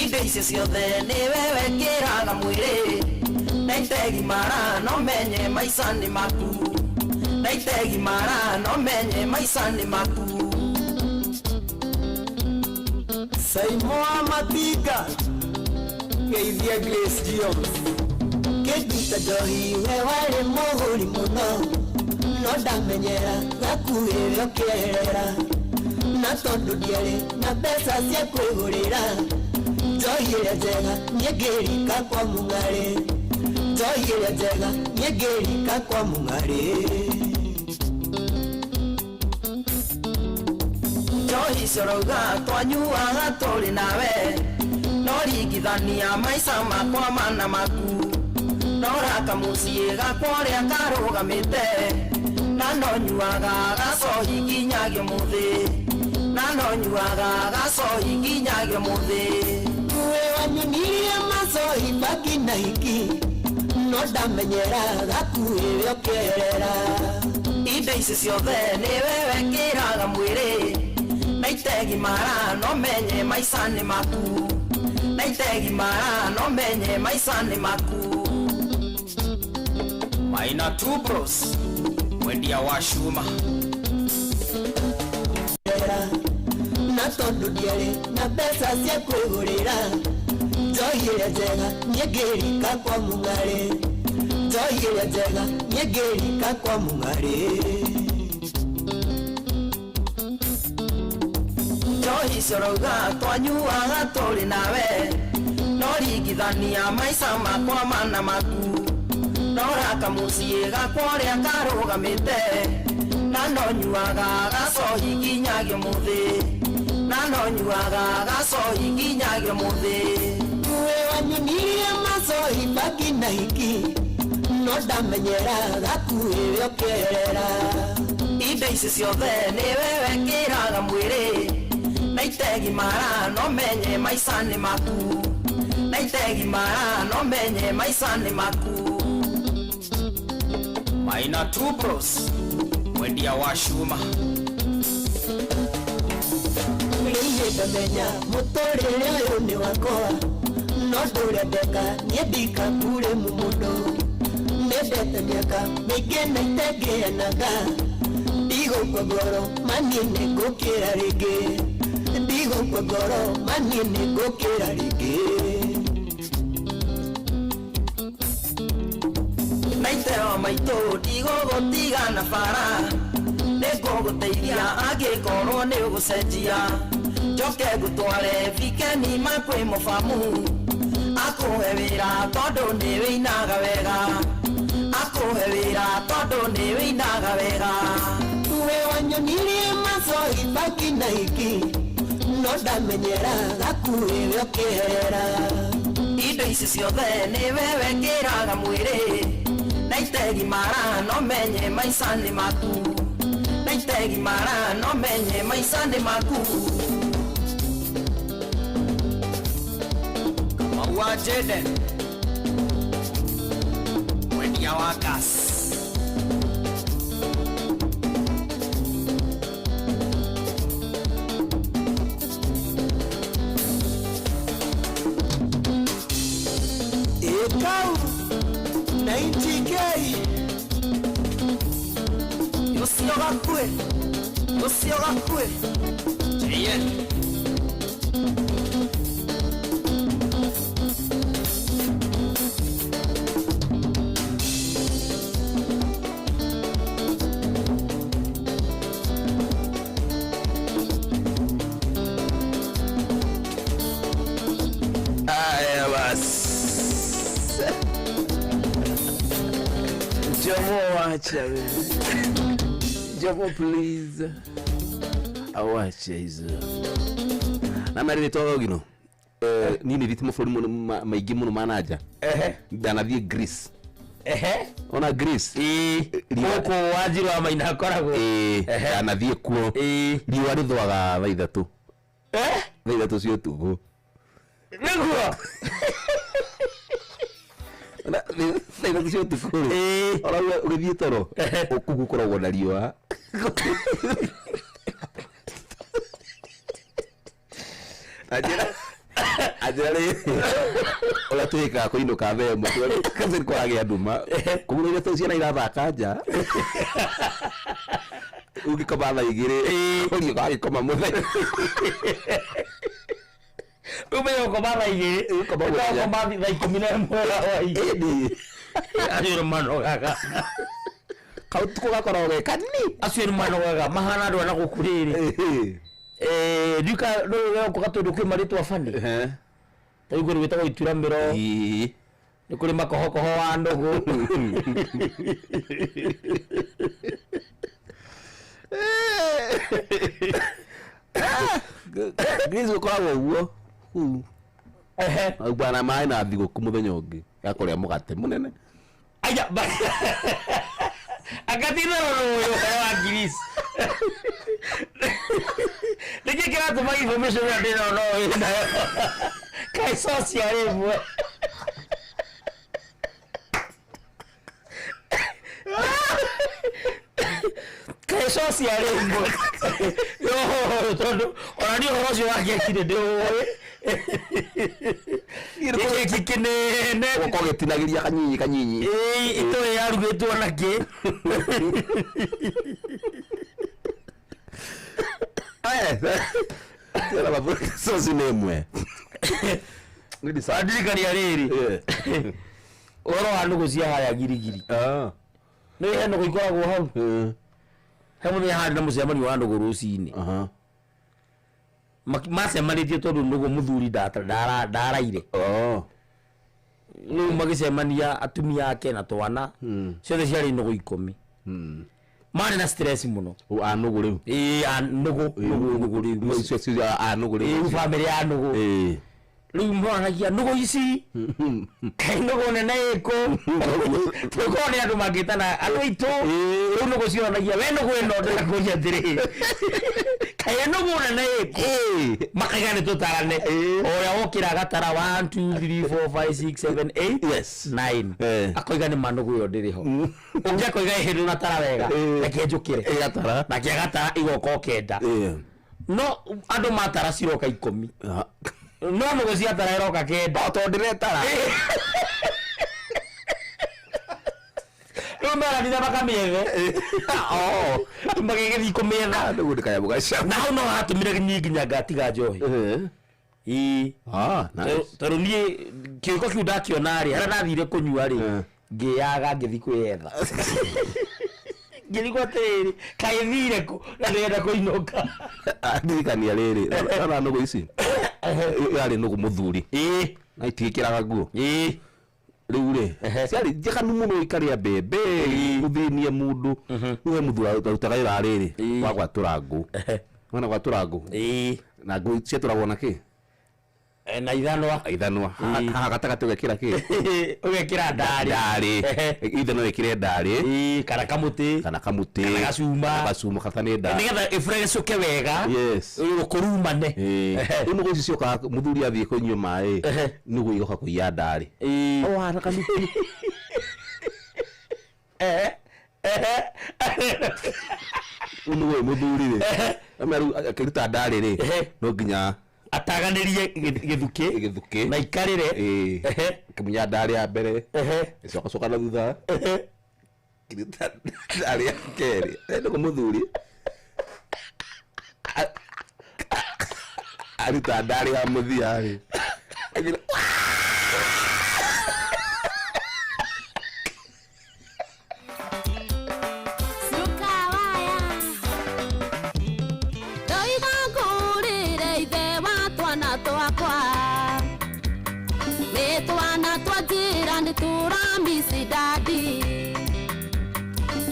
indo icio ciothe nĩwe wekĩraga mwĩrĩ naitegi mara no menye maica nĩ maku naitegi mara no menye maica nĩ maku Saimoa Matinga Geithia Grace Jones Kĩnduta njohi we warĩ mũhũri mũno no ndamenyera gakuhĩrĩ ũkĩerera na tondũ ndierĩ na mbeca cia kwĩgũrĩra njohi ĩrĩa njega niĩ ngĩrika kwa mũng'arĩ njohi ĩrĩa njega niĩ ngĩrika kwa mũng'arĩ njohi ciorauga twanyuaga tũrĩ nawe no ringithania maica makwa mana maku no raka mũciĩ gakwa ũrĩa karũgamĩte na no nyuaga gacohi nginyagia mũthĩ na no nyuaga gacohi nginyagia mũthĩ we wanyonirie macohi maki na hiki no ndamenyera gakuhĩrĩ ũkĩerera indo ici ciothe nĩwe wekĩraga mwĩrĩ naitegi mara no menye maica nĩ maku naitegi mara no menye maica nĩ maku Maina Two Bros mwendia wa Shuma na tondũ ndierĩ na mbeca cia kwĩgũrĩra njohi ĩrĩa njega niĩ ngĩrika kwa mũng'arĩ njohi ĩrĩa njega niĩ ngĩrika kwa mũng'arĩ njohi ciorauga twanyuaga tũrĩ nawe no ringithania maica makwa mana maku no raka mũciĩ gakwa ũrĩa karũgamĩte na no nyuaga gacohi nginyagia mũthĩ na no nyuaga gacohi nginyagia mũthĩ we wanyonirie macohi maki na hiki no ndamenyera gakuhĩrĩ ũkĩerera indo ici ciothe nĩwe wekĩraga mwĩrĩ naitegi mara no menye maica nĩ maku naitegi mara no menye maica nĩ maku Maina Two Bros mwendia wa cuma ndamenya mutorire uyu ni wakwa no ndurendeka nie ndikakure mu mundu ndendete miaka mingĩ na itengeanaga ndigũkua ngoro manie nĩ ngũkĩra rĩngĩ ndigũkua ngoro manie nĩ ngũkĩra rĩngĩ naiteo maitũ ndigũgũtiga na bara nĩngũgũteithia angĩkorwo nĩ ũgũcenjia njoke ngũtware vikeni makwĩ mũbamu akũhe wĩra tondũ nĩ wĩinaga wega akũhe wĩra tondũ nĩ wĩinaga wega we wanyonirie macogi baki na iki no ndamenyera gakuĩwe ũkĩhera indo ici ciothe nĩ we wekĩraga mwĩrĩ na itegimara no menye maica nĩ maku na itegimara no menye maica nĩ maku Kamau wa Jaden mwendia wa gas Ekau 90K Lucio Gakue Jayen Awacha Jomo please awacha hizo na mari to gino nini ritmo for maigi muno manager ndanathie Greece ona Greece koko wajiro ama inakoragwo anathie kuo riwa rithwaga thaa ithatu thaa ithatu cio tugo niguo na thaa ithatu cio tugo ora urithie toro ukugukoragwo na riwa ajere ola tuika ko inuka themo kaze kwa gya nduma kuguno ile tociana irathaka nja ugikoma thaa igiri uri gagikoma muthenya umeyo koma thaa igiri koma thaa 11 wa igiri ajiro mano gaga kautuko gakora ge kanini acio mano gaga mahana ndo na gukurire duka ndo ko gato ndo marĩtwa fani taiguru witagwo ituramiro ni kuri makohoko wa ndogo Grizo kwa uwo bwana mai na thigo kumuthenya ungi yakoria mugate munene aya akatina royo wa Greece Dije kira tu mai information ya dino no na kai social revo kai social revo yo todo ora ni horosi wake kide do Ire kikine ne ko getinagiria kanyinyi ito yarugitwo nake Tera babu so sinemwe ngidi sadikari yariri oro handu gucia haya girigiri no hendo guikoragwo hau hemu ni handi na mucemani wa ndugu rucini macemanitie tondu ndugu muthuri ndaraire no magicemania atumia ake na twana ciothe ciari ndugu 10 mane na stress muno anugu riu anugu riu cio cio anugu riu family anugu Lumwanagia nugo ici kai nugo nene iko tuko ni andu magitana andu itu riu nugo cionanagia we nugo ino ndira kuria thiri kai nugo nene iko makagane tutarane oya wokira gatara 1 2 3 4 5 6 7 8 yes 9 akoiga ni manugo yo ndiriho ungia koiga hindu na tara wega nakienjukire gatara nakiagatara igoko kenda no andu matara ciroka 10 no nugo cia tara iroka kenda to ndiretara Rumara ni baka mieve magege kumera ndugu ndikaya bugasha na no hatumire nyiginya gatiga njohi nice kiuko kiu ndakionari ara nathire kunyua ri ngiyaga ngithi kwetha ngirigwo tiri kaithire ku na ndenda kuinoka ndirikania riri ara nugu ici yari nugu muthuri na itigikiraga nguo riu ri ciari njekanu muno ikaria mbembe uthinie mundu uwe muthura rutaga ira riri wa gwatura ngu wana gwatura ngu na ngu cieturagwo na ki na ithanwa haha gatagati ugekira ki ugekira ndari ithanwa wekire ndari kana kamuti kana gacuma katane ndari nigetha ifresh wega yes ukurumane nugu ici cioka muthuri athie kunyua mai nugu igoka kuiya ndari wana kamuti nugu muthuri ri ameru akiruta ndari ri no nginya ataganirie githuki na ikarire kimunya ndari ya mbere icoka na thutha kiruta ndari ya keri nugu muthuri aruta ndari ya muthia ri turamisi dadi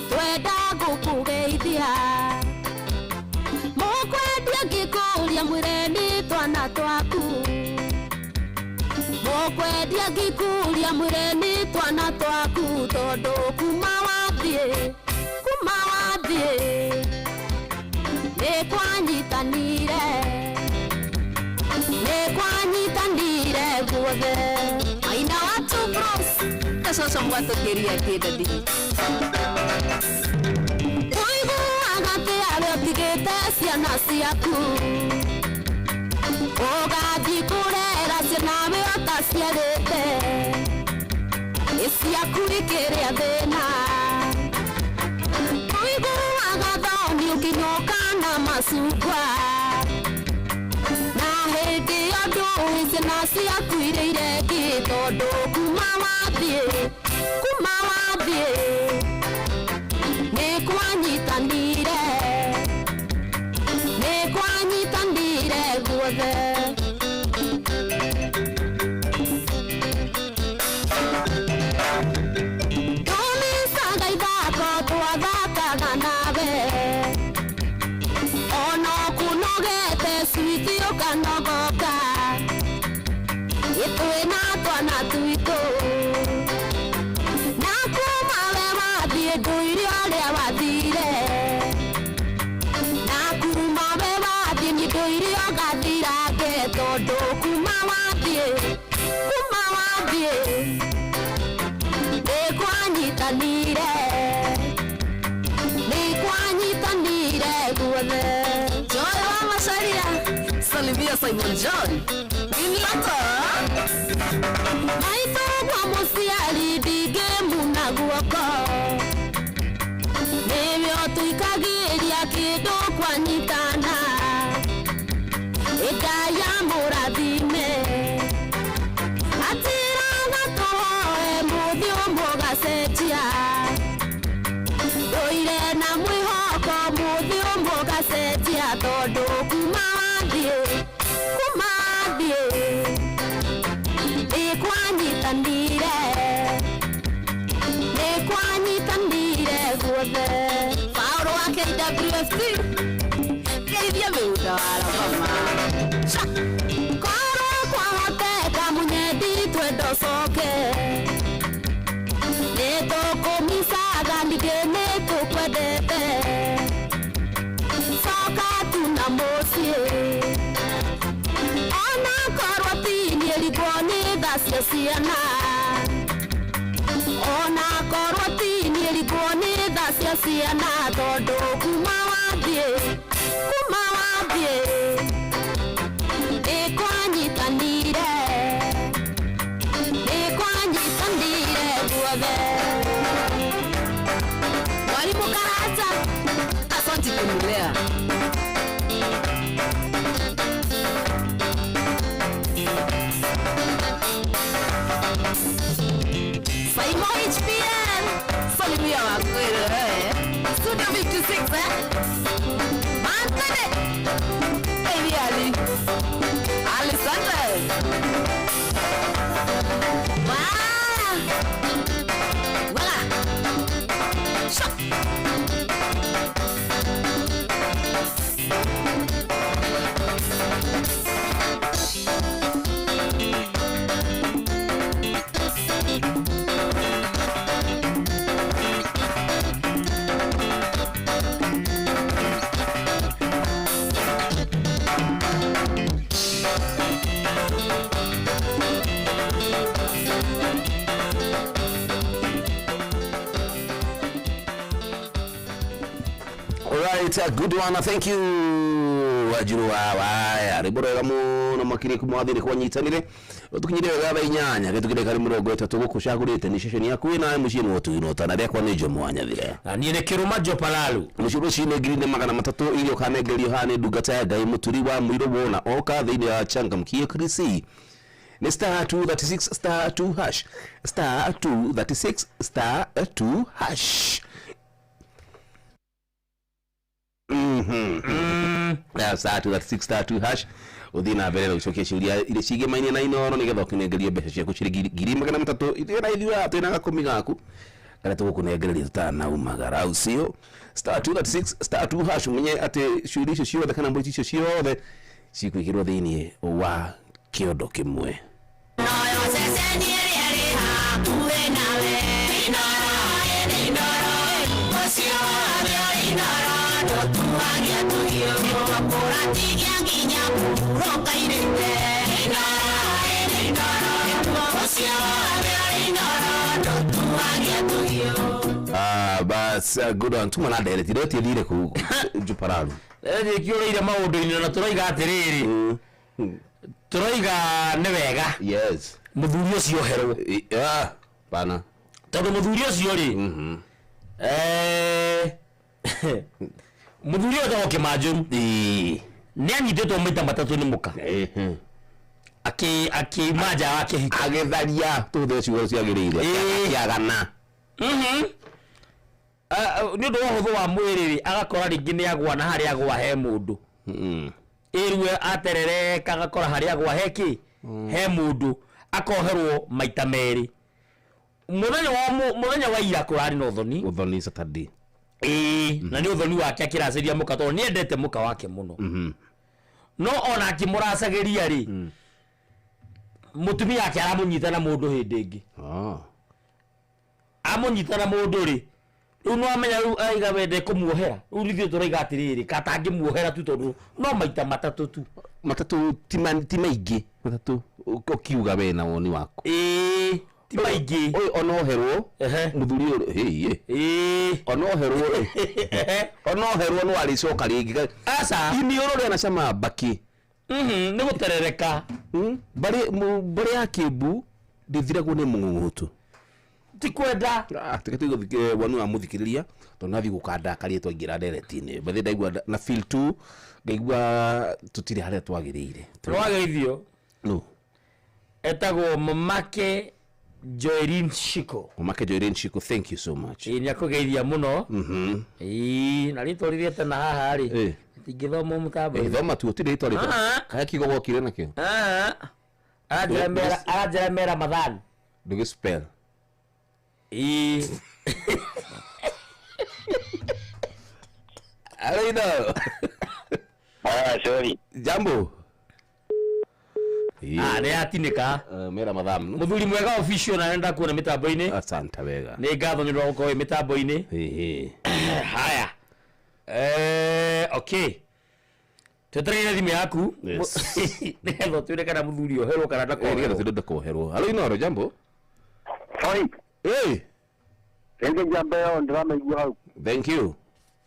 twenda gukugeithia mukwendia ngikuria mwireni twana twaku mukwendia ngikuria mwireni twana twaku tondu kuma wathie ni kwanyitanire guothe aina watu bros kasoso mwato keria kidadi oigo agate ale otigete ciana ciaku ogathi kurera ciana me ataciarite ciaku ikiria thina oigo agathoni ukinyoka na macungwa na hindi andu ciana ciaku ireire ki tondu kuma wathie ni kwanyitanire guothe tulicaga ithako twathakaga nawe ona kunogete switi ukanogoka itwina twana twitu na kuma we wathie nduire uria wathire na kuma we wathie ni nduire ugathirange tondu kuma wathie ni kwanyitanire guothe Joy wa Macharia salimia Simon John Inlata naitagwa muciari ndingimuna guoko nĩrĩo tũikagĩria kĩndũ kwanyitana ĩndaya mũrathime atiraga tũhoe mũthĩ ũmwe gacenjia ndũire na mwĩhoko mũthĩ ũmwe gacenjia tondũ kuma wathiĩ nilikuwa ni dhasia siana ona koroti nilikuwa ni dhasia siana todo kuma wabie ekwanyitanire duothe mwalimu Karanja asante kunilea Saimo HPN salimia wakwere Studio 56 Mantene Baby Ali Alessandra Alright, a good one. Thank you. Wajuru wa riboro gamu makiri kumwathiri kwa nyitanire tukinyire gaba inyanya getukire kari murongo 3 gukushagurite ni session yaku ina mushini wotu inotana rekwa ni jo mwanya thire na niene kiruma jo palalu mushiro shine green magana matatu ilio kanegerio hane dugata ya gai muturi wa mwiro wona oka thini ya changamkie krisi ni *236 *2 hash *236 *2 hash *236 hash uthina mbere na ucokia ciuria ile cige maine na inoro ni getho kinengerio mbeca cia kucirigi ngiri magana matatu ithira ithiwa twina gakumi gaku kana tugukunengereria tutana umagara ucio *236 *2 hash munye ati ciuria icio ciothe kana mburi icio ciothe cikuigirwo thini wa kiondo kimwe bas good on tuma na dere tiroti lire ku juparalu kiore ile maundu ino na turoiga atiriri turoiga ne wega yes muthuri ucio herwo bana tondu muthuri ucio ri muthuri ucio Kimanjuru ni anyititwo maita matatu ni muka aki maja wake hika agetharia tuthe ciugo ciagirire akiagana ni ndo hotho wa mwiriri agakora ringi ni agwa na hari agwa he mundu irwe aterereka agakora hari agwa heki he mundu akoherwo maita meri muthenya wa ira kurari no thoni Saturday na ni uthoni wake akiraciria muka to ni endete muka wake muno no ona akimuracagiria ri mutumia yake aramunyitana mundu hindi ingi amunyitana mundu ri no amenya aiga wende kumuohera urithio turaiga atiriri katangi muohera tu tondu no maita matatu ti maingi matatu ukiuga we na woni wako ti maingi oi onoherwo muthuri onoherwo no alicoka ringi asa ini urore na cama baki ni guterereka bari ya Kiambu ndithiragwo ni mungutu ti kwenda tikati wanu wa muthikiriria to nathi gukanda kari twaingira nderetine bethe ndaigua na feel tu ngaigua tutire haria twagirire twageithio no etagwo Mamake Joelin Shiko thank you so much ni akugeithia muno na ritorithie tena haha ri tingithoma mutambo thoma tu utire itori kaya kigo gokire nakio ajira mera madhan ndugu spell Alina sorry jambo ni atinika mera madham muthuri mwega official na nenda kuona mitambo-ini asante wega ni ngatho ni ndo gukoi mitambo-ini haya okay Tetrina thimu yaku. Nĩgetha tuone kana mũthuri oherwo kana ndakoherwo. Nĩgetha tuone ndakoherwo. Halo Inoro, jambo. Oi. Hey. Renge jambe yo ndĩramaigua hau. Thank you.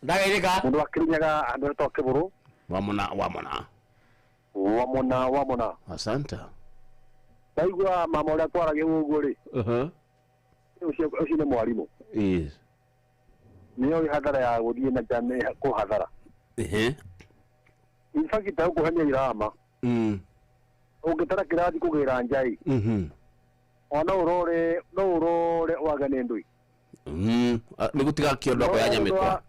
Ndagairĩka. Mũndũ akĩrinyaga andũ atoke bũrũ. Wamona. Asanta. Ndaigua mama ũrĩa twaragia ũguo rĩ. Ũcio nĩ mwarimũ. Yes. Nĩyo hathara ya gũthiĩ na jamii kũhathara. In fact ũkũhenia irama. Ũngĩtara kĩrathi kũgĩra njai. Ona ũrore wagane ndui. Nĩ gũtiga kĩondo kwa nyamĩkwa.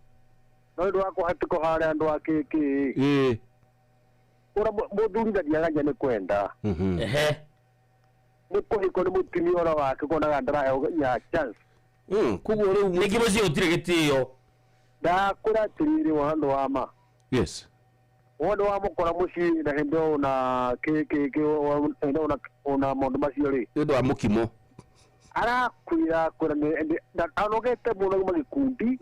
No ndu wako hatiko hale andu akiki. Ora mũthuri ndathiaga nja nĩ kwenda. Nĩ kũhiko nĩ mũtumia ora wake konaga ndarahe ya chance. Kuguo rĩu nĩngĩ mũciĩ ũtirĩ gĩtĩo. Ndakũra tiriri wa andũ wa ma. Yes. Wona wa mũkora mũciĩ na hĩndĩ ona ona maũndũ macio rĩ. Nĩ ũndũ wa mũkimo. Arakwira anogete mũno magĩkundi.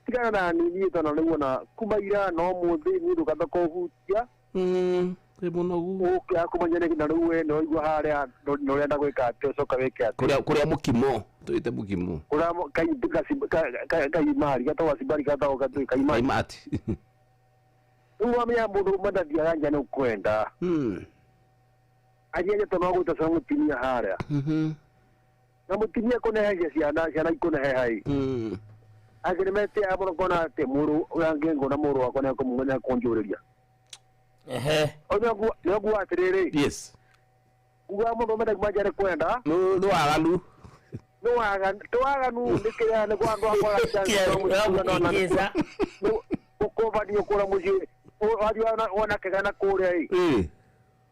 Tigana na nini tana nĩguo na kumaira no mũthĩ nĩ ũndũ katha kũhutia. Mũnogu. Akumanya na rĩu we no igua harĩa no renda gwĩka atĩ ũcoka wĩke atĩ. Kũrĩa mũkimo. Tũite mũkimo. Kũrĩa kaimari gatagwo cibari gatagwo kaimari. Kaimati. Rĩu wamenya mũndũ mandathiaga nja nĩ kwenda. Agiye tona gũta mũtumia harĩa. Na mũtumia kũneheria ciana ikũnehe hai. Agiremete amoro kona te muru yangengo na muru wako na kumunganya konjuriria. Ogo atiriri. Yes. Uga mundu menda kumajare kwenda. No agalu. No aga nu ndikira ne kwa chance. Yesa. Uko badi ukora muji. Wadi wana kegana kore.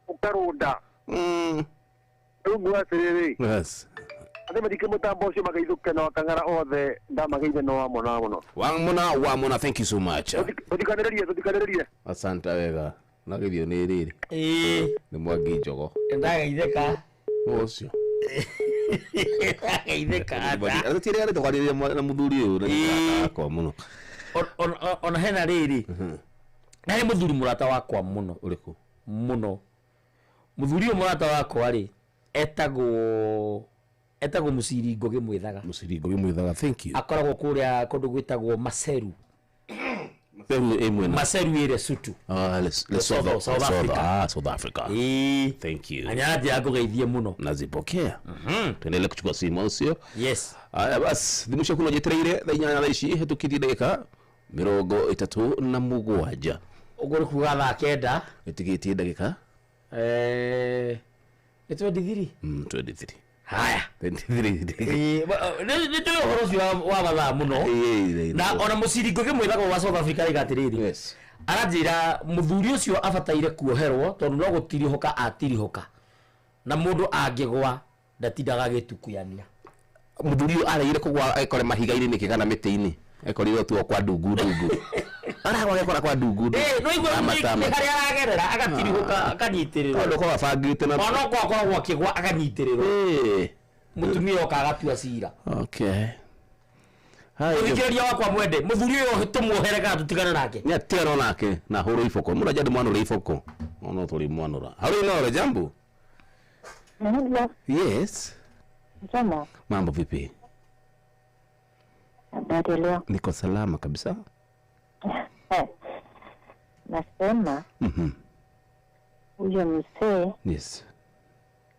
Ukarunda. Ugo atiriri. Yes. Ade madike mutambo ucio magaithuke na wakangara othe ndamageithe no wamona thank you so much. Tutikanererie. Asante wega. Nagithio nĩ rĩrĩ. Nĩ Mwangi Njogo. Ndagaitheka. Ucio. Ndagaitheka. Atire arĩ tũkwarĩrĩria na mũthuri ũyũ na kwa mũno. Ona hena rĩrĩ. Na nĩ mũthuri mũrata wakwa mũno. Ũrĩkũ? Mũno. Mũthuri ũyũ mũrata wakwa rĩ etagwo Mũciringo Gĩmwĩthaga. Thank you. Akoragwo kũrĩa kũndũ gwĩtagwo Maseru. Maseru ĩrĩa Sutu. South Africa. Thank you. Anyaje akũgeithie mũno. Nazipokea. Tuendelee kuchukua simu ucio. Yes. Aya basi thimusha kuno jetereire thaa 8 ici hetukithi ndagika 37. Ũgũrũ kuga thaa 9. Itigitie ndagika 23. 23. Haya. 23. Nĩ tũrĩ ũhoro ũcio wa mathaa mũno. Na ona Mũciringo Gĩmwĩthaga wa South Africa rĩgatirĩrĩ. Yes. Aranjĩra mũthuri ũcio abataire kuoherwo tondũ no gũtirihoka atirihoka. Na mũndũ angĩgwa ndatindaga gĩtukuyania. Mũthuri araire kũgwa ekore mahiga-inĩ nĩkĩ kana mĩtĩ-inĩ. Ekorire tu kwa ndungu. Aragwa ekora kwa ndungu. No igwa nĩ harĩa aragerera agatirihoka akanyitĩrĩrwo. Tondũ kwa bangĩte na ona kwa akoragwo akĩgwa akanyitĩrĩrwo. Mũtumia oka agatua cira. Okay. Ũthikĩrĩria wakwa mwende mũthuri ũyũ tũmuohere kana tũtigane nake. Nĩ atigana nake na hũrwo iboko. Mũndũ ajadi mwanũra iboko. Ono tũrĩ mwanũra. Halo Inoro, jambo. Yes. Jambo. Mambo vipi? Habari leo. Niko salama kabisa. Nasema huyo mzee yes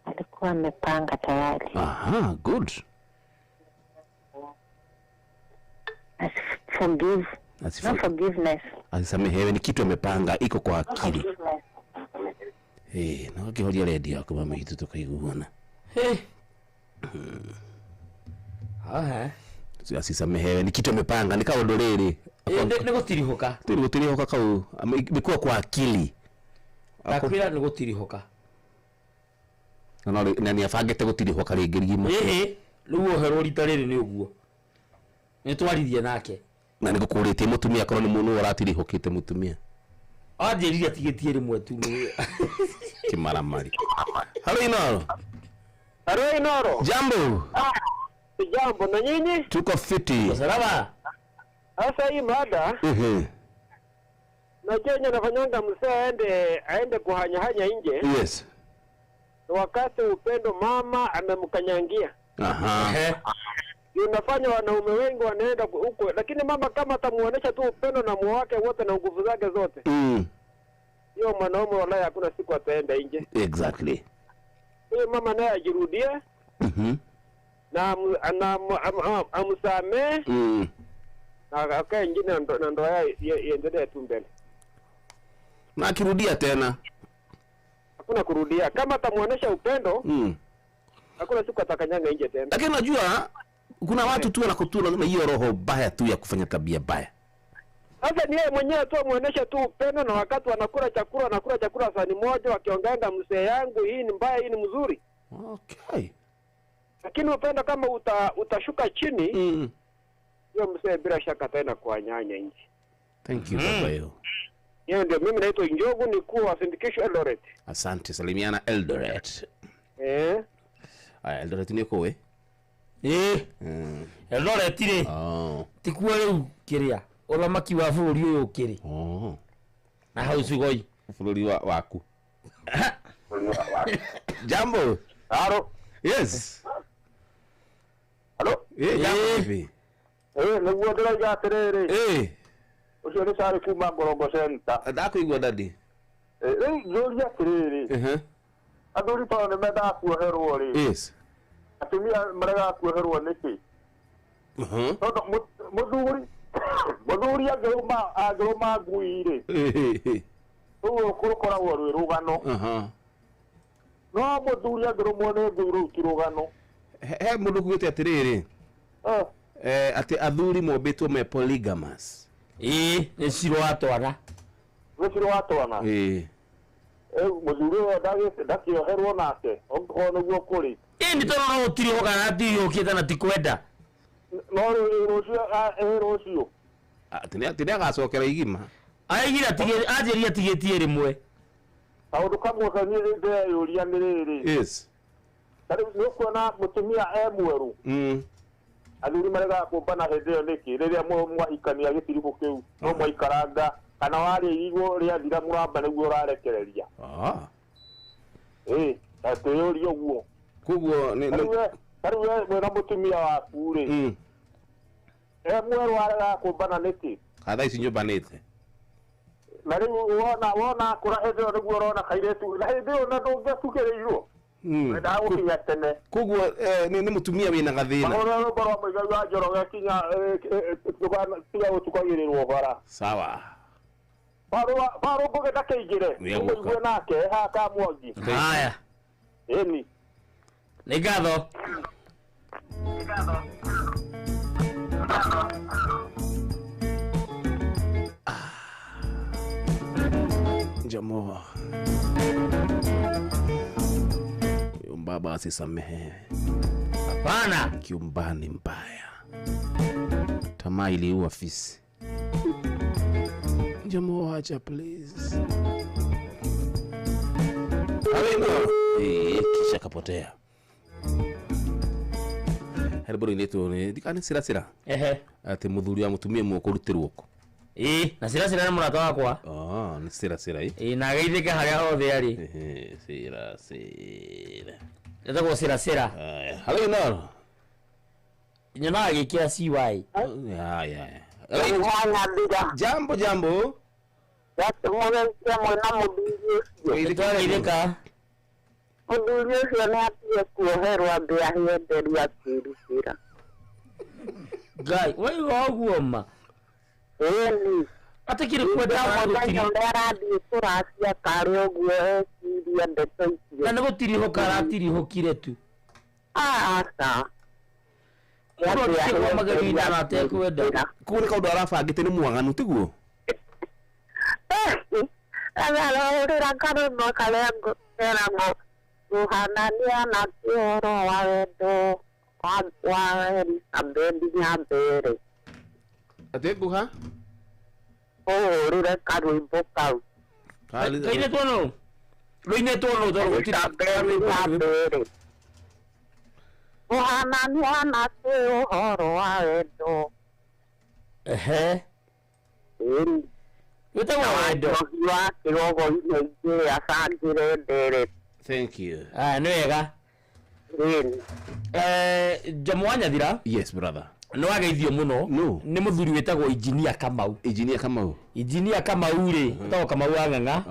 alikuwa amepanga tayari. Aha, good. Forgiveness. Asisamehewe ni kitu amepanga iko kwa akili. Na kiholia ready yako mama hitu tukaiguana. Asisamehewe ni kitu amepanga ni kaondo rĩrĩ. Nĩ gũtirihoka kau amekuwa kwa akili. Akwira nĩ gũtirihoka. Na nĩ abangĩte gũtirihoka rĩngĩ rigima. Rĩu oherwo rita rĩrĩ nĩ ũguo. Nĩ twarithie nake. Na nĩ gũkũrĩtie mũtumia korwo nĩ mũndũ ũratirihokĩte mũtumia. Anjĩrire atigĩtie rĩmwe tu. Kimaramari. Halo Inoro. Halo Inoro. Jambo. Jambo na nyinyi? Tuko fiti. Salama. Sasa hii mada na chenye nafanyanga msee aende kuhanya nje. Yes. Wakati upendo mama amemkanyangia. Aha. Unafanya wanaume wengi wanaenda huko, lakini mama kama atamuonesha tu upendo na moyo wake wote na nguvu zake zote. Hiyo mwanaume wallahi hakuna siku ataenda nje. Exactly. Huyo mama naye ajirudie. Na amsamee. Na akae njini na ndoa iendelee tu mbele. Na akirudia tena. Hakuna kurudia. Kama atamuonesha upendo, hakuna siku atakanyanga nje tena. Lakini unajua kuna watu tu wanakutuna na hiyo roho baya tu ya kufanya tabia baya. Sasa ni yeye mwenyewe tu amuonesha tu upendo, na wakati wanakula chakula sahani moja wakionganga mzee yangu hii ni mbaya hii ni mzuri. Okay. Lakini upendo kama utashuka chini, hiyo mzee bila shaka tena kuanyanya nje. Thank you baba yo. Yeye ndio mimi naitwa Njogu, ni kuwa sindikisho Eldoret. Asante, salimiana Eldoret. Eldoret ni kowe. Eldoret ri. Tikuwa riu kiria. Uramaki wa bũrũri ũyũ ũkĩrĩ. Na hau cigoi bũrũri waku. Jambo. Halo. Yes. Halo. Jambo. Nĩguo ndĩrauga atĩrĩrĩ. Ucio nĩ Sari kuma Ngorongo Center. Ndakuigua dadi. Rĩu njũria atĩrĩrĩ. Athuri tondũ nĩ mendaga kuoherwo rĩ. Yes. Atumia maregaga kuoherwo nĩkĩ? Tondũ mũthuri angĩrũma ngui rĩ. Ũguo kũrũkoragwo rwĩ rũgano. No mũthuri angĩrũmwo nĩ ngui rĩu ti rũgano. He mũndũ kuugĩte atĩrĩrĩ. Atĩ athuri mombĩtwo me polygamous. Nĩ cirũ atwana. Nĩ cirũ atwana. Mũthuri ũyũ ndakĩoherwo nake. Ũngĩkorwo nĩguo kũrĩ. Nĩ tondũ no gũtirĩ ho kana atiriũkĩte na ti kwenda. No rũciũ. Tĩrĩ agacokera igima. Aigire anjĩria atigĩtie rĩmwe. Kaũndũ kamwe kanĩ ndĩreyũria nĩ rĩrĩ. Yes. Tarĩu nĩ ũkuona mũtumia mwerũ. Athuri maregaga kũmbana hĩndĩ ĩyo nĩkĩ? Rĩrĩa mwahikania gĩtiribũ kĩu no mwaikaranga kana warĩa irigũ rĩathira mũramba nĩguo ũrarekereria. Atĩyũria ũguo. Koguo tarĩu we mwĩna mũtumia waku rĩ. Mwerũ aregaga kũmbana nĩkĩ? Thaa ici nyũmbanĩte. Na rĩu wona kũra hĩndĩ ĩyo nĩguo ũrona kairĩtu. Na hĩndĩ ĩyo na ndũngĩtugĩrĩirwo. Wendaga gũkinya tene. Koguo nĩ mũtumia wĩna gathĩna. Mahũra rũmbo rwa mũigai wa Njoroge kinya tiga gũtukagĩrĩrwo bara. Sawa. Barũ mbũge ndakĩingĩre. Ũmũigue nake haka Mwangi. Haya. Ĩni. Nĩ ngatho. Jamoa. Mbaba asisamehe. Hapana. Kiumbani mbaya. Tamaa iliua fisi. Jamoa acha please. Kisha kapotea. Herboro ineto ni dikani sira. Ati muthuri wa mutumia mukurutirwo ko. Na sira nĩ mũrata wakwa. Nĩ sira na geithĩke harĩa hothe arĩ. Sira. Etagwo sira. Halo naro. Nyonaga gĩkĩra CY. Jambo. Geithĩka. Mũthuri ũcio nĩ atige kuoherwo ambĩ ahienderia kwĩrutĩra. Ngai, waiga ũguo ma. Ĩni. Atakire kwenda mũthenya ũrĩa arathiĩ kũracia karĩ ũguo eciria ndeto icio. Na nĩ gũtirihũka aratirihũkire tu. Aca. Mũndũ magari-inĩ aratekwenda. Kũrĩ kaũndũ arabangĩte nĩ mwaganu tiguo. Arahũrĩra karũmbo karĩa ngũceragwo Ruhanania na kĩoro wa wendo wa Elizabeth Nyambere. Atĩ nguha? Ũhũrĩre karũimbo kau. Kainĩtwo nũ? Rũinĩtwo nũ tondũ gũtirĩ Nyambere. Ruhanania na ũhoro wa wendo. Ĩni. Wetagwo wendo. Wa kirogo ine asangire ndere. Thank you. Nĩ wega. Jamu wa Nyathira. Yes brother. No ageithio muno. Nĩ mũthuri wetagwo Engineer Kamau. Engineer Kamau. Engineer Kamau ri, wetagwo Kamau Ang'ang'a.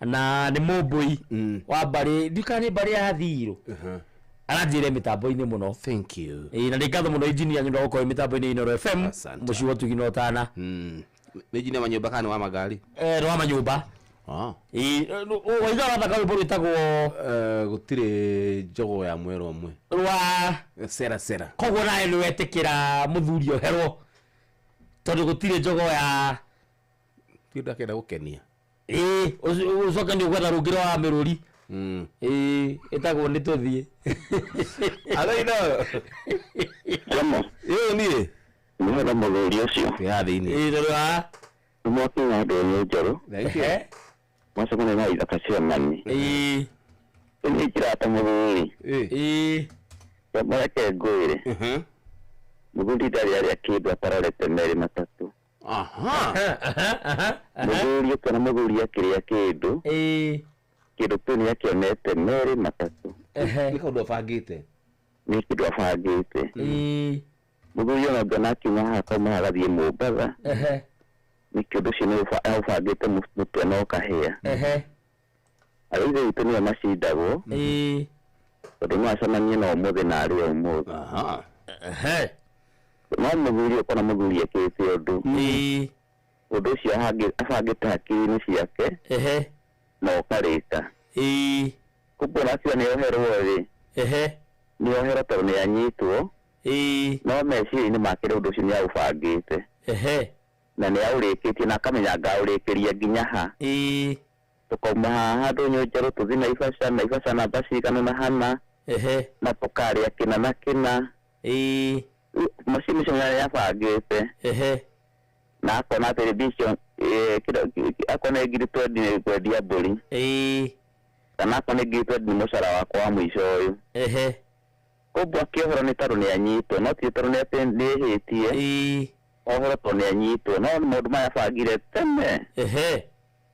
Na nĩ mũmbũi wa Mbari, ndikani Mbari ya Thirũ. Aranjire mitambo-inĩ muno. Thank you. Na ndingatho muno engineer nyundo gũkorwo mitambo-inĩ Inooro FM. Mũciĩ wa Tugino Tana. Engineer wa nyũmba kana wa magari? Wa manyũmba. Waiga wathaka rwĩmbo rwĩtagwo gũtirĩ njogo ya mwero ũmwe rwa sera. Koguo nawe nĩwetĩkĩra mũthuri oherwo tondũ gũtirĩ njogo ya kĩndũ akĩenda gũkenia. Ũcoke nĩ ũgwetha rũngĩ rwa mĩrũri. Ĩtagwo nĩ tũthiĩ. Alo. Niĩ nĩwenda mũthuri ũcio kĩhathĩ-inĩ nĩmwakinya ndũnyũ njerũ mwacemania na ithaka cia mani nĩ kirata mũthuri mwareke ngwĩre mũthuri ndarĩ arĩa kĩndũ atarorete merĩ matatũ mũthuri ũkona mũthuri akĩrĩa kĩndũ kĩndũ kĩu nĩ akĩonete merĩ matatũ nĩ kaũndũ abangĩte mũthuri ona ngona akiuma haha kauma agathiĩ Mũmbatha nĩ kĩndũ ũcio nĩ ũbangĩte mũtwe no kahĩa arĩa ithe witũ nĩwe macindagwo tondũ macemanie na ũmũthĩ na arĩa ũmũthĩ no mũthuri ũkona mũthuri ekĩte ũndũ ũcio abangĩte hakiri-inĩ ciake na ũkarĩka kumbũra acio nĩ oherwo nĩ oherwo tondũ nĩ anyitwo no meciria-inĩ make ũndũ ũcio nĩ aũbangĩte na nĩ aũrĩkĩtie na akamenya ngaũrĩkĩria nginya ha tũkauma haha ndũnyũ njerũ tũthiĩ Naivasha na mbaci igana na hana na tũkarĩa kĩna na kĩna macio nĩcio nĩ abangĩte na akona television akona ngiri 20 nĩ kwendia mbũri kana akona ngiri 20 nĩ mũcara wakwa wa mũico ũyũ koguo akĩohora nĩ tondũ nĩ anyitwo no ti tondũ nĩ ehĩtie ohoro tondũ nĩ anyitwo no maũndũ maya abangire tene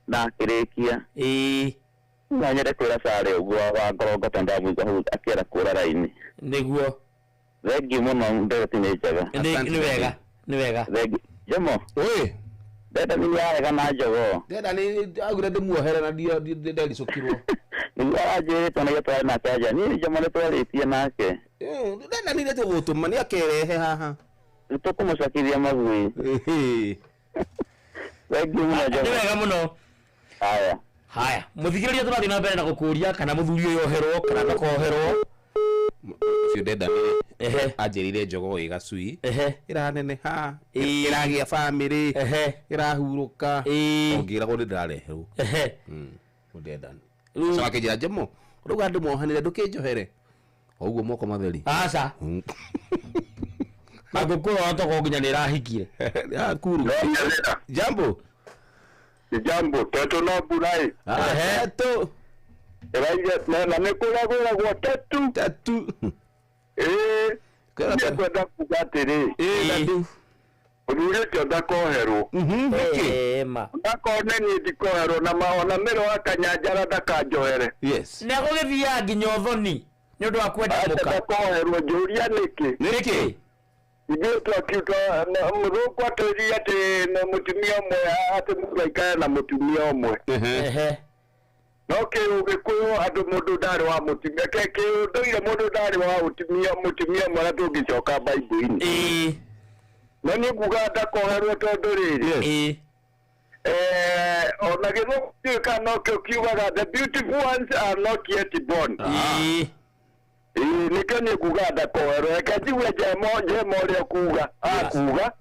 na akĩrĩkia no nyende kwĩra Sare ũguo wa Ngorongoro ndamũigua hau akĩera kũra raini nĩguo thengiũ mũno ndereti nĩ njega nĩ wega Jomo ndenda nĩ yarega na njogo ndenda nĩ agure ndĩmuohere na ndericũkirwo nĩguo aranjĩrĩte na gĩtwarĩ nake anja niĩ Jomo nĩ twarĩtie nake ndenda nĩ tũgũtũma nĩ akerehe haha tũkũmũcakithia magui thengiũ mũno Jomo nĩ wega mũno haya mũthikĩrĩria tũrathiĩ na mbere na gũkũria kana mũthuri ũyũ oherwo kana ndakoherwo ũcio ndenda nĩ anjĩrire njogo ĩ gacui ĩraneneha ĩragĩa bamĩrĩ ĩrahurũka ongĩragwo nĩ ndĩrareherwo ndenda coka kĩnjĩra Jomo rauga ndĩmuohanĩre ndũkĩnjohere ũguo moko matheri aca agũkũrwo toko nginya nĩ ĩrahikire kuru Jambo teto no burai teto na nĩ kũragũragwo tetu nĩ kwenda kuga atĩrĩ mũthuri ũcio ndakoherwo ndakone niĩ ndikoherwo na ona mĩro wa Kanyanjara ndakanjohere nĩ agũgĩthiaga nginya ũthoni nĩ ũndũ wa kwenda mũka ndakoherwo njũria nĩkĩ ithuĩ twakiuga mũthũngũ atwĩrire atĩ na mũtumia ũmwe atĩ mũndũ aikare na mũtumia ũmwe no kĩũgĩkũyũ andũ mũndũ ndarĩ wa mũtumia kĩũndũire mũndũ ndarĩ wa mũtumia ũmwe na tũngĩcoka Bible-inĩ no nĩ kuga ndakoherwo tondũ rĩrĩ ona gĩthũngũ gĩũka no kiugaga the beautiful ones are not yet born nĩkĩo nĩ kuga ndakoherwo reke njigue njema ũrĩa kuga akuga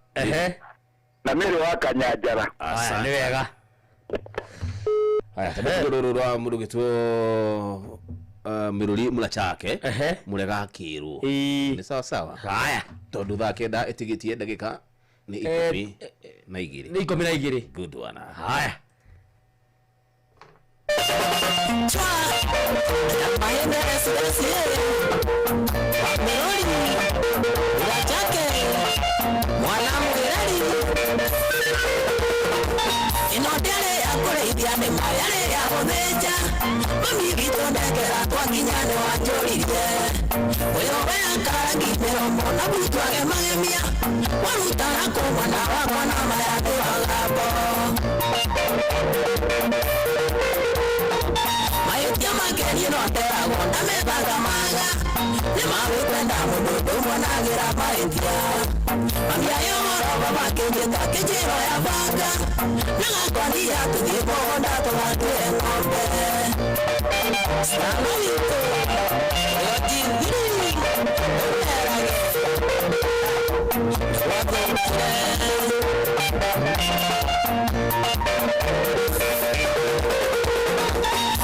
na mĩrĩ wa Kanyanjara nĩ wega rũrũ rwa mũndũ gĩtwo Mĩrũri Mũlachake mũrega akĩrwo nĩ sawa haya tondũ thaa kenda ĩtigĩtie ndagĩka nĩ 12 nĩ 12 good one haya Mwana mwerari ino kwa kinyane wanjoririe Uyo wea karagi Meromo na butwage magemia Warutara kumwana wakwa na mayadu agabo Mayutia mageni notera gonda mebaga maga Nimawe kwenda mududu mwanagira maetia Mambia yomoro baba kejeta kejero ya baga Naga kwa dia tudipo honda tuwatue ngombe Stano wito Yotindiri Umerage Wako mkire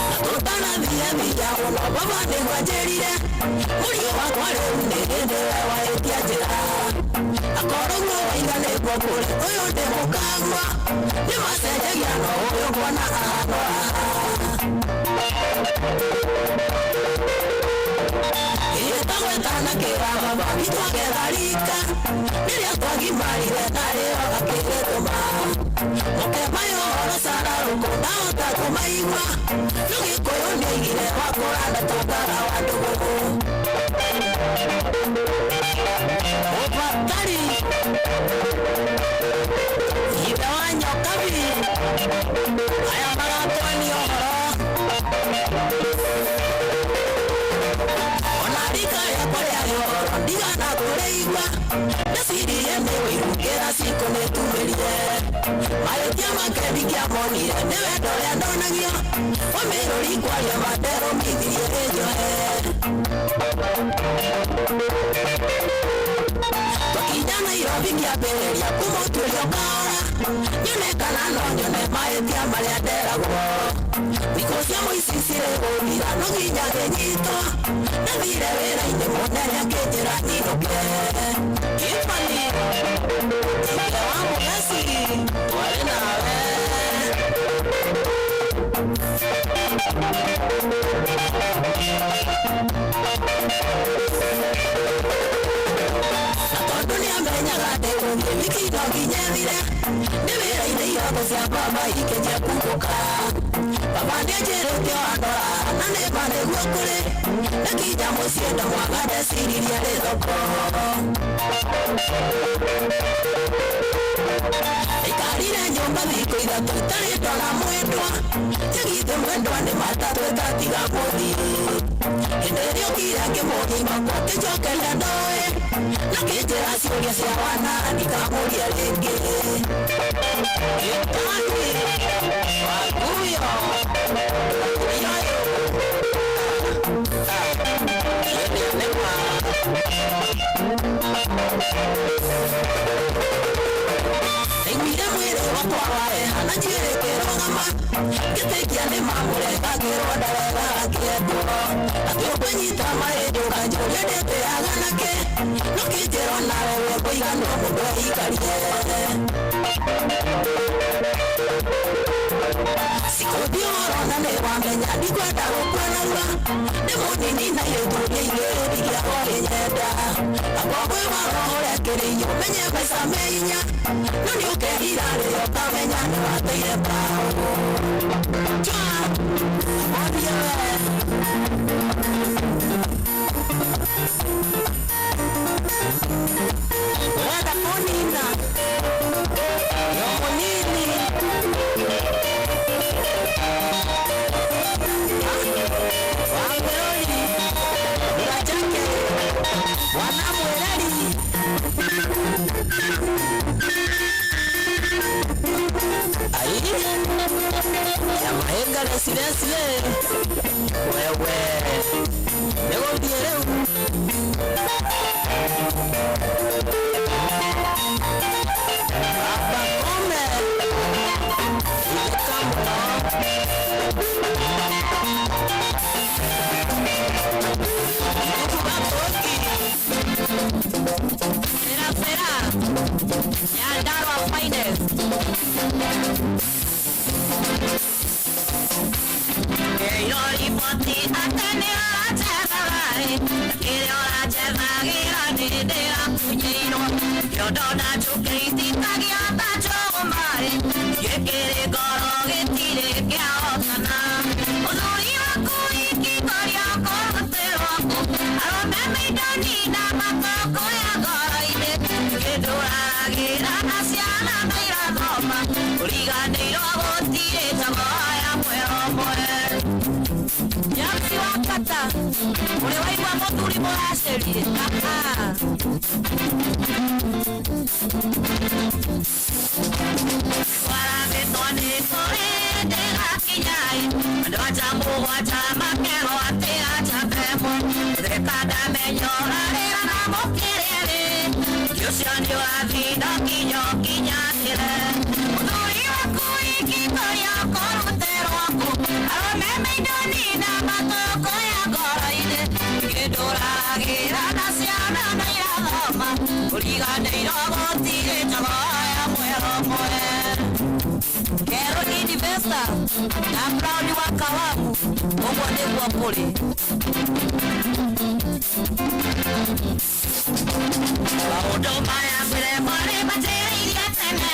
Natutana vile vijao no baba ni wajerire Murio wakwa leo nirinde wewa etiajira Akorongo waingane kwa kule Uyo de mukagwa Ni masejegia no uyo kwa na ahadwa Ietawetana kira baba Kitwage dharika Niria kwa gimarire Nare oga kiretuma Mukemayo oro sara ruko Naota kumaigwa Nugi koyo nigire Wakuranda tokara wadugu Opatari Ibe wanyokabi Aya magatwani ohoro Onarika ya kore ayoro Ndiga na kore igwa Nasiri ene wirukera siko netumerie Mayotia makebi kia monire Newe dole andonagio Wamero likualia madero Mithirie ejoe Wakijana irobi kia bereria Kumotuelio kaora Nyone kanano nyone maetia malia derago Mikosia moisisire gomira Noginya genyito Navire vera ine moneria kejera ninoke Kipani Ike wangu nasi Wale nawe Natondu ni amenyaga ndeungi Wiki nogi nyevire Nivira ine irako sia baba Ikeje kukuka Baba ndejerete wandora Nane bane guokure Nakija musienda mwagade Siriria lethoko Ikarire nyumba viko ithatu Itari dola mwendwa Jagite mwendwa ni matatu Ekatiga muthi Hinderio kira kimogima Kwa kijokele ndoe Nakijera siuria sia wana Nikamuria lingi Itani Wakuyo Iyayo Yenianewa Ingwire mwire wakwa wae Hana jire kero ngama Gitekia ni mamure Kagiro dawega akieko Atio kwenyita maejo Kanjole dete aganake Nukijero nawe weko igano Mudo ikarie Sikodio rona ne wamenya Dikwenda ukwenarua Nimunini na yeturia Igeria kore nyenda Akogwe warohore kiriyo Menye mesa meinya Nuni ukehirare Okamenya ni wateire pao Chua Modiye Weda konina Yomo nini Wangeroi Urachake Wanamwereri Aii Yamahenga resile ule waigua muthuri muracerire waragĩtwo nĩ kũrĩ ndĩgakinyai andũ aja mũgwanja makero atĩ ajabemo theka ndamenyorarĩra na mũkĩrĩrĩ ũcio nĩ wathindo kinyo kinyanĩre mũthuri waku ikitoria kũrute rwaku arũme maithoni na matoko ya ngoro-inĩ ngĩndũragĩra na ciana na irathoma ũriganĩirwo gũtirĩ njogo ya mwero mwe Kero University na Brown wa Kawamu ũguo nĩguo kũrĩ maũndũ maya mbere marĩ matĩrĩirie tene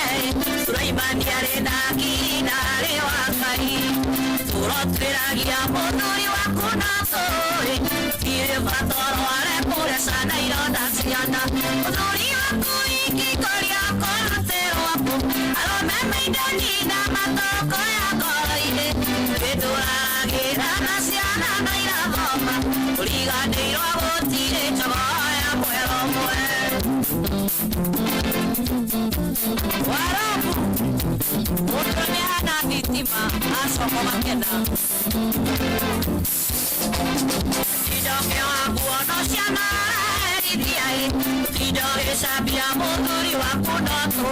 Suraimani arĩ na nginya arĩ wa Ngai tũrotwĩragia mũthuri waku na tũĩ tirĩ bata rware kũreca na ironda ciana mũthuri waku ingĩkoria kũrute rwaku arũme maithoni na matoko ya ngoro-inĩ ngĩndũragĩra na ciana na irathoma ũriganĩirwo gũtirĩ njogo ya mwero mwe warabu mũndũ nĩhana thitima acoka makena idoke waku ono ciana arithiai ido gĩcambia mũthuri waku ndoto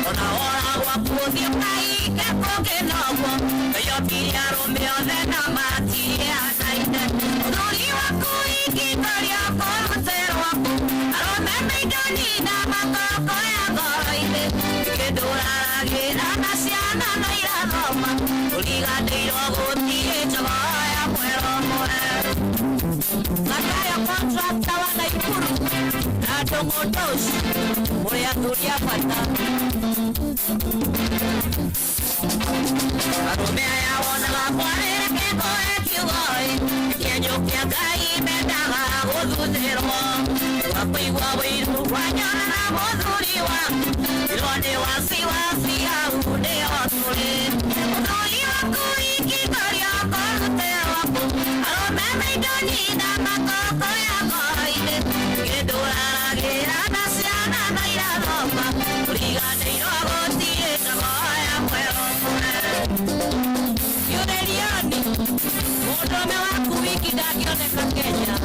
ona wora gwaku ũthiũ kaike kũngĩnoguo ĩyokirie arũme othe na matirie hanaine mũthuri waku ingĩkoria kũrute rwaku arũme maithoni na matoko ya ngoro-inĩ ngĩndũraragĩra na ciana na irathoma ũriganĩirwo gũtirĩ njogo ya mwero mwe Zakaria contractor wa Naikuru na Ndũng'ũ-Ndoci mũrĩ athuri a bata arũme aya wonaga kwarĩra kĩgoe kiugoi kĩenyo kĩa Ngai mendaga gũthuthĩrwo wakũigua wĩiru wanyona na mũthuri waku ĩro nĩ wasiwasi hau nĩho tũrĩ mũthuri waku ingĩkoria kũrute rwaku arũme maithoni na matoko ya ngoro-inĩ ngĩndũragĩra na ciana na irathoma ũriganĩirwo gũtirĩ njogo ya mwero mwe yũrĩrioni mũndũme waku wiki ndangĩoneka Kenya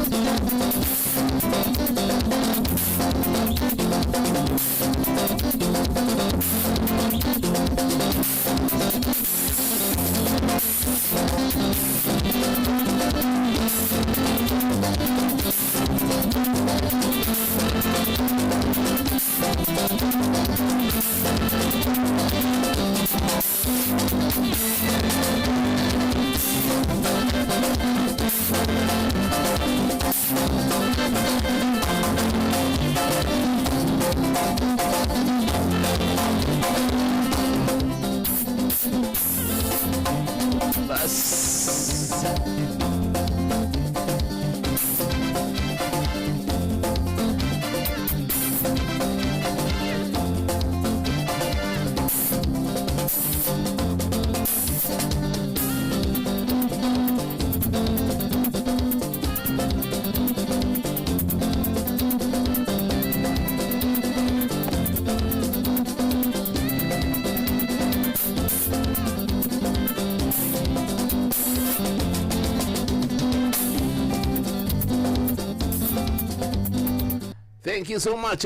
Thank you so much.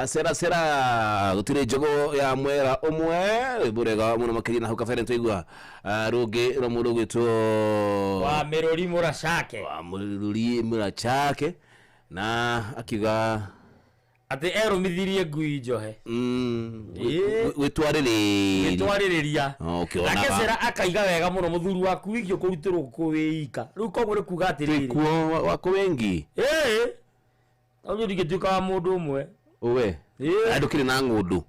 Sera gutire njogo ya mwera umwe burega muno makiri na hukafere ntwigwa rugi no mundu gwitwo wa Miruri Murachake na akiga ati erumithirie ngui njohe witwaririria okay na Sera akaiga wega muno muthuri waku wigio kurutirwo kuwika riu koguo ri kuga atiriri kuo wako wengi Onyo digituka wa mundu umwe. Owe. Adukire na ng'undu.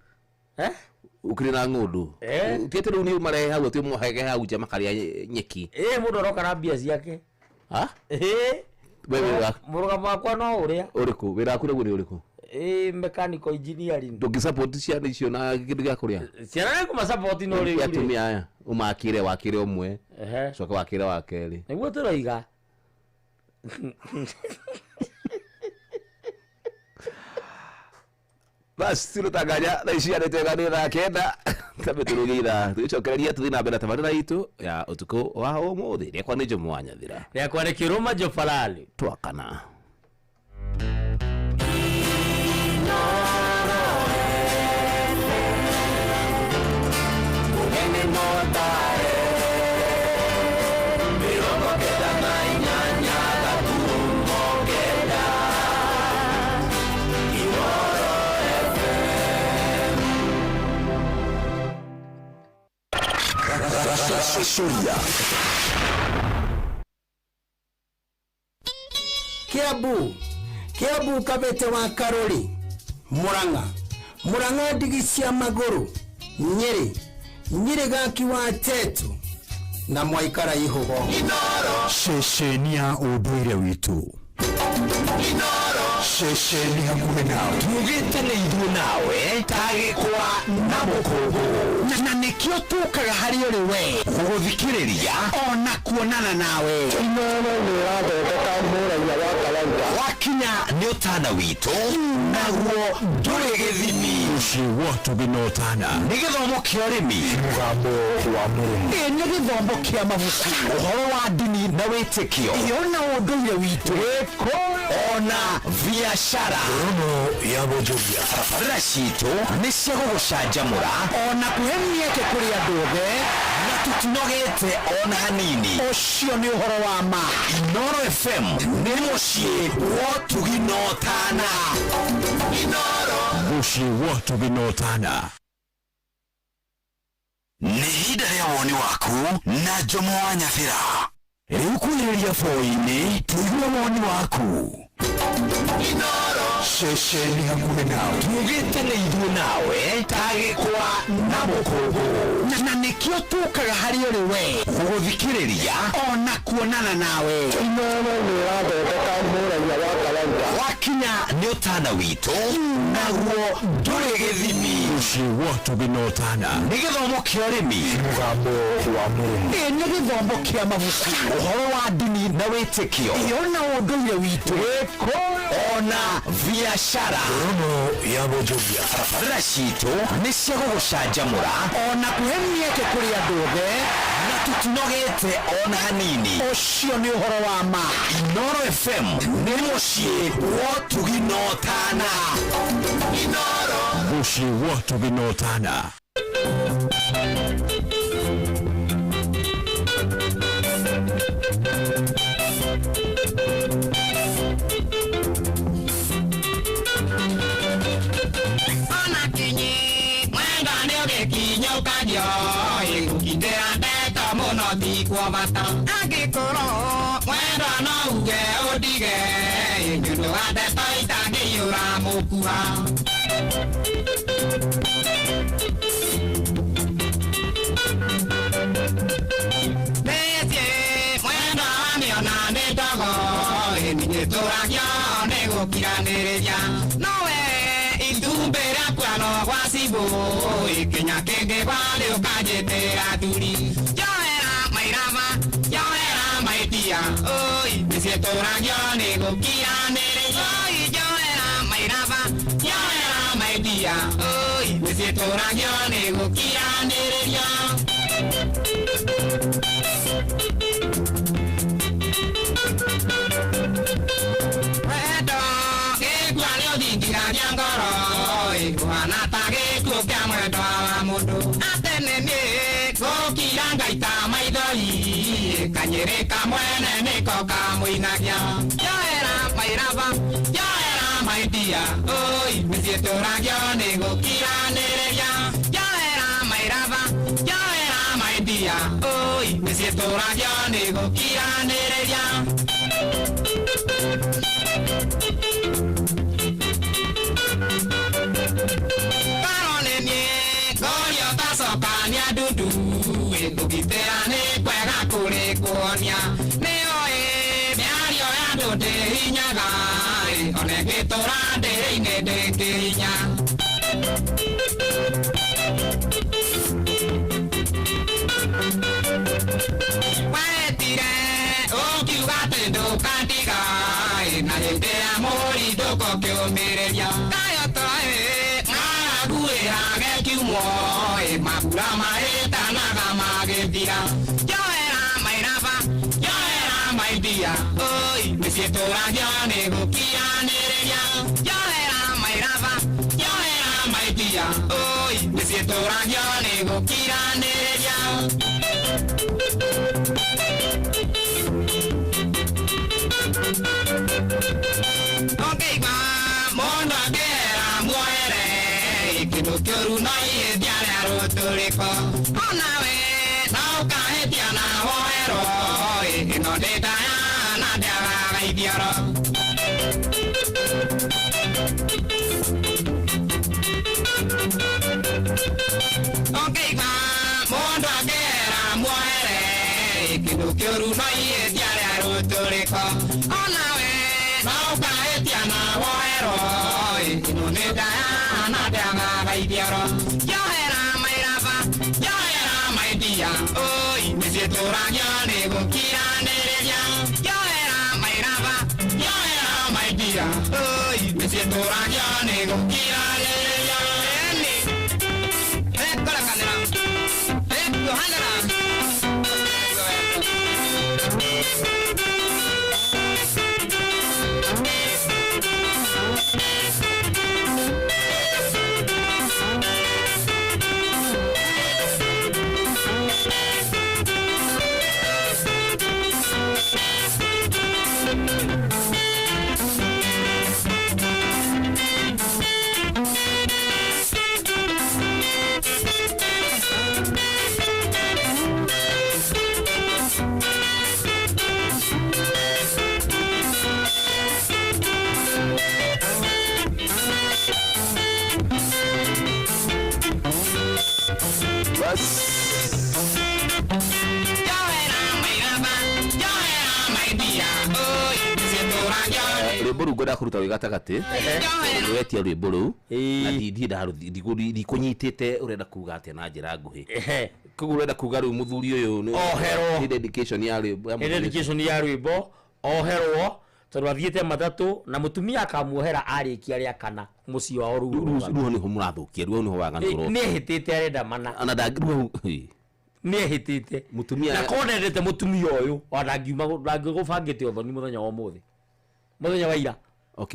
Ukire na ng'undu. Utiete ru ni marehe hau ati muhege hau je makaria nyeki. Mundu roka na mbia ciake. Ha? Wewe muruga makwa no uria. Uriku wira kure guri uriku. Mechanical engineering. Ndugi support ciana icio na kindu gya kuria. Ciana ni kuma support no ri. Atumia aya umakire wakire umwe. Coka wakire wa keri. Niguo turoiga. basi tulutanganya thaa ici anĩtwegani na kenda tabeturugira tugicokereria tuthi na mbere tabarĩra itu ya utuku wa ũmũthĩ rĩakwa nĩ Jomo wa Nyathira rĩakwa nĩ Kĩrũma Jofarali twakana Kiambu Kabete wa Karori, Murang'a ndigi cia magũrũ, Nyeri gaki wa Tetu na Mwaikara Ihugo. Ceceni ya ũndũire witũ, ceceni hakuhĩ nawe, tugĩte nĩ ithuĩ nawe tagĩkwa na mũkũngũ, na nĩkĩo tũkaga harĩ ũrĩ we gũthikĩrĩria ona kuonana nawe. Inooro nĩ ĩrathondeka mũraia wa Kawaida, wakinya nĩ ũtana witũ naguo ndũrĩ gĩthimi. Ũcio wa tũgĩnotana nĩ gĩthomo kĩa ũrĩmi, mũgambo wa mũrĩmi, nĩ gĩthomo kĩa mabuku, ũhoro wa ndini na wĩtĩkio, ona ũndũire witũ, ona biashara, ya bonjoria. Tabarĩra citũ nĩ cia gũgũcanjamũra ona kũhe mĩeke kũrĩ andũ othe na tũtinogete ona hanini. Ũcio nĩ ũhoro wa ma. Inooro FM nĩ mũciĩ wa tũginotana. Inooro mũciĩ wa tũginotana. Nĩ ihinda rĩa woni waku na Jomo wa Nyathira. Rĩu kũrĩrĩria boi-inĩ tũigue woni waku. Inooro ceceni hakuhĩ nawe, tugĩte nĩ ithuĩ nawe tagĩkwa na mũkũngũ, na nĩkĩo tũkaga harĩ ũrĩ we gũthikĩrĩria ona kuonana nawe. Inooro nĩ ĩrathondeka mũraia wa Kawaida, wakinya nĩ ũtana witũ naguo ndũrĩ gĩthimi. Ũcio wa tũgĩnotana nĩ gĩthomo kĩa ũrĩmi, mũgambo wa mũrĩmi, nĩ gĩthomo kĩa mabuku, ũhoro wa ndini na wĩtĩkio, ona ũndũire witũ, ona biashara, ya bonjoria. Tabarĩra citũ nĩ cia gũgũcanjamũra ona kũhe mĩeke kũrĩ andũ othe na tũtinogete ona hanini. Ũcio nĩ ũhoro wa ma. Inooro FM nĩ mũciĩ wa tũginotana. Inooro mũciĩ wa tũginotana. Ngukindĩra ndeto mũno ti kwa bata, angĩkorwo wenda no uge ũndige, nĩũndũ wa ndeto itangĩiyũra mũkuha. Nĩciĩ mwenda wamĩona nĩ ndogo, nĩgĩtũragio nĩ gũkiranĩrĩria, nowe itumbĩ rĩakwa no gwa cibũ, ikinya kĩngĩ gwarĩ ũkanjĩtĩra turi. Njoera mairaba, njoera maitia, oi nĩciĩtũragio nĩ gũkiranĩrĩria. Oi njoera mairaba, njoera maitia, oi nĩciĩtũragio nĩ gũkiranĩrĩria. Wendo gĩkua rĩũthingiragia ngoro, kũhana ta gĩkuũ kĩa mwendwa wa mũndũ. Atene nĩ gũkira ngaita maithori, kanyĩrĩ kamwene nĩko kamũinagia. Njoera mairaba, njoera maitia, oi nĩciĩtũragio nĩ gũkiranĩrĩria. Njoera mairaba, njoera maitia, oi nĩciĩtũragio nĩ gũkiranĩrĩria. Sokania dudu, ngukitera nĩ kwega kũrĩ kuonia, nĩoĩ mĩario ya andũ ndĩhinyaga, ona ĩngĩtũra ndĩrĩ-inĩ ndĩngĩhinya. Wetire ũkiuga atĩ ndũkandiga, na hĩndĩ ya mũrindũko kĩũmĩrĩria kayo tũĩ maguĩra gekiumo mambura mahĩtanaga magĩthira njoera mairaba njoera maimbia oi mĩciĩ tũragio nĩ gũkiranĩrĩria njoera mairaba njoera maimbia oi mĩciĩ tũragio nĩ gũkiranĩrĩria Okeiba mondo agera muere ikindu kioru no ihĩtia rĩa rũtũrĩko onawe no ũkahĩtia na woero ĩno ndĩndaya na ndĩagaga ithioro Okeiba mondo agera muere ikindu kioru no ihĩtia rĩa rũtũrĩko onawe no ũkahĩtia na woero ĩno ndĩndaya na ndĩagaga ithioro njohera mairaba njohera maimbia oi mĩciĩ tũragio nĩ gũkiranĩrĩria njohera mairaba njohera maimbia oi mĩciĩ tũragio nĩ gũkiranĩrĩria eni ekũrakanĩra ekuhanĩra rwimbo rũu ngwenda kũruta wĩ gatagatĩ wetia rwimbo rũu na ndikũnyitĩte ũrenda kuga atĩa na njĩra nguhĩ koguo ũrenda kuga rĩu mũthuri ũyũ nĩ dedication ya rwimbo oherwo tondũ athiĩte matatũ na mũtumia akamuohera arĩkia rĩa kana mũciĩ wao rũu nĩho mũrathũkia rũu nĩho waganu nĩehĩtĩte arenda mana ana ndangĩrũa nĩehĩtĩte mũtumia na konendete mũtumia ũyũ ndangĩgũbangĩte ũthoni mũthenya wa ũmũthĩ mũthenya wa ira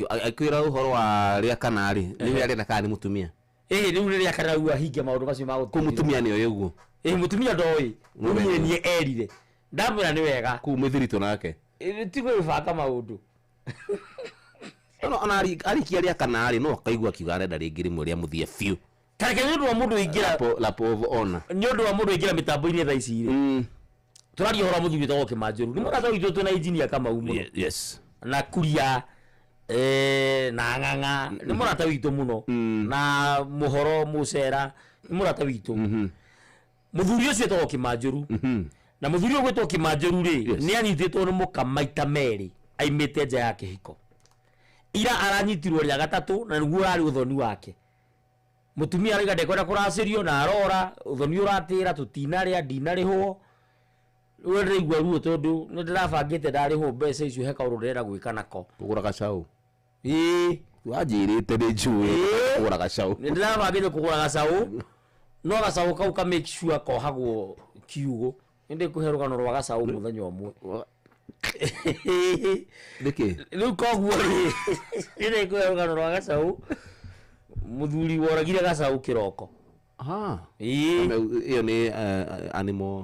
akwĩra ũhoro wa rĩa kana rĩ nĩwe arenda kana nĩ mũtumia rĩu rĩrĩa kana rĩu ahinge maũndũ macio ma kũ mũtumia nĩoĩ ũguo mũtumia ndoĩ rĩu niĩ erire ndamwĩra nĩ wega kũ mũthirito nake tigwo gĩbanga maũndũ ona arikia rĩa kana rĩ no akaigua kiuga arenda rĩngĩ rĩmwe rĩa mũthia biũ tareke nĩ ũndũ wa mũndũ ingĩra lapo of honor nĩ ũndũ wa mũndũ ingĩra mĩtambo-inĩ thaa ici rĩ tũraria ũhoro mũthuri wĩtagwo Kĩmanjũru nĩ mũrata witũ twĩna injinia Kamau mũno yes na Kuria na Ng'ang'a nĩ mũrata witũ mũno na Mũhoro Mũcera nĩ mũrata witũ mũthuri ũcio wĩtagwo Kĩmanjũru na mũthuri ũyũ gwĩtwo Kĩmanjũru rĩ nĩ anyitĩtwo nĩ mũka maita merĩ aimĩte nja ya kĩhiko ira aranyitirwo rĩa gatatũ na nĩguo arĩ ũthoni wake mũtumia araiga ndekwenda kũracĩrio na arora ũthoni ũratĩra tũtinarĩa ndinarĩhwo rĩu ndĩraigua ruo tondũ nĩ ndĩrabangĩte ndarĩhwo mbeca icio he kaũndũ ndĩrenda gwĩka nako kũgũra gacaũ wanjĩrĩte nĩ njũĩ kũgũra gacaũ nĩ ndĩrabangĩte kũgũra gacaũ no gacaũ kau ka make sure kohagwo kiugũ nĩ ndĩkũhe rũgano rwa gacaũ mũthenya ũmwe nĩkĩ rĩu koguo rĩ nĩ ndĩkũhe rũgano rwa gacaũ mũthuri woragire gacaũ kĩroko ĩyo nĩ animal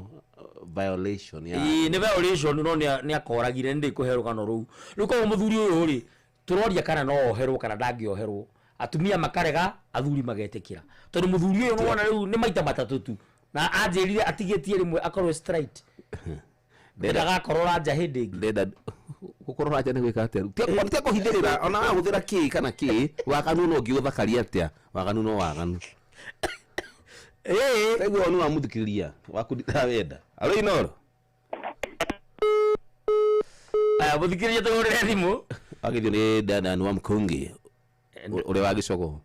violation nĩ violation no nĩ akoragire nĩ ndĩkũhe rũgano rũu rĩu koguo mũthuri ũyũ rĩ tũroria kana no oherwo kana ndangĩoherwo atumia makarega athuri magetĩkĩra tondũ mũthuri ũyũ nĩ wona rĩu nĩ maita matatũ tu na anjĩrire atigĩtie rĩmwe akorwo straight ndagakorora nja hĩndĩ ĩngĩ ndenda gũkorora nja nĩ gwĩka atĩa tia kũhithĩrĩra ona wahũthĩra kĩ kana kĩ waganu no ũngĩũthakaria atĩa waganu no waganu Ego onu amuthikiriria wakundira wenda. Alo Inoro. Muthikiriria tugurire thimu. Agithio ni dada wa Mkungi. Ure wa Gicogo.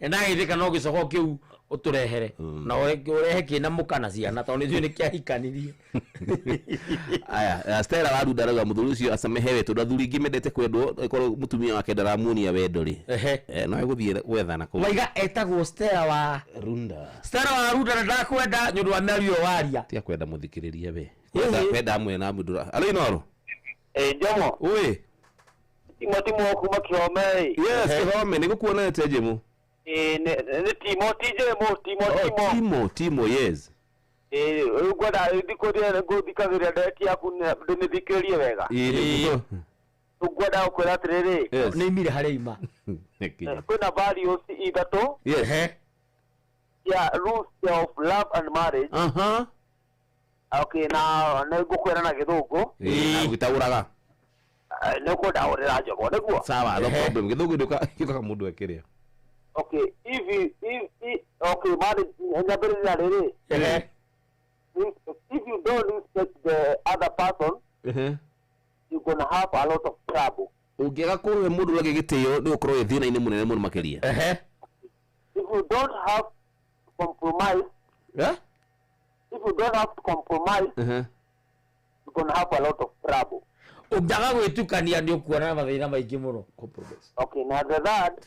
ndagithika no gicoko kiu uturehere na urehe kina mukana ciana tondu nithu ni kiahikanirie aya Stella waru ndaraga muthuri ucio asamehewe tondu athuri ingi mendete kwendwo ikorwo mutumia wake ndaramuonia wendo ri no eguthie gwethana ku waiga etagwo Stella wa Runda ndakwenda nyundu wa Mario waria tia kwenda muthikiririe we kwenda amwe na mudura alo inoro Jomo ui Timotimo kuma Kiome yes Kiome nigukuonete Jemu ni Timo yes ugoda ndikoria ngudikagiria ndeti yaku ndithikiririe wega ugoda ukwira atiriri ni mire harima kuna values ithatu yes rules of love and marriage okay na ngukwira na githungu na gitauraga niko ndaurira njogo niguo sawa no problem githungu ndika mundu ekiria okay if okay marriage nyabirira riri if you don't respect the other person you're gonna have a lot of trouble ungiga kuwe mundu rage gitio ni ukorwo ithina ine munene muno makiria if you don't have compromise if you don't have to compromise you're gonna have a lot of trouble ungiga gwitukania ndio kuona mathina maingi muno okay now that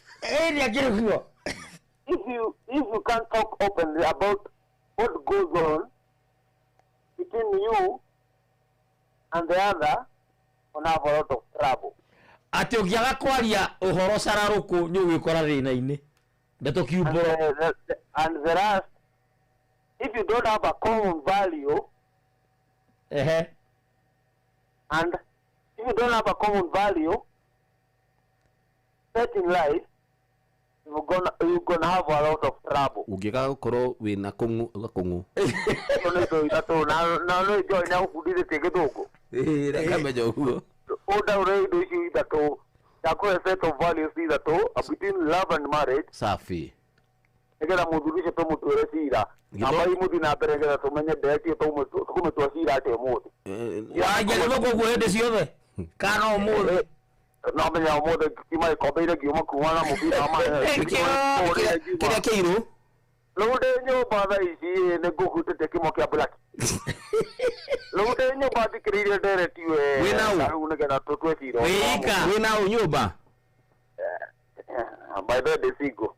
if you can't talk openly about what goes on between you and the other, gonna have a lot of trouble. Ati ugiaga kwaria uhoro cararuku ni ugikora thina-ini ndeto kiumboro and the rest, if you don't have a common value and if you don't have a common value set in life, you're gonna have a lot of trouble. Ugiga gukorwo wina kungu na no join na ufudire tegedoko reka mejo huo oda ureido issue ithatu yako set of values ithatu between love and marriage safi egera muthurishe to mutwere cira ambai muthi na mbere egera tumenye ndeti to tukumetua cira ate muthi ya ngego guo hende ciothe kana muthi no menya muthi kima ikobeire giuma kuona mubira ama kira kiru Lude nyumba tha ici nĩ ngũhutĩte kĩmo kĩa black Lude nyumba thikĩrĩirie ndereti we rĩu nĩgetha tũtue cira wĩna ũ nyũmba by the way single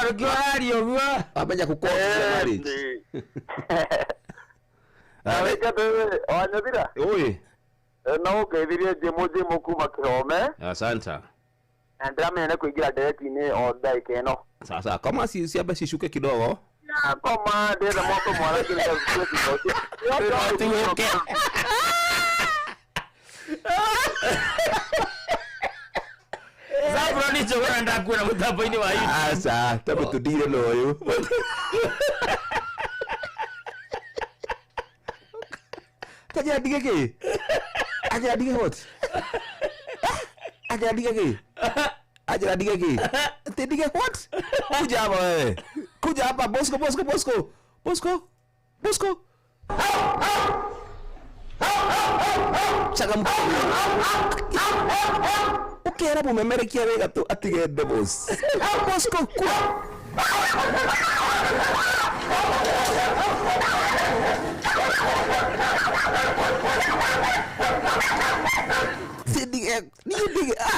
rĩkĩoraria ũguo wamenya gũkũa marriage wanyathira ũĩ no ũngeithirie njĩmũ kuma Kĩhome asante na ndĩramenya nĩ kũingĩra ndereti-inĩ o ndagĩka ĩno sasa kama siambe sishuke kidogo kama ndĩrenda moko mwana kĩrĩa tuke Zabro ni chogora ndakuona mutambo-ini wa YouTube asa tabu tudire loyo kaja digeke aja dige hot aja digeke aja digeke tedige what kuja hapa wewe kuja hapa Bosco chaka ukera bumemerekia wega tu atigende boss Bosco kwa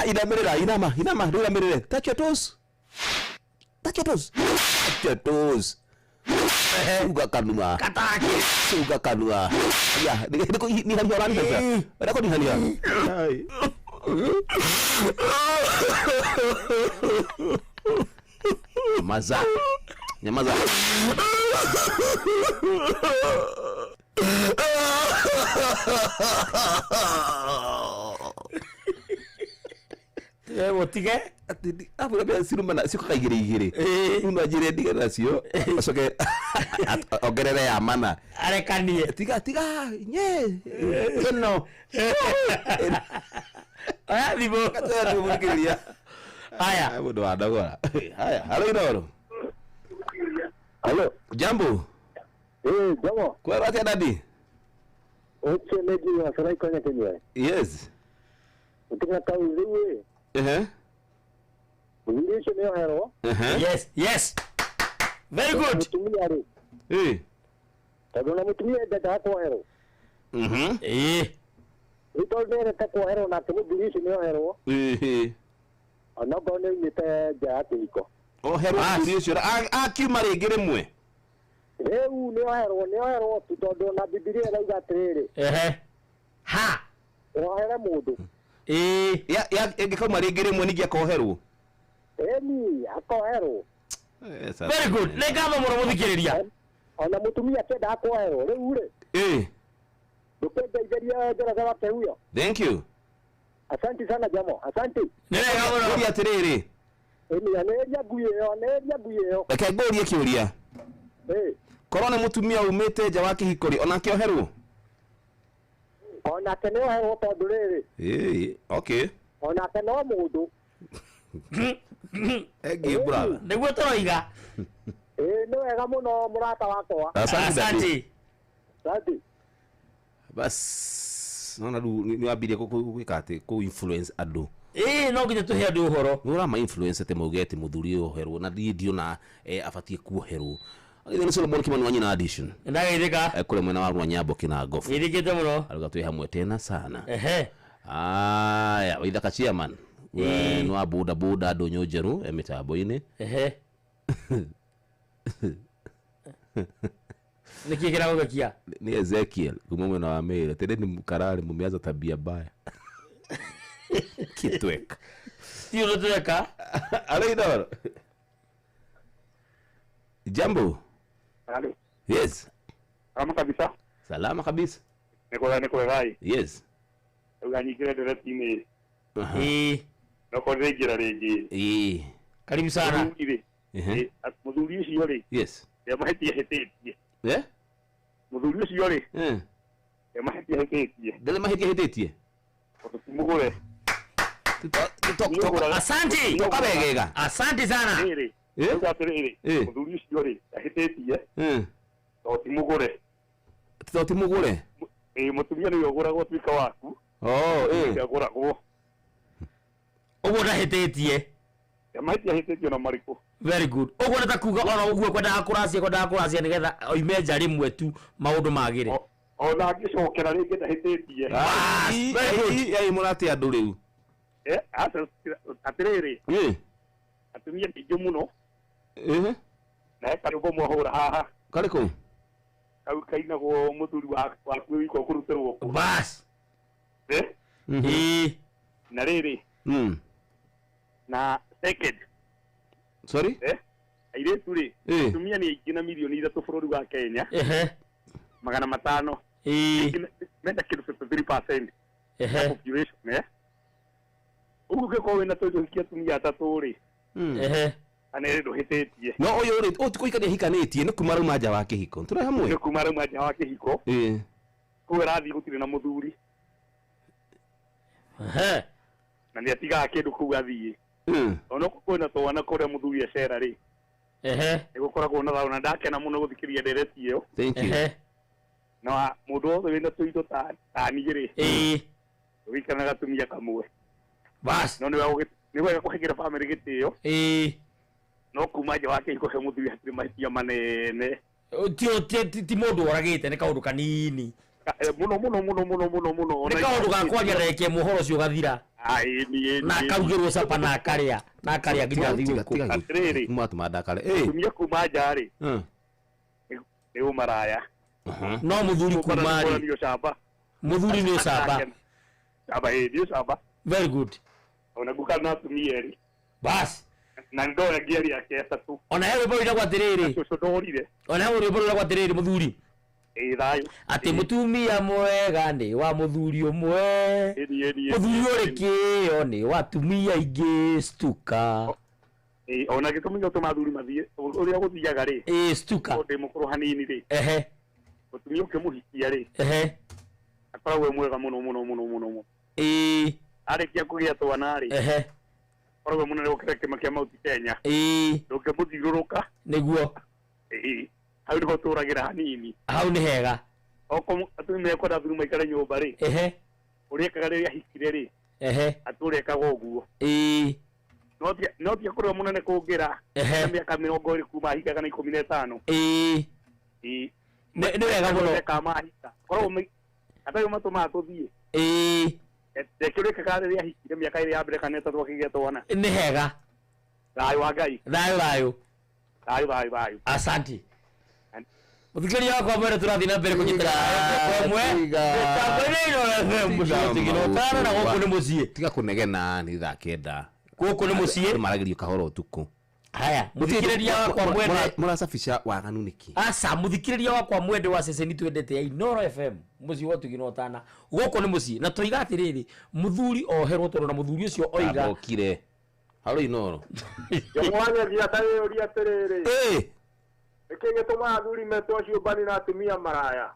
Inamerera touch your toes suga kanua kataki suga kanua ya niko ni hali orani sasa nako ni hali maza nyamaza wotige afu labda siruma siko kaigire unajire diga nacio soke ogerere ya mana arekanie tiga nye no aya dibo katero mukiria aya mudo wadagora haya halo inoro halo jambo jambo kwa rati dadi oche meji wa sarai kanya Kenya yes utinga kauziwe Muthuri nĩ oherwo. Yes, yes. Very good. Mutumia rĩ. Tondũ na mutumia endaga kwoherwo. Ito ndete kwoherwo na muthuri nĩ oherwo. Ona ngo nĩ nyite nja ya kĩhiko. Oherwo muthuri ũcio akiuma rĩngĩ rĩmwe. Rĩu nĩ oherwo tondũ na Biblia ĩrauga atĩrĩrĩ. Ha. Ohere mũndũ. Ĩngĩkauma rĩngĩ rĩmwe ningĩ akoherwo. Eni akoherwo. Very good. Nĩngamba mũno mũthikĩrĩria. Ona mutumia kenda kwoherwo rĩu rĩ. Ndũkendeithĩria njĩra wake huyo. Thank you. Asante sana jamo. Asante. Nĩwega mũno. Ũria atĩrĩrĩ. Nĩeria ngui ĩyo. Reke ngũrie kĩũria. Korwo nĩ mutumia umĩte nja wa kĩhiko rĩ onake oherwo? Onake nĩ oherwo tondũ rĩrĩ. Okay. Onake no mũndũ. Brother. Nĩguo tũroiga. Nĩ wega mũno mũrata wakwa. Asante. Bas nona rĩu nĩ wambirie gwĩka atĩ kũ influence andũ. No nginya tũhe andũ ũhoro. Nĩ ũrama influence atĩ mauge atĩ mũthuri ũyũ oherwo na ndiona abatiĩ kuoherwo. Agithĩ nĩ Solomon Kimani wa Nyina Addition. Ndagĩthĩka. Kũrĩ mwena wa Rwanyambo Kinangofu. Ĩthikĩte mũno. Aruga twĩ hamwe tena sana. Aya, Waithaka chairman. Nĩ wa boda ndũnyũ njerũ mĩtambo-inĩ. Niki kira gũkia? Ni Ezekiel kuma mwena wa Meru. Tende ni mkarari mumeanza tabia mbaya. Kitweka. Sio unatweka? Alaidoro. Jambo. Halo. Yes. Salama kabisa. Salama kabisa. Niko gai. Yes. Uganyikire direct email. Noko regira regi. Karibu sana. Muthuri ucio ri. Yes. Hetetie. Muthuri ucio ri. Hetetie. Mugure. Asante. Abegega. Asante sana. Muthuri ucio ri hetetie. Mugure. Mugure. Mutumia nĩ ogoragwo twika waku. Agoragwo. Ũguo ndahetetie. Hetetie na mariko. Very good. Ũguo nĩ ta kuga ona ũguo kwendaga kũracia nĩgetha oime nja rĩmwe tu maũndũ magĩre. Ona ngĩcokera rĩngĩ ndahetetie. Ai mũrate andũ rĩu. Atĩrĩrĩ. Atumia aingĩ mũno. Na karĩgo mohũra haha. Karĩkũ? Kainagwo muthuri waku wiko kuruterwo. Bas. Na rĩrĩ. Na second. Sorry? Airĩtu rĩ. Atumia nĩ aingĩ na milioni 3 bũrũri wa Kenya. 500. Menda kĩndũ 53%. Population. Ũguo gĩkorwo wĩna tondũ hikia atumia 3 rĩ. Ane ndohetetie. No ũyũ rĩ ũtikũikania hikanĩtie nĩ kuma rauma nja wa kĩhiko. Tũrĩ hamwe. Nĩ kuma rauma nja wa kĩhiko. Kũwe rathi gũtirĩ na mũthuri. Na nĩ atigaga kĩndũ kũu athiĩ. Ona kwĩna twana kũrĩa mũthuri acera rĩ. Nĩ gũkoragwo na thauna ndakena mũno gũthikĩria ndereti ĩyo. Thank you. Na mũndũ wothe wĩna tũindo ta niĩ rĩ. Wĩikanaga atumia kamwe. Bas. No nĩ wega kũhengera bamĩrĩ gĩtĩo. No kuma nja wa kĩhiko he mũthuri hatirĩ mahĩtia manene. Ti mũndũ oragĩte nĩ kaũndũ kanini. Mũno. Nĩ kaũndũ ga kwaria reke mũhoro ũcio gathira. Na akarugĩrwo capa na akarĩa nginya thigũkũ. Atĩrĩrĩ. Mwatuma ndakare. Atumia kuma nja rĩ. Nĩ ũmaraya. No mũthuri kuma rĩ. Mũthuri nĩ ũcamba. Camba nĩ ũcamba. Very good. Ona guka na atumia rĩ. Bas. Na ndoya ngĩari yake tu. Ona hewe bora kwa atĩrĩrĩ. Ndorire. Ona hewe bora kwa atĩrĩrĩ mũthuri. Thayo. Atĩ mũtumia mwega nĩ wa mũthuri ũmwe. Mũthuri ũrĩ kĩyo nĩ wa atumia aingĩ stuka. Ona gĩtũmi gĩtũma athuri mathiĩ ũrĩa gũthiaga rĩ. Stuka. Ndĩ mũkũrũ hanini rĩ. Mũtumia ũkĩmũhikia rĩ. Akoragwo mwega mũno. Arĩkia kũgĩa twana rĩ. Akoragwo mũnene gũkĩra kĩama kĩa Mount Kenya. Ndũngĩmũthiũrũrũka. Nĩguo. Hau nĩho tũragĩra hanini. Hau nĩ hega. Okorwo atumia ekwenda athuri maikare nyũmba rĩ. Ũrĩekaga rĩrĩa ahikire rĩ. Atũrĩekaga ũguo. No no pia kuri munene kugira miaka 20 kuma hika kana 15 ne wega muno kama hika koro atayo matoma tuthie kire kakare ya hikire miaka ile ya mbere kana tatu kigetwana ni hega rayo wagai rayo asante Muthikiri wako mwere turathi na mbere kunyitira komwe muthikiri na goko ni mucie tiga kunegena ni thaa kenda goko ni mucie maragirio kahoro utuku haya muthikiriria wakwa mwende murasafisha waganu niki asa muthikiriria wakwa mwende wa ceceni twendete ya Inoro FM mucie wotu ginotana goko ni mucie na toiga atiriri muthuri oherwo toro na muthuri ucio oiga okire haro Inoro yo mwanya dia tayo ria terere Ekenge toma aguri meto cio bani na atumia maraya.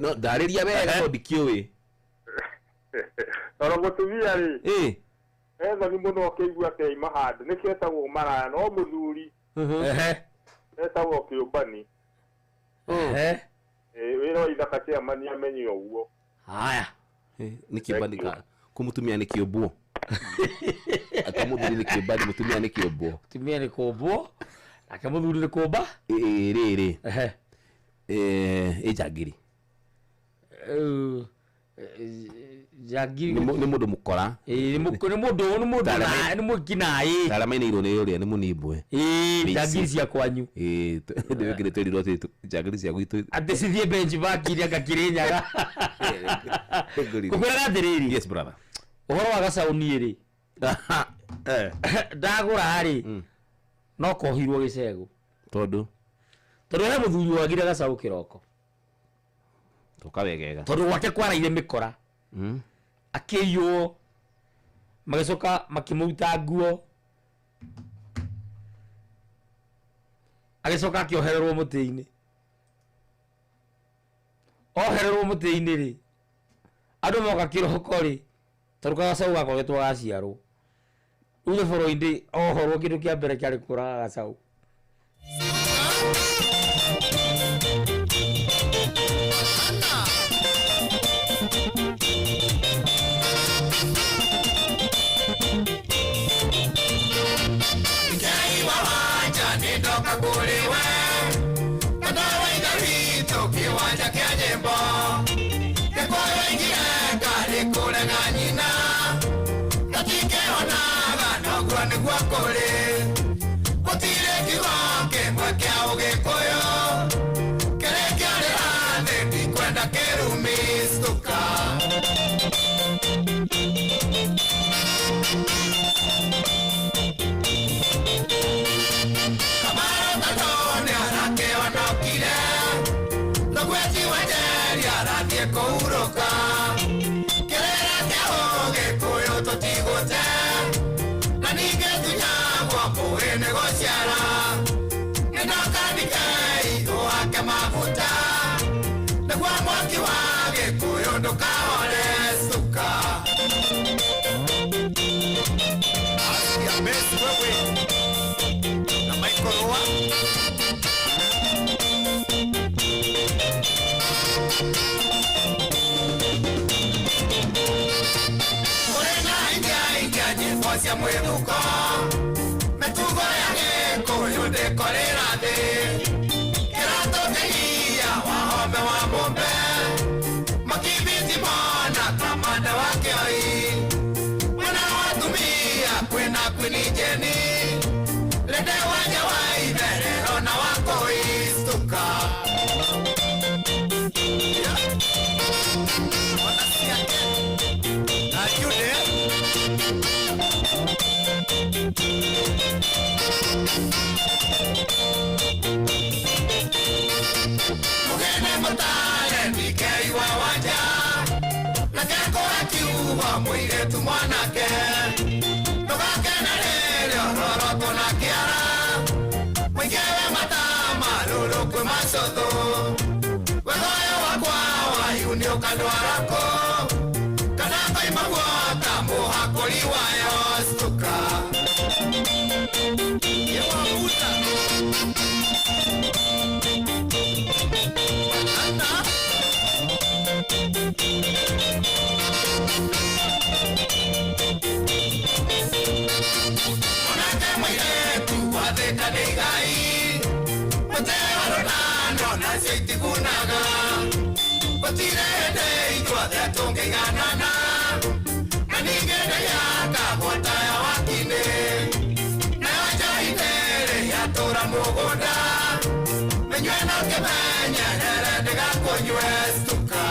No ndariria wega no ndikiuwi. Toro mutumia ri. Eza ni muno keigua te imahand. Niketagwo maraya no muthuri. Etagwo kiubani. Wiro ithaka cia mani amenye uguo. Haya. Ni kiubani ka. Kumutumia ni kiubuo. Akamuthuri ni kiubani mutumia ni kiubuo. Mutumia ni kiubuo. Akamuthuri ni kuba riri jagiri jagiri ni mundu mukora ni mundu ni mukinai taramaini iro ni uri ni munimbwe jagiri cia kwanyu ndegire twirirwo titu jagiri cia gwitu ati cithie benchmark iria gakirinyaga kukwira gathiriri yes brother uhoro wa gacauni ri ndagura ri no kohirwo gicego tondu he muthuri wagire gacaũ kiroko tukawegega tondu gwake kwaraire mikora akiywo magicoka makimuta nguo agicoka akiohererwo muti-ini ohererwo muti-ini ri andu moka kiroko ri tondu gacaũ gakoretwo gaciarwo Ude foro indi ohoro kindu kia mbere kiari kuraga gacaũ Ngai wawanja nindoka kuriwe Kadawa ingarito kiwanja kia nyimbo Kekwayo ingie kari kurenga nyina Katike onaga nogwa niguo kuri Gutire kigonge mwe kia ugikuyu Kere kiarira thĩ ndikwenda kĩrumistuka Kamaro Katone arakĩonokire Thogweti Wanjeri arathiĩ kũhurũka Kĩrĩra kĩa ũgĩkũyũ tũtigũte Na ningĩ tunyagwo mbũĩ nĩ gũciara Nĩndoka ndikei ũhake maguta Nĩguo mwaki wa gĩkũyũ ndũkahore stuka Asia Messi wewe na Michael Roa Ingia nyimbo cia mwĩhuko Mĩtugo ya gĩkũyũ ndĩkorĩra thĩ Kĩratũ kĩgia wahome wa mũmbe Makibiti mona kamanda wa kĩoi Mwana wa tumia kwĩna kwĩnijeni Lende wanja wa itherero na wa kũistuka Ona ciake na Jude Mugene mutale ndikei wa wanja Nakekora kiugo mũirĩtu mwanake Ndũgakene rĩrĩ ororoto na kĩara Mũingĩwe matama rũrũ kwĩ macũthũ Wĩgoyo wakwa wayu nĩ ũkandwarako Kana kaima guota mũhakũri wayo stuka Yewamuta Anna Monaka itigunaga Batirende ithuothe tũngĩganana na ningĩ yakagwata ya wakine nayo njaine rĩrĩa tũra mũgũnda menywe no kĩmenyerere ndĩgakũnyue stuka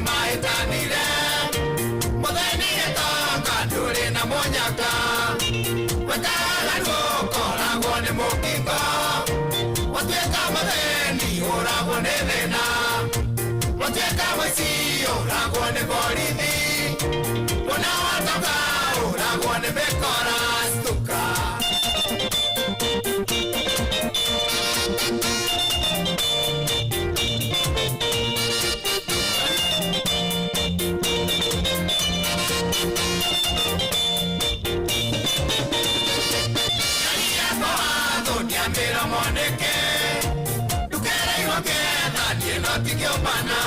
Maitanire Mutheni etonga ndũrĩ na mũnyaka Wekaga ndũkoragwo nĩ mũkingo Watuĩka mũtheni ũragwo nĩ thĩna Watuĩka mũici ũragwo nĩ borithi Wona watonga ũragwo nĩ mĩkora stuka Mira moneke Tukere iwaketa Nieno tikiopana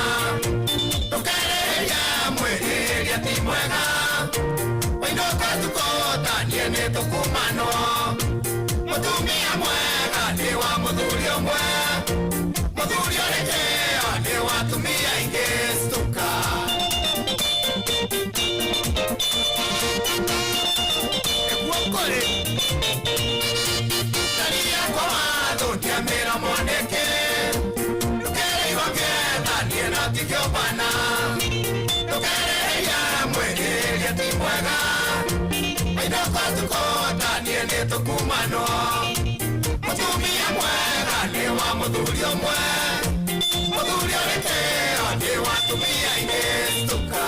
Tukere ya mwere ya timwega Wainoka tukota Niene tukumano Mutumia mwega Ni wa muthurio mwe Muthurio rekeo Ni watumia inge stuka Ebuokore Mira moneke Tukere iwaketa Niena tikiopana Tukere ya mwere ya timwega Wainoka tukota Niene tukumano Mutumia mwega Ni wa muthurio mwe Muthurio rekeo Ni watumia inge stuka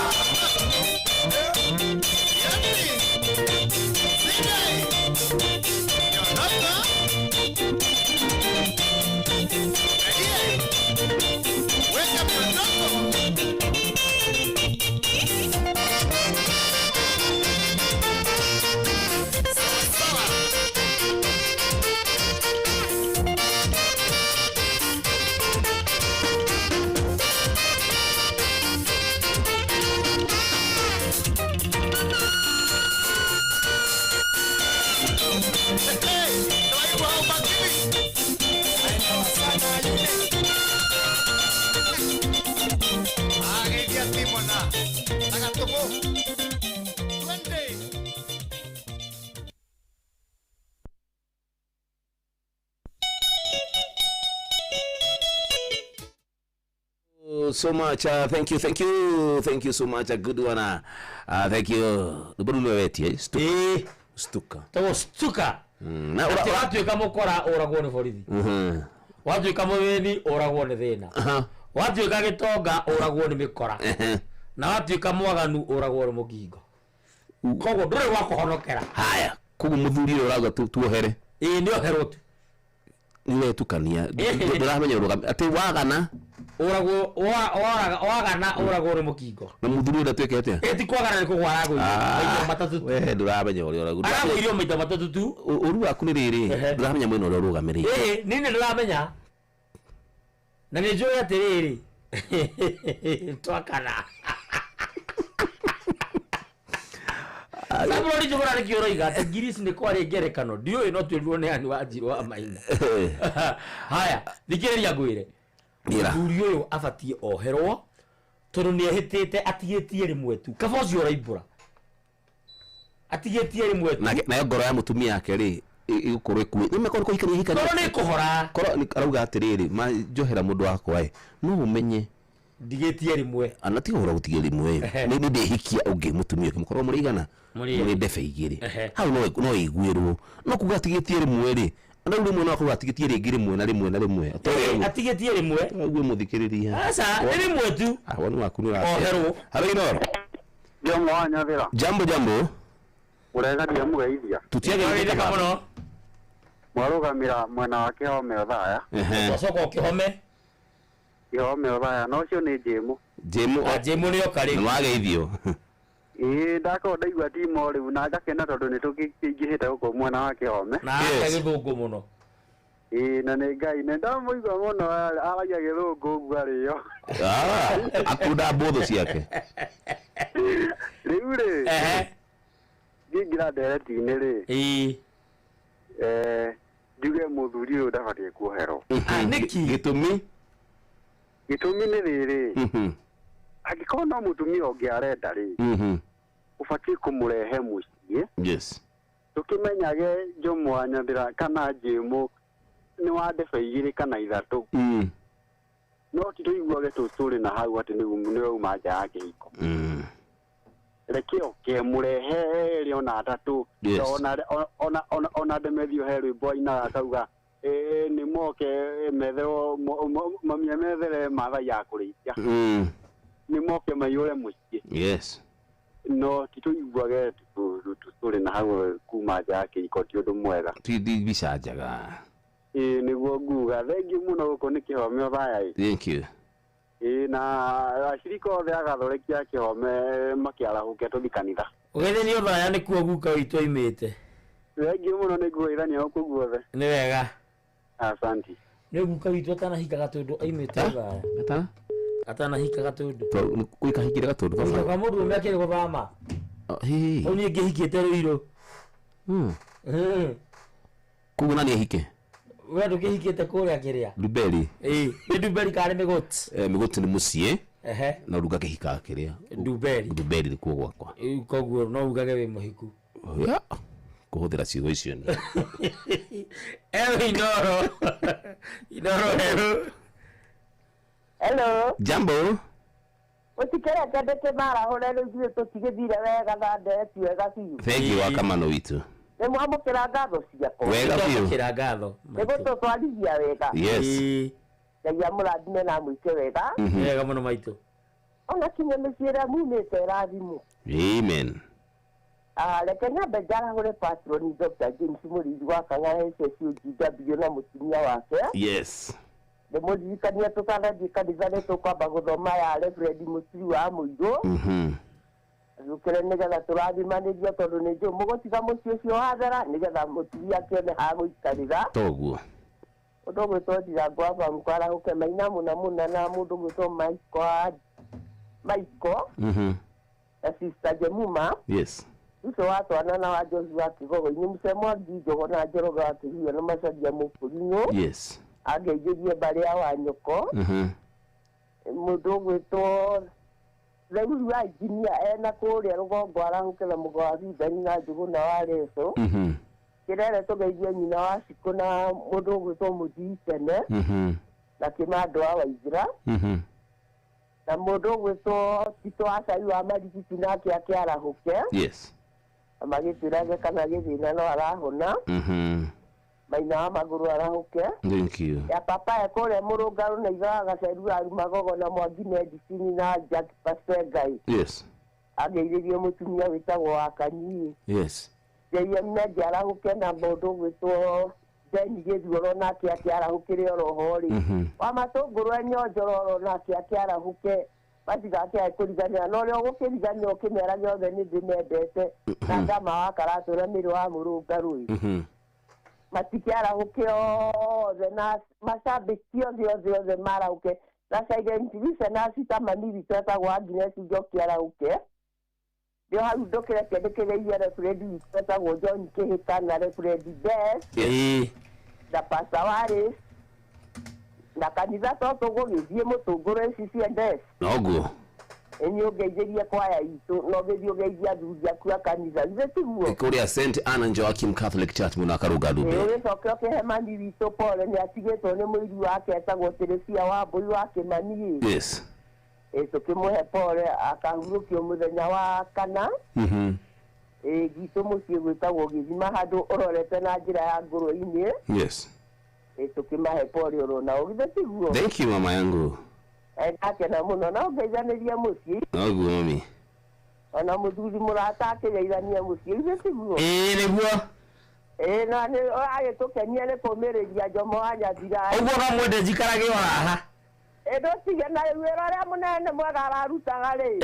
So much, thank you so much, a good one. Thank you. Bruno Wetti, stuka. To stuka. Na watu kama ukora oragwo ni borithi. Watu kama weni oragwo ni thina. Watu kagitonga oragwo ni mikora. Na watu kama waganu oragwo ni mugingo. Kogo ndure wako honokera. Haya, kugu muthuri oragwo tuohere. Ni oherwo tu. Niwe tukania. Ndiramenya uruga ati wagana oragwo wagana oragwo ni mukingo. Na muthuri ndatwekete. Eti kwagana ni kugwara go maita matatu. We ndiramenya uri oragwo. Arago irio maita matatu tu. Uru aku ni riri. Ndiramenya mwino uri orugamirire. Nini ndiramenya. Na ni njoi atiriri. Twakana. Sabu ri jogora ni kioro iga Giris ni kwari ngerekano dio ino twirwo ni ani wa Njiro wa Maina. Haya thikireria ngwire Muthuri uyu abatie oherwo tondu ni ehitite atigetie rimwe tu kaboci uraimbura atigetie rimwe tu na ngoro ya mutumia yake ri igukorwo ikuwe ni mekoro ko ikari hikari ngoro ni kuhora koro ni arauga atiriri ma njohera mundu wakwa no umenye ndigetie rimwe anati hora gutigia rimwe ni ndehikia ungi mutumia kimukoro muri igana muri ndefe igiri hau no igwirwo no kuga atigetie rimwe ri ana uri mwana wako atigetie rimwe na rimwe atigetie rimwe agwe muthikiriria asa ni rimwe tu wanu waku ni oherwo habe inoro Jambo anyavira jambo uregaria mugeithia tutiage muno mwarugamira mwena wa Kihome Othaya Soko Kihome Kihome Othaya no cio ni Jemu ni okari no wageithio ndako ndaigua timo riu na ngakena tondu ni tukingihite guko mwena wa Kihome na githungu muno na ni ngai ne ndamuigua muno aragia githungu bwario akunda mbotho ciake Rĩu rĩ ngĩingĩra ndereti-inĩ rĩ njuge mũthuri ũyũ ndabatiĩ kuoherwo. Nĩki gĩtũmi nĩ rĩrĩ angĩkorwo no mũtumia ũngĩ arenda rĩ ũbatiĩ kũmũrehe mũciĩ. Yes. Tũkĩmenyage Jomo Nyanthĩra kana Jĩmũ nĩ wa ndebe 2 kana 3 no ti tũiguage tũtũrĩ na hau atĩ nĩ uma nja ya kĩhiko. Reke oke mũrehe rĩ ona 3 ona ndemethio he rwĩmbo ainaga akauga nĩ moke metherwo mamia methere mathai ya kũrĩithia nĩ moke maiyũre mũciĩ. Yes. No ti tũiguage tũtũrĩ na hau kuma nja ya kĩhiko ti ũndũ mwega. Ti bicanjaga. Nĩguo nguga thengiũ mũno gũkũ nĩ kĩhome thaya. Thank you. Na acirika othe agathorekia kĩhome makĩarahũke tũthi kanitha. Ũgeithania thaya nĩkuo guka witũ oimĩte. Thengiũ mũno nĩ nguoithania gũkũ guothe. Nĩ wega. Asanti. Nĩ guka witũ atanahika Gatũndũ oimĩte thaya. Atanahika Gatũndũ. Gwĩkahikire Gatũndũ baba. Ũcoka mũndũ ũmwe akĩrĩ gũthama. Ũyũ nĩ ngĩhikĩte Rũirũ. Kugu nani ahike? Wewe ndũkĩhikĩte kũrĩa kĩrĩa? Nduberi. Nĩ Nduberi karĩ Mĩgũti. Mĩgũti nĩ mũciĩ. Na uruga kĩhika kĩrĩa. Nduberi. Nduberi nĩ kuo gwakwa. Koguo no ugage wĩ mũhiku. Kũhũthĩra ciugo icio nĩ. Inoro. Hello. Hello. Jambo. Utikere kandete mara hore rũgire tũtigithire wega thandeti wega biũ. Thank you wakamano witũ. Nĩ mwamũkĩra ngatho ciakwa. Wega biũ. Mwamũkĩra ngatho. Nĩguo tũtwarithia wega. Yes. Ngai amũrathime na mwĩke wega. Wega mũno maitũ. Ona kinya mĩciĩ ĩrĩa mumĩte rathimũ. Amen. Reke nyambe njarahũre patroni Dr. James Mũrĩithi wa Kang'ara SSUGW na mũtumia wake. Yes. Ndĩmũririkania tũkanathiĩ kanitha nĩ tũkwamba gũthoma ya Reverend Mũtiri wa Mũirũ. Gũkĩre nĩgetha tũrathimanĩrio tondũ nĩ njũĩ mũgũtiga mũciĩ ũcio wathera nĩgetha mũtumia akĩone ha gũikarĩra. Toguo. Ũndũ gwĩtwo Ndirango wa Famu kwarahũke Maina mũna na mũndũ gwĩtwo Maiko. Na Sister Jemuma. Yes. Ucio wa Twana na wa Joshua Kigogo-inĩ Mũcemo wa Njogo na Njoroge wa Kĩhiũ na Macharia Mũkũrinũ. Yes. Angĩnjĩrie mbarĩa wa Nyoko. Mũndũ gwĩtwo Zauri wa Injinia ena kũrĩa rũgongo arahũke na mũgo wa Thithani na Njũgũna wa Reso. Kĩrere tũgeithie nyina wa Cikũ na mũndũ gwĩtwo Mũthii Tene. Na Kĩmando wa Waithĩra. Na mũndũ gwĩtwo Tito wa Cai wa Marigiti nake akĩarahũke. Yes. Magĩtwĩrage kana gĩthĩna no arahona. Maina wa Magũrũ arahũke. Thank you. Ya papa kũrĩa Mũrũngarũ na ithe wa Gaceru wa Magogo na Mwangi Medicine na Jack Pasengai. Yes. Agĩithĩrio mũtumia wĩtagwo wa Kanyi. Yes. JM Meja arahũke na mũndũ gwĩtwo Deni Gĩthuoro nake akĩarahũkĩre oroho rĩ. Wa Matũngũrũ Enyonjororo nake akĩarahũke. Matigakĩae kũriganĩra no ũrĩa ũgũkĩriganĩra ũkĩmera gĩothe nĩ ndĩmendete na Ngama wa Karatu na Mĩrũ wa Mũrũngarũ. Matikĩarahũke othe na macambĩki othe marahũke na Silent Listener Maniri twetagwo Agnes Njoki arahũke. Ndio hau ndũkĩreke ndĩkĩgeithia Reverend twetagwo John Kĩhĩka na Reverend Beth. Na Pastor Waris. Na kanitha tũgũgĩthiĩ Mũtũngũrũ ACCNS. Noguo. Nĩ ũngeithĩrie kwaya itũ no gĩthiĩ ũgeithia athuri aku a kanitha githĩ tiguo. Kũrĩa St. Anna Joachim Catholic Church mũno akarũga Ndumbe. Ũgĩcoke ũkĩhe mami witũ pole nĩ atigĩtwo nĩ mũiri wake etagwo Teresia wa Mbũi wa Kĩmani. Yes. Tũkĩmũhe pole akahurũkio mũthenya wa kana. Gwitũ mũciĩ gwĩtagwo Gĩthima handũ ũrorete na njĩra ya ngũrũ-inĩ. Yes. Tukimahe pole orona ogithe tiguo. Thank you mama yangu. Akena mũno na ũngeithanĩria mũciĩ. Noguo mami. Ona mũthuri mũrata akĩgeithania mũciĩ githĩ tiguo. Nĩguo. Na nĩ agĩtũkenia nĩ kũmĩrĩria Jomo wa Nyathira. Ũguo no mwende njikarage o haha. Ndũtige na wĩra ũrĩa mũnene mwega ararutaga rĩ.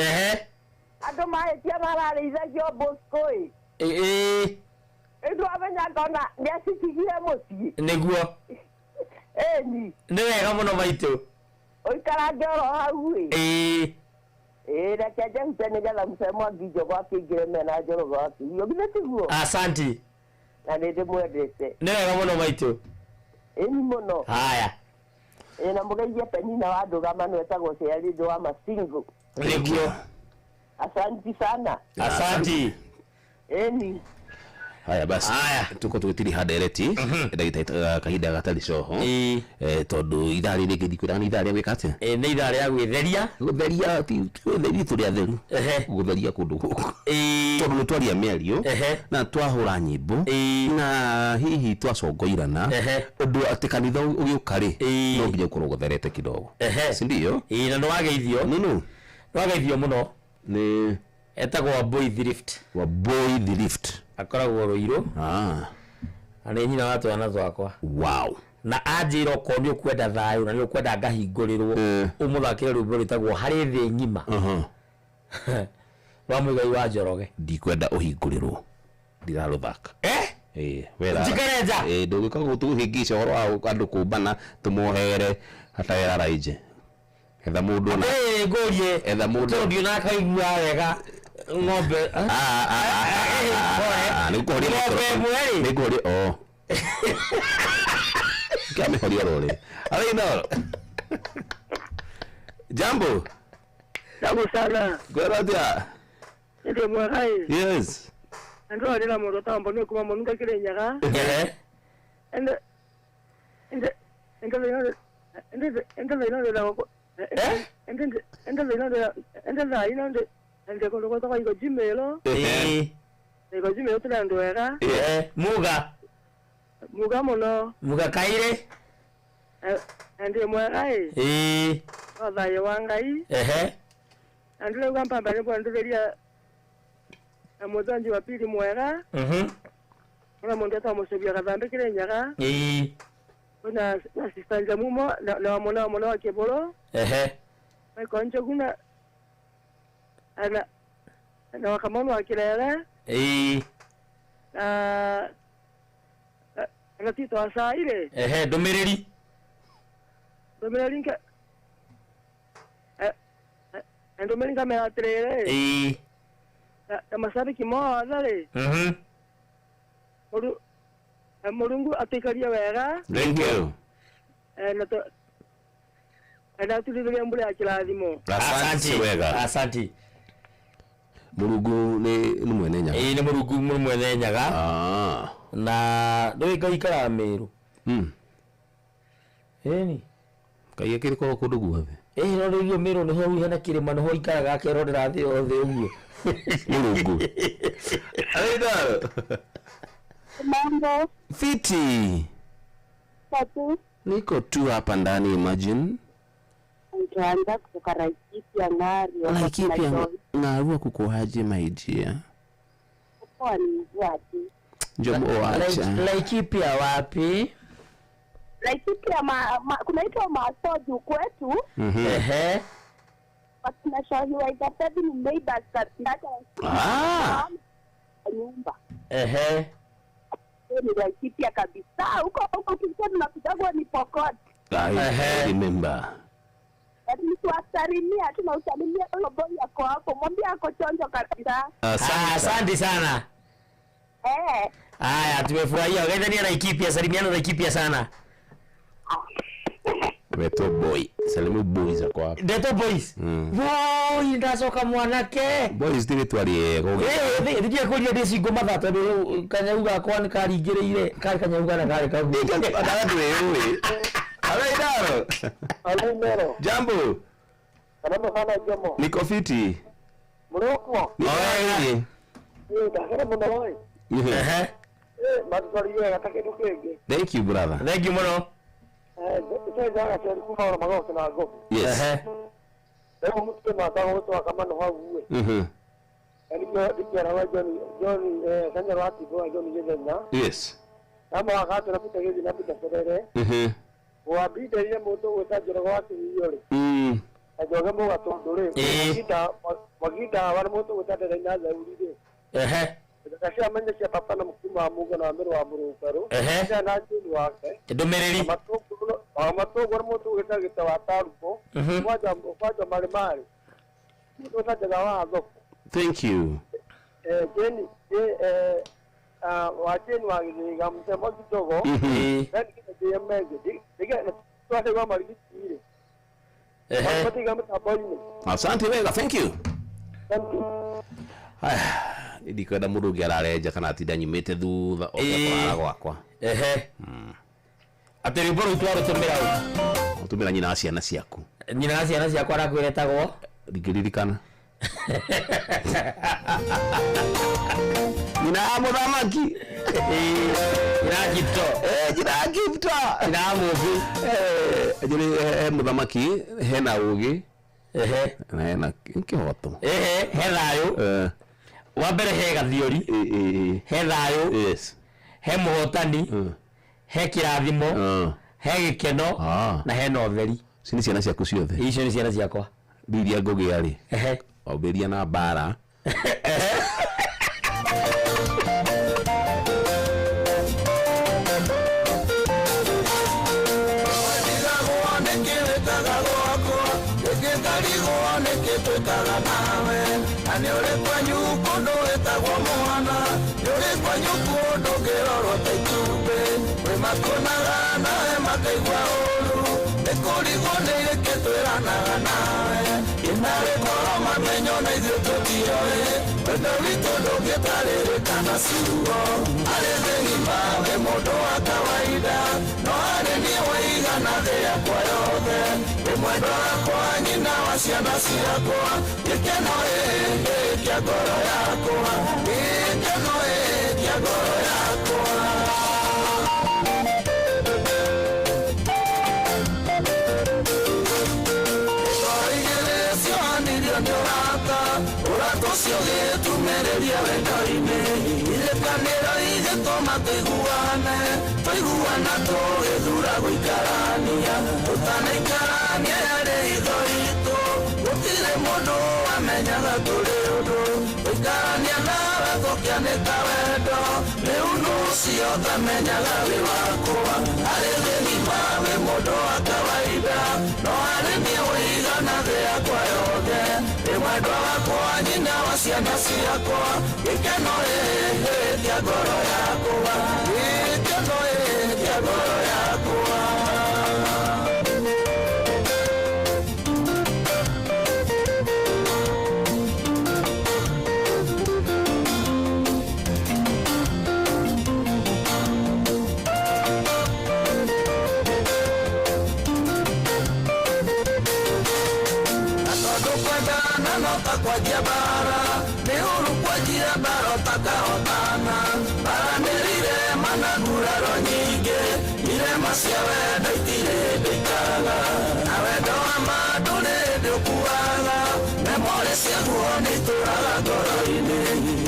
Andũ mahĩtia mararĩithagio Bosco-ĩ. Ndu amenya ngona nĩ acitigire mũciĩ. Nĩguo. Ni. Nĩ wega mũno maitũ. Ũikarange oro hau-ĩ. na kaja mtene gala msemo gijo kwa kigire mena joro kwa yo binetiguo Asante na nende mwendete nega muno maitu ni muno haya na mugeje penina wadu kama nwetagwo ciari ndo wa masingo nĩguo asante sana asante eni haya basi tuko tugitiri hadereti ndagita kahinda gatari coho tondu ithari rĩngĩ ndikwĩra nĩ ithari gwĩkate nĩ ithari ya gwĩtheria gũtheria tũrĩ atheru gũtheria kũndũ gũkũ tondũ nĩ twaria mĩario na twahũra nyĩmbo na hihi twacongoirana ũndũ atĩ kanitha ũgĩũka-rĩ no nginya ũkorwo gũtherete kidogo si ndio na nĩwageithio nĩwageithio mũno nĩ etagwo Wambui the Lift akoragwo Ruiru na nĩ nyina wa twana twakwa wow na anjĩra okorwo nĩ ũkwenda thayũ na nĩ ũkwenda ngahingũrĩrwo ũmũthakĩre rwĩmbo rwĩtagwo harĩ thĩ ng'ima rwa Mũigai wa Njoroge ndikwenda ũhingũrĩrwo ndirarũthaka wera njikarenja ndũgĩka gũtũhĩngĩca ũhoro wa andũ kũmbana tũmohere hatawera raije etha mũndũ na ngũrie etha mũndũ tondũ na akaigua wega ng'ombe nĩkũhoria kĩamĩhoria rũrĩ arĩinoro jambo sana kwera atĩa ndio mwagai yes ndio ndio mũndũ tambo nĩ kuma mũnunga Kirinyaga muga muno muga kaire ndi mwagai thayo wa Ngai andire ugamba ni bwanduria muthanji wa pili mwega ona mundu atamucubia gathambe Kirinyaga na asistanja mumo na mwana wa Kiboro kwa njoguna na wakamano wa Kirere na tito asaire ndumiriri ndumiriri meatirire na mashabiki mothe Murungu atikaria wega thank you na tulithiria mbura ya kirathimo asante wega asante Murungu nĩ mwene nyaga nĩ Murungu mwene nyaga na ndũikaikara Meru eni Ngai akĩrĩ kũndũ guothe no rĩu Meru nĩho hena kĩrĩma nĩho ikaraga akerorera thĩ yothe ũguo Murungu arĩndaro Mambo fiti tatu niko tu hapa ndani imagine nitaanza kutoka Laikipia Ng'arua kukuhaje maijia kwa ni wapi Njomo wacha Laikipia wapi Laikipia kunaitwa Masoju kwetu tunashauriwa ikatabi ni neighbors katika nyumba ni Laikipia kabisa huko kisema tunakutagwa ni Pokot remember lakini tuasalimia tunausalimia huyo boy yako hapo mwambie ako chonjo kabisa asante sana haya tumefurahia gaida ni Laikipia salimiana Laikipia sana Beto boy salimu boys ako hapo Beto boys boy ndacoka mwanake boys ndire twari ndiye kuria desi ngoma thata kanyauga kwa ni karingĩrĩire kari kanyauga na kari kagu Alaidaro Alaidaro jambo Karamba sana jomo niko fiti Mroko Oye Ndakara mwanawai Matuzaliwe atake tukenge Thank you brother Thank you muno Tutaenda kwa kufaula magoko na gogo Yes Leo mtu matago mtu akamano hawe Nikiara wa John Sanya Rati kwa John Jezena Yes Kama wakati napita hivi napita serere wabide ile moto wetaje watu yole ajoga mo atondole magita wale moto wetaje na za ulide kasi amanya cia papa na mkuma muga na amero wa murukaro ya na jini wake ndomereri mato gor moto wetaje tawataruko kwaja mali Unataka wazo. Thank you. Jeni wacheni wangiga mtemo kidogo. Yaani kitu mege. Diga tuate kwa marikiti. Asante wega, thank you. Thank you. Ndikwenda mundu ungi ararenja kana atinda nyumite thutha okora gwakwa. Ati rwimbo rũu twarũtũmĩra ũtũmĩra nyina wa ciana ciaku. Nyina wa ciana ciakwa arakwĩretagwo ndingĩririkana. Nyina wa mũthamaki. Nyina wa Kipto. Nyina wa Kipto. Nyina wa Mũmbi. Mũthamaki hena ũgĩ. Na hena kĩhoto. He thayũ. Wa mbere he gathiũri. He thayũ. Yes. He mũhotani. He kĩrathimo. He gĩkeno. Na he na ũtheri. Ici nĩ ciana ciaku ciothe. Icio nĩ ciana ciakwa. Ndiria ngũgĩa rĩ. Wambĩria na mbara. Ani ore kwanyu kondo etagwo mwana ore kwanyu kondo geroro taitube we makonaga nawe makaigwa uru ekorigo neire ketweranaga nawe inare koro mamenyo na ithuĩ tũtioĩ wendo witũ ndũngĩtarĩrĩkana ciugo arĩ thĩng'ima we mũndũ wa kawaida no arĩ niĩ waigana thĩ yakwa yothe wĩ mwendwa wakwa nyina wa ciana ciakwa gĩkeno kĩa ngoro yakwa gĩkeno kĩa ngoro yakwa Urato gĩtumereria wendo-inĩ irekanĩro igĩtũma tũiguane tũgĩthura gũikarania tũtanaikarania yarĩ itho itũ gũtirĩ mũndũ wamenyaga tũrĩ ũndũ gũikarania nawe gũkĩanĩka wendo rĩu nũcio tamenyaga wĩ wakwa arĩ thĩng'ima wĩ mũndũ wa kawaida no arĩ niĩ ũigana thĩ yakwa yothe wĩ mwendwa wakwa nyina wa ciana ciakwa gĩkeno kĩa ngoro yakwa gĩkeno kĩa ngoro yakwa Kwajia bara ni huru kwajia bara utakahotana bara nĩrire managuraro nyingĩ irema cia wendo itirĩ ndĩikaga na wendo wa mandũ nĩndĩ ũkuaga memori ciaguo nĩitũraga ngoro-inĩ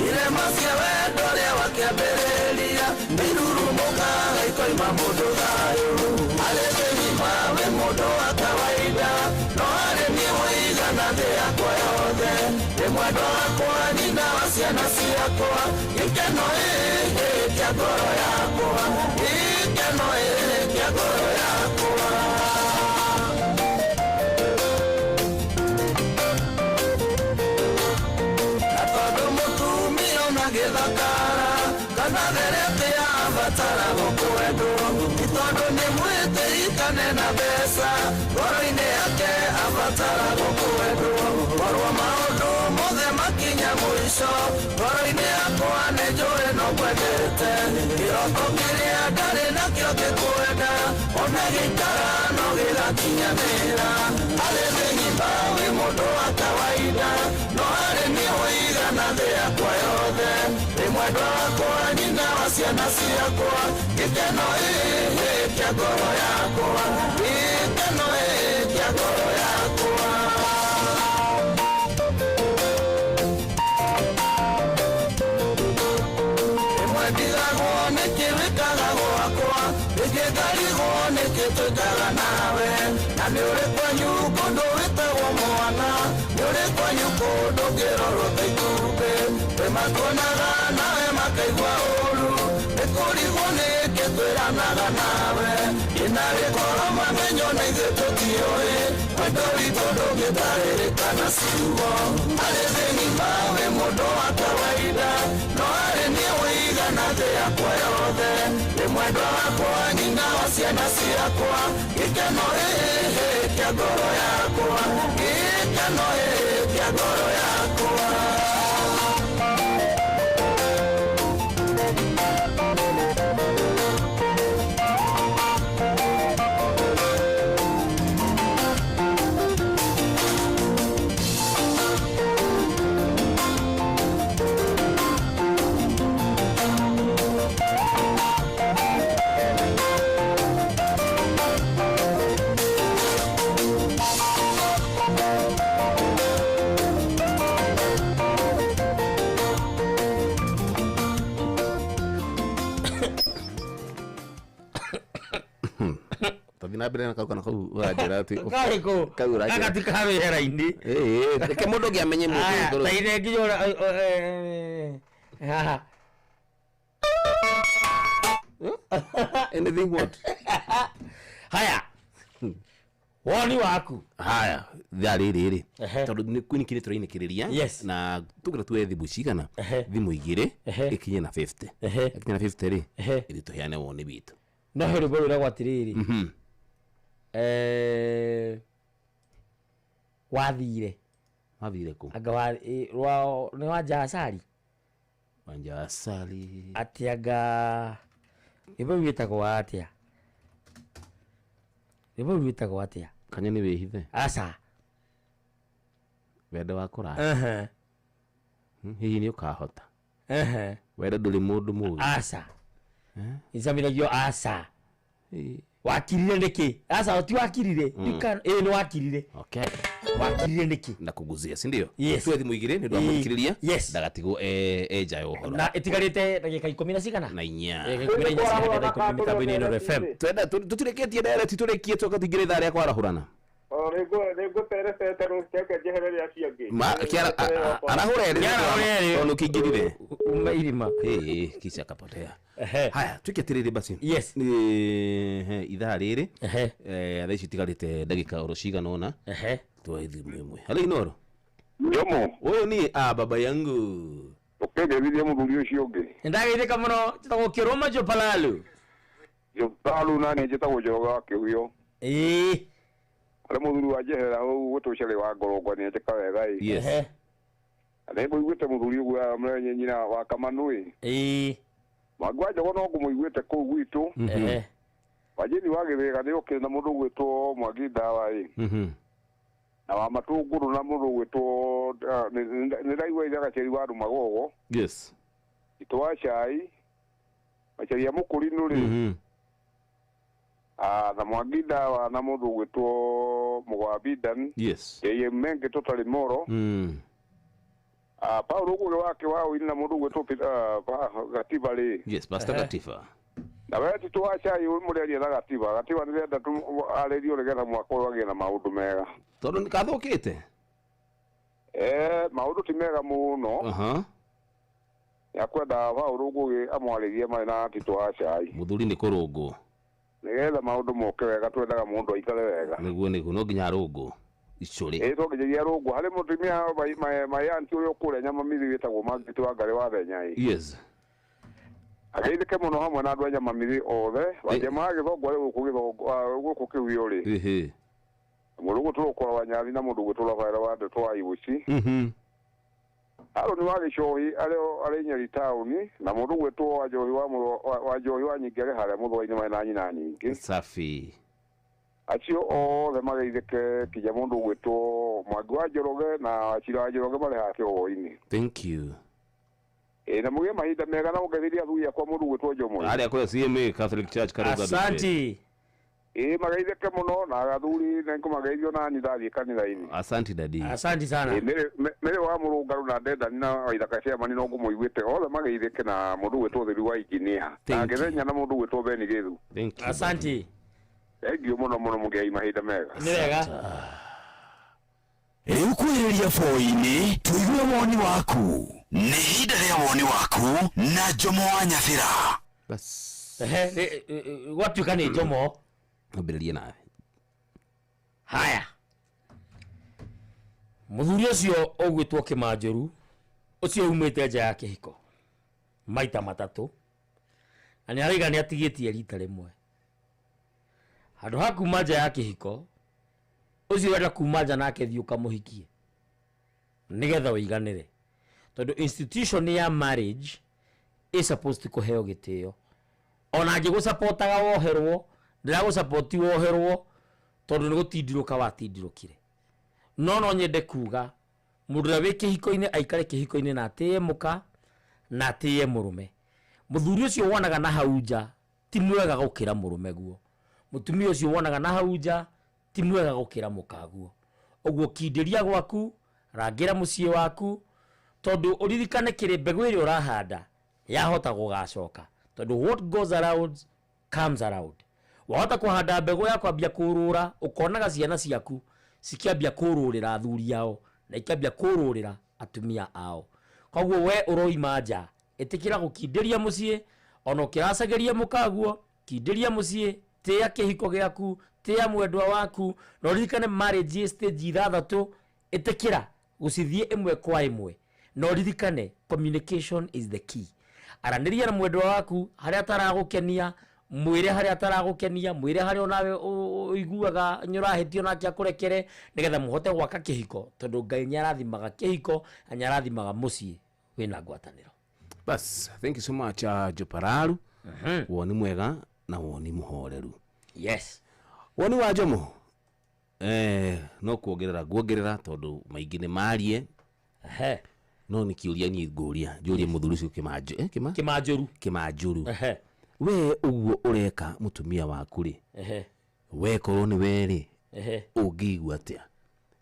irema cia wendo rĩa wakĩambĩrĩria nĩirurumũkaga ikoima mũndũ thayũ arĩ thĩng'ima wĩ mũndũ wa kawaida no arĩ niĩ mũigana thĩ yakwa yothe wĩ mwendwa wakwa nyina wa ciana ciakwa gĩkeno kĩa ngoro yakwa gĩkeno kĩa ngoro yakwa na tondũ mũtumia ona gĩthakara kana therete yabatara gũkwendwo nĩ tondũ nĩ mwĩtĩikane na mbeca ngoro-inĩ yake abatara gũkwendwo korwo maũndũ mothe makinya mũico ngoro-inĩ yakwa nĩ njũĩ no kwendete kĩroko kĩrĩa ndarĩ nakĩo gĩkwenda ona gĩikara no gĩgakinyanĩra arĩ thĩng'ima wĩ mũndũ wa kawaida no arĩ niĩ ũigana thĩ yakwa yothe wĩ mwendwa wakwa nyina wa ciana ciakwa gĩkeno kĩa ngoro yakwa gĩkeno kĩa ngoro yakwa ndigagwo nĩkĩwĩkaga gwakwa rĩngĩngarigwo nĩkĩtwĩkaga nawe na nĩ ũrĩ kwanyu kũndũ wĩtagwo mwana nĩ ũrĩ kwanyu kũndũ ngĩrorwo ta itumbĩ we makonaga nawe makaigua ũru nĩkũrigwo nĩkĩtwĩranaga nawe ina gĩkoro mamenyo na ithuĩ tũtiũĩ wendo witũ ndũngĩ gũtarĩrĩkana ciugo harĩ thĩni mawe mũndũ wa kawaida no harĩ niĩ ũigana thĩ yakwa yothe ndĩ mwendwa wakwa nyina wa ciana ciakwa gĩkeno kĩa ngoro yakwa gĩkeno kĩa ngoro yakwa. na mbere na kauka na kau wajira ati kariko kakati kawe hera indi ke mundu ngiamenye mundu taire ngijora anything what haya woni waku haya thari riri tondu ni kwini kire turaini kiriria na tugira tuwe thimu cigana thimu igire ikinye na 50 ikinye na 50 ri iri tuheane woni bitu no hero bora gwatiriri wathire ku anga wa rwao ni wanja asali atiaga ibo witagwo atia kanya ni wihithe asa wende wakura hihi ni ukahota wende nduri mundu mugi asa izamiragio asa wakirire ndiki asa oti wakirire dikana ni wakirire okay wakirire ndiki na kuguzia si ndio tuwe thimu igire ni ndo mukiriria ndagatigwo eja yo horo na itigarite ndagika 10 cigana na inya 10 cigana mitambo-ini ino FM twenda tutireketie ndere titurekie toka tigire thari yakwa arahurana rego teresete ruskeke jehereria ciangi kiara arahurere ono kingirire umeirima kisha kapotea haya tukiatirire basi ithaa riri thaa ici tigarite ndagika oro cigana ona twa thimu imwe hali inoro Jomo uyu ni baba yangu ukegethithia muthuri ucio ungi ndagithika muno titagwo kiruma jopalalu nani njitagwo Njoroge Kiuyo ale muthuri wa jehera gutucere wa Ngorongwa ni njika wega ale muiguite muthuri uguo mrenye nyina wa Kamanui magwa Njogo no ngumuiguite kuu gwitu wajini wa Githĩga ni ukina mundu gwitwo Mwangi Ndawa na wa Matunguru na mundu gwitwo ni raigwa ithaka ceri wa Magogo itwa cai macari ya Mukurinu ri na Mwangi Ndawa na mundu gwitwo Mugwabidan yeye menge totally moro Paulo uguo wake wao ina mundu gwitwo Gatiba ri Pastor Gatiba na wewe titwacha yu mureria na Gatiba ni renda tu arerio regetha mwako wage na maundu mega tondu nikathukite maundu ti mega muno ya kwenda Paulo uguo amwaririe mai na titwacha muthuri ni kurungu nigetha maundu moke wega twendaga mundu aikare wega niguo no nginya rungu icuri to nginya rungu hari mutumia mayanti uyo kure nyama mithi witagwo Magiti wa Ngare wa Thenya ageithike muno hamwe na andu anya mamithi othe wajema githongwa guku Kiuyo ri mundu guturukora wanyathi na mundu guturukora wa ndeto wa Ibuci aro ni wa Gicohi ari Nyeri town na mundu gwitwo wa Njohi wa Nyingere haria muthwa-ini maina nyina nyingi safi acio othe mageithike kija mundu gwitwo Mwangi wa Njoroge na Chira wa Njoroge bari ha Kĩgũgũ-inĩ thank you na muge mahinda mega na ugeithiria athui akwa mundu gwitwo Njomo aria kwa CMA Catholic Church Karuga asante mageithike muno na gathuri na nkumageithio na nithathie kanitha-ini asante dadi asante sana mere wa murungaru na ndendani na waithaka cia mani no ngumuiguite othe mageithike na mundu gwitwo Theri wa Injinia na ngethenya na mundu gwitwo Beni Githu asante thengiũ muno mugiai mahinda mega ni wega rĩu kwĩrĩria boĩ-inĩ tũigue woni waku nĩ ihinda rĩa woni waku na Jomo wa Nyathĩra gwatuĩka nĩ Jomo ambĩrĩrie nawe haya muthuri ucio ogwitwo Kimanjuru ucio umite nja ya kihiko maita matatu na ni araiga ni atigitie rita rimwe handu ha kuma nja ya kihiko ucio wenda kuma nja nake thiuka muhikie nigetha wiganire tondu institution ya marriage is supposed to kuheo gitio ona ngigusapotaga woherwo ndiragusupport woherwo tondu ni gutindiruka watindirukire no nyende kuga mundu wi kihiko-ini aikare kihiko-ini na atie muka na atie murume muthuri ucio wonaga na hauja ti mwega gukira murume guo mutumia ucio wonaga na hauja ti mwega gukira muka guo oguo kindiria gwaku rangira mucie waku tondu uririkane kire mbegu iri urahanda yahota gugacoka tondu what goes around comes around wahota kuhanda mbegu ya kwambia kurura ukonaga ciana ciaku sikiambia kururira athuri yao na ikiambia kururira atumia ao koguo we uroima nja itikira gukindiria mucie ona ukiracageria mukaguo kindiria mucie tia kihiko giaku tia mwendwa waku no ririkane marriage stage ithathatu itikira gucithie imwe kwa imwe no ririkane communication is the key araniria na mwendwa waku haria ataragukenia mwire haria ataragukenia mwire haria onawe uiguaga nyurahitio nake akurekere nigetha muhote gwaka kihiko tondu Ngai nyarathimaga kihiko anyarathimaga mucie wina ngwataniro. Bas, thank you so much Jopararu. Woni mwega na woni muhoreru. Yes. Woni wa Jomo no kuongerera tondu maingi ni marie no nikiuria ni nguria njurie muthuri ucio Kimanjuru we uguo ureka mutumia waku ri we korwo ni we ri ungigua atia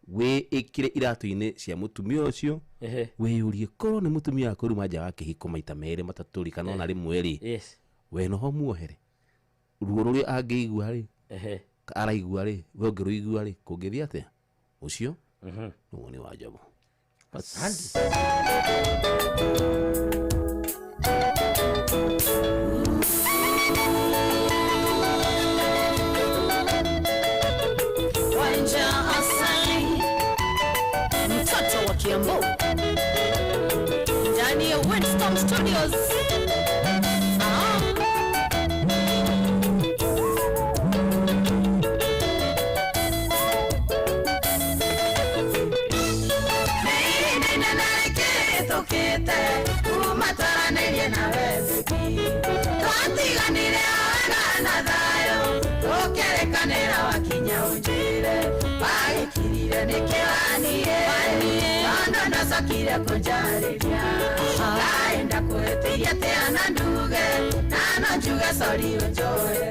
we ikire iratu-ini cia mutumia ucio we yurie korwo ni mutumia waku ruma nja wa kihiko maita mere matatu ri kana ona rimwe ri we no ho muohere ruo ruri angigua ri araigua ri we ngiruigua ri kungithia atia ucio no ni wa Jomo. Asante. Wanja asali mtoto wa Kiambu ndani ya Winston Studios. Kanera wakinya unjire bagikirire nikiwanie ando ndasakire kunjariria ndaenda kuhetiria teana nduge nano njuge sorry unjoe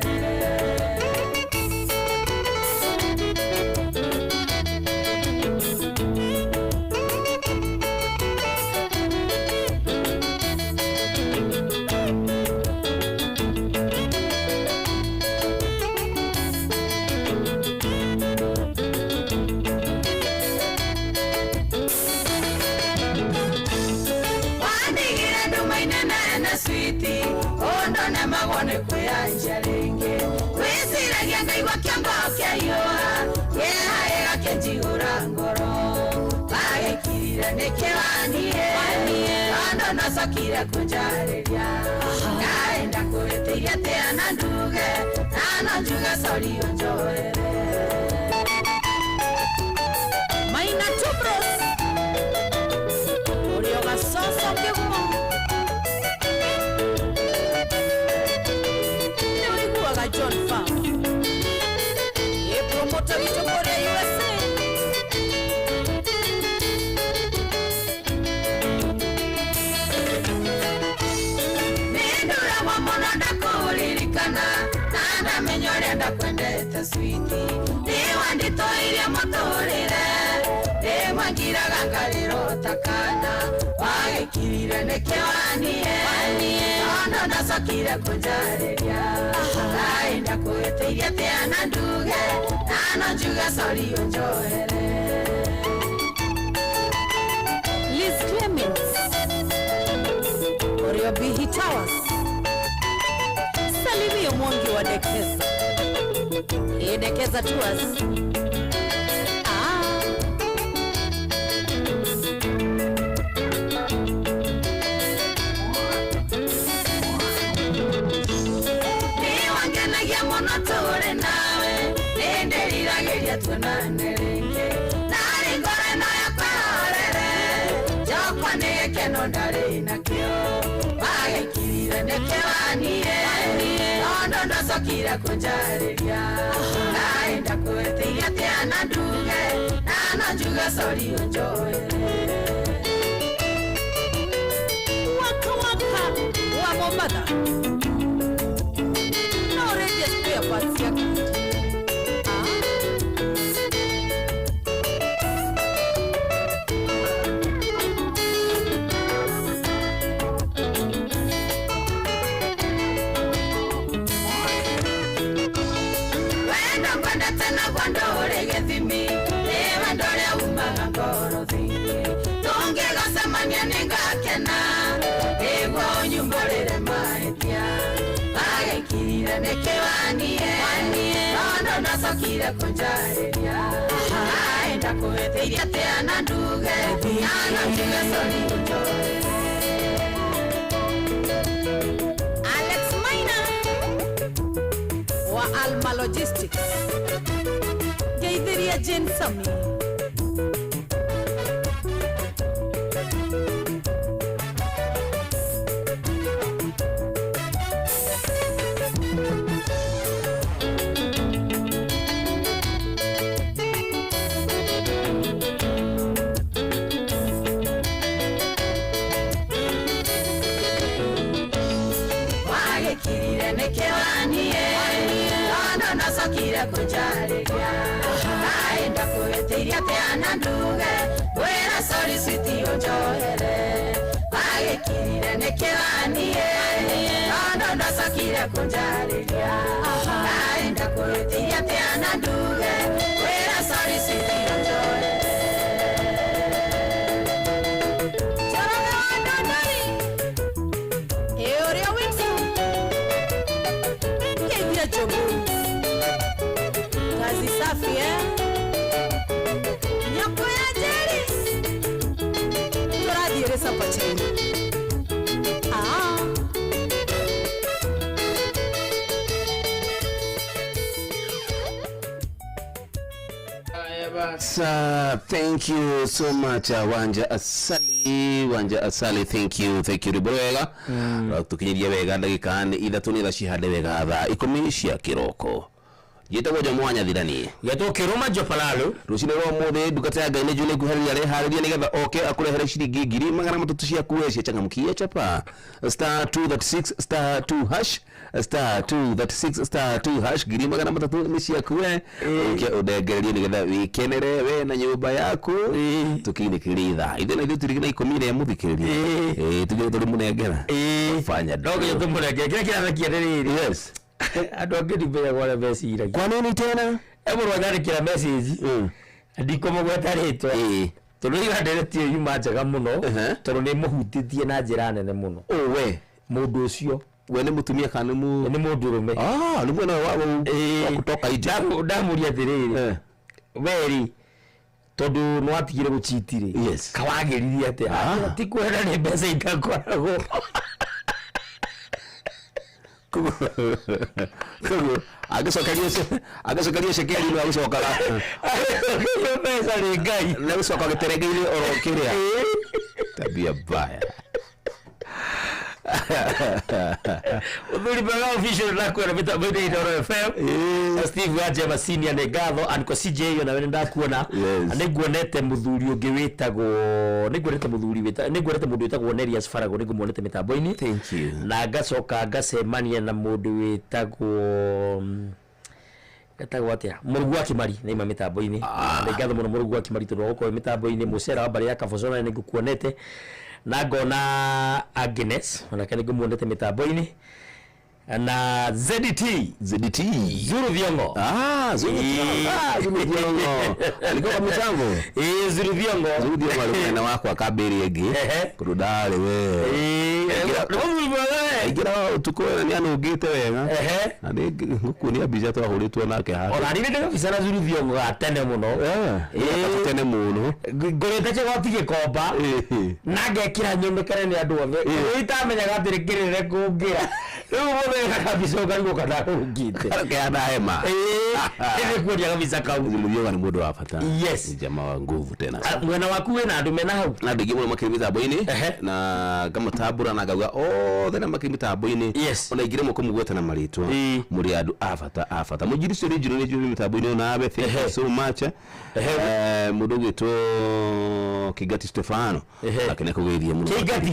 magone kuyanja ringi wisiragia ngaigwa kiambo kiayoa yehaega kenjigura ngoro bagikirire nikiwanie ando nasakire kunjariria ngaenda kuhetiria teana nduge nano njuge sorry unjoere Maina Tubros urioga soso kigumo John Farm ye promoter Victoria USA Nendura mwana ndakulirikana nanda menyore ndakwendete sweetie niwa nditoirie muturire nimwagira gangariro takana wagikirire nikiwanie ando ndasakire kunjariria ndaenda kuhetiria teana nduge nano njuge sorry unjoere Liz Clements Orio Bihi Towers Salimio Mwangi wa Dekeza Dekeza Tours Wageria tuonane rĩngĩ narĩ ngore no yakwarere Jokwa nĩ keno ndarĩ nakĩo Wagĩkirire nĩkĩ wanire Nondo ndocokire kũnjarĩria Naenda kwĩtĩria atĩa na nduge Na no njuge sorry ũnjoere Waka wa Mombasa No radius pia pasi ya Nasokire kunjaria Aenda kuhetiria teana nduge Ana nduge soni unjoe Alex Maina wa Alma Logistics Geithiria Jane Sami Kujaria Aenda kuhetiria teana nduge Wera sorry sweetie unjoere Wagĩkirire nĩkĩ waniĩ Nondo ndocokire kũnjarĩria Aenda kuhetiria teana nduge Wera sorry sweetie unjoere Njoroge wa Ndondori Ũrĩa Wilson Geithia Njogu Kazi safi Nyako ya Jerry Turadhiere sapacheni Thank you so much Wanja Asali thank you Riborega tukinyiria wega ndagikani ithatu ni thacihande wega thaa 10 cia kiroko Yetagwo Mwanya Thirani Yato Kiroma Jopalalo Rucine rwa mothe ndukata ya Ngai june guharĩria reharĩria nigetha oke akurehere ciringi 200 cia kuwecia changamkia chapa *236 *2 hash *236 *2 hash 200 ni cia kuwe oke udengererie nigetha wikenere we na nyumba yaku tukinikĩritha ithena ithu turigina 10 ya muthikĩrĩria tugire turi munengera fanya dogo yetu munengera kila rakiarĩrĩ yes Ando angĩ ndibega gwara message kwa nini tena eburu wandikira message ndikomo gweta ritwa tondu iranderetie yuma njega muno tondu ni muhutitie na njira nene muno we mundu ucio we ni mutumia kana ni mundu rume ni mwana wa kutoka ije ndamuria thiriri weri tondu no atigire guchitire kawagiririe ate ti kwenda ni mbeca itakoragwo agacokaria cekeri no agacokaga pesa ni Ngai na gucoka giteregeire oro kiria tabia mbaya Udhuri baga official na kwenda mitambo ino FM Steve Waje Masinia ne gatho anko CJ yo na wenda kuona niguonete muthuri ungi witagwo niguonete muthuri wita niguonete mundu witagwo Nerias Farago niguonete mitambo-ini thank you na gacoka ngacemania na mundu witagwo gatagwo atia Murugu wa Kimari na ima mitambo-ini ne gatho muno Murugu wa Kimari tondu goko mitambo-ini mucera wa bari ya Kabocona nigukuonete na ngona Agnes onakani ngumuonete mitambo-ini na ZDT Zuru Viongo Zuru Viongo alikuwa mitambo Zuru Viongo alikuwa wako akabiri egi kurudale we igira utuko ni anugite wega andi ngukunia bija twahuritwo nake ha ona ni ndega bisana Zuru Viongo atene muno atene muno ngorete che gwatige komba na ngekira nyumbekere ni andu othe itamenyaga atiri kirire kungira Leo mbona kabisa ukango kana ugite. Kana hema. Ile kuja kabisa kau. Mlivyo ni mudo hapa. Yes. Jamaa wa nguvu tena. Mwana wakuwe na ndume na hau. Na ndigi mwana makirimiza boini na kama tabura na gaga thena makirimiza boini. Yes. Ona igire moko mugweta na marito. Muri adu afata. Mujiri sio regional ni juri boini na abe so much. Mudogo to Kigati Stefano. Lakini kugeria muno.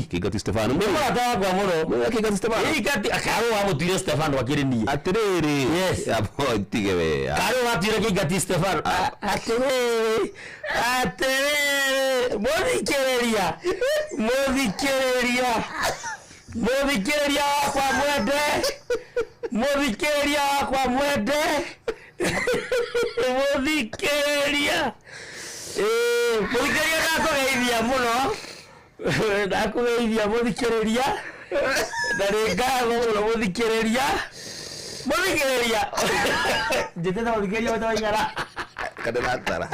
Kigati Stefano. Mwana dawa muno. Mwana Kigati Stefano. Kigati akaro wa mutire Stefano wakirindi. Atiriri. Yes. Abo tigewe. Karo wa tire Kigati Stefano. Atiriri. Mudhikeria kwa mwende. Mudhikeria nakugeithia muno. Nakugeithia mudhikeria. Ndarĩngatho mudhikeria. Njĩtĩte mudhikeria watawaigara. Kadenatara.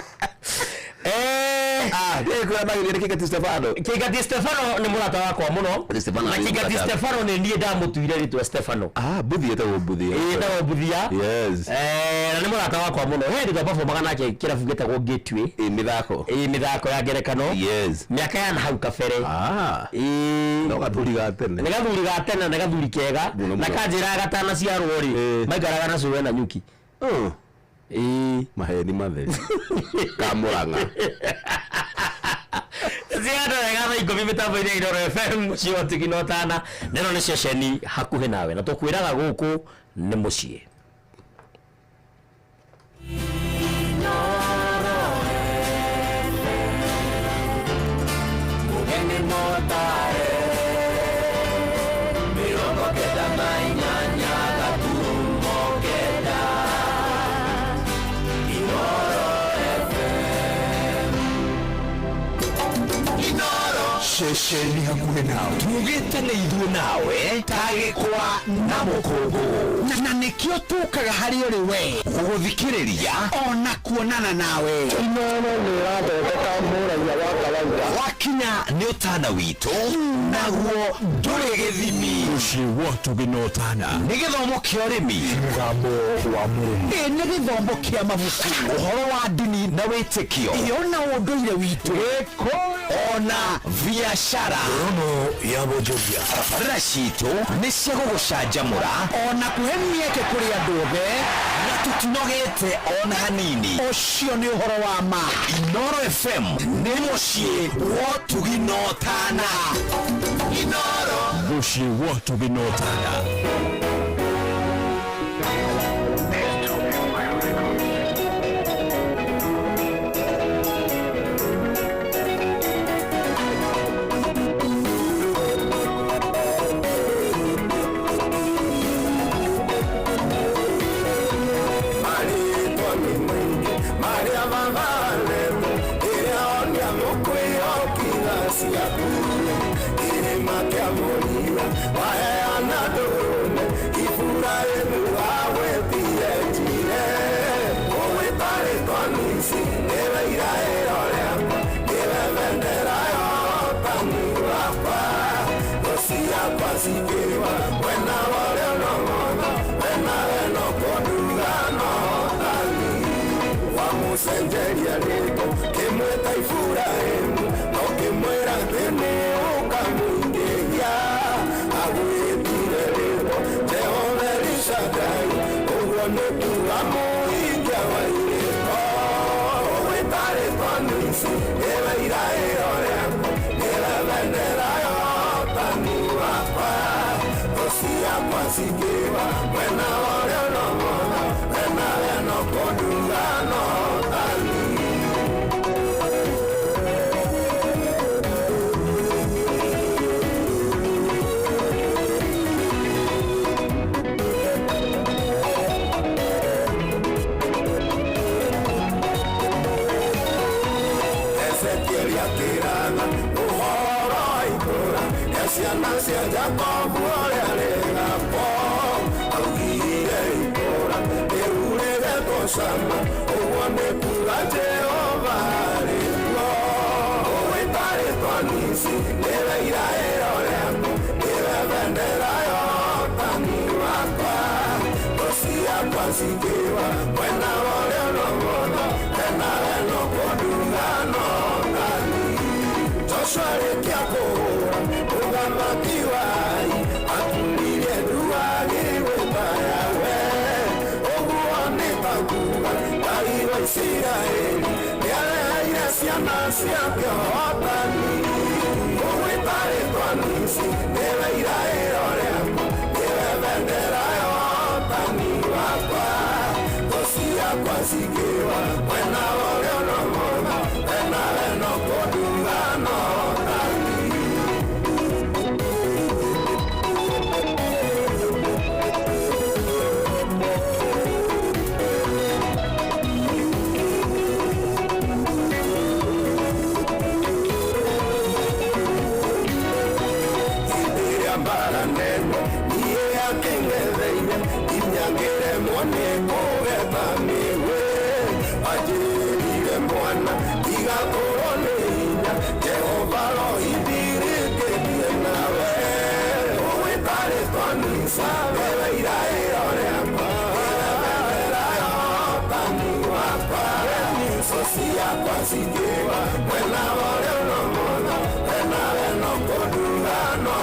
Kuna bagi ni Kigati Stefano. Kigati Stefano ni murata wakwa muno. Na Kigati Stefano ni ndiye ndamutuire ritwa Stefano. Buthia ta Buthia. Ndago Buthia. Yes. Na ni murata wakwa muno. Ndi twabafu magana ke kirabu getagwo Gateway. Mithako ya ngerekano. Yes. Miaka ya na hau kabere. No gathuri ga tene. Ni gathuri ga tene na gathuri kega. Na kanjira gatana cia rwori. Maigaraga na cuwe na nyuki. Maheni matheri. Kamuranga. Ziada wega ikomi mitambo-ini Inooro FM cio tuginotana neno ni ceceni hakuhi nawe na tukwiraga guku ni mucii Shesheni hakuhe nawe tugitane ithuĩ nawe tagĩkwa na mũkũngũ na nĩkĩo tũkaga harĩ ũrĩ we gũgũthikĩrĩria ona kuonana nawe Inooro nĩĩrathondeka mũraia wa kawaida wakinya nĩ ũtana witũ naguo ndũrĩ gĩthimi ũcio wotu gĩnotana nĩ gĩthomo kĩa ũrĩmi mũgambo wa mũrĩmi nĩ gĩthomo kĩa mabuku ũhoro wa ndini na wĩtĩkio ona ũndũire witũ ona biashara rono ya bojobia barabara citũ nĩ cia gũgũcanjamũra ona kũhe mĩeke kũrĩ andũ othe na tũtinogete ona hanini ũcio nĩ ũhoro wa ma Inooro FM nĩ mũciĩ wa tuginotana Inooro mũciĩ wa tuginotana Senderia rico que mueta y furaemu no que muera de neo camuingeria agüitire rico te oberisha dai uguane tu amo y que abaire oh wetare tonisi eva ira eoreamo eva vendera yo tani wapa osia pasikiwa wena ore no mona wena no kodungano Nasia Jacob alega po augire ipora eure de tosama owane kulaje ovare lo oetare tonisi deve ira eroreamo deve vendere yo tani sikiwa mwena wale unomono tena weno kodungano nani Joshua rekia kora ugamakiwai atulilie duagiwe bayawe oguone bakuwa kaiwa Israeli nialeaire ciana ciake hotani ugwitare twanisi niwe irairo riakwa niwe bendera ya hotani wakwa ngoci yakwa cikiwa mwena ũrĩa ũnomona wena weno kũndungano hotani mbara nene niye yakengetheire inyagire mwone kugeta miwe ajirire mwana igakorwo ni hinya Jehova rohithirĩkĩtie nawe ũgwĩtarĩtwo nisa wewe iraĩro rĩakwa webendera ya ũhotani wakwa nico ciakwa cikiwa mwena ũrĩa ũnomona wena weno kũndungano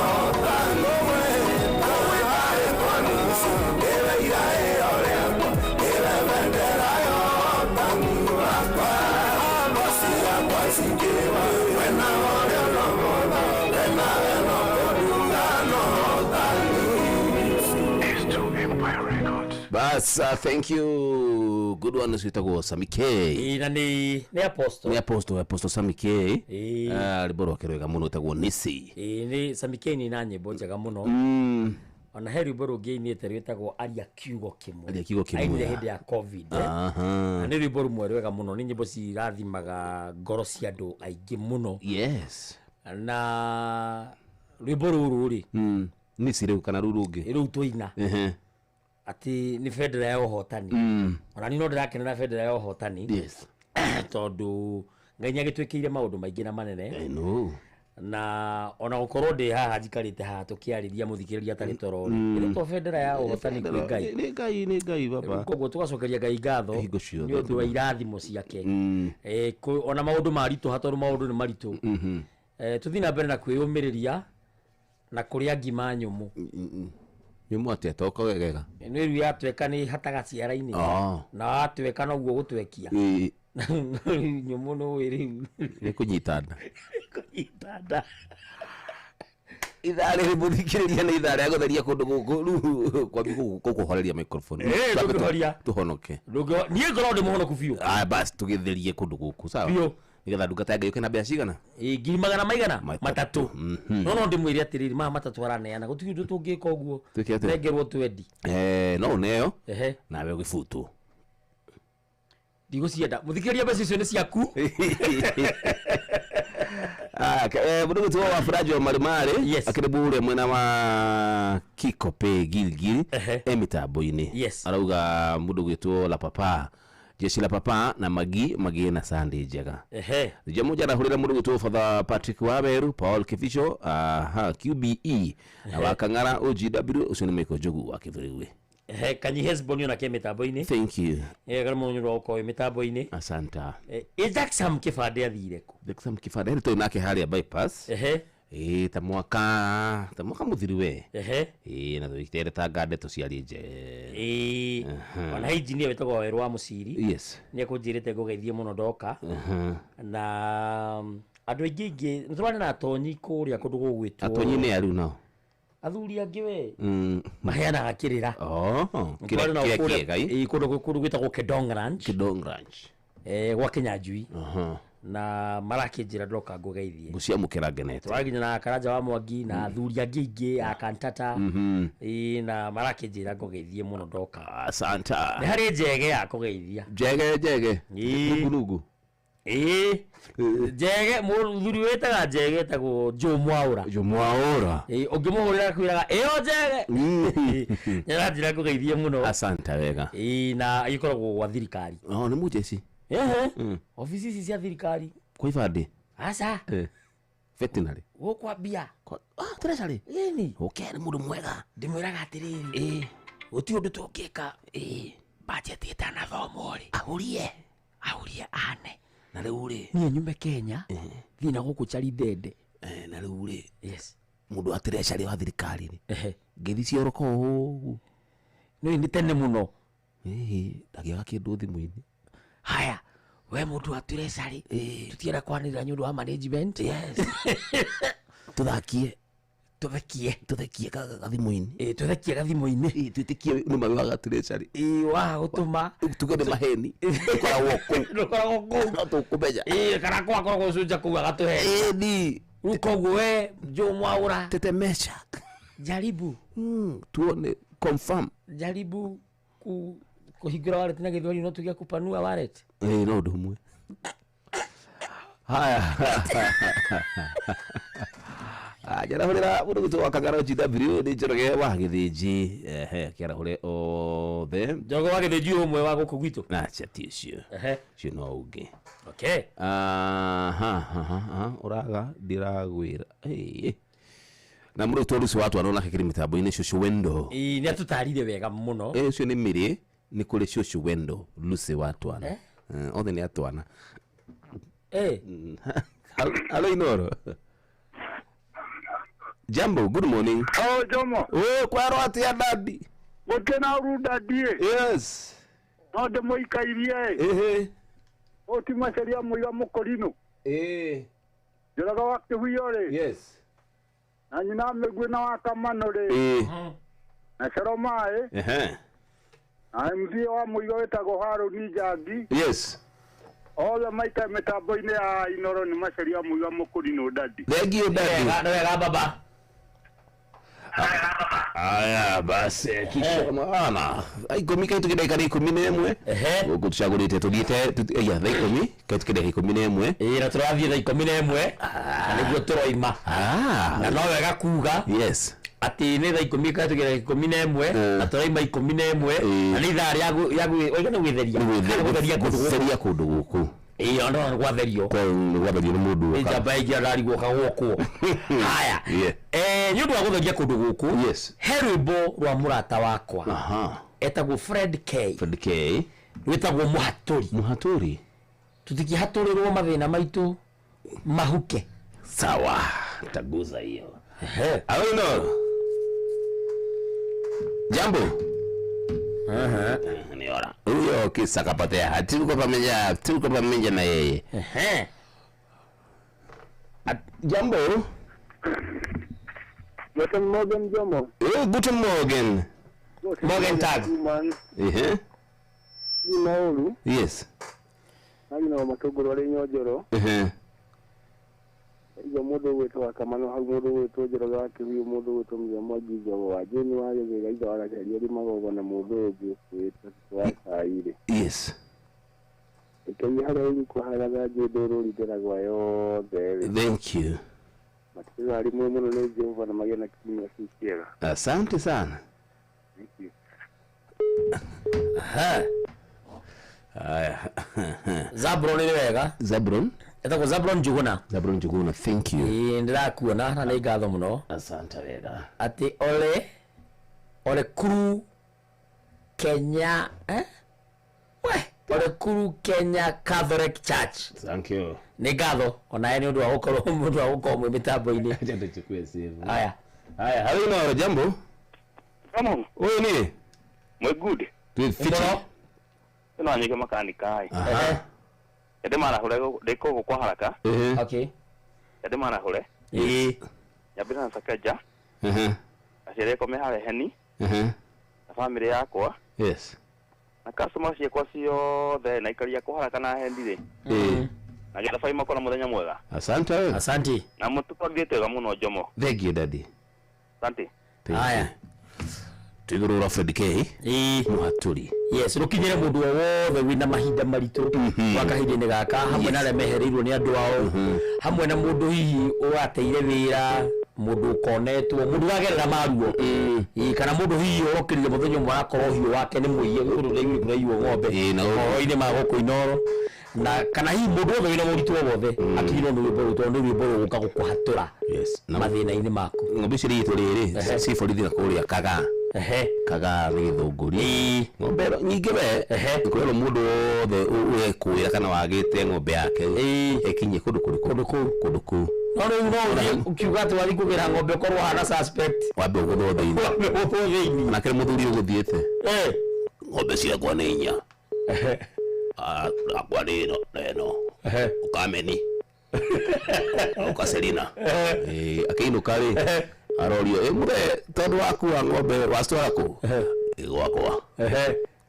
Bas, thank you. Good one switagwo Sammy K. Na ni apostle. Ni apostle Sammy K. Liboro kerega muno tagwo Nisi. Ni Sammy K ni na nyimbo njega muno. Ona heri boro game eteretagwo aria kiugo kimwe. Aria kiugo kimwe. Aire hende ya COVID. Na ni boro mwerega muno ni nyimbo cirathimaga ngoro cia andu aingi muno. Yes. Na rwimbo ruru ri. Nisi riu kana ruru ungi. Riu tuina. Ati ni federa ya ũhotani ona ni no ndirakenera federa ya ũhotani yes tondu Ngai nĩagĩtwĩkĩire maũndũ maingĩ na manene I know na ona gũkorwo ndĩ haha njikarĩte haha tũkĩarĩria mũthikĩrĩria atarĩ toro rĩ to federa ya ũhotani kwĩ nĩ Ngai baba koguo tũgacokeria Ngai ngatho nĩ ũndũ wa irathimo ciake ona maũndũ maritũ hatorũ maũndũ nĩ maritũ tũthiĩ na mbere na kwĩyũmĩrĩria na kũrĩa ngima nyũmũ nyumu atia toko wegega nĩ riu yatweka nĩ hataga ciara-inĩ na atweka noguo gũtwekia nyumu no wĩrĩ nĩ kũnyitana ithaa rĩrĩ mũthikĩrĩria nĩ ithaa rĩa gũtheria kũndũ gũkũ rĩu kwambi gũkũhoreria microphone tuhonoke niĩ ngorwo ndĩ mũhonoku biũ basi tũgĩtherie kũndũ gũkũ sawa nigetha ndungata ya Ngai ũkĩna mbia cigana ngiri magana maigana matatũ no ndĩmwĩre atĩrĩrĩ maya matatũ araneana gũtirĩ ũndũ tũngĩka ũguo nengerwo twendi no ũneo nawe ũgĩbutwo ndigũcienda mũthikĩrĩria mbeca icio nĩ ciaku mũndũ gwĩtwo wa Furajo Marimari akĩrĩ bũrĩa mwena wa Kikope Gilgil mĩtambo-inĩ arauga mũndũ gwĩtwo La Papa Jeshi la Papa na Magi na Sunday njega jamu jana hurira mundu gwĩtwo Father Patrick Waberu Paul Kifisho QBE na wakangara OGW ucio nĩ Michael Jogu akĩthuriwe kanyi Hezbon na ke mitambo-inĩ thank you garamo nyuro oko mitambo-inĩ asanta Jackson kibande athire ku Jackson kibande nĩ tũĩ nake harĩa bypass ta mwaka muthiriwe na thuitere ta ngande tuciari nje ona engineer wetagwo Werũ wa Mũciri yes nĩ ekũnjĩrĩte ngũgeithie mũno ndoka na andũ aingĩ nĩtũrarĩ na atonyi kũrĩa kũndũ gũgwĩtwo atonyi nĩ aru nao athuri angĩ we maheanaga kĩrĩra kĩrĩa kĩega kũndũ gwĩtagwo Kedong Ranch gwa Kĩnyanjui na marakĩnjĩra ndoka ngũgeithie ngũciamũkĩra ngenete tũraginya na Karanja wa Mwangi na athuri angĩ aingĩ akantata na marakĩnjĩra ngũgeithie mũno ndoka asanta nĩ harĩ njege ya kũgeithia njege nungu njege mũthuri wĩtaga njege etagwo Joe Mwaũra ũngĩmũhũrĩra kwĩraga ĩyo njege nĩaranjĩra ngũgeithie mũno asanta wega na agĩkoragwo gwa thirikari nĩ mũjeci ofisi ici cia thirikari kwa ibande aca veterinary gũkwambia treasury ni nĩ mũndũ mwega ndĩmwĩraga atĩrĩrĩ gũtirĩ ũndũ tũngĩka budget itanathomwo ri ahurie ane na riu ri nie nyume Kenya thina guku chari dede na riu ri yes mundu atirecari wa thirikari ri ngithi cioroko no ni tene muno ndagiaga kindu thimu-ini haya we mundu atirecari tutiera kwanira nyundu wa management yes tuthekie gathimu-ini tuthekie gathimu-ini twitikie ni mawe wa gatirecari wa gutuma tuge ni maheni koragwo kou no tukumenya kana kwa koragwo cunja kou agatuhe ni ukoguo we Mwaura tetemesha jaribu tuone confirm jaribu kuhingura wallet na githwari no tugia kupanua wallet no ndumwe haya jarahurira mundu gutu wa Kangaro GW ni Njoroge wa Githinji kiarahuri othe Njoroge wa Githinji umwe wa guku gwitu na chati cio cio no ungi okay uraga ndiragwira na mundu twarusi watu anona kikiri mitambo-ini Shushu Wendo ni atutarire wega muno cio ni miri ni kuri Shushu Wendo Lucy watu ana othe ni atwana Hello Inoro. Jambo, good morning. Oh, Jomo. Oh, kwa rwati ya dadi. Gukena uru dadi. Yes. No de moikairie. Oti maceria muiga mukorino. Njoroge wa Kihuiore. Yes. Na nyina megwe na wa Kamanore. Na Shoromae. Na MC wa muiga wetagwo Haruni Jangi. Yes. Ola maika mitambo-ini ya Inoro ni maceria muiga mukorino dadi. Thank you dadi. Wega baba. Aya basi kisha maana ikumi kaitu kidai kari 11 guku tuchagurite tugite ya thaa 10 kaitu kidai 11 na turathie thaa 11 niguo turoima na no wega kuga yes ati ni thaa 10 kaitu kidai 11 na turaima 11 na ni thaa yagu oigana gwitheria kundu guku iyo ndo gwatherio ni mundu njamba ingi ararigwo kagwoko haya nyundu wa gutheria kundu guku he rwimbo rwa murata wakwa etagwo Fred K wetagwo muhaturi tutikihaturirwo mathina maitu mahuke sawa taguza hiyo awino jambo ni ora huyo kisa kapotea tuko pamoja na yeye jambo Guten Morgen Jomo guten Morgen Morgen Tag ni maulu yes ari na matogoro ari nyojoro iyo mundu wetwa Kamano hau mundu wetwa Njoroge wa Kihuiu mundu wetwa Mwangi Njogo wa Jeni wa Githega indo aracaria ri magogo na mundu ungi wetwa Wasaire yes ikai hara iko haraga ndoro rideragwa yothe thank you matiro ari muno ni Jehova na magena kimya kikiega asante sana thank you Zabron ni wega Zabron etagwo Zabron Njuguna thank you ndirakuona na ni ngatho muno asante wega ati ole kuru Kenya ole kuru Kenya Catholic Church thank you ni ngatho ona yeye ni undu wa gukorwo mundu wa gukorwo mwe mitambo-ini ndio chukue simu haya halino jambo kama wewe ni mwe good fit ina nyike makanika ai ede mara hore deko kwa haraka okay ede mara hore ya bila sakaja ashere ko me hare heni na family yakwa yes na customer cia kwa cio the na ikaria ko haraka na hendi ri na geta faima kona muthenya mwega asante na mutukwagite ga muno Jomo thank you daddy asante haya tigurura Fred K muhaturi yes rukinyire mundu wothe wina mahinda maritu wa kahinda-ini gaka hamwe na remehereirwo ni andu ao hamwe na mundu hihi urateire wira mundu ukonetwo mundu wagerera maruo kana mundu hihi urokirire muthenya umwe akorwo hiyo wake ni muiye ururei kuraiwo ng'ombe oro-ini ma guku Inoro na kana hihi mundu wothe wina muritu wothe akirwo ni rwimbo ruguka gukuhatura mathina-ini maku ng'ombe icio rĩtũ rĩrĩ ci borithi na kũrĩa Kaga kaga githunguri ng'ombe nyingi we kwero mundu wothe uekuira kana wagite ng'ombe yake ekinye kundu ku no ukiuga ati wathi kugira ng'ombe korwo hana suspect wambe uguthothe na kile muthuri uguthiete ng'ombe ciakwa ni inya akwa neno ukameni ukaselina akiinuka ri arorio muthe tondu wakuwa ng'ombe wacitwara ku gwakwa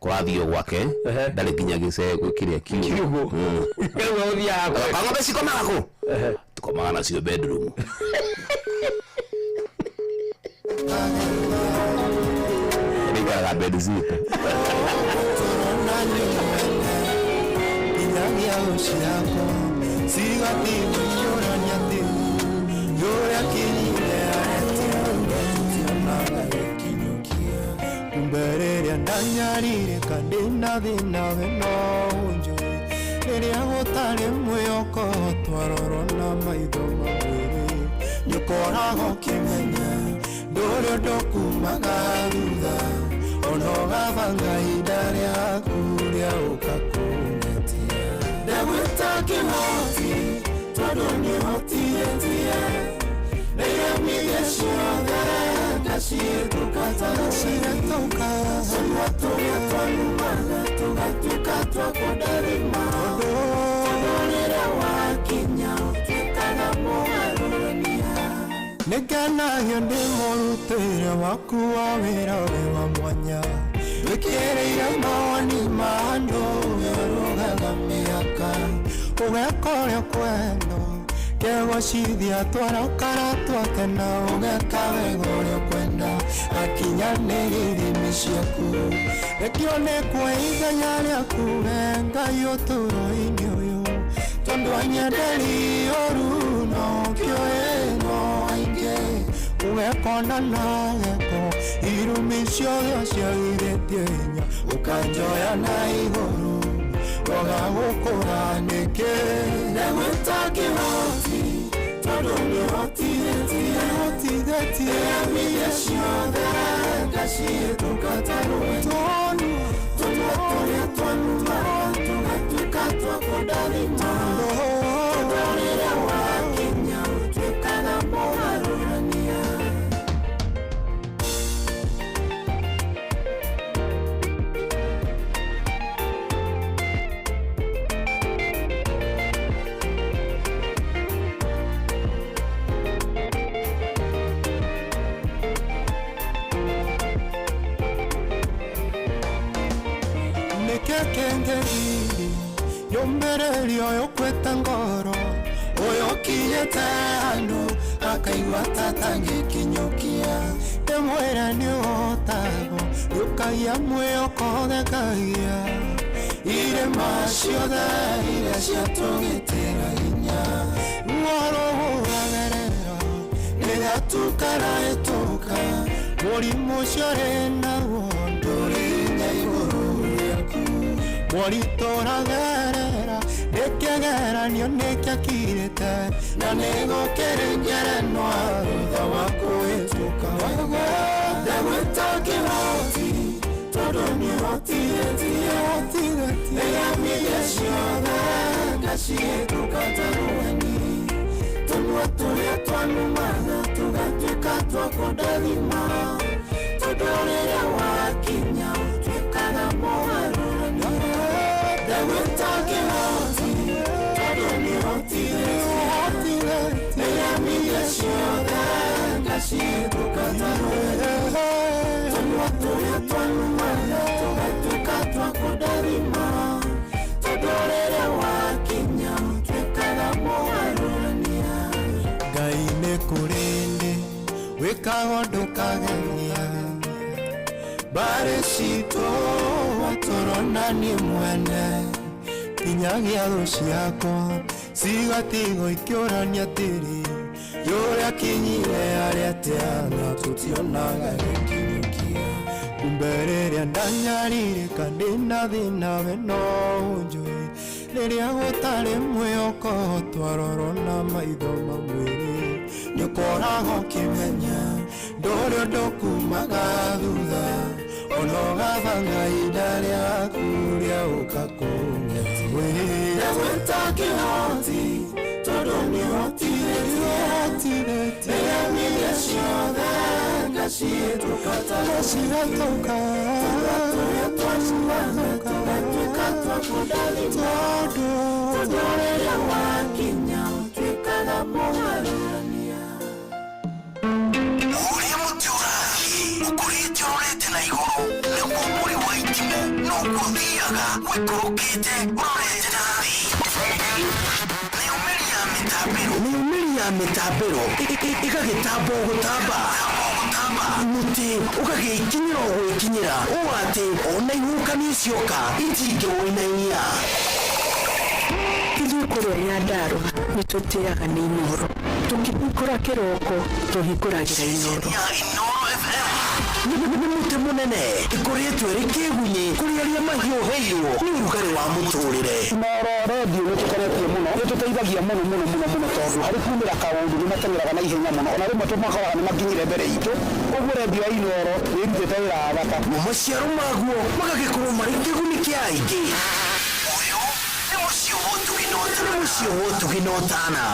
kurathio gwake ndari nginya gicegũ kĩrĩa kiugo ng'ombe cikomaga ku tukomaga nacio bedroom nĩikaraga bed zito Mbereria ndanyarire kandina thina we no njui riria gutari mwiyoko twaroro na maitho mawiri nĩũkoragwo ũkĩmenya ndũrĩ ũndũ kumaga thutha ona ũgabanga ihinda rĩaku rĩa gũka kũngetia ndagwĩta kĩhoti tondũ nĩũhotithĩtie rĩrĩa mĩthia ciothe ngacihĩtũka cigatuka tũrĩa twanumaga tũgatuĩka twa kũndarĩma tondũ rĩrĩa wakinya ũtuĩkaga mũgarũrania nĩngenagio ndĩ mũrutĩre waku wa wĩra ũrĩ wa mwanya wĩkĩrĩire mawoni ma andũ ũrũgaga mĩaka ũgeka ũrĩa kwenda kegocithia twarakara twakena ũgeka wega ũrĩa kwenda akinyanĩrĩra ithimi ciaku rekio nĩ kwa ithenya rĩaku we Ngai ũtũũro-inĩ ũyũ tondũ anyenderi ũru no kĩoĩ no aingĩ ũgekona na geko irumi ciothe ciagithĩtie hinya ũkanjoya na igũrũ roga gũkũra nĩkĩ ndagwĩta kĩhoti tondũ nĩũhotithĩtie mĩthia ciothe ngacihĩtũka ta rũĩ tũrĩa twanumaga tũgatuĩka twa kũndarĩma tondũ rĩrĩa wakinya ũtuĩkaga mũgarũrania kengeri yombererio yokweta ngoro oyo kinyete handu akaigua tatangĩkinyũkia ndĩmwĩre nĩũhotago yũkagia mwĩyoko thekagia irĩma ciothe iria ciatũgĩtĩra hinya ng'oro ũragerera nĩgatukara ĩtũka mũrimũ ũcio rĩ naguo ndũrĩnya igũrũ Moritora nĩkĩgeranio nĩkĩakirĩte na nĩgũkĩrĩngerenwa thutha wa kũhĩtũka ndagwĩta kĩhoti tondũ nĩũhotithĩtie rĩrĩa mĩthia ciothe ngacihĩtũka ta rũweni tũnua tũrĩa twanumaga tũgatuĩka twa kũndarĩma tondũ rĩrĩa wakinya ũtuĩkaga mũgarũrania ndagwĩta kĩhoti tondũ nĩũhotithĩtie rĩrĩa mĩthia ciothe ngacihĩtũka ta rũĩ tũnua tũrĩa twanumaga tũgatuĩka twa kũndarĩma tondũ rĩrĩa wakinya ũtuĩkaga mũgarũrania Ngai nĩ kũrĩ ndĩ wĩkaga ũndũ kageria mbarĩ citũ watũronani mwene kinyagia thũ ciakwa cigatigwo ikĩũrania tĩri yũrĩa kinyire arĩa teana tũtionaga gĩkinyũkia kumbe rĩrĩa ndanyarire ndĩna thĩna we no njũĩ rĩrĩa gũtarĩ mwĩhoko twarorwo na maitho mamwĩrĩ nĩũkoragwo ũkĩmenya ndũrĩ ũndũ kumaga thutha ona ũgabanga ihinda rĩaku rĩa ũka kũng'eti ndagwĩta kĩhoti tondũ nĩũhotithĩtie nĩyamiria ciothe ngacihĩtũka tũgatũka tũrĩa twaciwana tũgatuĩka twakũndathima tondũ rĩrĩa wakinya ũtuĩkaga mũharũrania ũrĩa mũtĩ ũrathiĩ ũkũrĩte ũrorete na igũrũ nĩguo mũrĩ wa itimũ noguo ũthiaga wĩkũrũkĩte ũrorete na thĩ nĩumĩri ya mĩtambĩro ĩgagĩtamba o gũtamba mũtĩ ũgagĩkinyĩra o gwĩkinyĩra ũũ atĩ ona ihuhũkanio cioka itingĩwĩnainia ithuĩ kũrĩa Nyandarua nĩtũtĩaga nĩ Inooro tũkĩhingũra kĩroko tũhingũragĩra Inooro nĩ mũtĩ mũnene ĩkoretwo ĩrĩ kĩgunyi kũrĩ arĩa mahiũhĩirwo nĩ ũrugarĩ wa mũtũrĩre Inooro redio nĩtũkoretio mũno nĩtũteithagia mũno tondũ harĩ kumĩra kaũndũ nĩmateng'eraga na ihenya mũno ona rĩmwe tũmakoraga nĩmakinyire mbere itũ ũguo redio ya Inooro nĩrutĩte wĩra wa bata na maciaro maguo magagĩkorwo marĩ kĩguni kĩa aingĩ ũyũ nĩ mũciĩ wa Ũtugi na Ũtana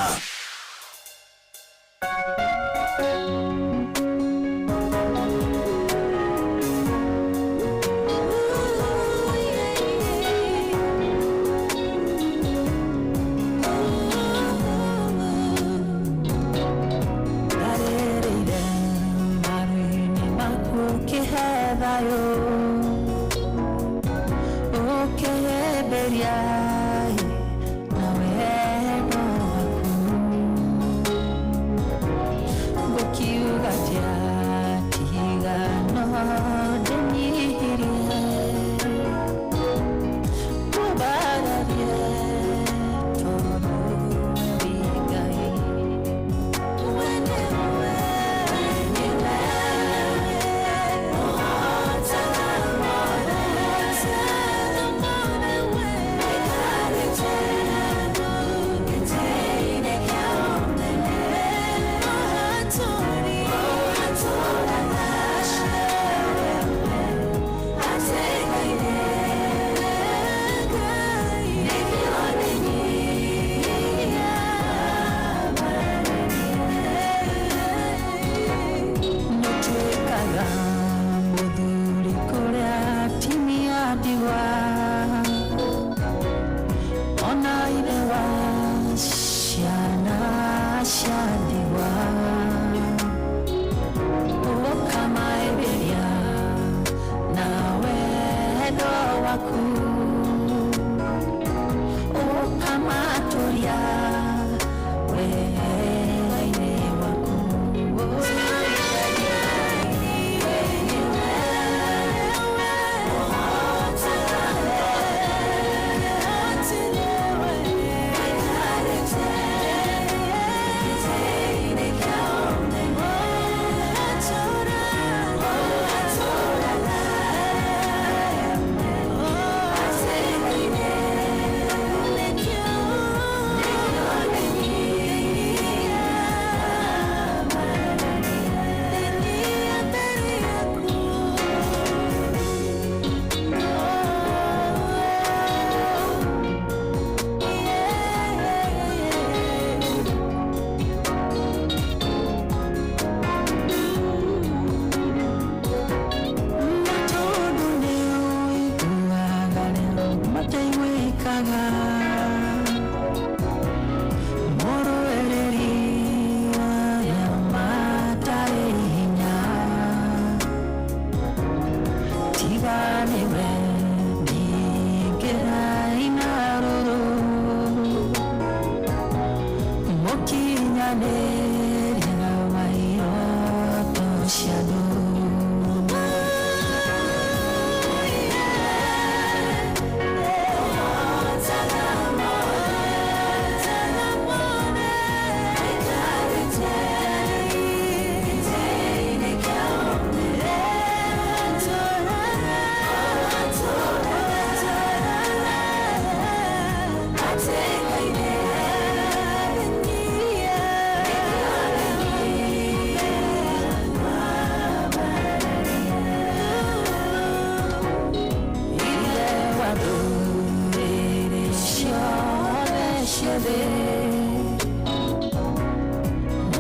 cheve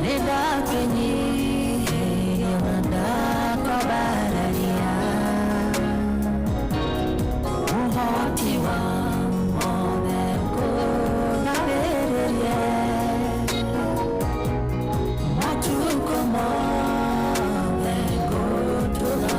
nenda penye yamanda kabararia uhoti wa modeko na bereria matuko modeko tola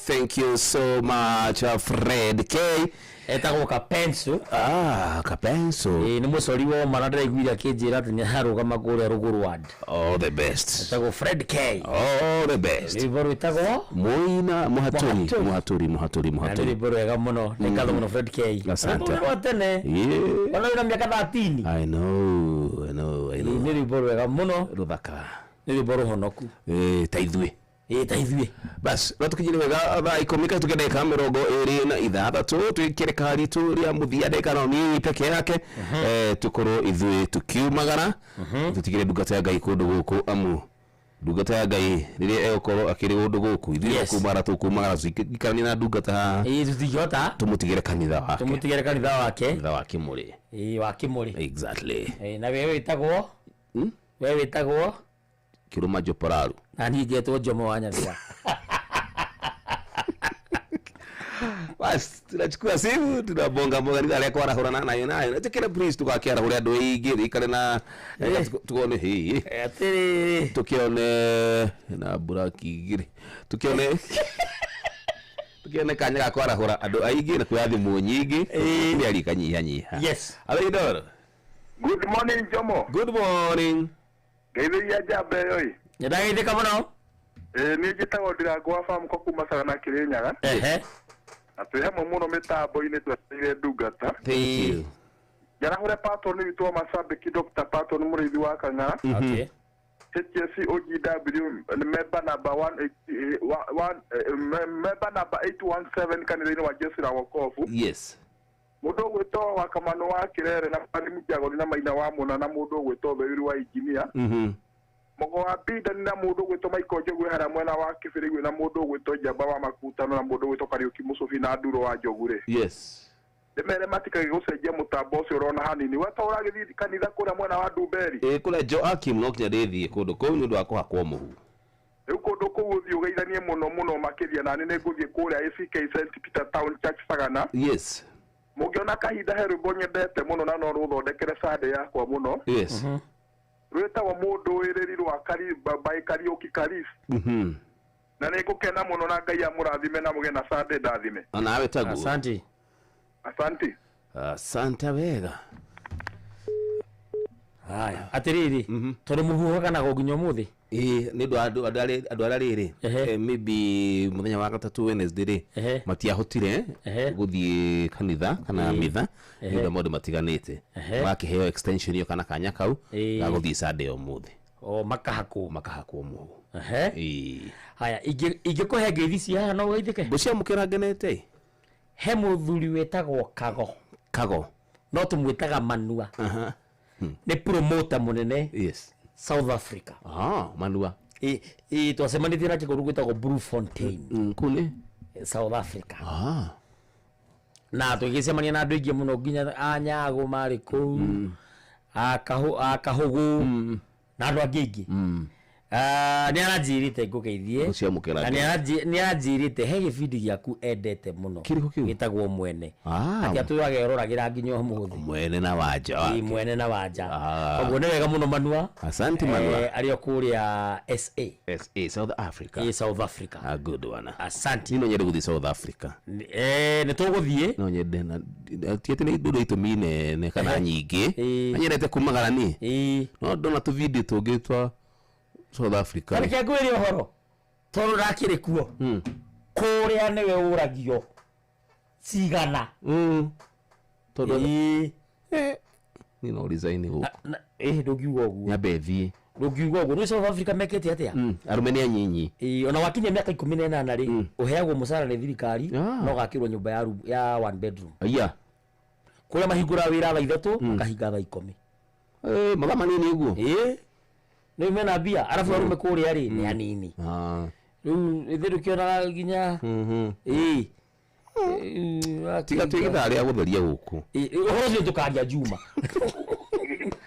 Thank you so much, Fred K. Etagwo Kapenso. Kapenso. Ni musori wo marandira igwira kinjira ati nyaruga magure ruguru ward. All the best. Etagwo Fred K. All the best. Ni boru etagwo Muina Muhaturi. Ni boru ega muno. Ni kadho muno Fred K. Asante. Tene. Yeah. Wala ina miaka 30. I know. Ni boru ega muno. Ruthaka. Ni boru honoku. Taithwe. Taithwe. Bas, batukijire wega thaa 10 tukende ka 26 twikire kari tu ria muthia ndeka no ni peke yake tukoro ithwe tukiumagara tutigire ndungata ya Ngai kundu guku amu ndungata ya Ngai riria egukoro akiri undu guku ithwe kumara tukumagara ikarani na ndungata tutigota tumutigire kanitha wake wake muri wake muri exactly na wewe itagwo Kiruma Joporaru na nigetwo Jomo wa Nyathira. Bas tunachukua simu tunabonga ni gari kwa rahurana nayo na tekele priest tukakiara huri andu ingi ikare na tuone hii atiri tukione na buraki giri tukione kanya gakwa rahura andu aingi na kuyathi mu nyingi ni ari kanyiha yes Abidor. Good morning Jomo. Good morning. Gaitheria jambe yoi. Nĩndageithĩka mũno. Niĩ njĩtagwo Ndirangũ wa farm kuma Sagana Kĩrĩnyaga. Na twĩ hamwe mũno mĩtambo-inĩ twetereire ndungata. Thank you. Njarahure patron witũ wa macambĩki Dr. Patron mũrĩithi wa Kang'ara. Okay. HSC OGW member number 817 kanitha-inĩ wa Jesu la Wokovu. Yes. Mũndũ ũgwĩtwo wa Kamano wa Kĩrere na Mwalimu Njagoni na Maina wa Mũna na mũndũ ũgwĩtwo Bewiru wa Engineer. Mogo wa Bida na mũndũ ũgwĩtwo Michael Njogũ hara mwena wa Kĩbĩrĩgũ na mũndũ ũgwĩtwo Njamba wa Makutano na mũndũ ũgwĩtwo Kariuki Mũcobi na Nduro wa Njogũrĩ. Yes. Ndemere matikage gũcenjia mũtambo ũcio ũrona hanini. Weta ũragĩthiĩ kanitha kũrĩa mwena wa Ndumberi. Kũrĩa Joakim no kinya ndĩthiĩ kũndũ kũu nĩ ũndũ wa kũhakwo mũhu. Rĩu kũndũ kũu ũthiĩ ũgeithanie mũno makĩria na nĩ ngũthiĩ kũrĩa ACK St Peter Town Church Sagana. Yes. Mũngĩona kahinda he rwĩmbo nyendete mũno na no rũthondekere Sunday yakwa mũno. Yes. Rwĩtagwo mũndũ wĩrĩri rwa by Kariuki Karis. Na nĩ ngũkena mũno na Ngai amũrathime na mũgĩe na Sunday ndathime. Nawe taguo. Asante. Asante wega. Haya, atiriri. Tore muhuho kana goginyo muthi. Nĩ andũ arĩa rĩrĩ maybe muthenya wa gatatu Wednesday matiahotire gũthiĩ kanitha kana mitha nĩ ũndũ maũndũ matiganĩte makĩheo extension iyo kana kanya kau ga gũthiĩ Sunday ũmũthĩ makahakwo mũhu. Haya, ingĩkũhe ngeithi cia no ũgeithĩke gũciamũkĩra ngenete. He mũthuri wĩtagwo Kago no tũmwĩtaga Manua. Nĩ promoter mũnene. Yes. South Africa. Manua. Twacemanĩtie na kĩgũrũ gwĩtagwo Bloemfontein. Kune South Africa. Na tũgĩcemania na andũ aingĩ mũno nginya Anyago marĩ kũu. Akahugu na andũ angĩ aingĩ. Nĩ aranjirĩte ngũgeithie. Na nĩ aranjirĩte he gĩbindi gĩaku endete mũno. Gĩtagwo Mwene. Atĩ atũrageroragĩra nginya ũmũthĩ. Mwene na Wanja. Mwene na Wanja. Koguo nĩ wega mũno Manua. Asante Manua. Arĩ kũrĩa SA South Africa. South Africa. A good one. Asante. Nĩ nyende gũthiĩ South Africa. Nĩ tũgũthiĩ. No nyende na tiete nĩ ndũrũ itũmi nene kana nyingĩ. Na nyendete kumagara ni. No ndona tu video tũngĩ twa South Africa. Reke ngwĩre ũhoro. Tondũ ndakĩrĩ kuo. Kũrĩa nĩwe ũragio. Cigana. Tondũ ni no resign go. Ndũngiuga ũguo. Nyambe thiĩ. Ndũngiuga ũguo. Nĩ South Africa mekĩte atĩa? Arũme nĩ anyinyi. Ona wakinya mĩaka 18 rĩ, ũheagwo mũcara nĩ thirikari, no gakĩrwo nyũmba ya one bedroom. Aya. Kũrĩa mahingũra wĩra thaa 3, makahinga thaa 10. Mathaa manini ũguo. Nĩ mena mbia, arabu arũme kũrĩa rĩ nĩ anini. Rĩu ithuĩ tũkĩonaga nginya tiga twĩgĩthaa rĩa gũtheria gũkũ. Ũhoro ũcio tũkaria Juma.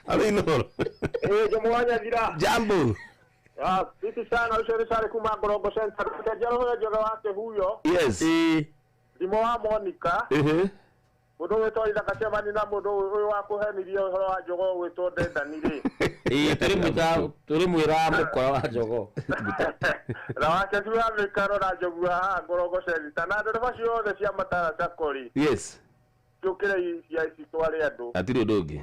Arĩno. Jomwanya thira. Jambo. Vipi sana ushauri sare kuma Gorongo Center. Kajaro joga wake huyo. Yes. Ndimo wa Monica. Mũndũ wĩtwo ida kacemani na mũndũ ũyũ wa kũhenirie ũhoro wa Njogo wĩtwo Ndendanire. Tũrĩ mwĩra mũkora wa Njogo. Na wake tu amikaro na Njogu haha Gorongo Center. Na ndeto facio othe cia Matara Chakori. Yes. Tũkĩre cia citware andũ. Atirĩ ũndũ ũngĩ.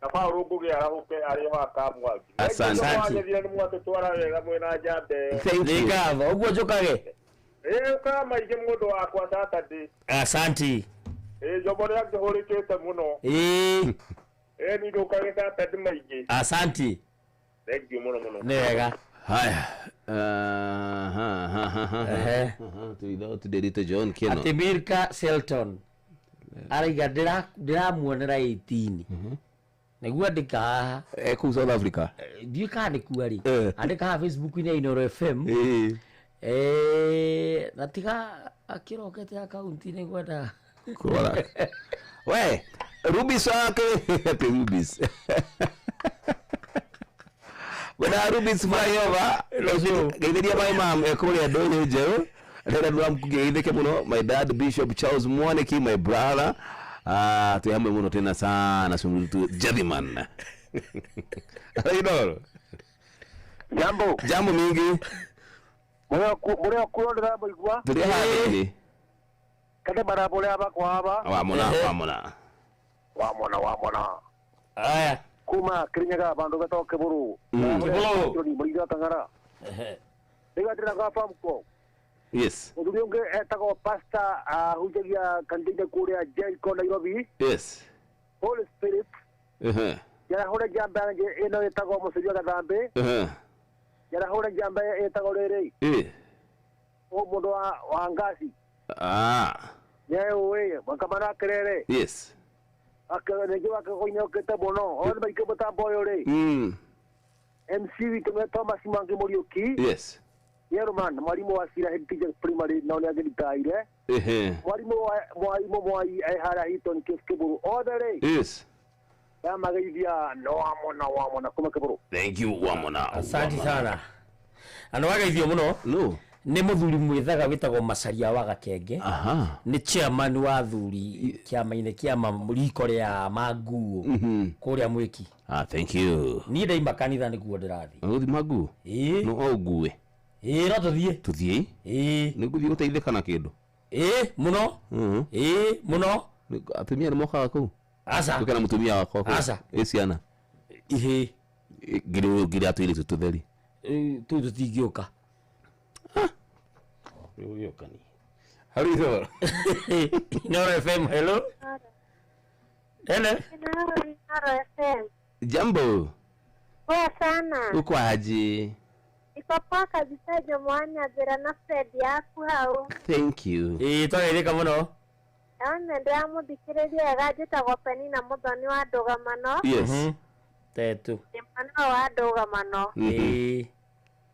Na Paulo ngũgĩara gũke arĩ ho akamwaki. Asante. Nĩ mwatũtwara wega mwĩna njambe. Nĩ ngatho ũguo njũkage. Kama ije mũndũ wakwa Saturday. Asante. Jomore angĩhũrĩkĩte mũno. Ni ndũkage Saturday maingĩ. Asante. Thank you mũno mũno. Nĩ wega. Haya. Tudĩrĩte John Keno. Atĩ Mirka Selton. Araiga ndĩramuonera 18. Nĩguo andĩka haha. Kũu South Africa. Ndiũ kana nĩ kuo rĩ. Andĩka haha Facebook-inĩ Inooro FM. Na tiga akĩrokete akaunti-inĩ gwenda. Kũrora. We, Rubis wake. Rubis. Gwenda Rubis flyover. Geithĩria mai mam kũrĩa ndũnyũ njerũ. Ndĩrenda ndũramkũgeithĩke mũno. My dad Bishop Charles Mwaniki, my brother. Twĩ hamwe mũno tena sana sumulitu Jathiman. Inooro. Jambo mingi. Mũrĩa kũrondera mũigua. Tũrĩ haha. Kade barabara hapa kwa hapa. Wamona. Aya. Kuma Kirinyaga bandu betoke buru. Kibulu. Ni muri tangara. Ndiga tena kwa famko. Yes. Udunge etako pasta hujagia kandida kuria Jericho Nairobi. Yes. Holy Spirit. Yara hore jambe eno etako musujia kadambe. Yara hore jambe etako rere. O mundu wa ngasi. Yewe wakamana kerere. Yes. Akanejiwa kakoinyo ketabono. On ba ikebota boyore. MC Witome Thomas Mangi Muriuki. Yes. Yeroman mwalimu wa Sira Head Teacher Primary na oni agitaire. Mwalimu mwai ehara hiton keskeburu odere. Yes. Kama gaivia wamona kuma keburu. Thank you wamona. Asante sana. Ano wagaithio muno. No. Nĩ mũthuri mwĩthaga wĩtagwo Macharia wa Gakenge. Nĩ chairman wa athuri kĩama-inĩ kĩa riko rĩa Manguo kũrĩa Mwiki. Thank you. Niĩ ndaima kanitha nĩguo ndĩrathiĩ. Ũgũthiĩ Manguo? No ũngue. No tũthiĩ. Tũthiĩ? Nĩngũthiĩ gũteithĩka na kĩndũ. Mũno. Mũno. Atumia nĩ mokaga kũu? Aca. Tũkena mũtumia wakwa kũu? Aca. Ciana? Ngire atũirĩtu tũtheri. Tũu tũtingĩũka. Yokani. Hello. Inooro FM, hello. Hello. Inooro FM. Jambo. Poa sana. Uko aje? Iko poa kabisa Jomwanya Vera na Fred yaku hau. Thank you. Twageithĩka mũno. Ndĩramũthikĩrĩria wega njĩtagwo Penina Mũthoni wa Ndũgamano. Yes. Tetu. Mwana wa ndoga mano.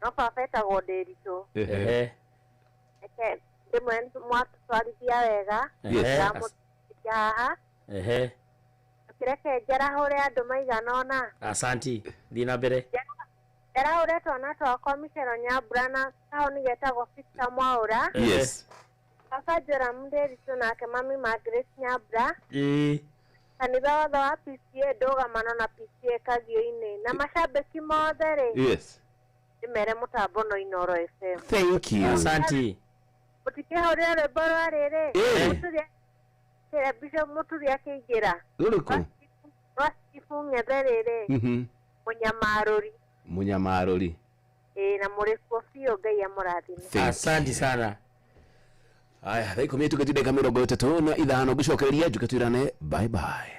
No pafeta godericho. Ndimwe mwatwarithia wega. Haha. Kireke njara hore andu maigana ona. Asanti. Thina mbere. Njara hore twana twakwa Michero Nyambura na taoni getagwo Victor Mwaura. Yes. Papa Jera Mndericho nake mami Margaret Nyambura. Kanitha wothe wa PCA ndoga mano na PCA Kagio-ini na mashabiki mothe ri. Yes. Ndimere mutambo no Inoro FM. Thank you. Asanti. Mutikehorera rwimbo rwa riri. Bishop Muturi akigira. Ruriku. Wasifu ngetherere. Munyamarori. Na muri kofio Ngai ya murathime. Asante sana. Aya, thai komie tukatide kamera 3 na ithano gucokereria njukatwirane bye bye.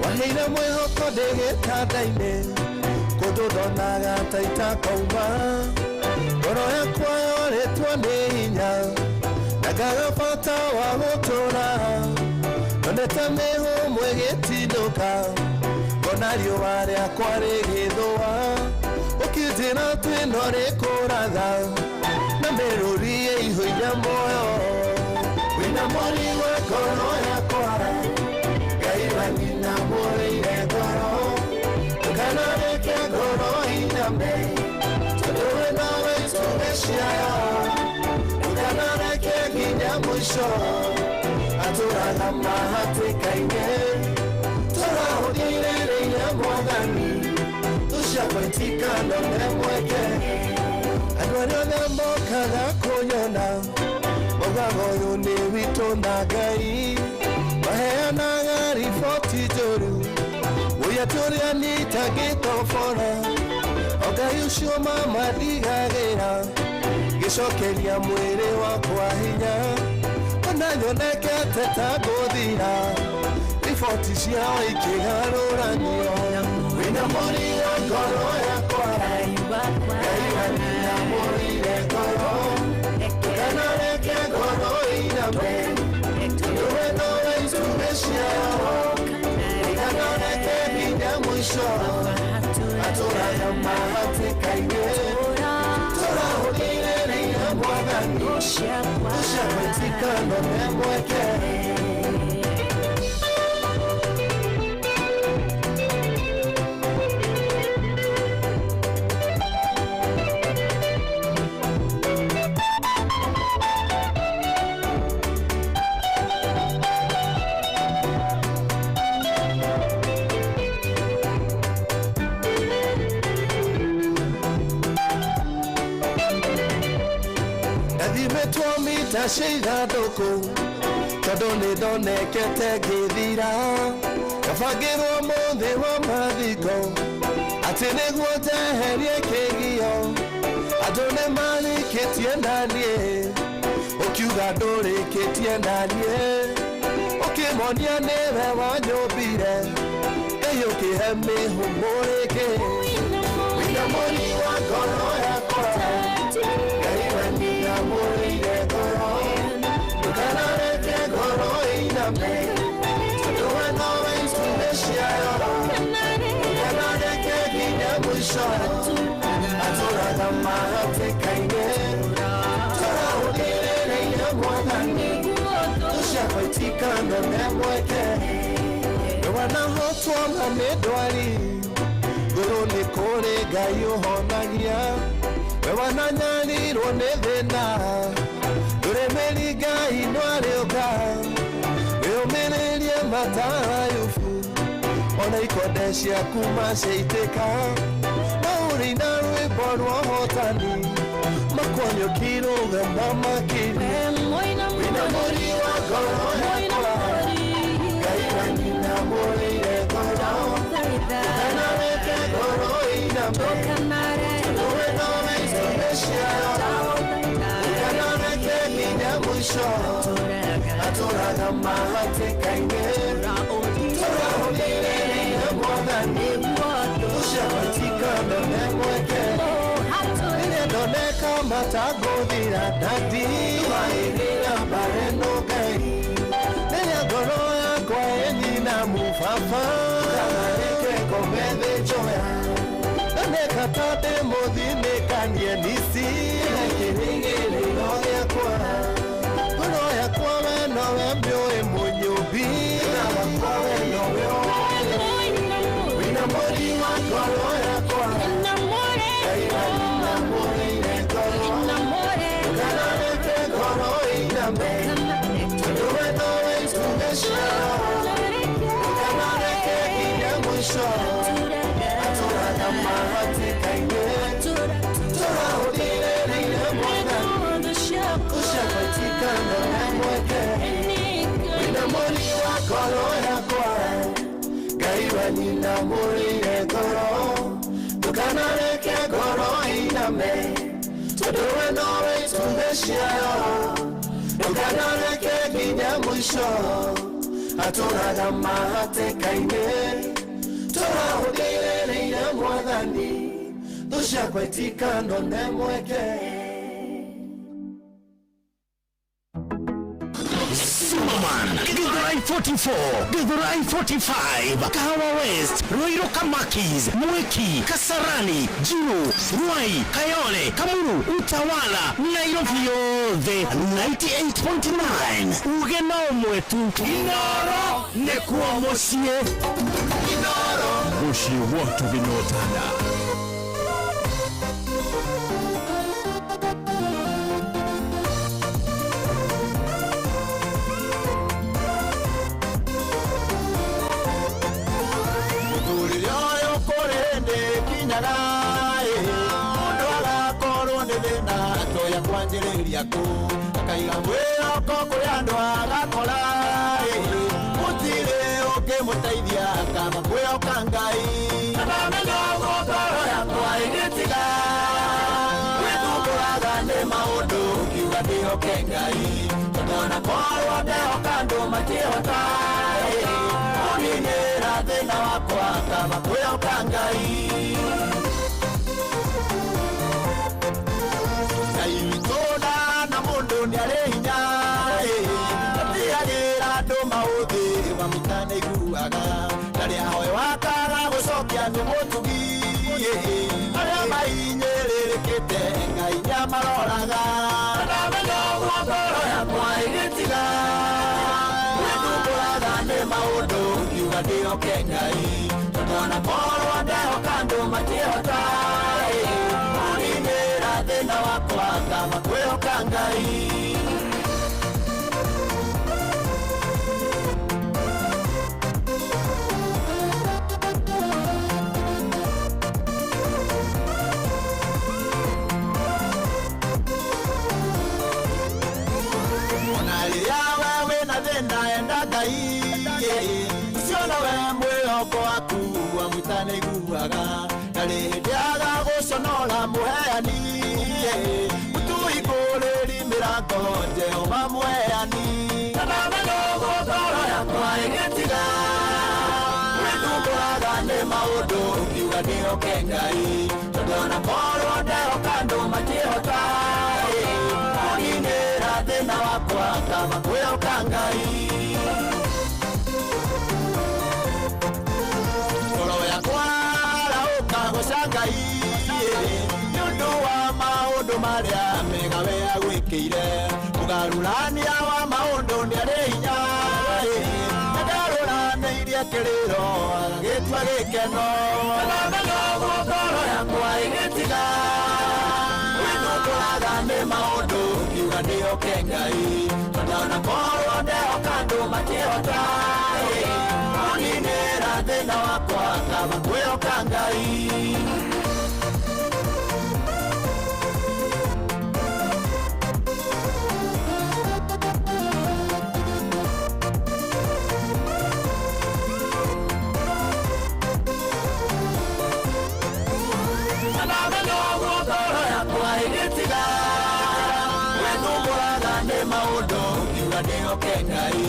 Wahina mwihoko ndĩgĩtanda-inĩ kũndũ ndonaga ta itakouma ngoro yakwa yorĩtwo nĩ hinya na ngaga bata wa gũtũra ndonete mĩhũmũ ĩgĩtinũka ngona riũa rĩakwa rĩgĩthũa ũkĩnjĩra twĩno rĩkũratha na mĩrũri ĩihũire muoyo wĩna mũrigo ngoro yakwa Nina mũrĩire ngoro nganareke ngoro iname tondũ nawe tũgĩciara nganareke nginya mũico atũraga mahatĩka-inĩ tũrahũthĩrĩire mwathani tũcagwĩtikano nĩ mweke andũ arĩa othe mokaga kũnyona mogaga ũyũ nĩ witũ na Ngai maheanaga riboti njũru ũrĩa tũrĩa nitangĩtobora o Ngai ũcio mamandigagĩra gĩcokeria mwĩrĩ wakwa hinya ona nyonekete ta ngũthira riboti ciao ikĩgarũranio wĩna mũrigo ngoro yakwa Ngai wanina mũrire ngoro nganareke ngoro iname atũraga mahatĩka-inĩ tũrahũthĩrĩire mwathani tũcagwĩtikano nĩ mweke Ciithandũkũ tondũ nĩ ndonekete ngĩthira kabangĩrwo mũthĩ wa mathiko atĩ nĩguo njeherie kĩgio andũ nĩ marĩkĩtie naniĩ ũkiuga ndũrĩkĩtie naniĩ ũkĩmonia nĩwe wanyũmbire ĩyũkĩhe mĩhũmũ rĩngĩ wĩna mũri wa ngoro yakwa Ngai wanina mũrĩire ngoro nganareke ngoro iname tondũ we nowe itũgĩciara nganareke nginya mũico atũraga mahatĩka-inĩ tũrahũthĩrĩire mwathani tũcagwĩtikano nĩ mweke nĩwanahotwo na nĩ ndwari ngũrũ nĩ kũrĩ Ngai ũhonagia we wananyarirwo nĩ thĩna ndũrĩmĩri Ngai nwarĩũka wĩyũmĩrĩrie matayubu ona ikonde ciaku maciaitĩka maũrĩina rwĩmbo rwa ũhotani makuonyũkirũgama makĩria wĩna mũri wa ngoro yakwa Ngai wanina mũrĩire ngoro nganareke ngoro iname tondũ nowe itũgĩciara nganareke nginya mũico mwathani ushapatikana memweke nendoneka matagothira dadi wairira bareno gai nenya ngoro yakwa enyina mufafa kamareke kombe joya neka tate muthine kanie nisi kiringiri yakwa ngoro yakwa we nowe mbioe munyubi na wakwa we nowe wina mori wa ngoro yakwa Nina murire goro tukanareke goro iname tuduwe nowe tumeshia tukanareke ginya mwisho haturaga mahate kaine turahudire nina mwathani tushakwetika ndone mweke Superman, Githurai 44, Githurai 45, Kahawa West, Ruiru Kamakis, Mwiki, Kasarani, Juru, Ruai, Kayole, Kamuru, Utawala, Nairobi yothe 98.9 ugeno mwetu Inoro nekuo mucie Inoro mucie watu vinotana kwanjĩrĩria kũ akaiga mwĩhoko kũrĩ andũ agakora gũtirĩ ũngĩmũteithia kama kwĩhoka Ngai ndamenya ũguo ngoro yakwa ĩgĩtiga gwĩthumbũraga nĩ maũndũ ngiuga ndĩhoke Ngai tondũ ona korwo ndehoka andũ matiĩhota ũninĩra thĩna wakwa kama kwĩhoka Ngai ni arehinya atiagira andu mauthi bamutane iguaga ndaria hoyo wakaga gucokia ni mutugi aria mainyiririkite Ngai nyamaroraga ndamenya ũguo ngoro yakwa ĩgĩtiga gwĩthumbũraga nĩ maũndũ ngiuga ndĩhoke Ngai tondũ ona korwo ndehoka andũ matiĩhota ũninĩra thĩna wakwa kama kwĩhoka Ngai mwitane guaga ndari ndiaga guconora muheani mutuhingũrĩri mĩrango Jehova muheani ndamenya ũguo ngoro yakwa ĩgĩtiga gwĩthumbũraga nĩ maũndũ ngiuga ndĩhoke Ngai tondũ ona korwo ndehoka andũ matiĩhota ũninĩra thĩna wakwa kama kwĩhoka Ngai Ngai nĩũndũ wa maũndũ marĩa mega we agwĩkĩire mũgarũrania wa maũndũ nĩ arĩ hinya ndarũranĩirie kĩrĩro agagĩtua gĩkeno ndamenya ũguo ngoro yakwa ĩgĩtiga gwĩthumbũraga nĩ maũndũ ngiuga ndĩhoke Ngai tondũ ona korwo ndehoka andũ matiĩhota ũninĩra thĩna wakwa kama kwĩhoka Ngai maũndũ ngiuga ndĩhoke Ngai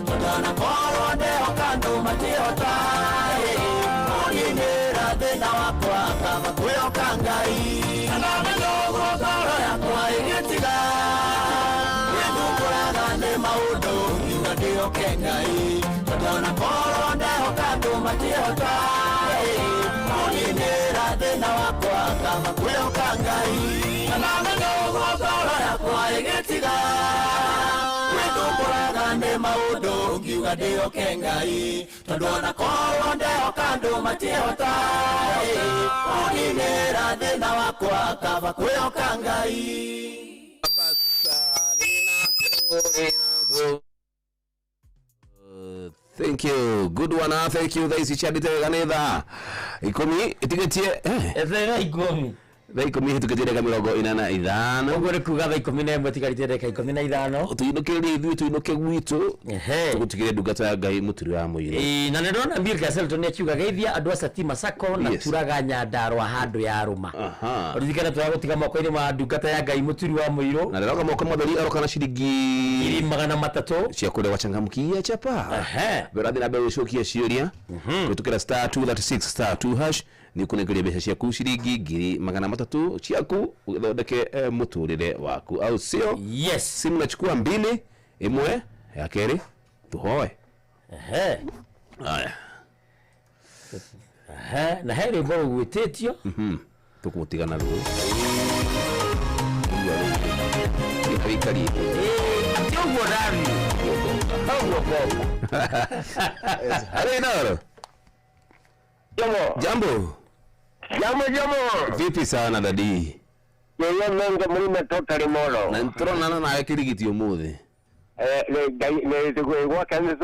tondũ ona korwo ndehoka andũ matiĩhota nguga ndĩoke Ngai tondũ ona korwo ndehoka andũ matiĩhota ũninĩra thĩna wakwa kaba kwĩhoka Ngai. Thank you. Good one. Thank you. Thaisi chadite ganetha. Ikomi itigetie. Ethera ikomi. Ikomi itigetie deka mirongo inana ithano. Ogore kuga ikomi na emwe tigarite deka ikomi na ithano. Tuinukire ithu tuinuke gwitu. Tugutigire ndungata ya Ngai muturi wa muiro. Na ndona Bill Gaselton akiuga geithia andu asatima sako na turaga Nyandarua handu ya Ruma. Urithikana turagutiga moko-ini ma ndungata ya Ngai muturi wa muiro. Na ndoga moko matheri aroka na ciringi 300 cia kule wachangamkia chapa. Berathi na bewe shokia ciuria. Kutukira star 236 star 2 hash ni kunegeria mbeca ciaku ciringi 300 ciaku uthondeke muturire waku au sio? Yes. Simu nachukua 2 imwe ya keri tuhoe. Aya. Na heri mbona gwitetio? Tukutigana ruo. Ikari. Atiogo rami. Noro. Jambo. Vipi sana dadi? Yeye menga mlima totally moro. Na ntrona na kirigiti umuthi. Ne tuko kanze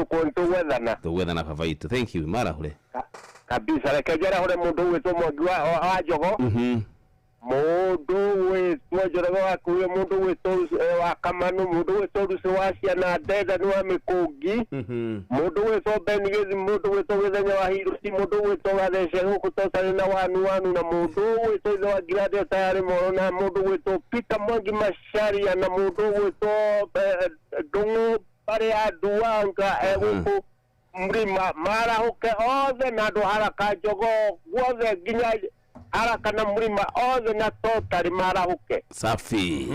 tuwethana favaito. Thank you mara hule. Kabisa lekejera hule mundu wetu mwagiwa wa jogo. Mundu wetu mwajogo akuye mundu wetu wa kamanu mundu wetu rusiwasia na deda ni wa mikugi. Mundu wetu benigezi mundu wetu wethenya wa hirusi mundu wetu wa deshe huko tosana na wanu na mundu wetu wa grade tayari moro na mundu wetu pita mwangi masharia na mundu wetu dungu pare aduanga huko mrima mara huke oze na do haraka jogo woze ginya haraka na mrima oze na totali mara huke safi.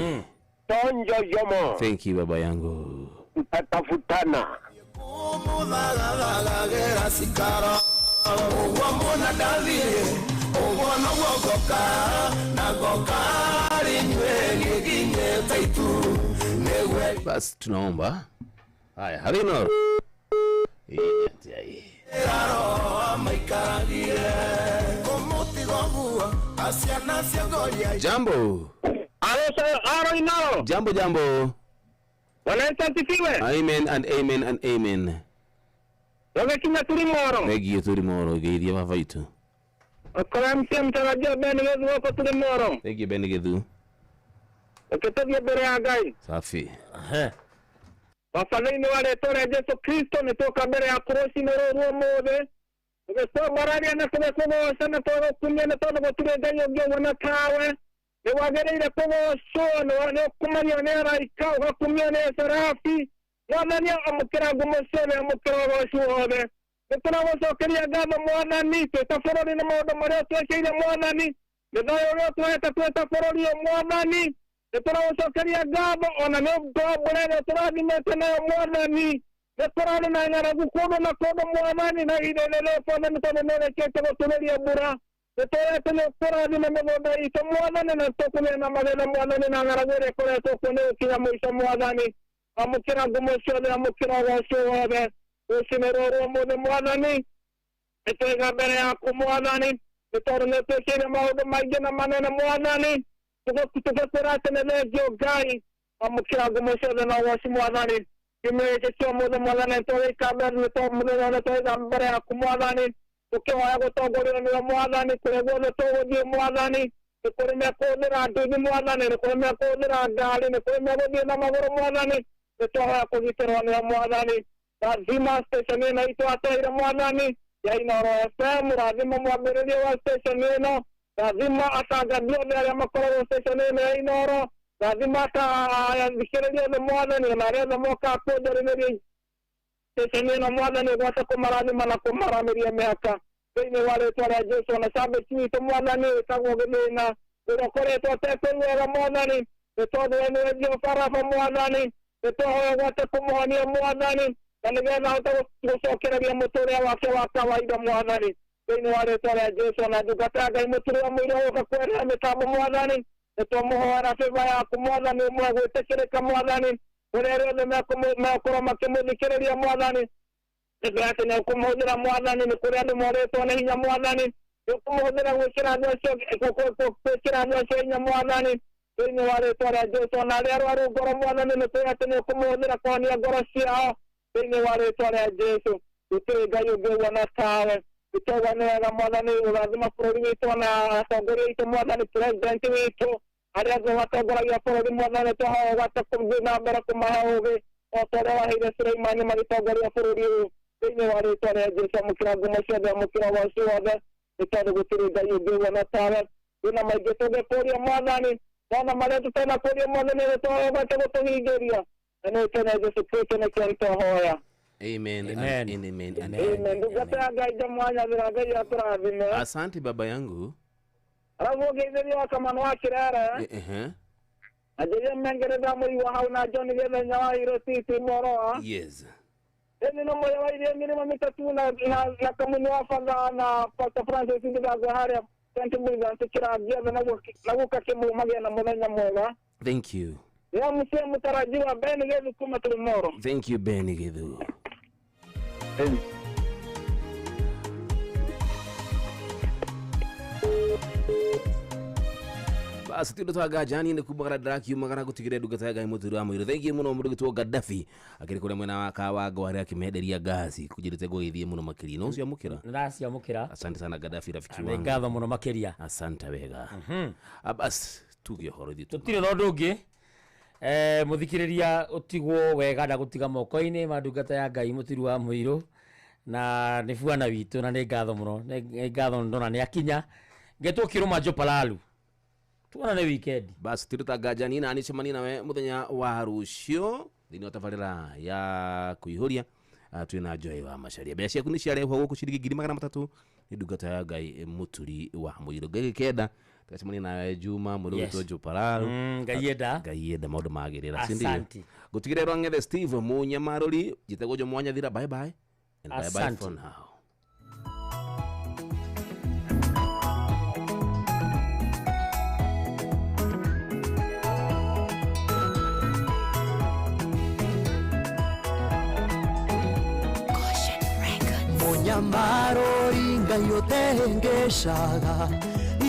Tonjo yomo. Thank you baba yangu. Tutatafutana. Umudhalagera sikara uwa mona davire uwa na wogoka na goka linywe ginye taitu newe. Basi tunaomba haya harino Jambo. Jambo. Amen and amen and amen. Kina tulimoro. Negi tulimoro geithia mavaitu. Akora msia mtaraja benigezi wako tulimoro. Negi benigezi. Ukitavya bere ya Ngai. Safi. Wafadhili wale tore Yesu Kristo nitoka mbele ya kuroshi nero mode. Ukisoma marari na kwa sana kwa kumya na tono kwa tule ganyo gyo wanatawe. Ni wagere ile kwa so no wale kumanya nera ikao kwa kumya ne sarafi. Wamanya amukira gumosone amukira washuode. Nitona wasokeria gama mwana ni tafurori na modo mare tuwekile mwana ni. Nidhayo yote tafurori ya mwana ni. Nitona wasokeria gama ona ne bwele turadi metena mwana ni. Nitona na ngara gukono na kodo mwana ni na ile fona nitona nene kete kwa tuneli ya bura. Nitona tene turadi na mevoda ito mwana ni na tokune na magana mwana ni na ngara gwere kore tokune ukia moisha mwana ni. Amukira gumosone amukira washuode. Usimeroro mune mwana ni. Itega bere ya kumwana ni. Nitorne tekere maudo maigena manene mwana ni. Tukakurate nelejo Ngai amukira gumosone na washi mwana ni. Kimeke sio mune mwana ni tore kaber ni to mune na tore bere ya kumwana ni. Tukiwa yago togore ni mwana ni kuregole togo di mwana ni. Nikore me kodera adu mwana ni nikore me kodera gali nikore me godi na magoro mwana ni. Nitoa kujiterwa ni mwana ni. Lazima station ino itoa mwana ni. Ya Inoro FM lazima mwabiria wa station ino. Lazima atagadio ya makoro station ino ya Inoro. Lazima atakishiria ni mwana ni. Nareza moka kodera ni. Station ino mwana ni wata kumarani mana kumarami ya miaka. Kini wale tuwale ya Jesu wanasabe chini ito mwana ni. Itago gilina. Urokore ito tekulu ya mwana ni. Ito duwenu ya Jio farafa mwana ni. Ito hoya wate kumuhani ya mwana ni. Kanigeza hata kusokera vya muturi wake wa kawaida mwana ni. Kini wale tuwale ya Jesu wanadugataga muturi wa mwili waka kwere ya mitabu mwana ni. Ito muhora fiva ya kumwana ni mwagu itekirika mwana ni. Unereze mekuro makimudikiri ya mwana ni. ati nä å kå må hå thä ra mwathani nä kå rä andå moretwo nä hinya mwathani nä å kå må hå thä ra gwä kä ra andå acio hinya mwathani thä-inä wa rä twa rä a Jesu na arä a arwaru ngoro mwathani nä kwä atä nä å kå må hå thä ra kũhonia ngoro ciao thä-inä wa rä twa rä a Jesu gũtirĩ ngai ũngĩ ũguo tawe gĩtauga nĩ wega mwathani ũrathima bũrũri witũ na atongoria aitũ mwathani president witũ arĩa othe matongoragia bũrũri mwathani tũhoe ũgate kũthiĩ na mbere kũmahe ũgĩ o ta ũrĩa waheire Suleimani magĩtongoria bũrũri ũyũ thĩ-inĩ wa rĩtwa rĩa Jesu amũkĩra ngumo ciothe amũkĩra woci wothe nĩ tondũ gũtirĩ ngai ũngĩ ũguo tawe wĩna maingĩ tũngĩkũria mwathani ona marĩa tũtanakũria mwathani nĩ tũhoe ũgate gũtũhingĩria na nĩ tene Jesu Kristo nĩkĩo nĩtũhoya. Amen. Asante baba yangu. Alafu gezeria wakamano wa kirere. Ajeje mengereza muri wa hauna John geze nyawa irotiti moro. Yes. Eni no moyo wa ile mirimo mitatu na kamuni wa fanga na Pastor Francis ndiga gahari tanti muliza ntikira geze na gukake mu magena munenya mwega. Thank you. Ya mse mutarajiwa Beni geze kuma tulimoro. Thank you Beni geze. Basi tundo twaga jani ne kubagara draki magara gutigire dugata ga muthuru wa mwiro thengie muno mundu gitwo Gaddafi akiri kuria mwena wa kawago hari akimederia gazi kujirite gogithie muno makiria no cia mukira ndacia mukira. Asante sana Gaddafi rafiki wangu, ngatha muno makiria. Asante wega. Basi tugio horo ditu tutire no ndungi muthikiriria utigwo wega na gutiga moko-ini madungata ya Ngai mutiru wa mwiro na ni bwana witu na ni ngatho muno ni ngatho ndona ni akinya ngetukiruma Jopalalu tuonane weekend. Basi tirutaga jani na anicemani nawe muthenya wa rucio thini wa tabarira ya kuihuria twina Joy wa Macharia bia ciaku ni ciarehwo guku ciringi 300 ni ndungata ya Ngai muturi wa mwiro ngegikenda tukacemani nawe Juma mundu witwo Jopalalu ngaienda maundu magirira sindi gutigirerwa ng'ethe Steve Munyamaruri jitego jo mwanya thira. Bye bye and bye bye for now. Munyamaruri ngai utengeshaga